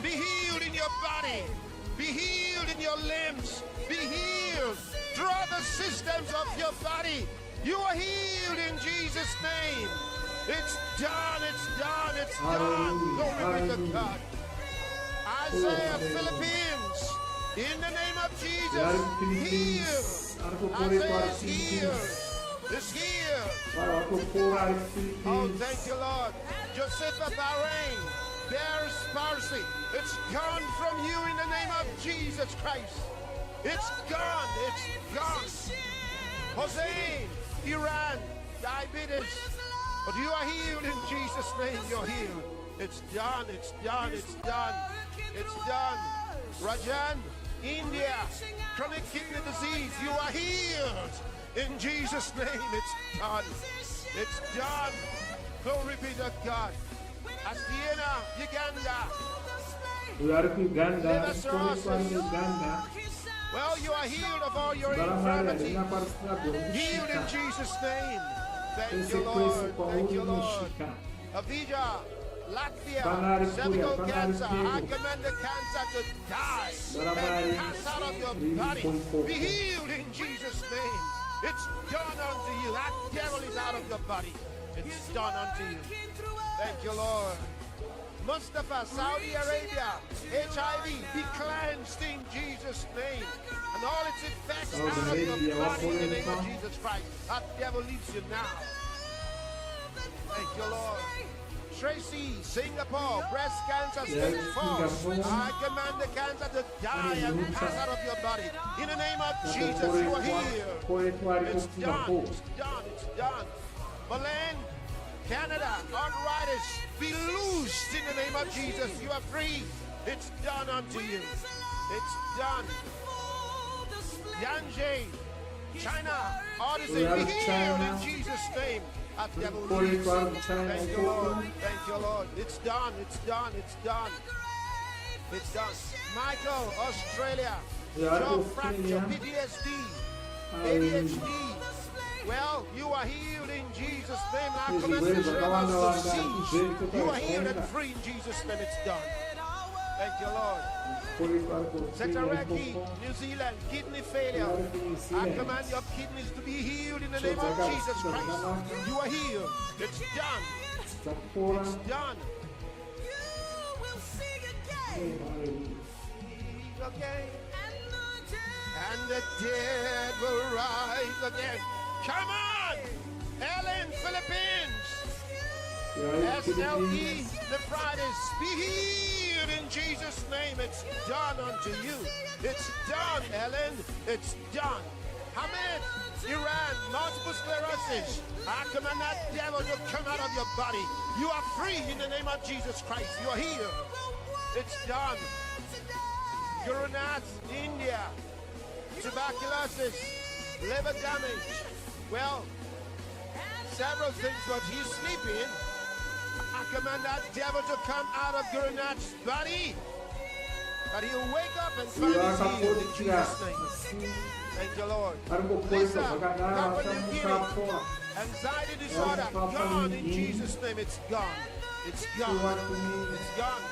[SPEAKER 5] Be healed in your body. Be healed in your limbs. Be healed throughout the systems of your body. You are healed in Jesus' name. It's done, it's done, it's done. Glory be to God. I Isaiah, Philippines. In the name of Jesus, heal. Isaiah is healed. Is healed. Oh, thank you, Lord. Josepha, Bahrain, there's palsy. It's gone from you in the name of Jesus Christ. It's gone. It's gone. Jose, Iran, diabetes. But you are healed in Jesus' name. You're healed. It's done. It's done. It's done. It's done. Rajan, India, chronic kidney disease. You are healed in Jesus' name. It's done. It's done. Glory be to God. Astiena, Uganda.
[SPEAKER 17] Uganda.
[SPEAKER 5] Well, you are healed of all your infirmity. Healed in Jesus' name. Thank you, Lord. Thank you, Lord. Avija, Latvia, cervical cancer. I command the cancer to die and pass out of your body. Be healed in Jesus' name. It's done unto you. That devil is out of your body. It's done unto you. Thank you, Lord. Mustafa, Saudi Arabia, HIV, be cleansed in Jesus' name. And all its effects out of your body in the name of Jesus Christ. That devil leaves you now. Thank you, Lord. Tracy, Singapore, breast cancer, stage 4. I command the cancer to die and pass out of your body. In the name of Jesus, you are healed. It's done, it's done, it's done. Milan, Canada, arthritis, be loosed in the name of Jesus. You are free. It's done unto you. It's done. Yanjay, China, autism, be healed in Jesus' name. That devil leaves. Thank you, Lord. Thank you, Lord. It's done. It's done. It's done. It's done. Michael, Australia, jaw fracture, PTSD, ADHD. Well, you are healed in Jesus' name. I command the tremors to cease. You are healed and free in Jesus' name. It's done. Thank you, Lord. Zetareki, New Zealand, kidney failure. I command your kidneys to be healed in the name of Jesus Christ. You are healed. It's done. It's done. Okay. And the dead will rise again. Come on! Ellen, Philippines. SLE, nephritis, be healed in Jesus' name. It's done unto you. It's done, Ellen. It's done. Hamid, Iran, multiple sclerosis. I command that devil to come out of your body. You are free in the name of Jesus Christ. You are healed. It's done. Gurunath, India, tuberculosis, liver damage. Well, several things, but he's sleeping. I command that devil to come out of Gurunath's body. But he'll wake up and find his healed in Jesus' name. Thank you, Lord. Lisa, Papua New Guinea, anxiety disorder, gone in Jesus' name. It's gone. It's gone. It's gone.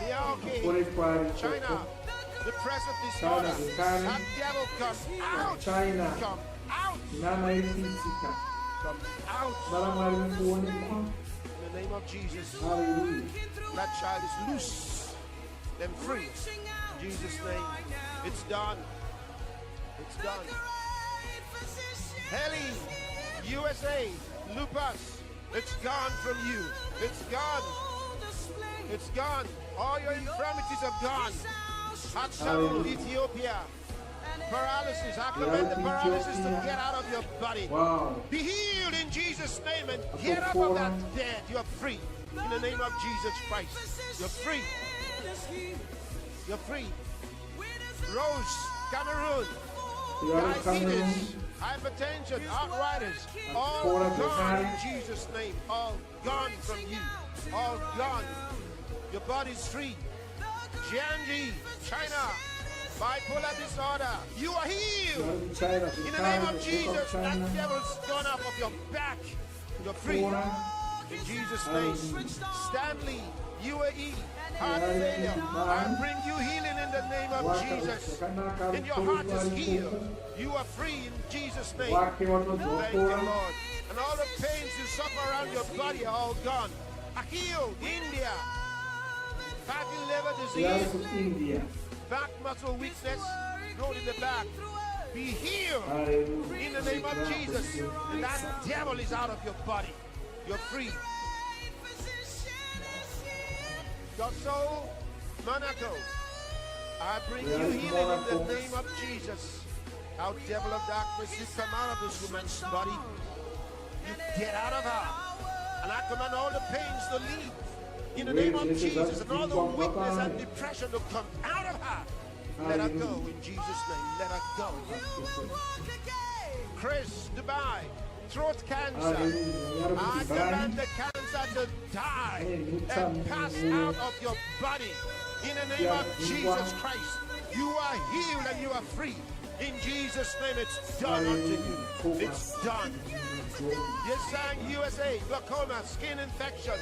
[SPEAKER 5] Miyake, China, depressive disorder, that devil come out.
[SPEAKER 17] China.
[SPEAKER 5] Come out. Come out. In the name of Jesus. That child is loose. Them free. In Jesus' name. It's done. It's done. Heli, USA, lupus. It's gone from you. It's gone. It's gone. All your infirmities are gone. Hatshepsut, Ethiopia. Paralysis. I command the paralysis to get out of your body.
[SPEAKER 17] Wow.
[SPEAKER 5] Be healed in Jesus' name and get up of that dead. You are free. In the name of Jesus Christ. You're free. You're free. Rose, Cameroon. Diabetes, hypertension, arthritis. All gone in Jesus' name. All gone from you. All gone. Your body's free. Jiangxi, China. Bipolar disorder. You are healed. In the name of Jesus, that devil's gone up of your back. You're free. In Jesus' name. Stanley, UAE, heart failure. I bring you healing in the name of Jesus. And your heart is healed. You are free in Jesus' name. Thank you, Lord. And all the pains you suffer around your body are all gone. Are healed. India, fatty liver
[SPEAKER 17] Uyarı
[SPEAKER 5] disease,
[SPEAKER 17] from India.
[SPEAKER 5] back muscle weakness, throat in the back, be healed in the name of Jesus. And that devil is out of your body. You're free. Your soul, Monaco, I bring you healing in the name of Jesus. Thou devil of darkness, you come out of this woman's body. You get out of her. And I command all the pains to leave in the name of Jesus, and all the weakness and depression to come out of her. Let her go in Jesus' name. Let her go. Chris, Dubai, throat cancer. I command the cancer to die and pass out of your body in the name of Jesus Christ. You are healed and you are free. In Jesus' name, it's done unto you. It's done. You sang USA, glaucoma, skin infection.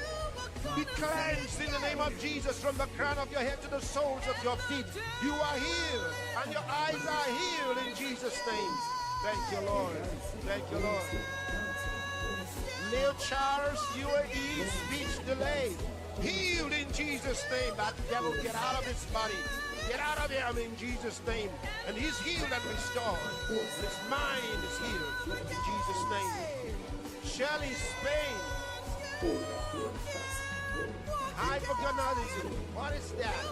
[SPEAKER 5] Be cleansed in the name of Jesus from the crown of your head to the soles of your feet. You are healed and your eyes are healed in Jesus' name. Thank you, Lord. Thank you, Lord. Leo Charles, UAE, speech delay. Healed in Jesus' name. That devil, get out of his body. Get out of him in Jesus' name. And he's healed and restored. His mind is healed in Jesus' name. Shelley, Spain. Hypogonadism. What is that?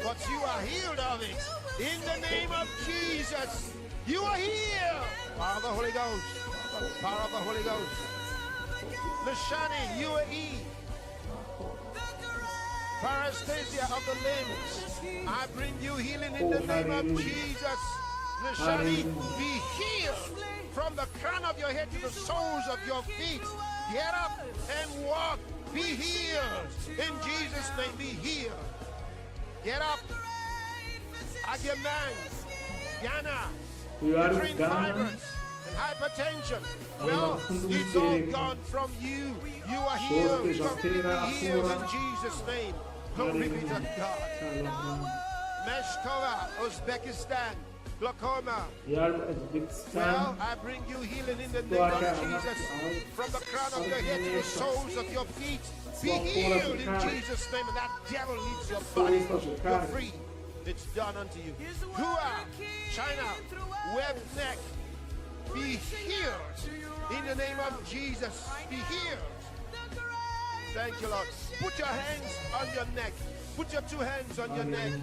[SPEAKER 5] But you are healed of it. In the name of Jesus. You are healed. Power of the Holy Ghost. Power of the Holy Ghost. Lashani, UAE. Paresthesia of the limbs. I bring you healing in the name of Jesus. Lashani, be healed from the crown of your head to the soles of your feet. Get up and walk. Be healed. In Jesus' name, be healed. Get up. Agaman, Ghana, uterine fibers, and hypertension. Well, it's all gone from you. You are healed, completely healed in Jesus' name. Glory be to God. Meshkova, Uzbekistan, glaucoma. Well, I bring you healing in the name of Jesus. From the crown of your head to the soles of your feet. Be healed in Jesus' name. And that devil leaves your body. You're free. It's done unto you. Hua, China, web neck. Be healed in the name of Jesus. Be healed. Thank you, Lord. Put your hands on your neck. Put your two hands on your neck.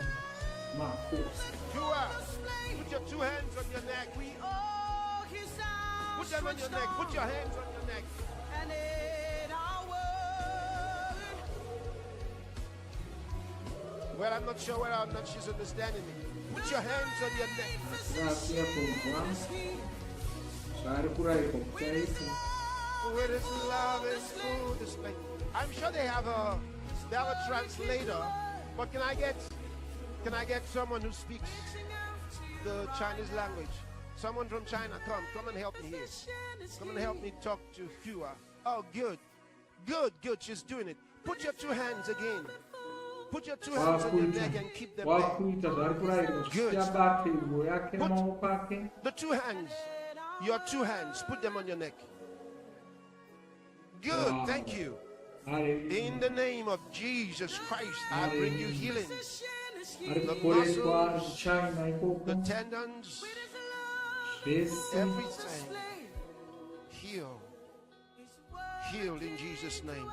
[SPEAKER 5] Hua, put your two hands on your neck. Put them on your neck. Put your hands on your neck. Well, I'm not sure whether or not she's understanding me. Put your hands on your neck. Where is love and full display. I'm sure they have a translator, but can I get someone who speaks the Chinese language? Someone from China, come and help me here. Come and help me talk to Hua. Oh, good. She's doing it. Put your two hands again. Put your two hands on your neck and keep them there. Good. Put the two hands, your two hands, put them on your neck. Good, thank you. In the name of Jesus Christ, I bring you healing. The muscles, the tendons, everything. Healed in Jesus' name.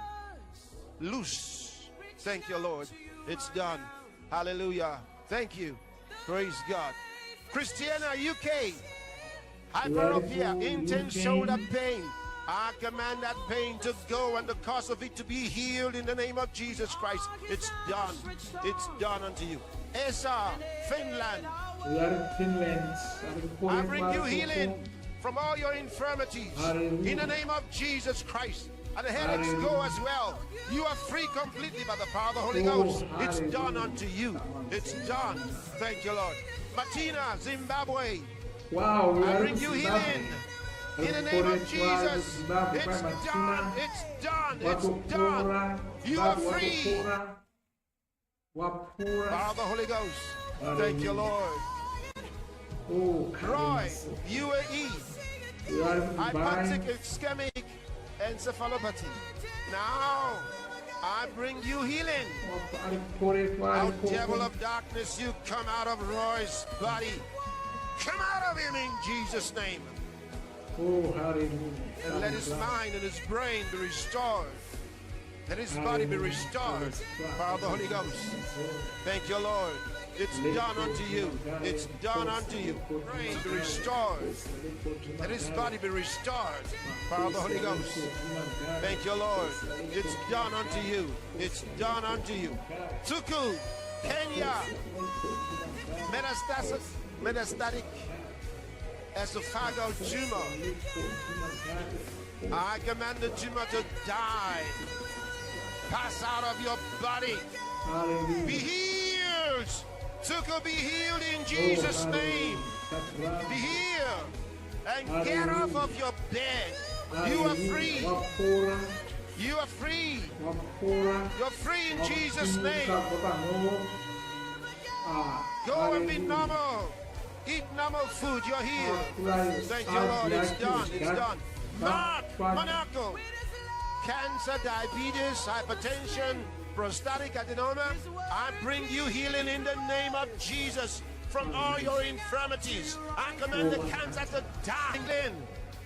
[SPEAKER 5] Loose. Thank you, Lord. It's done. Hallelujah. Thank you. Praise God. Christiana, UK. Hyperopia, intense shoulder pain. I command that pain to go and the cause of it to be healed in the name of Jesus Christ. It's done. It's done unto you. Esa, Finland. I bring you healing from all your infirmities in the name of Jesus Christ. And the headaches go as well. You are free completely by the power of the Holy Ghost. It's done unto you. It's done. Thank you, Lord. Martina, Zimbabwe.
[SPEAKER 17] Wow.
[SPEAKER 5] I bring you healing. In the name of Jesus. It's done. It's done. It's done. You are free. Power of the Holy Ghost. Thank you, Lord. Roy, UAE. Hypoxic ischemic encephalopathy. Now, I bring you healing.
[SPEAKER 17] ReKuporesa
[SPEAKER 5] Out devil of darkness, you come out of Roy's body. Come out of him in Jesus' name.
[SPEAKER 17] Oh, hallelujah.
[SPEAKER 5] And let his mind and his brain be restored. Let his body be restored by the Holy Ghost. Thank you, Lord. It's done unto you. It's done unto you. Brain be restored. Let his body be restored by the Holy Ghost. Thank you, Lord. It's done unto you. It's done unto you. Tuku, Kenya, metastatic esophageal tumor. I command the tumor to die. Pass out of your body.
[SPEAKER 17] Hallelujah.
[SPEAKER 5] Be healed. Tuku, be healed in Jesus' name. Be healed. And get off of your bed. You are free. You are free. You're free in Jesus' name. Go and be normal. Eat normal food. You're healed. Thank you, Lord. It's done. It's done. Mark, Monaco. Cancer, diabetes, hypertension, prostatic adenoma. I bring you healing in the name of Jesus from all your infirmities. I command the cancer to die.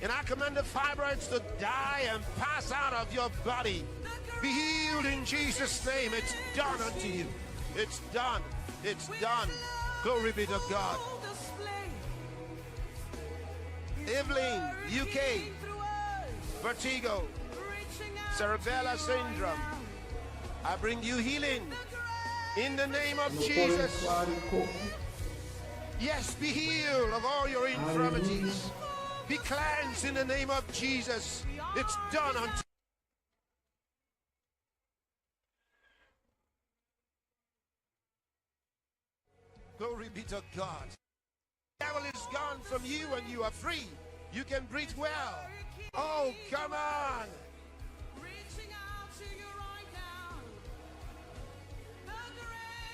[SPEAKER 5] And I command the fibroids to die and pass out of your body. Be healed in Jesus' name. It's done unto you. It's done. It's done. Glory be to God. Evelyn, UK. Vertigo. Cerebellar syndrome. I bring you healing in the name of Jesus. Yes, be healed of all your infirmities. Be cleansed in the name of Jesus. It's done unto Glory be to God. The devil is gone from you and you are free. You can breathe well. Oh, come on.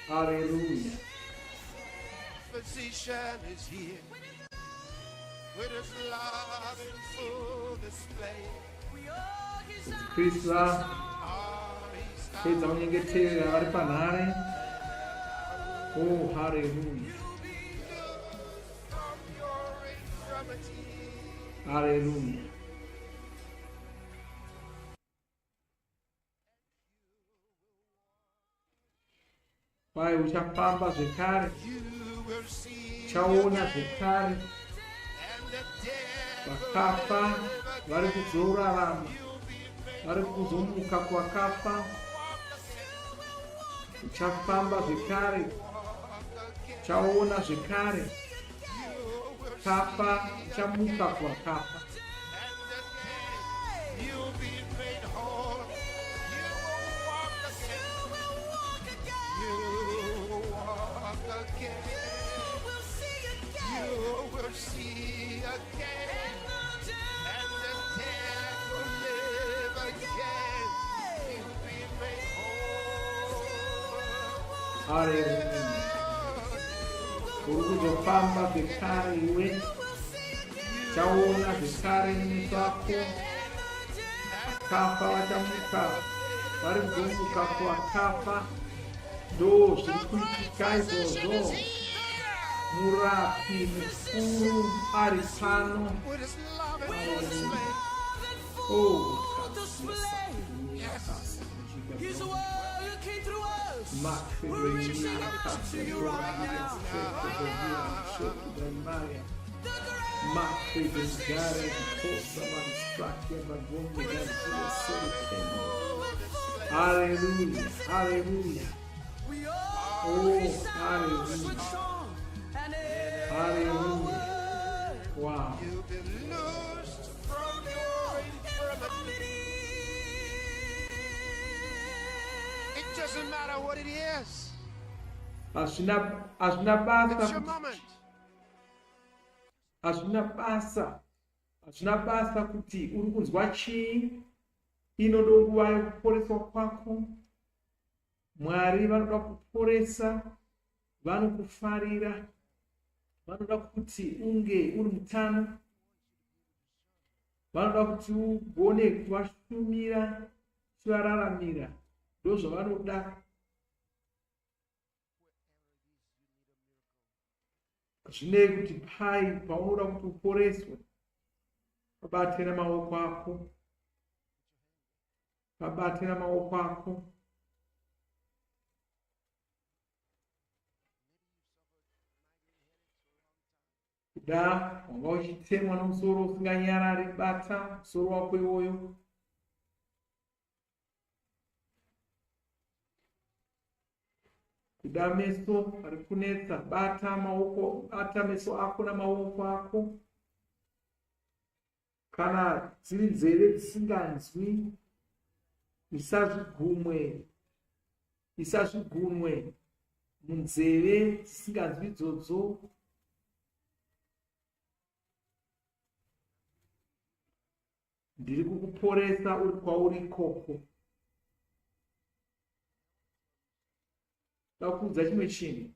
[SPEAKER 17] Hallelujah.
[SPEAKER 5] Physician is here with his love in full display.
[SPEAKER 17] Krista fez unyengetere vari panhare. Oh, hallelujah. Hallelujah. Pai, uchafamba zvekare, chaona zvekare, vakafa vari kuzorarama, vari kuzomuka kwakafa, uchafamba zvekare, chaona zvekare, kafa chamuka kwakafa. Hallelujah. Urikuzofamba zvekare iwe, chaona zvekare mumeso ako, kafa vachamuka, vari kuzomuka kwakafa, ndo zviri kuitika izvozvo. Murapi mukuru ari pano. Oh, hallelujah, hallelujah. Oh, hallelujah. Hallelujah. Wow.
[SPEAKER 5] You've been loosed from your infirmity. It doesn't matter what it is. It's your moment.
[SPEAKER 17] Hazvina basa kuti uri kunzwa chii, inodo nguva yekuporeswa kwako. Mwari vanoda kuporesa, vanokufarira, vanoda kuti unge uri mutano, vanoda kuti ugone kuvashumira, kuvararamira ndozvavanoda. Zvinei kuti pai paunoda kuti uporeswe, pabate namaoko ako, pabate namaoko ako. Kuda wanga uchitemwa nomusoro usinganyarari, bata musoro wako iwoyo. Kuda meso ari kunetsa, bata maoko, bata meso ako namaoko ako. Kana dziri nzeve dzisinganzwi, isazvigunwe munzeve dzisinganzwi idzodzo. Ndiri kukuporesa uri kwauri ikoko. Ndakuudza chimwe chinhu.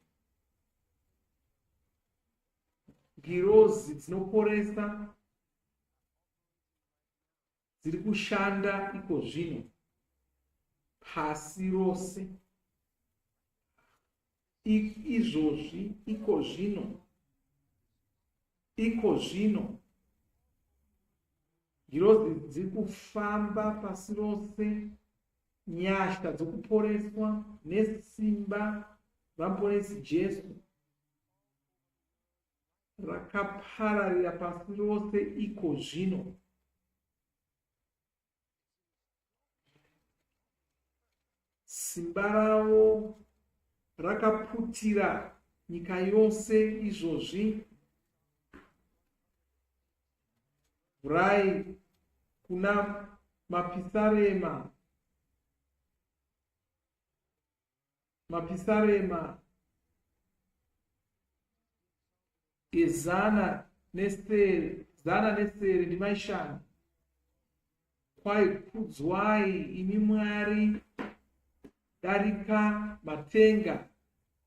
[SPEAKER 17] Ngirozi dzinoporesa dziri kushanda iko zvino pasi rose. Izvozvi, iko zvino ngirozi dziri kufamba pasi rose. Nyasha dzokuporeswa nesimba ramuponesi Jesu rakapararira pasi rose iko zvino. Simba ravo rakaputira nyika yose izvozvi. Bhurai kuna mapisarema ezana nesere ndimaishanu. Kwai kudzwai imi Mwari, darika matenga,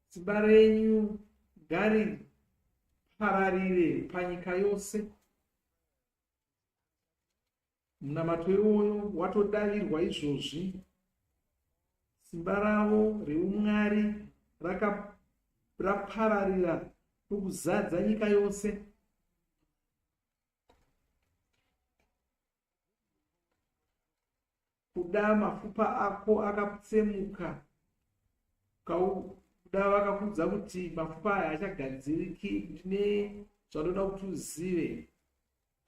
[SPEAKER 17] simba renyu ngaripararire panyika yose. Munamato iwoyo watodavirwa izvozvi. Simba ravo reumwari rapararira nokuzadza nyika yose. Kuda mapfupa ako akatsemuka, kuda vakakudza kuti mapfupa aya achagadziriki, ndine zvanoda kuti uzive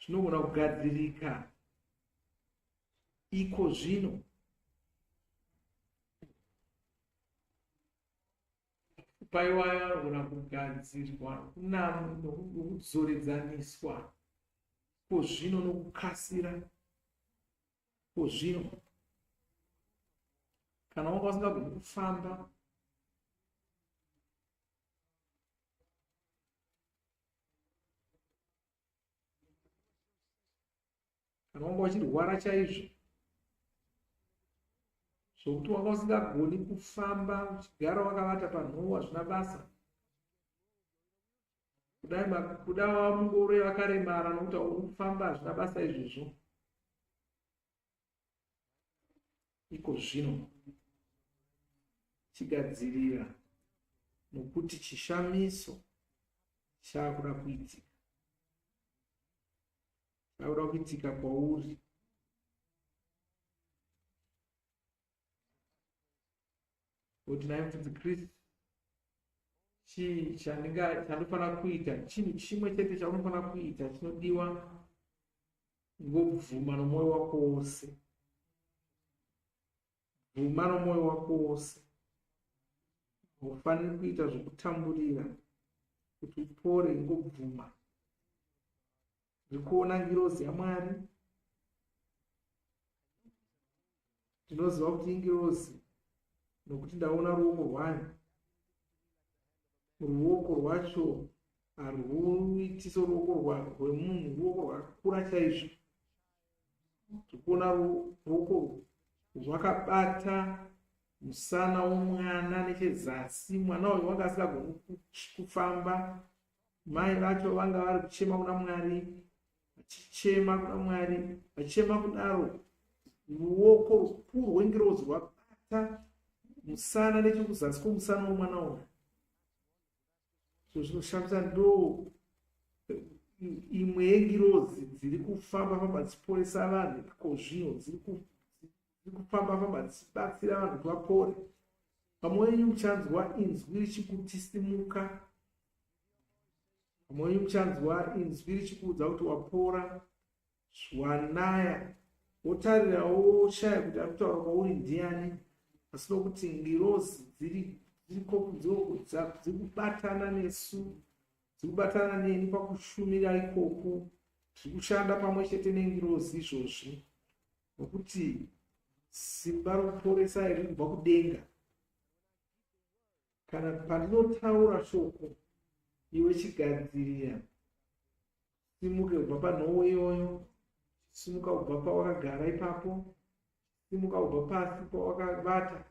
[SPEAKER 17] zvinogona kugadzirika iko zvino. Mapfupa iwayo anogona kugadzirwa nokudzoredzanisa iko zvino nokukasira. Iko zvino kana wanga usingagoni kufamba, kana wanga uchirwara chaizvo zvokuti wanga usingagoni kufamba, uchigara wakavata panhoo hazvina basa, kuda wamungore vakaremara nokuti uri kufamba hazvina basa izvozvo. Iko zvino chigadzirira nokuti chishamiso chaakuda kuitika. Chaakuda kuitika kwauri. Kuti naye mufudzi Kristu, chii chandinofanira kuita, chinhu chimwe chete chaunofanira kuita chinodiwa ngokubvuma nomwoyo wako wose. Bvuma nomwoyo wako wose. Haufaniri kuita zvokutamburira kuti upore, ngobvuma. Ndiri kuona ngirozi yaMwari. Ndinoziva kuti ingirozi nokuti ndaona ruoko rwayo. Ruoko rwacho harwuiti soruoko rwemunhu, ruoko rwakakura chaizvo. Ndiri kuona ruoko rwakabata musana womwana nechezasi. Mwana uyu wanga asingagoni kufamba. Mai vacho vanga vari kuchema kuna Mwari, vachichema kuna Mwari, vachichema kudaro. Ruoko rukuru rwengirozi rwabata kubata musana nechekuzasi kwomusana womwana uyu. So zvinoshamisa ndo imwe yengirozi dziri kufamba dzichiporesa vanhu kozvino dziri kufamba dzichibatsira vanhu kuti vapore. Pamwe wenyu muchanzwa inzwi richikutisimuka, pamwe wenyu muchanzwa inzwi richikuudza kuti wapora, zvanaya, wotarirawo shaya kuti ari kutaura kwauri ndiani, asi nokuti ngirozi dziri kubatana nesu, dziri kubatana neni pakushumira ikoko, zviri kushanda pamwe chete nengirozi izvozvi, nokuti simba rokuporesa iri kubva kudenga. Kana pandinotaura shoko, iwe chigadzirira, simuke kubva panhoo iyoyo, simuka kubva pawakagara ipapo, simuka kubva pasi pawakabata.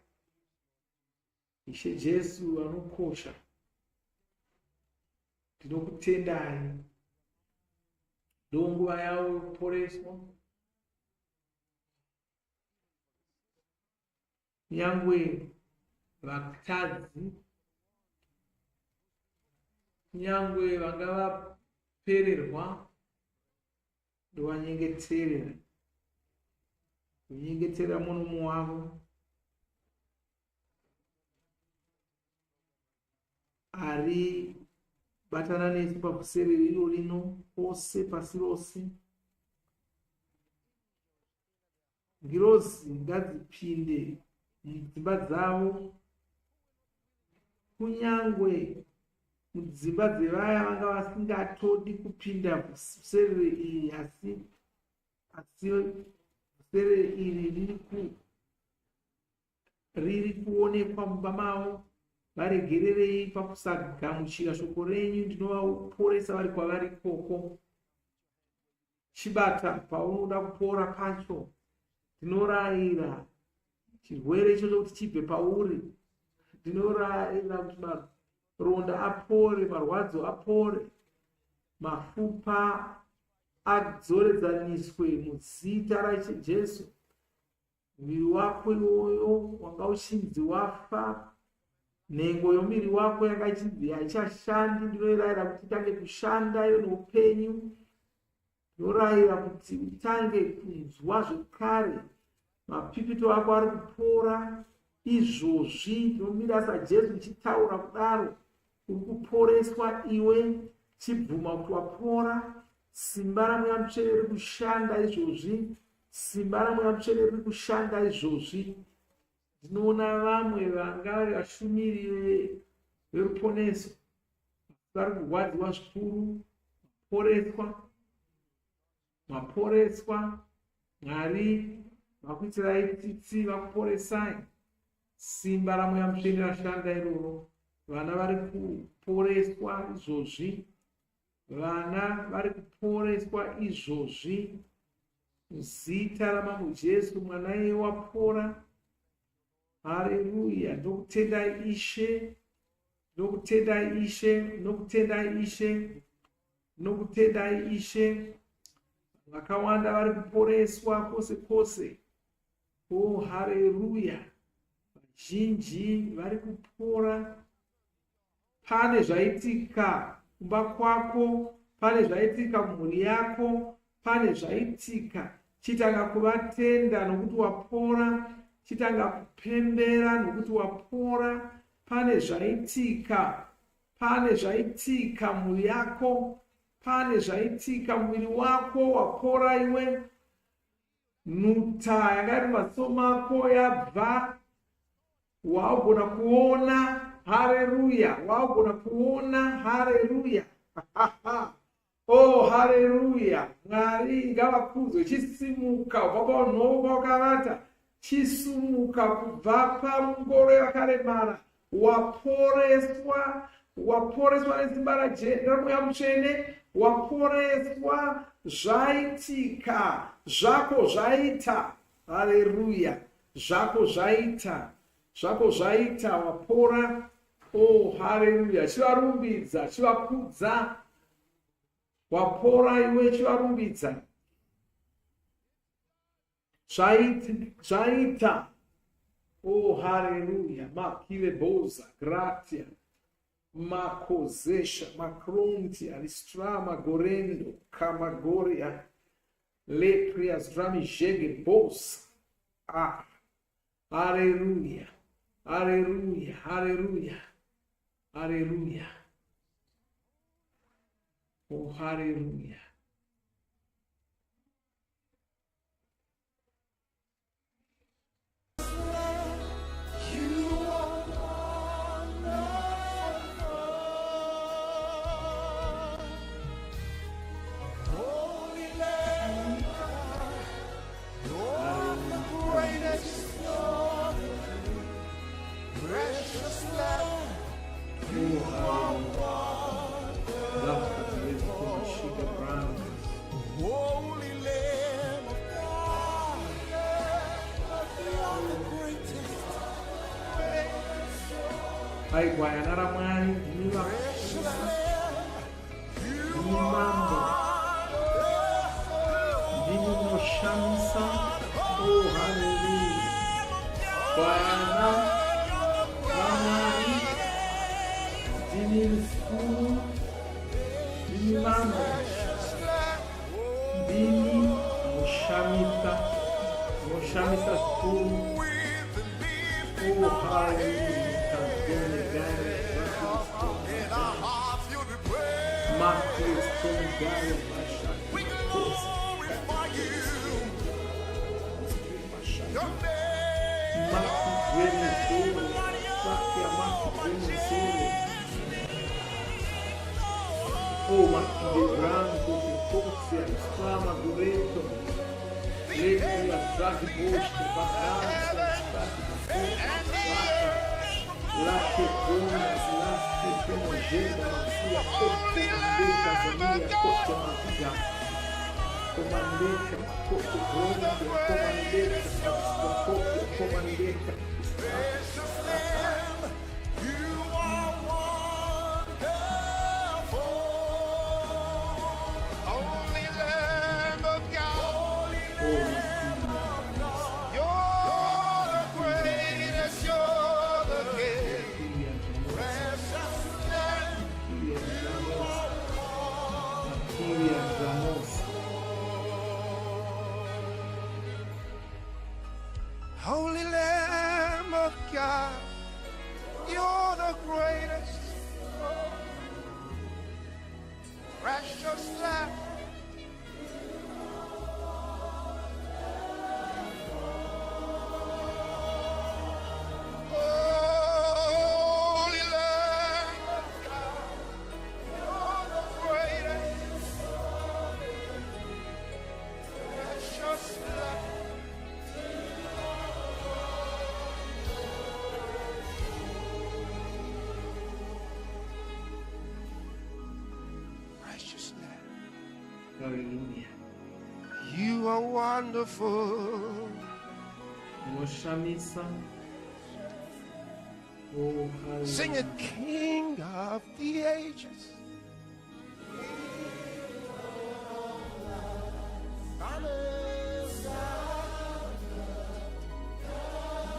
[SPEAKER 17] Ishe Jesu anokosha, ndinokutendai. Ndonguva yavo yokuporeswa, nyangwe vakadzi, nyangwe vanga vapererwa, ndovanyengeterera, kunyengeterera munomo wavo ari batana nesu pavhuserere iro rino pose pasi rose. Ngirozi ngadzipinde mudzimba dzavo, kunyangwe mudzimba dzevaya vanga vasingatodi kupinda vhuserere iri, asi vhuserere iri riri kuonekwa mumba mavo. Varegererei pakusagamuchira shoko renyu, ndinovaporesa vari kwavari ikoko. Chibata paunoda kupora pacho, ndinorayira chirwere ichocho kuti chibve pauri. Ndinorayira kuti maronda apore, marwadzo apore, mafupa adzoredzaniswe muzita raJesu. Muviri wako iwoyo wanga uchinzi wafa, nhengo yomuviri wako yanga ichinzi haichashandi, ndinoirayira kuti itange kushanda iyo noupenyu. Ndorayira kuti utange kunzwa zvekare, mapipito ako ari kupora izvozvi. Ndinomira saJesu ndichitaura kudaro, uri kuporeswa iwe, chibvuma kuti wapora. Simba ramweya mutsvene riri kushanda izvozvi, simba ramweya mutsvene riri kushanda izvozvi. Ndinoona vamwe vanga vari vashumiri veruponeso vari kurwadziwa zvikuru, maporeswa. Mwari vakuitirai tsitsi, vakuporesai. Simba ramweya mutsvene rashanda iroro. Vana vari kuporeswa izvozvi, vana vari kuporeswa izvozvi, muzita ramambo Jesu. Mwana iye wapora. Haleluya. Ndokutendai Ishe, ndokutendai Ishe, ndokutendai Ishe, ndokutendai Ishe. Vakawanda vari kuporeswa kwose kwose. Oh, haleluya. Vazhinji vari kupora. Pane zvaitika kumba kwako, pane zvaitika mumhuri yako, pane zvaitika. Chitanga kuvatenda nokuti wapora, chitanga kupembera nokuti wapora. Pane zvaitika mumhuri yako, pane zvaitika mumwiri wako, wapora iwe. Nhuta yanga iri mumaziso mako yabva, waugona kuona. Haleluya. Waugona kuona. Haleluya. Oh, haleluya. Mwari ngavakudzwe. Chisimuka kubva paunhoo pawakavata, chisumuka kubva pangoro yakaremara. Waporeswa nesimba ramweya mutsvene, waporeswa. Zvaitika, zvako zvaita. Haleluya. Zvako zvaita, wapora. Oh, haleluya. Chivarumbidza, chivakudza. Wapora iwe, chivarumbidza. Zvaita. Oh, hallelujah. Makile boza, gratia. Makozesha, makrontia, listrama, gorendo, kamagoria, leprias, dramijege, bos. Ah, hallelujah. Hallelujah, hallelujah, hallelujah. Oh, hallelujah. Ai Guaianara Mãe, Lima, Limambo, Dino Shamsa, oh hallelujah, Guaiana, Ramari, Dino Fu, Limambo, Dini, Moshamita, Moshamita Fu, oh hallelujah. Marcos Tongaia Oh, Marquinhos Branco, Ficúcia, Exclama, Dureto, Leite, Atrás, Bosto, Bacança, Laqueconas, Lasqueconogenda, Macia, Cocomandeca, Zamia, Cocomadia, Comandeca, Cocoronda, Comandeca, Comandeca,
[SPEAKER 19] Holy Lamb of God, you're the greatest, precious Lamb. Holy Lamb of God, you're the greatest, precious Lamb.
[SPEAKER 17] Hallelujah.
[SPEAKER 19] You are wonderful.
[SPEAKER 17] Moshamisa. Oh, hallelujah.
[SPEAKER 19] Sing it, King of the ages.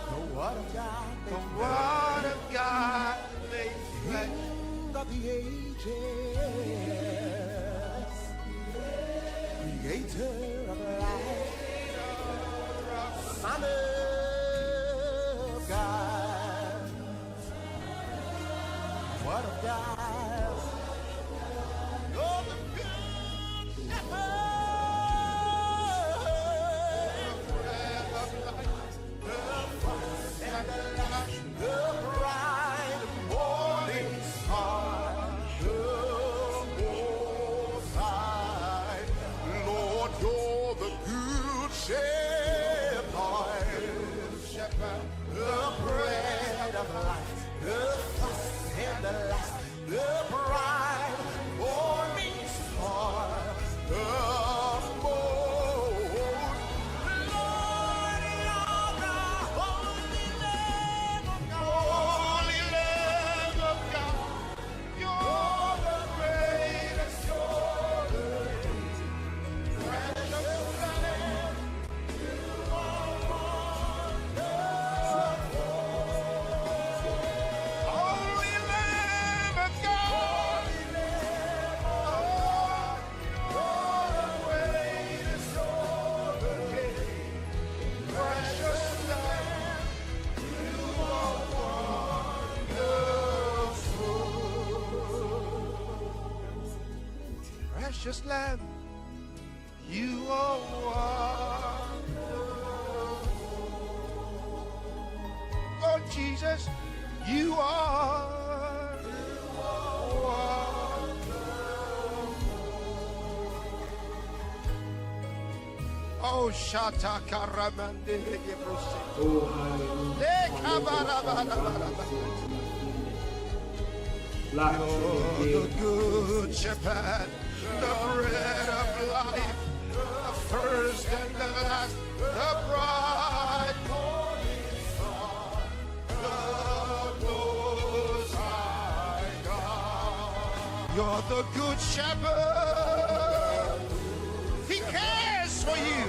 [SPEAKER 19] The Word of God, the Word of God, made flesh. King of the ages, Creator of life, Son of God, Word of God, you're the good shepherd, the first and the last, the bright morning star, the most high. Lord, you're the good shepherd, the bread of life, the first and the last, the bright
[SPEAKER 5] precious Lamb, you are wonderful. Oh, Jesus, you are wonderful. Oh, Shata Karamande.
[SPEAKER 17] Oh, hallelujah.
[SPEAKER 5] You're the good shepherd, the bread of life, the first and the last, the bright morning star, the most high God. You're the good shepherd. He cares for you.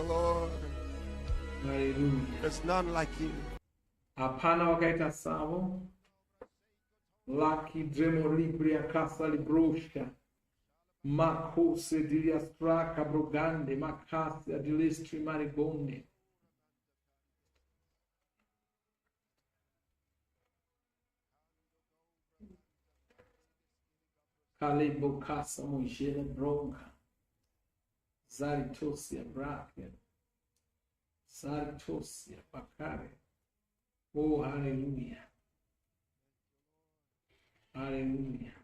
[SPEAKER 5] Lord, there's none like you.
[SPEAKER 17] Hapana wakaita sawa. Laki dremo libria casa libroshka. Makose dilia straka brogande. Makase adilistri maribonde. Kalebo casa mojela bronca. Zaritosia bracken. Zaritosia bakare. Oh, hallelujah. Hallelujah.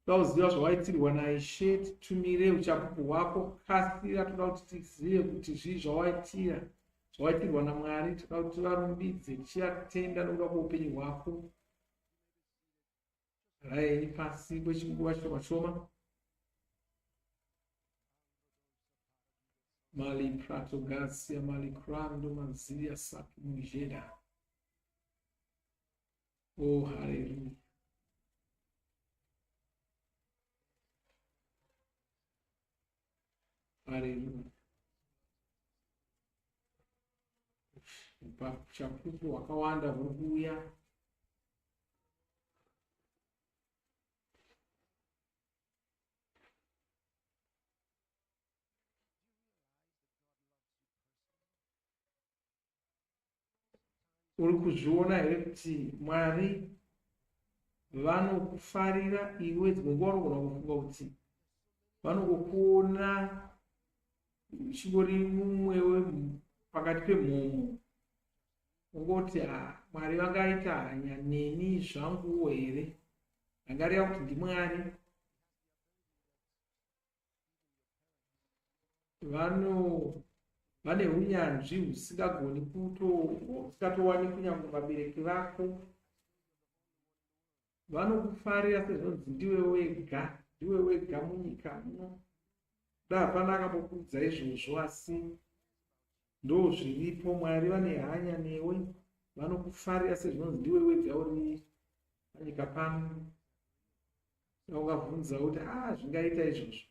[SPEAKER 17] Ndakuziva zvawaitirwa naishe titumire uchapupu hwako kasira. Toda kuti tizive kuti zvii zvawaitirwa naMwari. Toda kuti tivarumbidze tichiatenda nokuda kweupenyu hwako. Raini pasi kwechinguva shoma shoma. Mali prato gasia mali crando manzilia saki mujeda. Oh, hallelujah. Hallelujah. Chapupu wakawanda hukuya. Uri kuzviona here kuti Mwari vanokufarira iwe. Dzimwe nguva unogona kufunga kuti vanokuona uchingori mumwewe pakati pemhomho. Ungoti Mwari vangaita hanya neni zvanguwo here? Vangareva kuti ndiMwari. Vane unyanzvi husingagoni husingatowani kunyange vabereki vako. Vanokufarira sezvonzi ndiwe wega munyika muno. Hapana akambokudza izvozvo, asi ndo zviripo. Mwari vane hanya newe, vanokufarira sezvonzi ndiwe wega uri panyika pano. Ungabvunza kuti zvingaita izvozvo.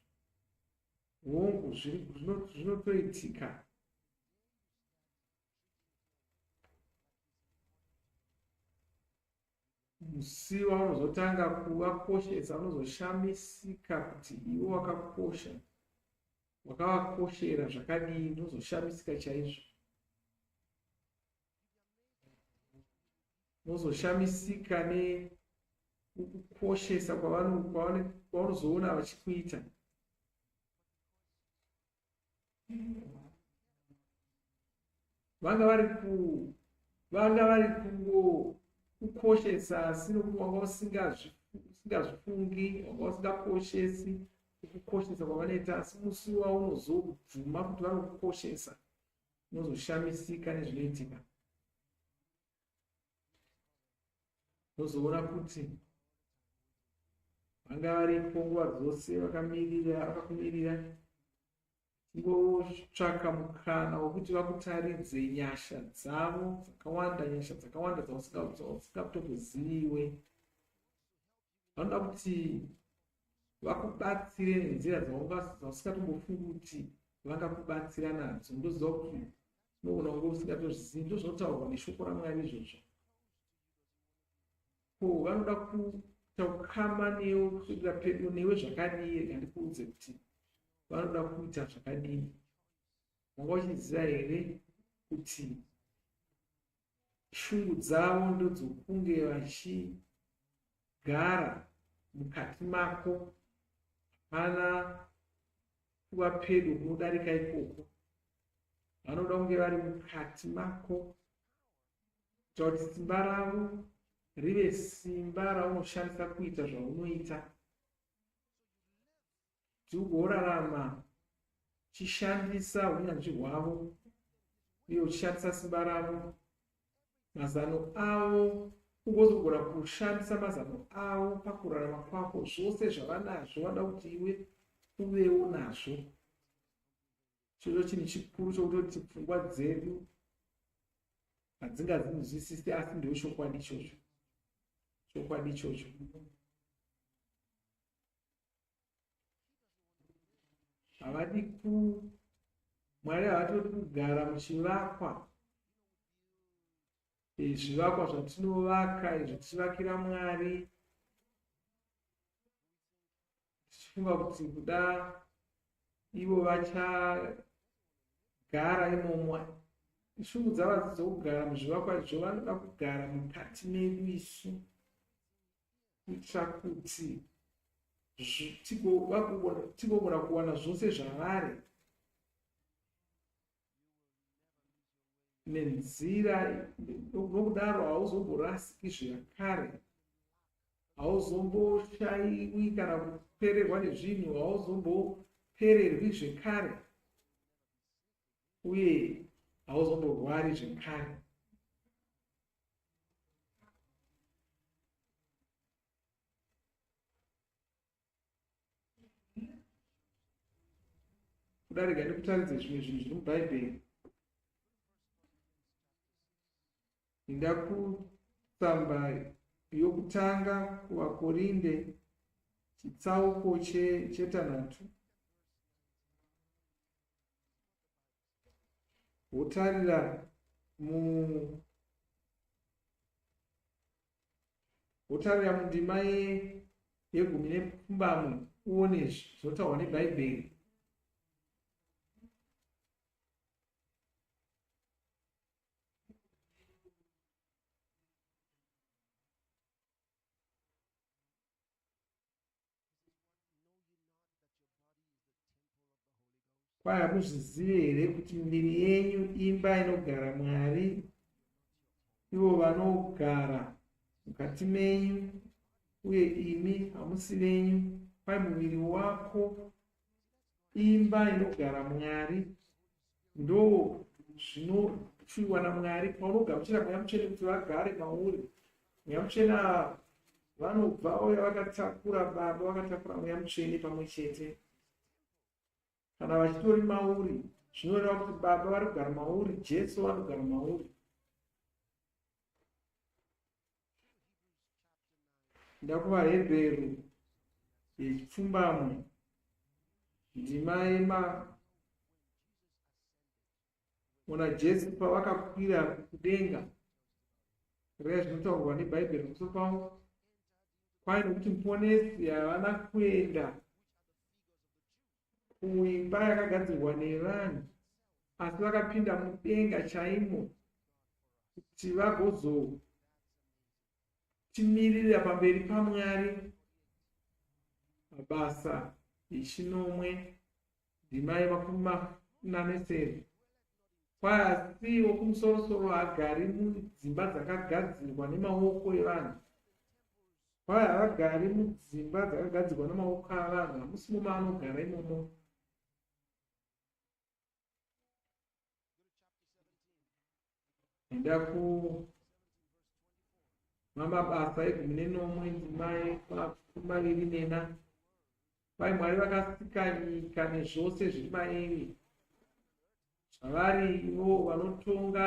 [SPEAKER 17] Hongu zvinotoitika. Musi waunozotanga kuvakoshesa unozoshamisika kuti iwe wakakosha, wakavakoshera zvakadii. Unozoshamisika chaizvo. Unozoshamisika nekukoshesa kwavanozoona vachikuita. Vanga vari kukoshesa asi wanga usingazvifungi, wanga usingakoshesi, kukoshesa kwavanoita, asi musi wavo unozobvuma kuti vanokukoshesa, unozoshamisika nezvinoitika. Unozoona kuti vanga varipo nguva dzose vakakumirira, ingotsvaka mukana wekuti vakutaridze nyasha dzavo dzakawanda dzausingatomboziviwe. Vanoda kuti vakubatsire nenzira dzausingatombofungi kuti vangakubatsira nadzo. Ndoziva kuti unogona kunge usingatozvizivi, ndozvinotaurwa neshoko raMwari izvozvo. Vanoda kukama newe, kusvika pedo newe zvakadii. Rega ndikuudze kuti vanoda kuita zvakadini. Wanga uchiziva here kuti shungu dzavo ndodzokunge vachigara mukati mako, hapana kuva pedo kunodarika ikoko. Vanoda kunge vari mukati mako, kuita kuti simba ravo rive simba raunoshandisa kuita zvaunoita, kuti ugorarama uchishandisa unyanzvi hwavo uye uchishandisa simba ravo, mazano avo, ugozogona kushandisa mazano avo pakurarama kwako. Zvose zvavanazvo vanoda kuti iwe uvewo nazvo. Chiro chinhu chikuru chokutoti pfungwa dzedu hadzingazvinzwisisi, asi ndiwo chokwadi ichocho. Chokwadi ichocho. Mwari havatodi kugara muchivakwa, zvivakwa zvatinovaka, izvo tichivakira Mwari, tichifunga kuti kuda ivo vachagara imomo. Shungu dzavo hadzizokugara muzvivakwa izvo, vanoda kugara mukati medu isu, kuitira kuti tigogona kuwana zvose zvavari nenzira. Nokudaro hauzomborasiki zvakare, hauzomboshayiwi kana kupererwa nezvinhu, hauzombopererwi zvekare, uye hauzomborwari zvekare. Kudarika nekutaridza zvimwe zvinhu zviri muBhaibheri. Inda kutsamba yokutanga kuvaKorinde chitsauko chetanhatu. Wotarira mundima ye12 uone zvinotaurwa neBhaibheri. Kwai hamuzvizivi here kuti miviri yenyu imba inogara Mwari, ivo vanogara mukati menyu, uye imi hamusi venyu? Kwai muviri wako imba inogara Mwari, ndo zvinopiwa naMwari. Paunogamuchira Mweya Mutsvene kuti vagare mauri, Mweya Mutsvene vanobva uye vakatakura Baba, vakatakura Mweya Mutsvene pamwe chete. Kana vachitori mauri, zvinoreva kuti Baba vari kugara mauri, Jesu vanogara mauri. NdakuvaHebheru yechipfumbamwe, ndima muna Jesu pavakakwira kudenga, reva zvinotaurwa neBhaibheri pamusoro pavo. Kwai nokuti muponesi havana kuenda kuimba yakagadzirwa nevanhu, asi vakapinda mudenga chaimo kuti vagozotimirira pamberi paMwari. Mabasa echinomwe, ndima ye40. Kwai asi wokumusoro-soro hagari mudzimba dzakagadzirwa nemaoko evanhu, kwai havagari mudzimba dzakagadzirwa namaoko avanhu, hamusi mumaanogara imomo. Enda kumabasa egumi ndimai 24. Kwai Mwari vakasika nyika nezvose zviri mairi. Zvavari ivo vanotonga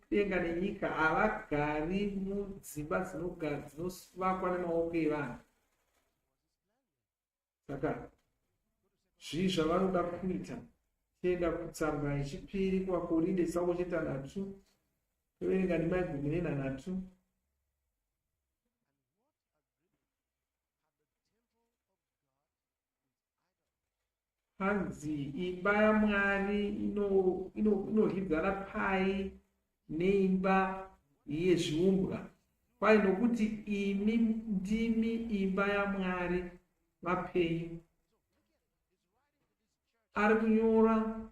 [SPEAKER 17] denga nenyika havagari mudzimba dzinovakwa nemaoko evanhu. Saka zvii zvavanoda kuita. Tienda kutsamba yechipiri kuvakorinde chitsauko 6 toverenga ndima 13. Hanzi imba yaMwari inohidzana pai neimba yezviumbwa. Kwai nokuti imi ndimi imba yaMwari vapenyu. Ari kunyora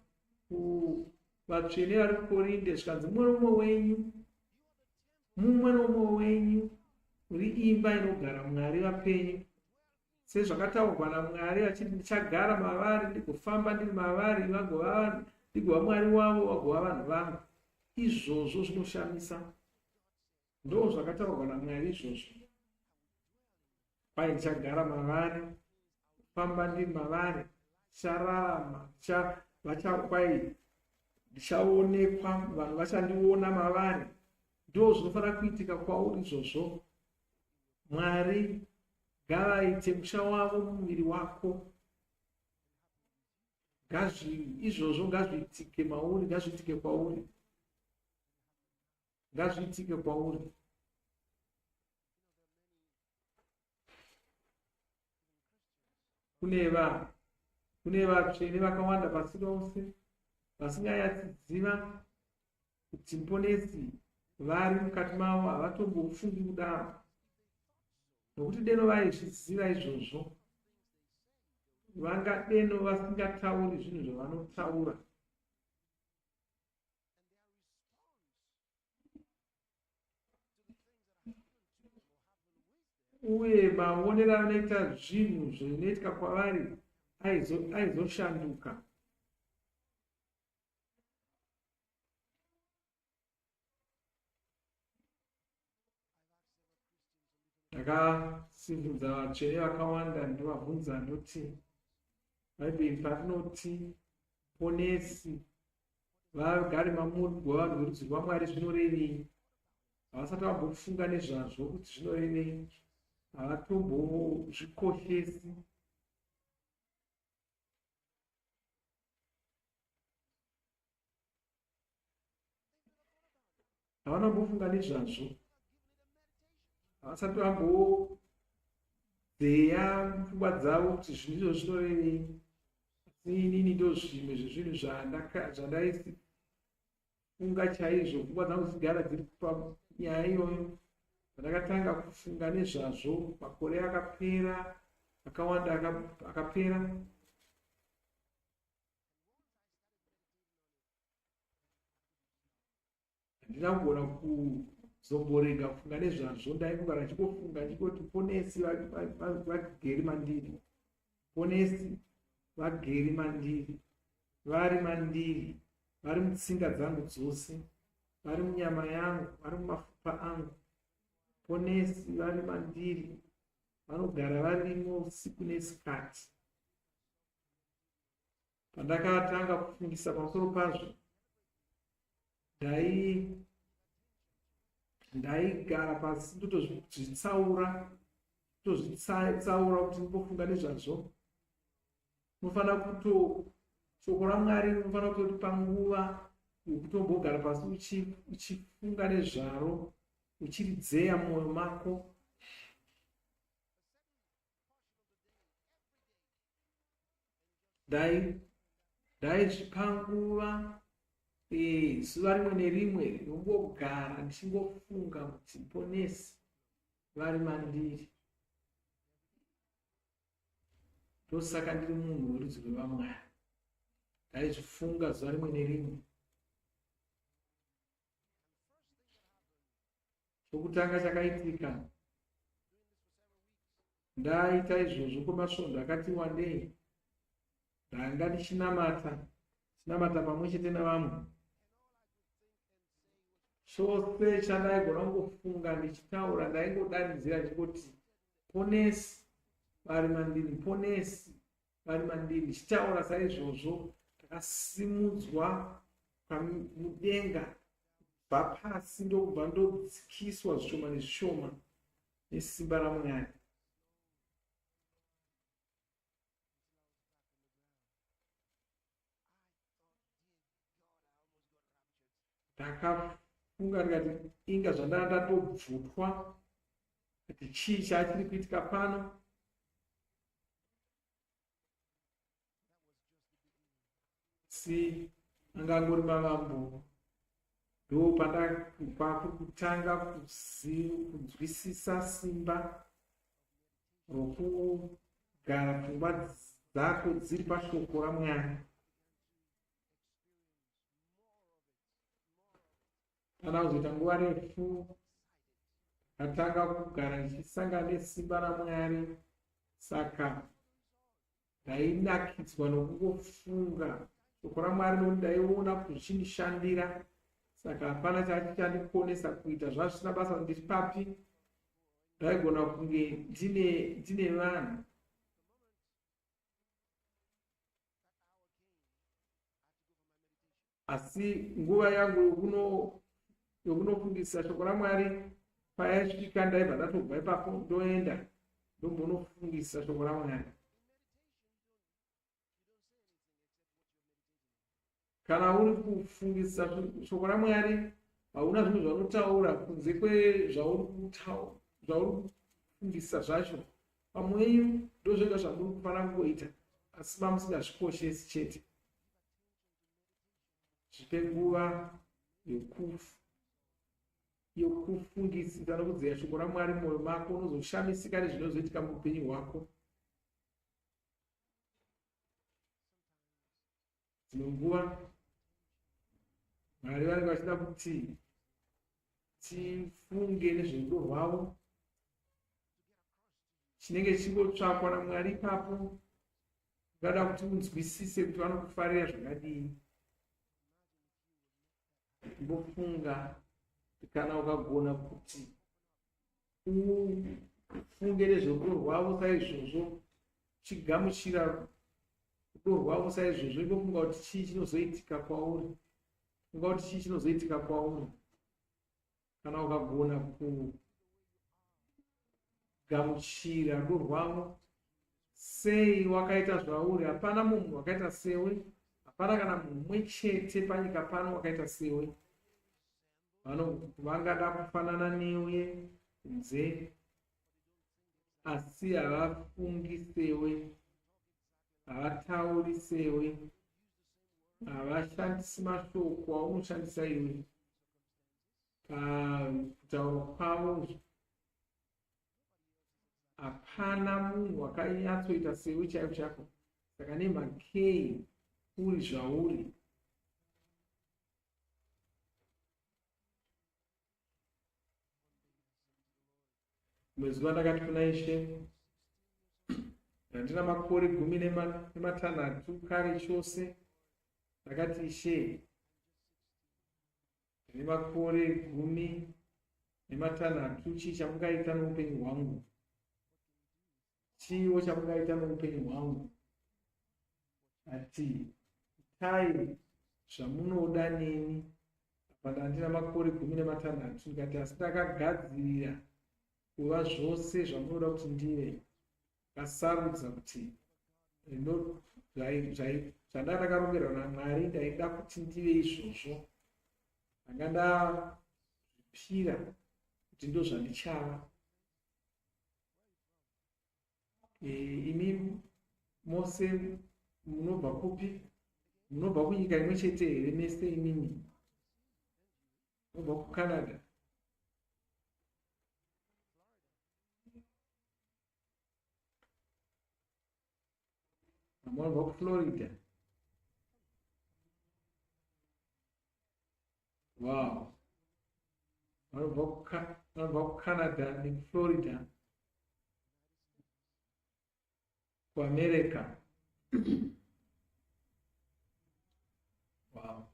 [SPEAKER 17] kuvatsvene vari kuKorinde zvikanzi mumwe nomumwe wenyu uri imba inogara Mwari vapenyu. Sezvakataurwa naMwari achiti ndichagara mavari ndigofamba ndiri mavari, ndigova Mwari wavo vagova vanhu vangu. Izvozvo zvinoshamisa. Ndo zvakataurwa naMwari izvozvo. Kwai ndichagara mavari, kufamba ndiri mavari, ndichararama, kwai ndichaonekwa, vanhu vachandiona mavari. Ndo zvinofanira kuitika kwauri izvozvo. Mwari ngavaite musha wavo mumuviri wako. Izvozvo ngazviitike mauri, ngazviitike kwauri, ngazviitike kwauri. Kune vatsvene vakawanda pasi rose vasinganyatsoziva kuti muponesi vari mukati mavo, havatombofungi kudaro. Nokuti deno vaizviziva izvozvo, vangadeno vasingatauri zvinhu zvavanotaura. Uye maonero anoita zvinhu zvinoitika kwavari aizoshanduka. Ndakasimudza vatsvene vakawanda ndovabvunza ndoti, Bhaibheri parinoti ponesi vagari mamuri kuvanhu verudzi rwaMwari zvinorevei? Havasati vambofunga nezvazvo kuti zvinorevei, havatombozvikoshesi. Havanambofunga nezvazvo, havasati vambodzeya pfungwa dzavo kuti zvinizvo zvinorevei. Asi inini ndo zvimwe zvezvinhu zvandaifunga chaizvo, pfungwa dzangu dzigara dziri panyaya iyoyo. Pandakatanga kufunga nezvazvo, makore akapera, akawanda akapera, handina kugona kuzomborega kufunga nezvazvo. Ndaigara ndichifunga ndichiti ponesi vageri mandiri, ponesi vageri mandiri, vari mandiri, vari mutsinga dzangu dzose, vari munyama yangu, vari mumafupa angu. Ponesi vari mandiri, vanogara varimo usiku nesikati. Pandakatanga kufundisa pamusoro pazvo, ndaigara pasi ndotozvitsaura kuti ndimbofunga nezvazvo. Unofanira shoko raMwari unofanira kutoripa nguva yekutombogara pasi uchifunga nezvaro, uchiridzeya mumwoyo mako. Ndaizvipa nguva zuva rimwe nerimwe rinombogara ndichingofunga kuti ponesi vari mandiri. Ndosaka ndiri munhu werudzi rwevaMwari. Ndaizvifunga zuva rimwe nerimwe. Chokutanga chakaitika, ndaita izvozvo kwemasvondo akati wandei, ndanga ndichinamata pamwe chete navamwe. Chose chandaigona kungofunga ndichitaura, ndaingodanidzira ndichingoti ponesi vari mandiri, ponesi vari mandiri, ndichitaura saizvozvo. Ndakasimudzwa mudenga, kubva pasi ndokubva ndodzikiswa zvishoma nezvishoma nesimba raMwari. Ndakafunga ndikati inga zvandanga ndatobvutwa kuti chii chachiri kuitika pano. Si angangori mavambo, ndo pakutanga kunzwisisa simba rokugara pfungwa dzako dziri pashoko raMwari. Kana kuzoita nguva refu ndatanga kugara ndichisangana nesimba raMwari, saka ndainakidzwa nokungofunga shoko raMwari nokuti ndaiona kuti zvichindishandira, saka hapana chachandikonesa kuita. Zvazvisina basa ndiri papi, ndaigona kunge ndine vanhu. Asi nguva yangu yokunofungisa shoko raMwari payasvika, ndaibva ndatobva ipapo ndoenda ndombonofungisa shoko raMwari. Kana uri kufungisa shoko raMwari, hauna zvinhu zvaunotaura kunze kwezvauri kufungisa zvacho. Pamwenyu ndozvega zvamuri kufanira kungoita, asi mamusingazvikoshesi chete. Zvipe nguva yokufungisisa nokudziya shoko raMwari mumwoyo mako, unozoshamisika nezvinozoitika muupenyu hwako. Dzimwe nguva Mwari vanenge vachida kuti tifunge nezverudo rwavo, chinenge chingotsvakwa naMwari ipapo. Ungada kuti unzwisise kuti vanokufarira zvakadini. Mbofunga kana ukagona kuti ufunge nezverudo rwavo saizvozvo, chigamuchira rudo rwavo saizvozvo, imbofunga kuti chii chinozoitika kwauri. Funga kuti chii chinozoitika kwauri kana ukagona kugamuchira rudo rwavo. Sei wakaita zvauri? Hapana munhu wakaita sewe, hapana kana munhu mumwe chete panyika pano wakaita sewe. Vangada kufanana newe kunze, asi havafungi sewe, havatauri sewe, havashandisi mashoko aunoshandisa iwe pakutaura kwavo. Hapana munhu wakanyatsoita sewe chaiko chako. Saka nemhakei uri zvauri. Muzuva ndakati kuna Ishe, ndandina makore 16 kare chose. Ndakati Ishe, ndine makore 16, chii chamungaita noupenyu hwangu? Chiwo chamungaita noupenyu hwangu? Ati itai zvamunoda neni. Apa ndandina makore 16. Ndikati asi ndakagadzirira kuva zvose zvamunoda kuti ndive. Ndakasarudza kuti zvandanga ndakarongerwa naMwari ndaida kuti ndive izvozvo. Ndanga ndazvipira kuti ndozvandichava. Imi mose munobva kupi? Munobva kunyika imwe chete here mese imimi? Munobva kuCanada? Munobva kuFlorida? Wow. Munobva kuCanada nekuFlorida? kuAmerica. Wow.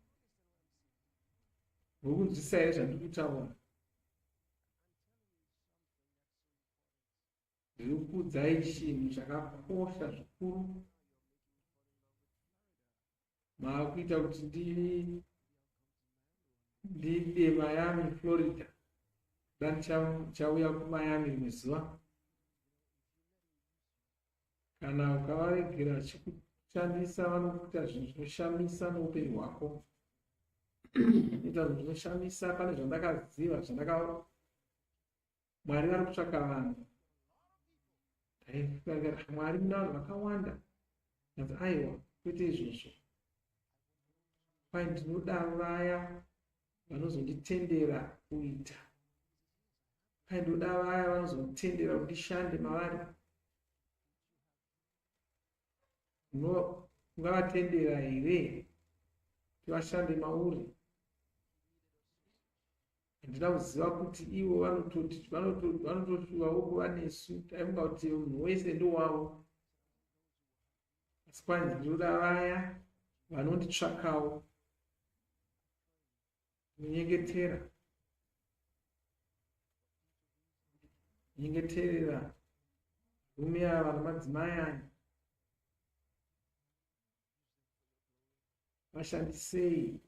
[SPEAKER 17] Mukunzwisisa here zvandiri kutaura. Ndiri kukuudzai chinhu chakakosha zvikuru. Maakuita kuti ndide Miami, Florida. Chauya kuMiami rimwe zuva. Kana ukavaregera chikushandisa vanokuita zvinhu zvinoshamisa noupenyu hwako. Ita zvinhu zvinoshamisa. Pane zvandakaziva Mwari vari kutsvaka vanhu. Mwari muna vanhu vakawanda. Aiwa, kwete izvozvo. Kwai ndinoda vaya vanozonditendera kuita. Kwai ndinoda vaya vanozonditendera kuti ndishande mavari. Ungavatendera here kuti vashande mauri? Handina kuziva kuti ivo vanototiwawo kuva nesu. Taifunga kuti munhu wese ndowavo. Asi kwai ndinoda vaya vanonditsvakawo. Nyengeterera rume ava namadzimai aya. Vashandisei.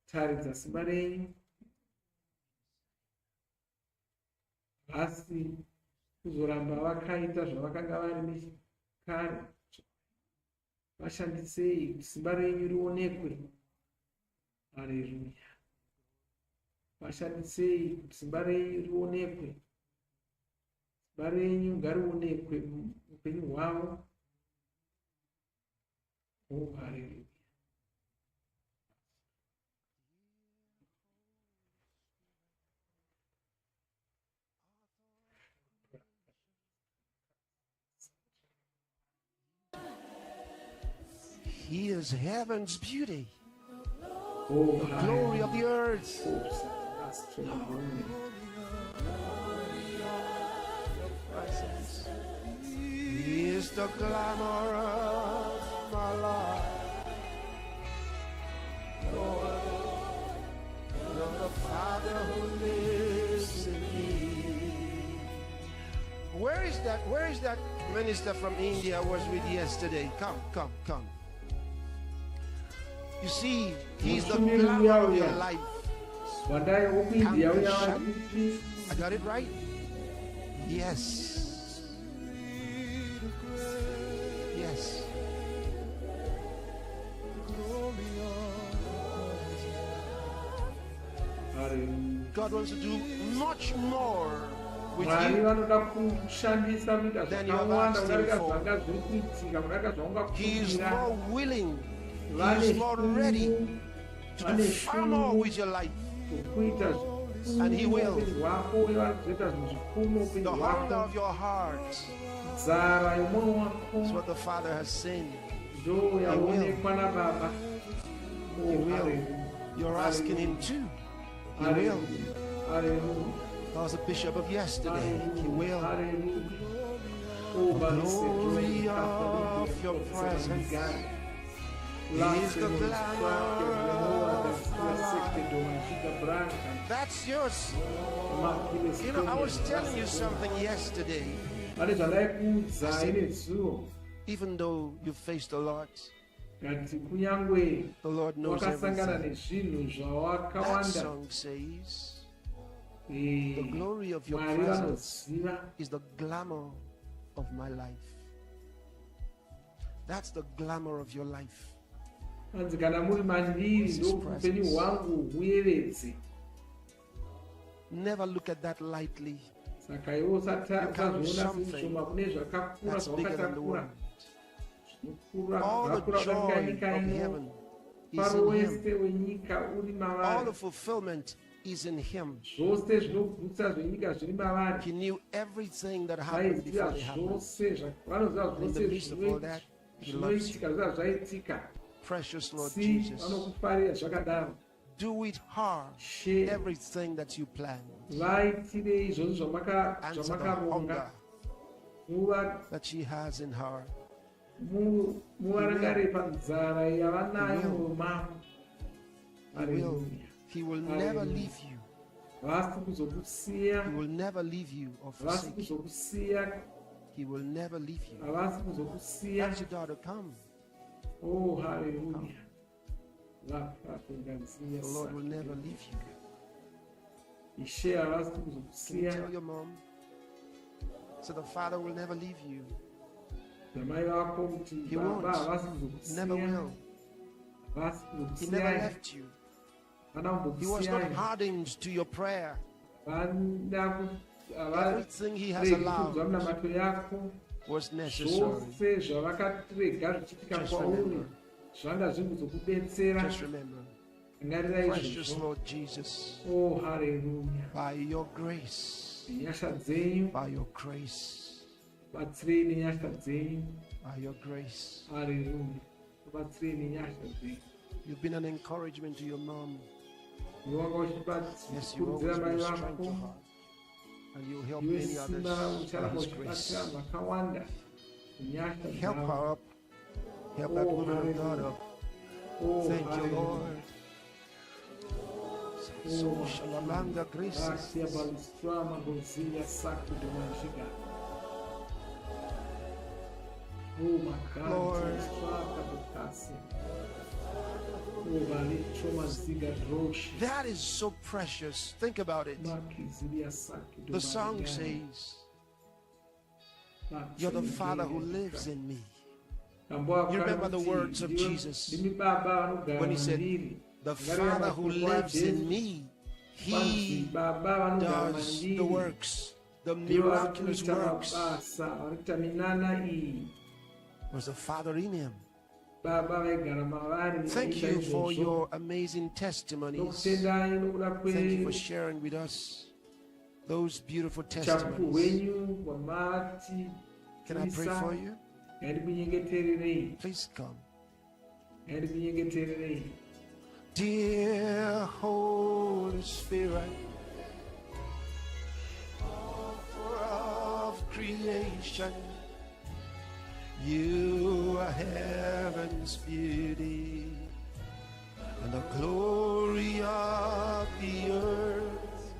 [SPEAKER 17] Taridza simba renyu. Vasi kuzoramba vakaita zvavakanga vari kare. Vashandisei kuti simba renyu rionekwe. Haleluya. Vashandisei kuti simba renyu rionekwe. Simba renyu ngarionekwe muupenyu hwavo. Oh, haleluya.
[SPEAKER 5] He is heaven's beauty.
[SPEAKER 17] Oh,
[SPEAKER 5] the glory of the earth. He is the glamour of my life. Lord, you're the Father who lives in me. Where is that minister from India I was with yesterday? Come. You see, he's the glamour of your life. I got it right? Yes. Yes. God wants to do much more with you than you have asked him for. He is more willing. He is more ready to do far more with your life. And he will. The hunger of your heart is what the Father has seen. He will. You're asking him too. He will. That was the bishop of yesterday. He will. The glory of your presence is the glamour of my life. That's yours. You know, I was telling you something yesterday. Even though you faced a lot, the Lord knows everything. That song says, the glory of your presence is the glamour of my life. That's the glamour of your life. Never look at that lightly. You count something that's bigger than the world. All the joy of heaven is in him. All the fulfillment is in him. He knew everything that happened before it happened. And in the midst of all that, he loves you. Precious Lord Jesus, do it hard, everything that you plan. Answer the hunger
[SPEAKER 16] that she has in her.
[SPEAKER 17] muvarangare panzara yavanayo mumamo.
[SPEAKER 16] He will never leave you.
[SPEAKER 17] Vasi kuzokusiya.
[SPEAKER 16] He will never leave you or
[SPEAKER 17] Vasi
[SPEAKER 16] forsake you.
[SPEAKER 17] kuzokusiya.
[SPEAKER 16] He will never leave you.
[SPEAKER 17] Vasi kuzokusiya.
[SPEAKER 16] That's your daughter. Come.
[SPEAKER 17] Oh, hallelujah. The
[SPEAKER 16] Lord will never leave you.
[SPEAKER 17] You
[SPEAKER 16] Can you tell your mom? So the Father will never leave you. He won't. Never will. He never left you. He was not hardened to your prayer. Everything he has allowed was necessary. Just remember. Precious Lord Jesus.
[SPEAKER 17] Oh, hallelujah.
[SPEAKER 16] By your grace. By your grace. By your grace.
[SPEAKER 17] Hallelujah.
[SPEAKER 16] You've been an encouragement to your mom. Yes, you always bring strength to her. And you help many others by His grace. Help her up. Help that woman of God up. Thank you, Lord. So shalamanga graces. Lord, that is so precious. Think about it. The song says, you're the Father who lives in me. You remember the words of Jesus when he said, the Father who lives in me, he does the works, the miraculous works. Was the Father in him. Thank you for your amazing testimonies. Thank you for sharing with us those beautiful testimonies. Can I pray for you? Please come. Dear Holy Spirit, author of creation, you are heaven's beauty and the glory of the earth,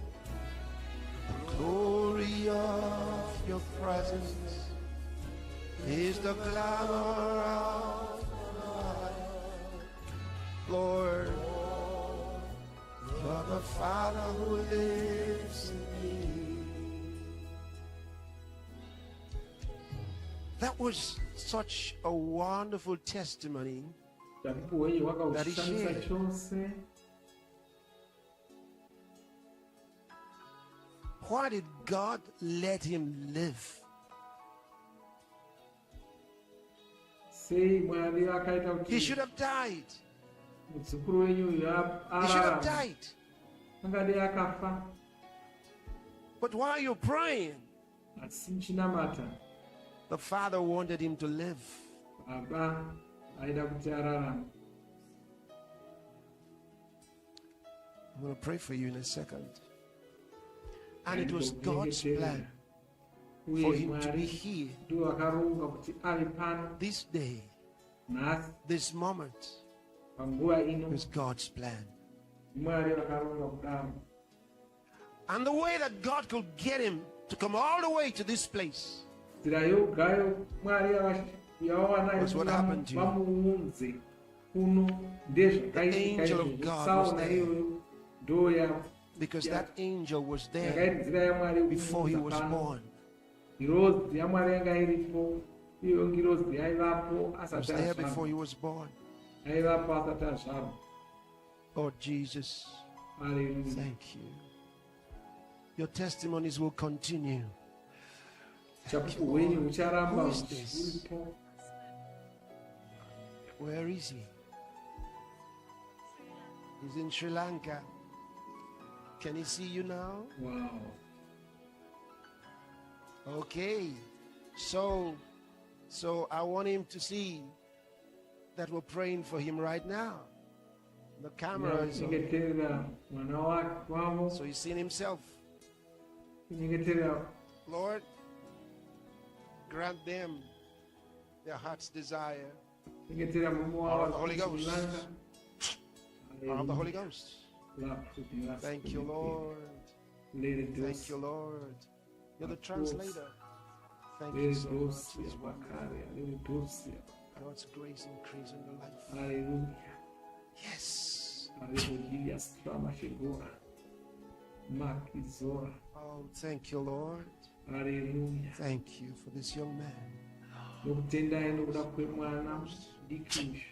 [SPEAKER 16] the glory of your presence is the glamour of life. Lord, you're the Father who lives in me. That was such a wonderful testimony that he shared. Why did God let him live? He should have died. He should have died. But while you're praying, the Father wanted him to live. I'm going to pray for you in a second. And it was God's plan for him to be here this day, this moment. It was God's plan. And the way that God could get him to come all the way to this place was what happened to you. The angel of God was there. Because that angel was there before he was born. He was there before he was born. Oh Jesus, thank you. Your testimonies will continue. Who is this? Where is he? He's in Sri Lanka. Can he see you now?
[SPEAKER 17] Wow.
[SPEAKER 16] Okay. So I want him to see that we're praying for him right now. The camera is on. So he's seen himself. Lord,
[SPEAKER 5] grant them their heart's desire.
[SPEAKER 17] Chengetera mume
[SPEAKER 5] Power
[SPEAKER 17] wavo
[SPEAKER 5] of the Holy Ghost.
[SPEAKER 17] kulanga.
[SPEAKER 5] Power of the Holy Ghost. Thank you, Lord. Thank you, Lord. You're the translator. Thank you so much. God's grace increase in your life.
[SPEAKER 17] Hallelujah.
[SPEAKER 5] Yes.
[SPEAKER 17] Hallelujah. Strama chegou. Makizora.
[SPEAKER 5] Oh, thank you, Lord.
[SPEAKER 17] Hallelujah.
[SPEAKER 5] Thank you for this young man.
[SPEAKER 17] Nokutendai nokuda kwemwana dikrish.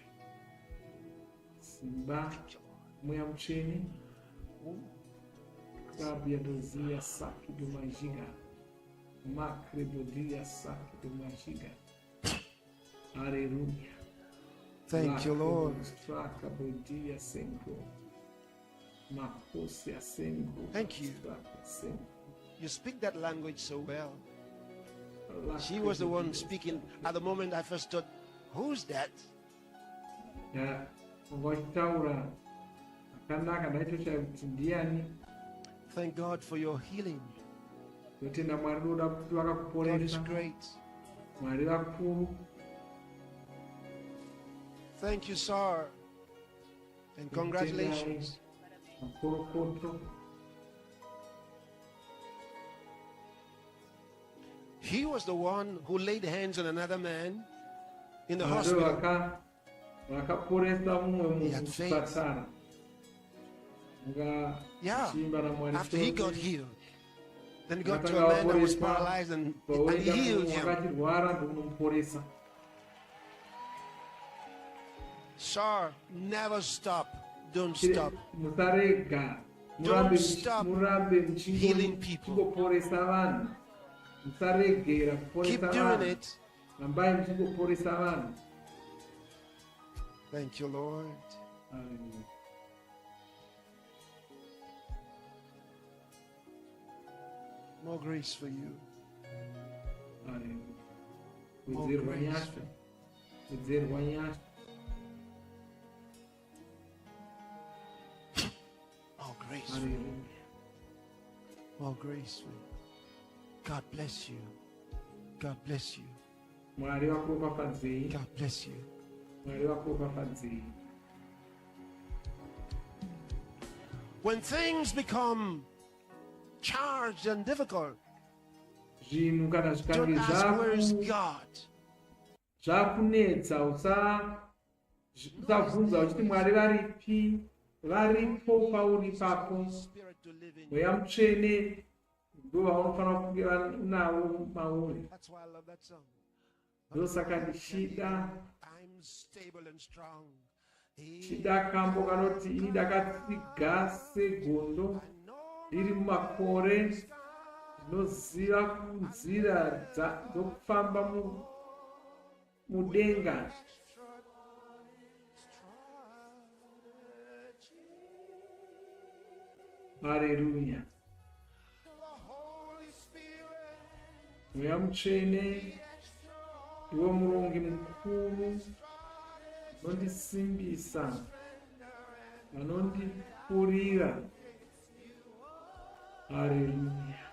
[SPEAKER 17] Simba mweya mucheni. Sabia dozia saki do majiga. Makre dodia saki do majiga. Hallelujah.
[SPEAKER 5] Thank you, Lord. Thank you. You speak that language so well. She was the one speaking. At the moment I first thought, who's that? Thank God for your healing. God is great. Thank you, sir. And congratulations. He was the one who laid hands on another man in the hospital. He had faith. Yeah. After he got healed, then he got to a man that was paralyzed and he healed him. Sir, never stop. Don't stop. Don't stop healing people. Keep doing it. Thank you, Lord. More grace for you. More grace. More grace for you. More grace for you. God bless you. God bless you. God bless you. When things become charged and difficult, don't ask where is God.
[SPEAKER 17] Varipo pauri papo mweya mutsvene ndo vaunofana kuva nawo mauri. Ndosaka ndichida chida kambo kanoti ini ndakatsiga segondo ndiri mumakore ndinoziva nzira dzokufamba mudenga. Hallelujah. Mweya mutsvene ndiwo murongi mukuru anondisimbisa anondipurira. Hallelujah.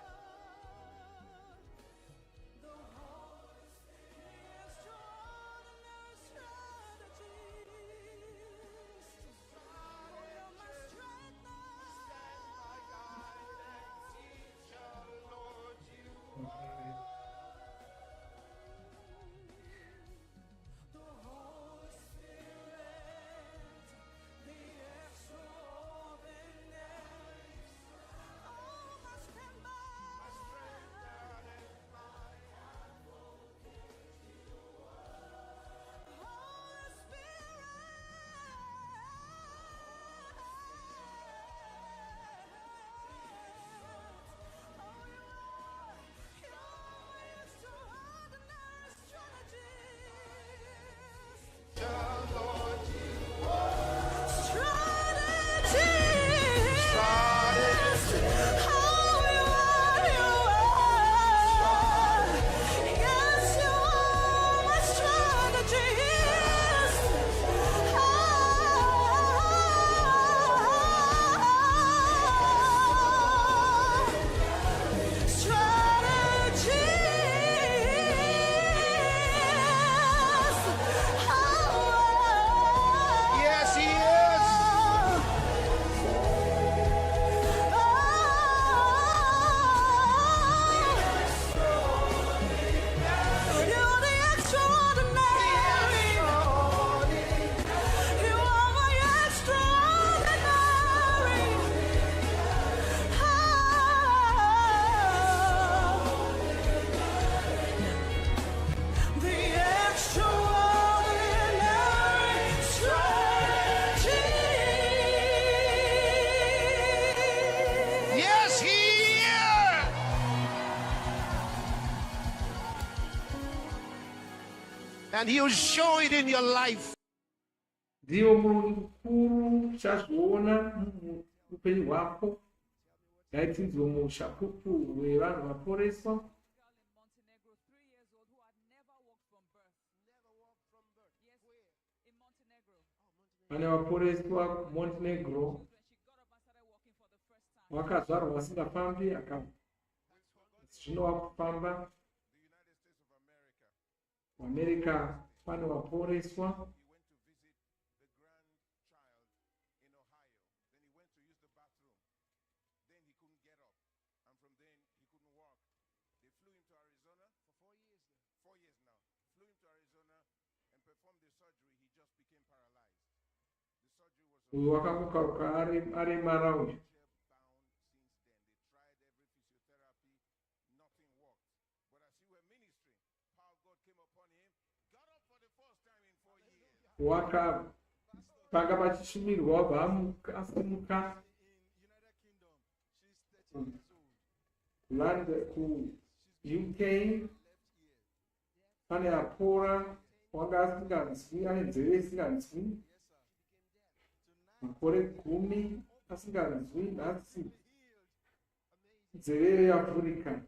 [SPEAKER 5] and He'll show it in your life.
[SPEAKER 17] Ndiyo Mulungu mkuru chazvoona upenyu hwako. Ngaitidzwe mushapupu wevanhu vaporeswa. Pane vaporeswa Montenegro. Wakazvarwa vasingafambi zvino wakufamba. America pane vaporeswa. Uyu wakamukaruka ari maraundi. Wakapanga pachishumirwa wabva asimuka. Ku UK pane apora wanga asinganzwi, ane nzeve isinganzwi. Makore 10 asinganzwi, nhasi nzeve yeAfrica.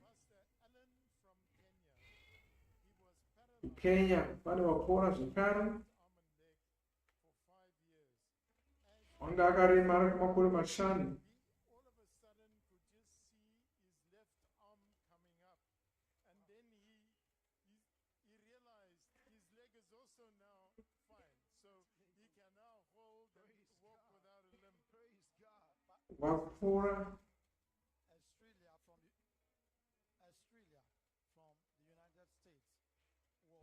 [SPEAKER 17] Kenya pane vapora zvekare. Wanga akaremara kwemakore 5. Vapora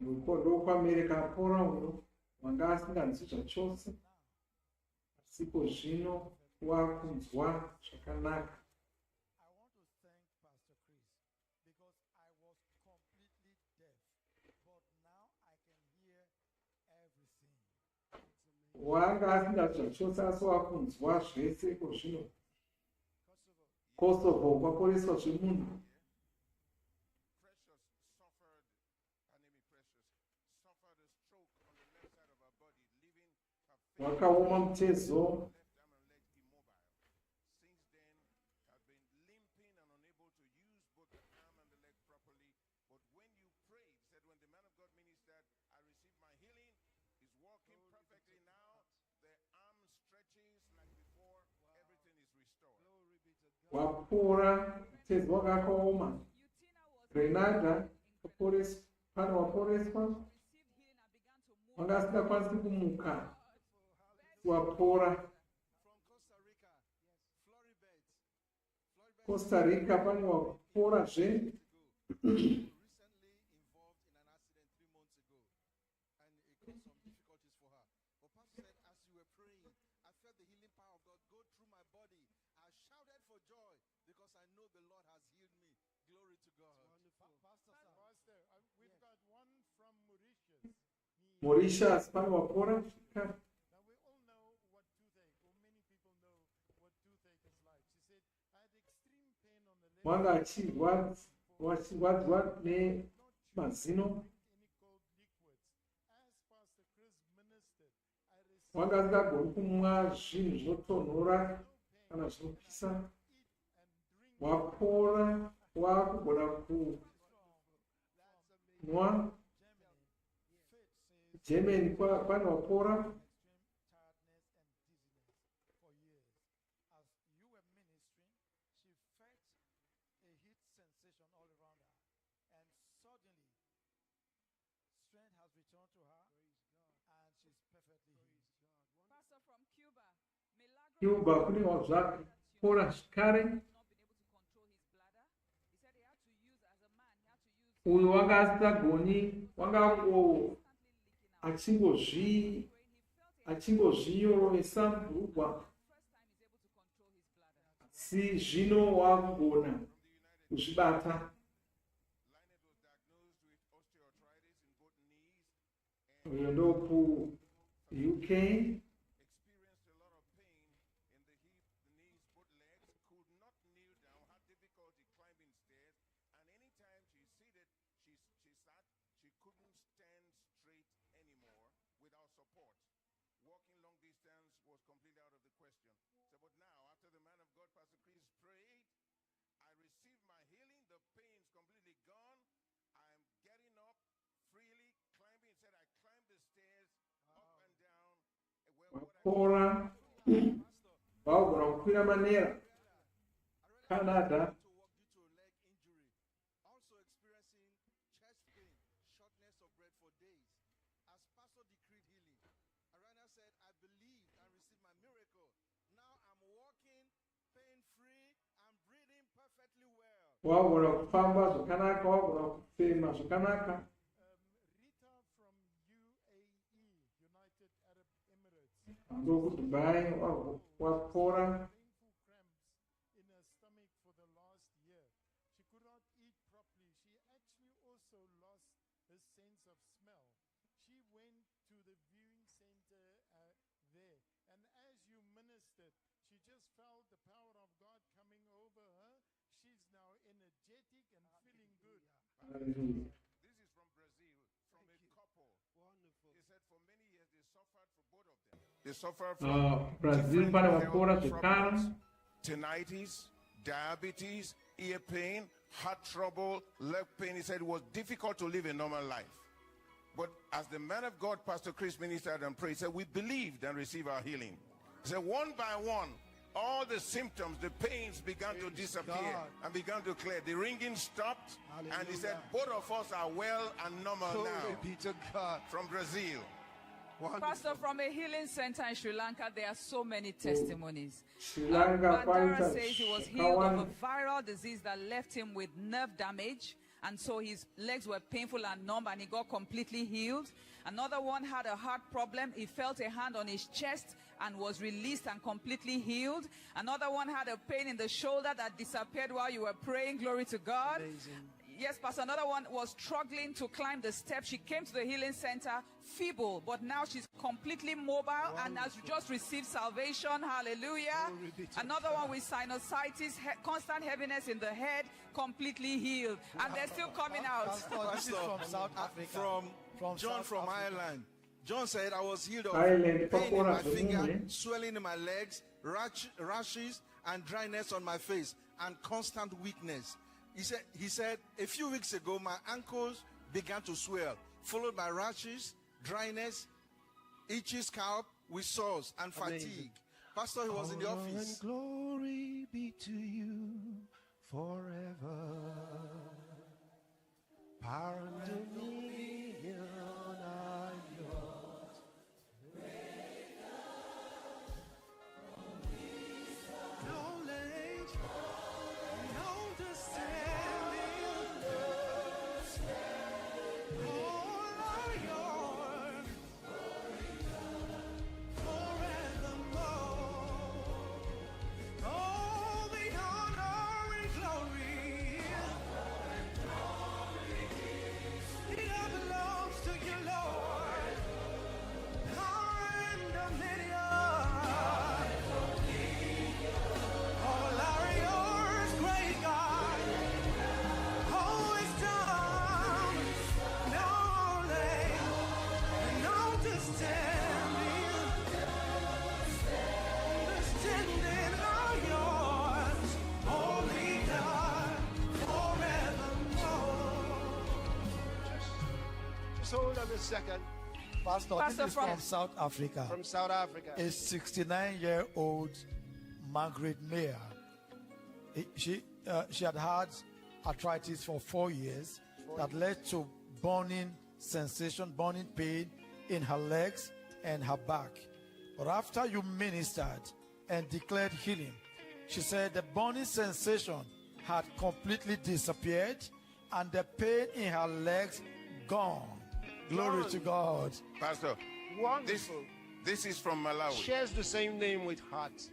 [SPEAKER 17] ndokwaAmerica apora uno wanga asinganzwi zvachose. Sipo zvino wakunzwa zvakanaka. Wanga asinganzwi zvachose asi wakunzwa zvese ko zvino. Kosovo kwaporeswa zvemunhu. Wakaoma mutezo. Wapora mutezo wakaoma. Grenada pane waporeswa. Wanga asingakwanisi kumuka. Wapora. Costa Rica pane wapora zve. Mauritius pane wapora. Wanga achirwadzwa nemazino. Wanga asingagoni kumwa zvinhu zvinotonhora kana zvinopisa. Wapora, wakugona kunwa. Germany pane wapora. Cuba kune zvakapora zvakare. Uyu wanga asingagoni, wanga achingozviyoresa mubhurugwa. Si zvino wakugona kuzvibata. Uyu ndoku UK.
[SPEAKER 9] She sat, she couldn't stand straight airport. Walking long distance was completely out of the question. So, but now, after the man of God, Pastor Chris, prayed, I received my healing. The pain's completely gone. I'm getting up freely, climbing. He said, I climbed the stairs up and down.
[SPEAKER 17] Wakora wawura manera Canada.
[SPEAKER 8] Also experiencing chest pain, shortness of breath for days. As Pastor decreed healing, Arana said, I believed and received my miracle. Now I'm walking pain-free. I'm breathing perfectly well.
[SPEAKER 17] Wawura kufamba zvakanaka, wawura kufema zvakanaka.
[SPEAKER 11] Rita from UAE, United Arab Emirates.
[SPEAKER 17] Ndoku Dubai wapora.
[SPEAKER 11] Painful cramps in her stomach for the last year. She could not eat properly. She actually also lost her sense of smell. She went to the viewing center there, and as you ministered, she just felt the power of God coming over her. She's now energetic and feeling good.
[SPEAKER 9] This is from Brazil, from a couple.
[SPEAKER 5] Wonderful.
[SPEAKER 9] He said for many years they suffered for both of them. They suffered from
[SPEAKER 17] Brazil para wapora zvikara.
[SPEAKER 9] Tinnitus, diabetes, ear pain, heart trouble, leg pain. He said it was difficult to live a normal life. But as the man of God, Pastor Chris, ministered and prayed, he said, we believed and received our healing. He said, one by one, all the symptoms, the pains began to disappear and began to clear. The ringing stopped, and he said, both of us are well and normal now.
[SPEAKER 5] Glory be to God.
[SPEAKER 9] From Brazil.
[SPEAKER 5] Wonderful.
[SPEAKER 2] Pastor, from a healing center in Sri Lanka, there are so many testimonies.
[SPEAKER 17] Sri Lanka
[SPEAKER 2] Bandara says he was healed of a viral disease that left him with nerve damage, and so his legs were painful and numb, and he got completely healed. Another one had a heart problem. He felt a hand on his chest and was released and completely healed. Another one had a pain in the shoulder that disappeared while you were praying. Glory to God.
[SPEAKER 5] Amazing.
[SPEAKER 2] Yes, Pastor, another one was struggling to climb the steps. She came to the healing center feeble, but now she's completely mobile and has just received salvation. Hallelujah. Another one with sinusitis, constant heaviness in the head, completely healed. And they're still coming out.
[SPEAKER 16] This is from South Africa.
[SPEAKER 8] From John
[SPEAKER 16] South
[SPEAKER 8] from
[SPEAKER 16] Africa.
[SPEAKER 8] Ireland. John said, I was healed of
[SPEAKER 17] Ireland,
[SPEAKER 8] pain in my
[SPEAKER 17] Papua,
[SPEAKER 8] finger,
[SPEAKER 17] Zimbabwe.
[SPEAKER 8] swelling in my legs, rashes, and dryness on my face, and constant weakness. He said, a few weeks ago, my ankles began to swell, followed by rashes, dryness, itchy scalp with sores, and fatigue. Pastor, he was in the office.
[SPEAKER 19] And glory be to you forever. Power and dominion are yours. Knowledge, understanding, all are yours forevermore. All the honor and glory, it all belongs to you, Lord. Power and dominion, all are yours, great God. Always done, knowledge and understanding are yours, only God forevermore.
[SPEAKER 5] Just hold on a second.
[SPEAKER 16] Pastor,
[SPEAKER 2] Pastor,
[SPEAKER 16] this is from South Africa.
[SPEAKER 5] From South Africa.
[SPEAKER 16] A 69-year-old Margaret Mayer. She had had arthritis for 4 years that led to burning sensation, burning pain in her legs and her back. But after you ministered and declared healing, she said the burning sensation had completely disappeared and the pain in her legs gone. Glory to God.
[SPEAKER 9] Pastor,
[SPEAKER 5] Wonderful.
[SPEAKER 9] this is from Malawi.
[SPEAKER 5] Shares the same name with Heart.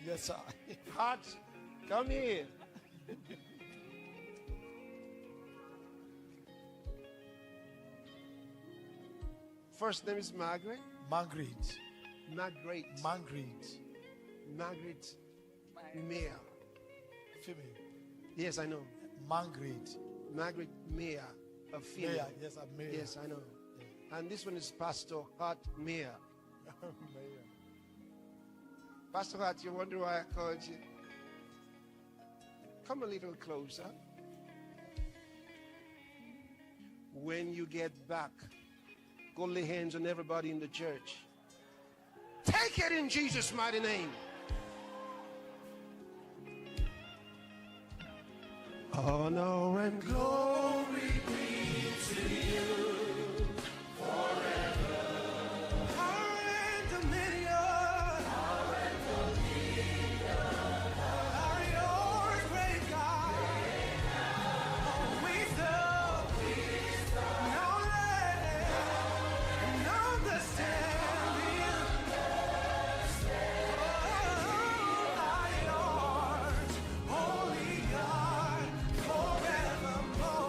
[SPEAKER 16] Yes, sir.
[SPEAKER 5] Heart, come here. First name is Margaret.
[SPEAKER 16] Margaret.
[SPEAKER 5] Margaret.
[SPEAKER 16] Margaret.
[SPEAKER 5] Margaret Mayer.
[SPEAKER 16] Female.
[SPEAKER 5] Yes, I know.
[SPEAKER 16] Margaret.
[SPEAKER 5] Margaret Mayer. A female.
[SPEAKER 16] Mayer. Yes, I'm Mayer.
[SPEAKER 5] Yes, I know. And this one is Pastor Hart Mayer. Pastor Hart, you wonder why I called you? Come a little closer. When you get back, go lay hands on everybody in the church. Take it in Jesus' mighty name. Honor and glory be to you forever. Power and dominion are yours, great God. Wisdom, knowledge, and understanding are yours, holy God, forevermore.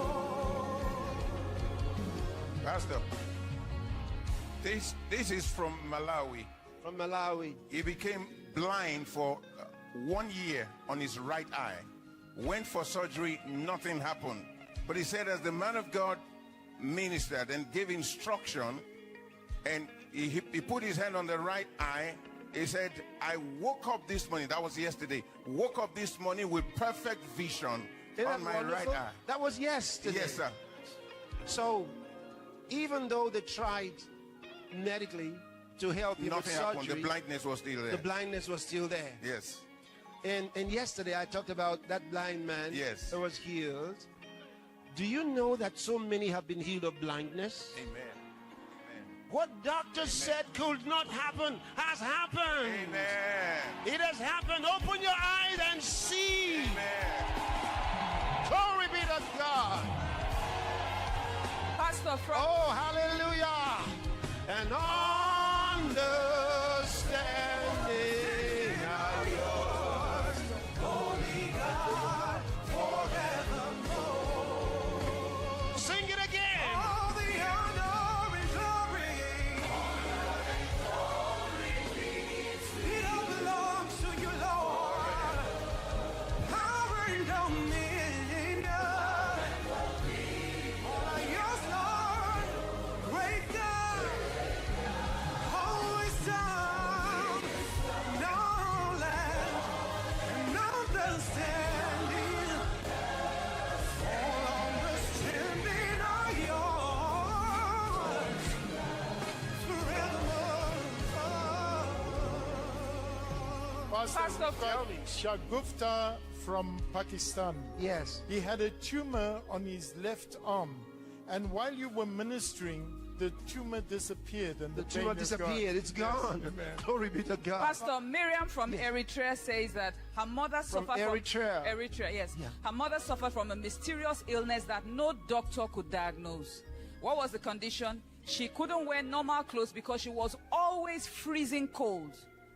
[SPEAKER 9] Pastor, this is from Malawi.
[SPEAKER 5] From Malawi.
[SPEAKER 9] He became blind for 1 year on his right eye. Went for surgery, nothing happened. But he said as the man of God ministered and gave instruction, and he put his hand on the right eye, he said, I woke up this morning, that was yesterday, woke up this morning with perfect vision on my right eye.
[SPEAKER 5] That was yesterday.
[SPEAKER 9] Yes, sir.
[SPEAKER 5] So, even though they tried medically to help you with
[SPEAKER 9] Nothing happened.
[SPEAKER 5] surgery,
[SPEAKER 9] The blindness was still there.
[SPEAKER 5] the blindness was still there.
[SPEAKER 9] Yes.
[SPEAKER 5] And yesterday I talked about that blind man
[SPEAKER 9] Yes.
[SPEAKER 5] that was healed. Do you know that so many have been healed of blindness?
[SPEAKER 9] Amen.
[SPEAKER 5] What doctors said could not happen has happened.
[SPEAKER 9] Amen.
[SPEAKER 5] It has happened. Open your eyes and see.
[SPEAKER 9] Amen.
[SPEAKER 5] Glory be to God.
[SPEAKER 2] Pastor, from
[SPEAKER 5] Oh, hallelujah. And understanding are yours, holy God, forevermore. Sing it again. All the honor and glory. It all belongs to you, Lord. Power and dominion. All are yours, Lord. Great God. Always down. Knowledge and understanding. All understanding are yours. Forevermore.
[SPEAKER 11] Pastor Shagufta from Pakistan.
[SPEAKER 5] Yes.
[SPEAKER 11] He had a tumor on his left arm, and while you were ministering, the tumor disappeared, and the
[SPEAKER 5] tumor
[SPEAKER 11] pain is gone.
[SPEAKER 5] disappeared. It's
[SPEAKER 11] Yes,
[SPEAKER 5] gone.
[SPEAKER 11] amen.
[SPEAKER 5] Glory be to God.
[SPEAKER 2] Pastor Miriam from Eritrea says that her mother
[SPEAKER 5] From
[SPEAKER 2] suffered
[SPEAKER 5] Eritrea.
[SPEAKER 2] from Eritrea, yes.
[SPEAKER 5] Yeah.
[SPEAKER 2] Her mother suffered from a mysterious illness that no doctor could diagnose. What was the condition? She couldn't wear normal clothes because she was always freezing cold.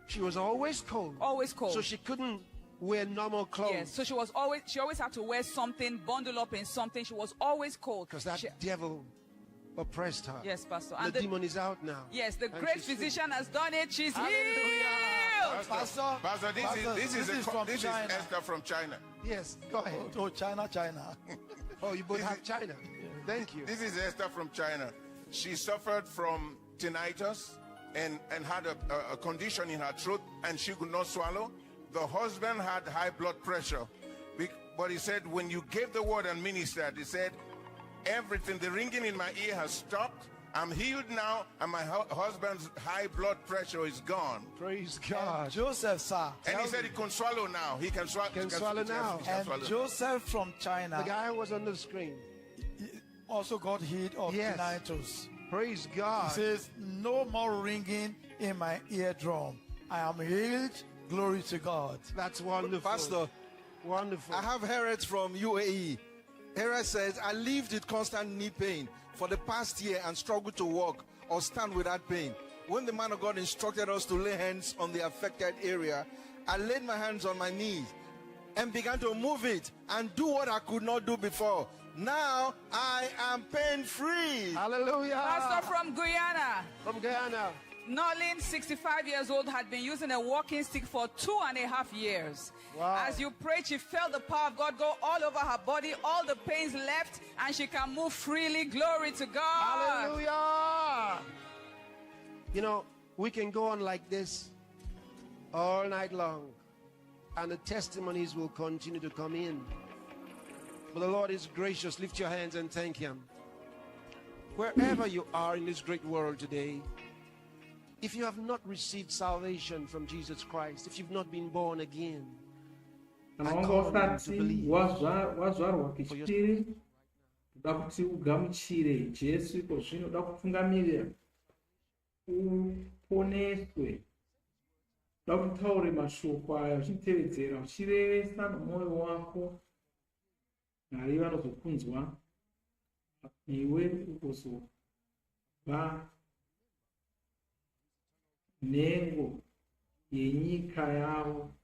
[SPEAKER 5] She was always cold.
[SPEAKER 2] Always cold.
[SPEAKER 5] So she couldn't wear normal clothes.
[SPEAKER 2] Yes, so she always had to wear something, bundle up in something. She was always cold.
[SPEAKER 5] Because that devil oppressed her.
[SPEAKER 2] Yes, Pastor.
[SPEAKER 5] The demon is out now.
[SPEAKER 2] Yes, the
[SPEAKER 5] And
[SPEAKER 2] great
[SPEAKER 5] she's free.
[SPEAKER 2] physician has done it. She's
[SPEAKER 5] Hallelujah.
[SPEAKER 2] healed.
[SPEAKER 9] Pastor, this is
[SPEAKER 16] from China.
[SPEAKER 9] Esther from China.
[SPEAKER 5] Yes, go ahead.
[SPEAKER 16] Oh, China.
[SPEAKER 5] Oh, you both have China. Thank you.
[SPEAKER 9] This is Esther from China. She suffered from tinnitus and had a condition in her throat, and she could not swallow. The husband had high blood pressure. But he said, when you gave the word and ministered, he said, everything, the ringing in my ear has stopped. I'm healed now, and my husband's high blood pressure is gone.
[SPEAKER 5] Praise God.
[SPEAKER 16] Joseph, sir.
[SPEAKER 9] And he said he can swallow now. He can swallow.
[SPEAKER 5] Can swallow now.
[SPEAKER 16] And Joseph from China
[SPEAKER 5] The guy who was on the screen.
[SPEAKER 16] also got healed of
[SPEAKER 5] Yes.
[SPEAKER 16] tinnitus.
[SPEAKER 5] Praise
[SPEAKER 16] He
[SPEAKER 5] God.
[SPEAKER 16] says, no more ringing in my eardrum. I am healed. Glory to God.
[SPEAKER 5] That's wonderful.
[SPEAKER 20] Pastor,
[SPEAKER 5] Wonderful.
[SPEAKER 20] I have Heret from UAE. Heret says, I lived with constant knee pain for the past year and struggled to walk or stand without pain. When the man of God instructed us to lay hands on the affected area, I laid my hands on my knees and began to move it and do what I could not do before. Now I am pain-free.
[SPEAKER 5] Hallelujah.
[SPEAKER 2] Pastor from Guyana.
[SPEAKER 5] From Guyana.
[SPEAKER 2] Nolin, 65 years old, had been using a walking stick for 2.5 years.
[SPEAKER 5] Wow.
[SPEAKER 2] As you prayed, she felt the power of God go all over her body. All the pains left, and she can move freely. Glory to God.
[SPEAKER 5] Hallelujah. You know, we can go on like this all night long, and the testimonies will continue to come in. But the Lord is gracious. Lift your hands and thank Him. Wherever you are in this great world today, if you have not received salvation from Jesus Christ, if you've not been born again,
[SPEAKER 17] kana wanga usati wazvarwa kechipiri, uda kuti ugamuchire Jesu iko zvino, uda kutungamirira uponeswe, uda kuti utaure mashoko aya uchitevedzera, uchirevesa nomwoyo wako, Mwari vanozokunzwa, iwe ugozova nhengo yenyika yavo,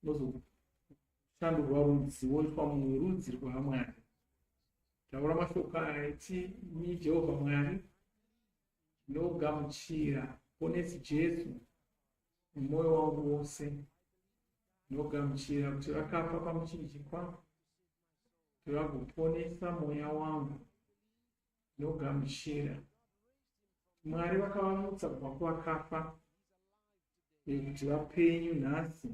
[SPEAKER 17] unozoshandurwa rudzi woitwa mumwe rudzi rwaMwari. Taura mashoko aya iti, imi Jehovha Mwari, ndinogamuchira ponesi Jesu nomwoyo wangu wose, ndinogamuchira kuti vakafa pamuchinjikwa, kuti vagoponesa mweya wangu, ndinogamuchira Mwari vakavamutsa kubva kuvakafa kuti vapenyu nhasi.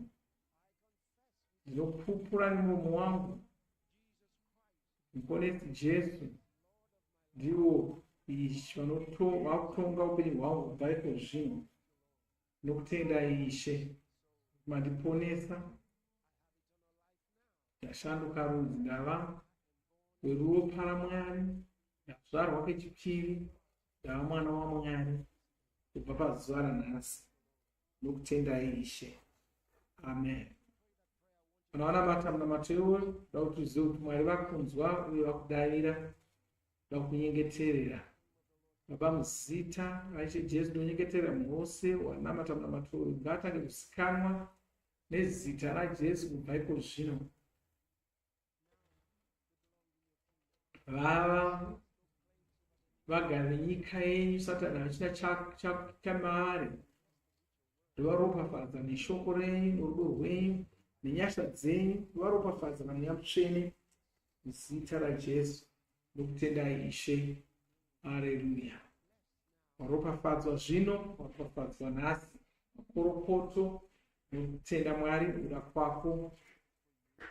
[SPEAKER 17] Ndinopupura nemuromo wangu muponesi Jesu ndivo Ishe vakutonga upenyu hwangu kubva iko zvino. Ndinokutenda Ishe mandiponesa, ndashanduka rudzi, ndava weruoko raMwari, ndazvarwa kechipiri, ndava mwana waMwari kubva pazuva ranhasi. Ndinokutenda Ishe. Amen. Kana vanamata munamato iwo, ndoda kuti uzive kuti Mwari vakunzwa uye vakudavira, vakunyengeterera. Baba muzita raIshe Jesu ndinonyengeterera munhu wose wanamata munamato uyu, ngaatange kuzikanwa nezita raJesu kubva iko zvino. Vava vagara nenyika yenyu, Satani hachina chamaari. Ndivaropafadza neshoko renyu, norudo rwenyu, nenyasha dzenyu, ndivaropafadza namweya mutsvene muzita raJesu. Ndokutenda Ishe. Haleluya. Waropafadzwa zvino, waropafadzwa nhasi, makorokoto, nokutenda Mwari kuda kwako.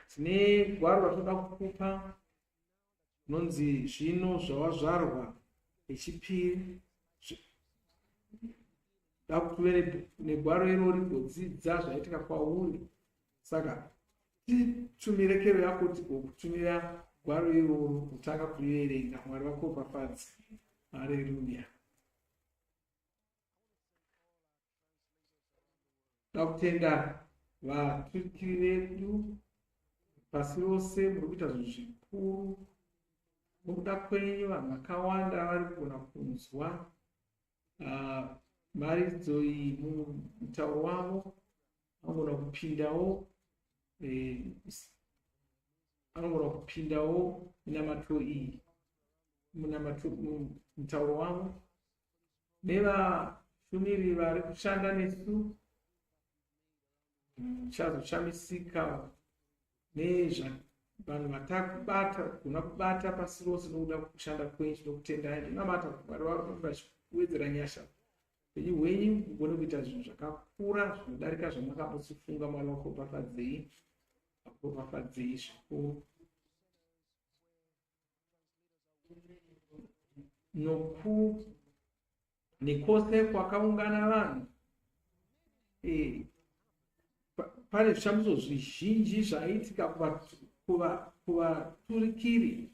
[SPEAKER 17] Tine gwaro ratoda kukupa, nonzi zvino zvawazvarwa rechipiri. Da kutuve negwaro irori godzidza zvaitika kwauri. Saka titumire kero yako tigokutumira gwaro iroro kutanga kuierenga. Mwari vakuropafadze. Haleluya. Da kutenda vaturikiri vedu pasi rose muri kuita zvinhu zvikuru. Nokuda kwenyu vanhu vakawanda vari kugona kunzwa mharidzo iyi mumutauro wavo, vanogona kupindawo minamato iyi mumutauro wavo. Nevashumiri vari kushanda nesu, chazoshamisika vanhu vatakubata, kuna kubata pasi rose nokuda kushanda kwenyu. Nokutendai, ndinamata Mwari vachiwedzera nyasha upenyu hwenyu, mugone kuita zvinhu zvakakura zvinodarika zvamakambosifunga. Mwari vakuropafadzei, vakuropafadzei zvikuru. Nekose kwakaungana vanhu, pane zvishamiso zvizhinji zvaiitika kuvaturikiri.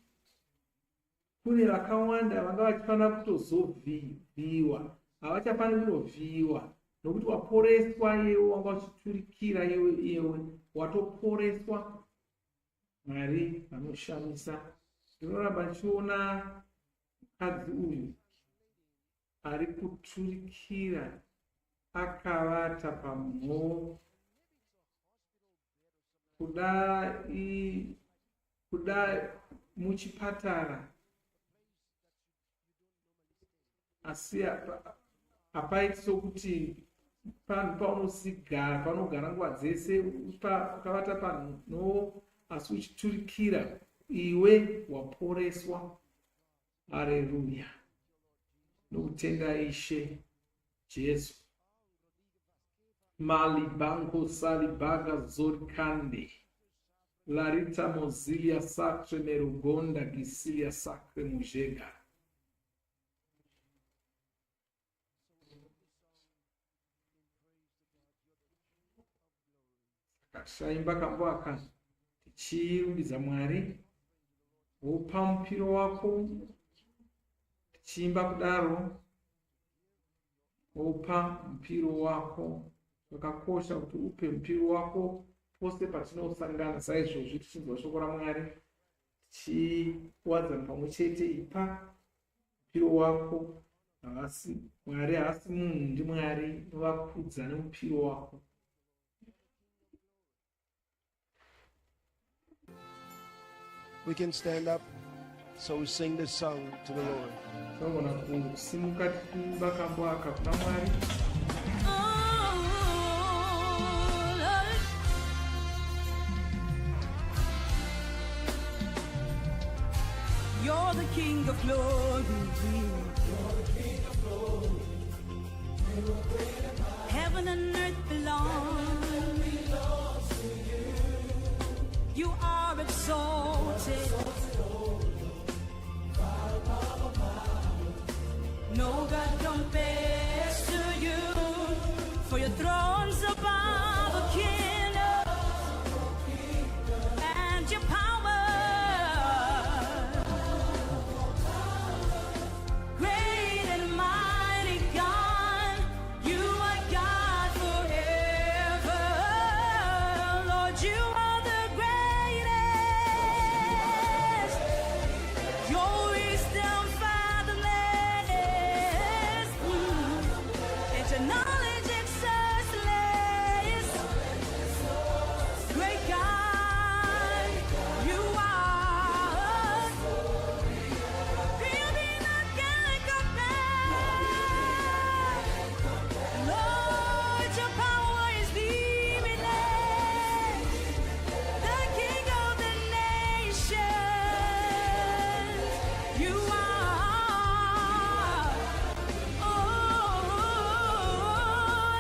[SPEAKER 17] Kune vakawanda vanga vachifanira kutozovhiyiwa, havachafaniri kutovhiyiwa nokuti waporeswa iyewe, wanga uchiturikira iyewe watoporeswa. Mwari vanoshamisa. Ndinoramba ndichiona mukadzi uyu ari kuturikira akavata pamhoo, kuda muchipatara, asi hapaiti sokuti panhu paunosigara panogara nguva dzese, ukavata panhoo asi uchiturikira, iwe waporeswa. Haleluya. nokutenda Ishe Jesu. Mali banco sali baga zorkande. Larita mozilia sacre nerugonda gisilia sacre mujega. Kashaimba kambwaka tichirumbidza Mwari wopa mupiro wako, tichiimba kudaro wopa mupiro wako. Zvakakosha kuti upe mupiro wako pose patinosangana. Saizvozvi tichinzwa shoko raMwari tichiwadzana pamwe chete, ipa mupiro wako. Mwari haasi munhu, ndi Mwari novakudza nemupiro wako.
[SPEAKER 5] We can stand up, so we sing this song to the Lord.
[SPEAKER 6] You're the King of glory. Heaven and earth belong to you. You are exalted. No God compares to you. For your throne's above a kingdom and your power. Great and mighty God, you are God forever. Lord, you are the greatest. Your wisdom fathomless, and your knowledge exhaustless. Great God, you are. Really not gonna compare. Lord, your power is limitless. The King of the nations, you are. Oh,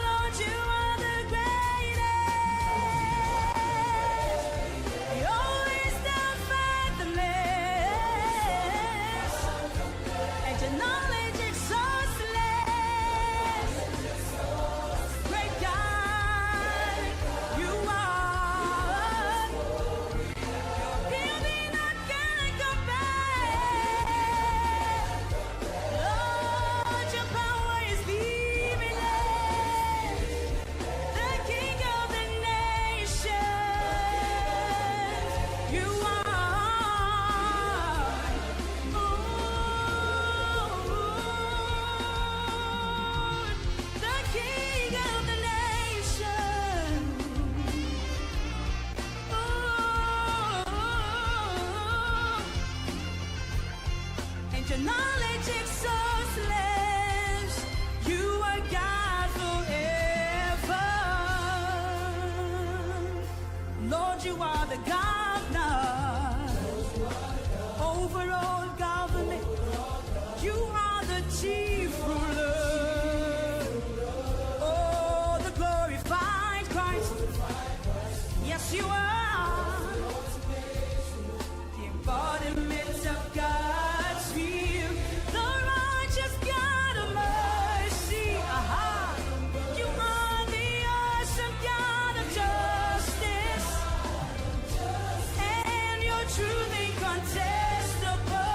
[SPEAKER 6] Lord, you are the greatest. Your wisdom fathomless, and your knowledge exhaustless. Great God, you are. You're really not gonna compare. Lord, your power is limitless. The King of the nations, you are. The King of the nations. And your knowledge exhaustless. You are God forever. Lord, you are the governor over all government. You are the chief ruler. Oh, the glorified Christ. Yes, you are. The embodiment of God's will, the righteous God of mercy. Aha! You are the awesome God of justice, and your truth incontestable.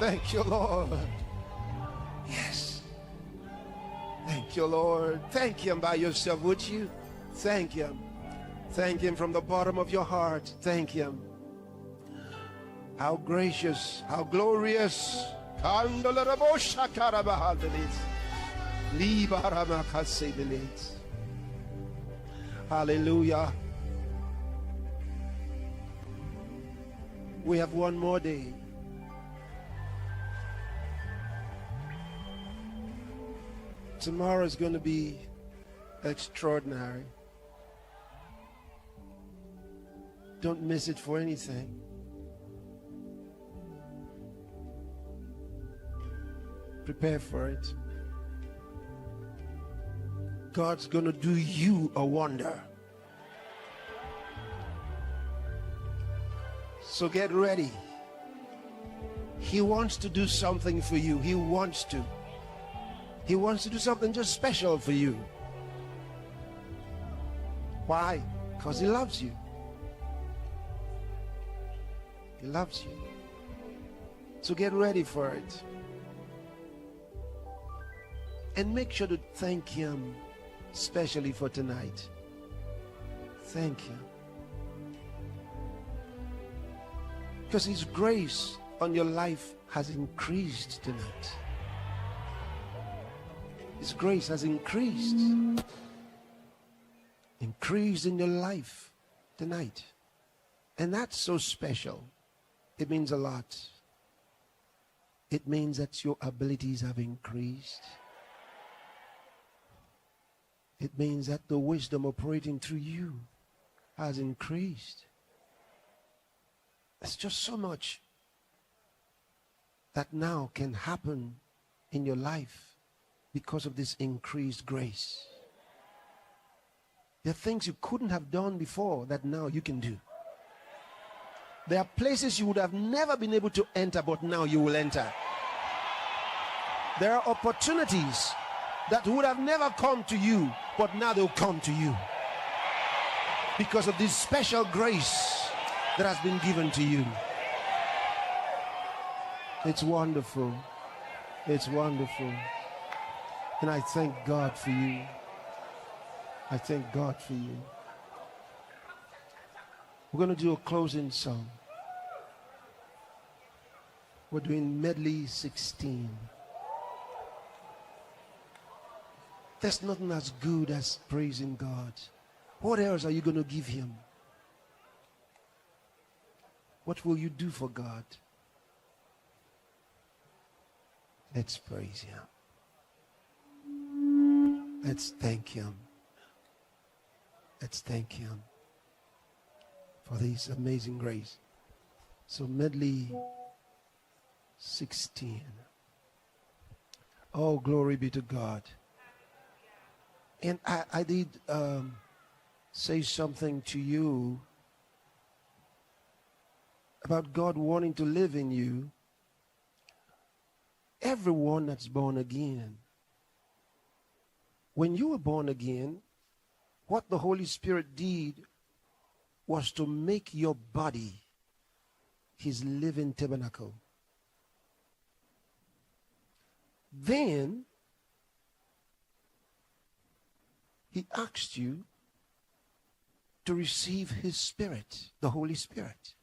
[SPEAKER 5] Thank you, Lord. Yes. Thank you, Lord. Thank Him by yourself, would you? Thank Him. Thank Him from the bottom of your heart. Thank Him. How gracious, how glorious. Hallelujah. We have one more day. Tomorrow is going to be extraordinary. Don't miss it for anything. Prepare for it. God's going to do you a wonder. So get ready. He wants to do something for you. He wants to. He wants to do something just special for you. Why? Because He loves you. He loves you. So get ready for it. And make sure to thank Him, especially for tonight. Thank Him. Because His grace on your life has increased tonight. His grace has increased. Increased in your life tonight. And that's so special. It means a lot. It means that your abilities have increased. It means that the wisdom operating through you has increased. There's just so much that now can happen in your life because of this increased grace. There are things you couldn't have done before that now you can do. There are places you would have never been able to enter, but now you will enter. There are opportunities that would have never come to you, but now they'll come to you. Because of this special grace that has been given to you. It's wonderful. It's wonderful. And I thank God for you. I thank God for you. We're going to do a closing song. We're doing medley 16. There's nothing as good as praising God. What else are you going to give Him? What will you do for God? Let's praise Him. Let's thank Him. Let's thank Him for this amazing grace. So medley 16. Oh, glory be to God. And I did say something to you about God wanting to live in you. Everyone that's born again. When you were born again, what the Holy Spirit did was to make your body His living tabernacle. Then He asked you to receive His Spirit, the Holy Spirit.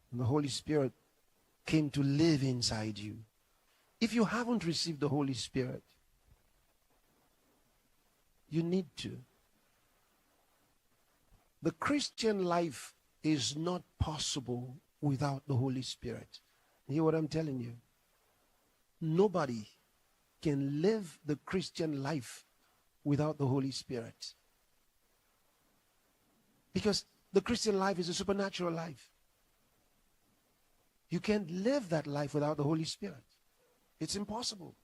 [SPEAKER 5] And the Holy Spirit came to live inside you. If you haven't received the Holy Spirit, you need to. The Christian life is not possible without the Holy Spirit. You hear what I'm telling you? Nobody can live the Christian life without the Holy Spirit. Because the Christian life is a supernatural life. You can't live that life without the Holy Spirit. It's impossible.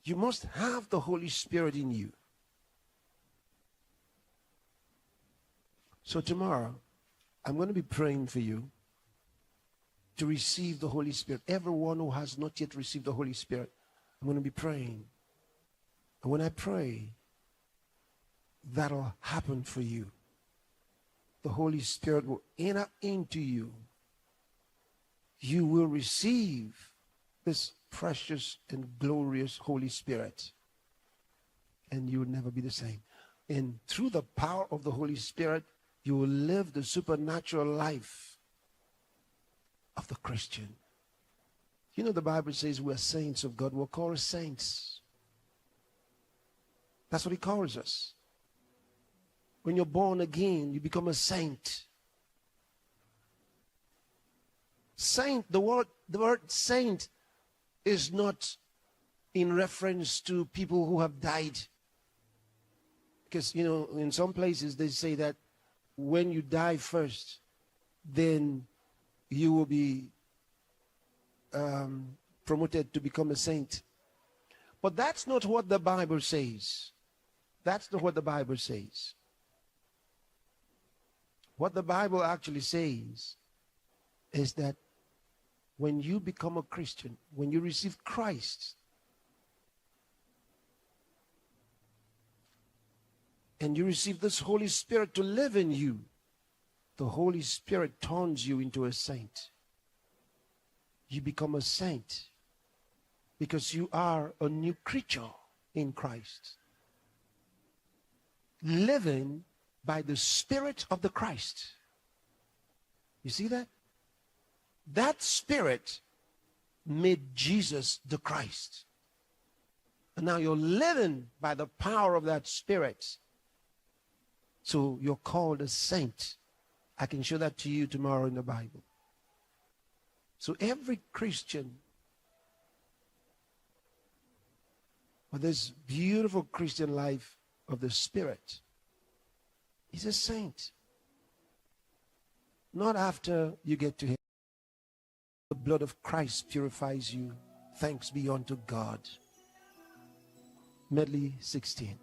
[SPEAKER 5] You must have the Holy Spirit in you. So tomorrow, I'm going to be praying for you to receive the Holy Spirit. Everyone who has not yet received the Holy Spirit, I'm going to be praying. And when I pray, that'll happen for you. The Holy Spirit will enter into you you will receive this precious and glorious Holy Spirit, and you will never be the same. And through the power of the Holy Spirit, you will live the supernatural life of the Christian. You know, the Bible says we're saints of God. We're called saints. That's what he calls us. When you're born again, you become a saint. Saint, the word saint is not in reference to people who have died. Because, you know, in some places they say that when you die first, then you will be promoted to become a saint. But that's not what the Bible says. That's not what the Bible says. What the Bible actually says is that when you become a Christian, when you receive Christ, and you receive this Holy Spirit to live in you, the Holy Spirit turns you into a saint. You become a saint because you are a new creature in Christ, living by the Spirit of the Christ. You see that? That Spirit made Jesus the Christ. And now you're living by the power of that Spirit. So you're called a saint. I can show that to you tomorrow in the Bible. So every Christian with this beautiful Christian life of the Spirit is a saint. Not after you get to heaven. The blood of Christ purifies you. Thanks be unto God. Medley 16.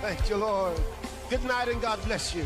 [SPEAKER 5] Thank you, Lord. Good night and God bless you.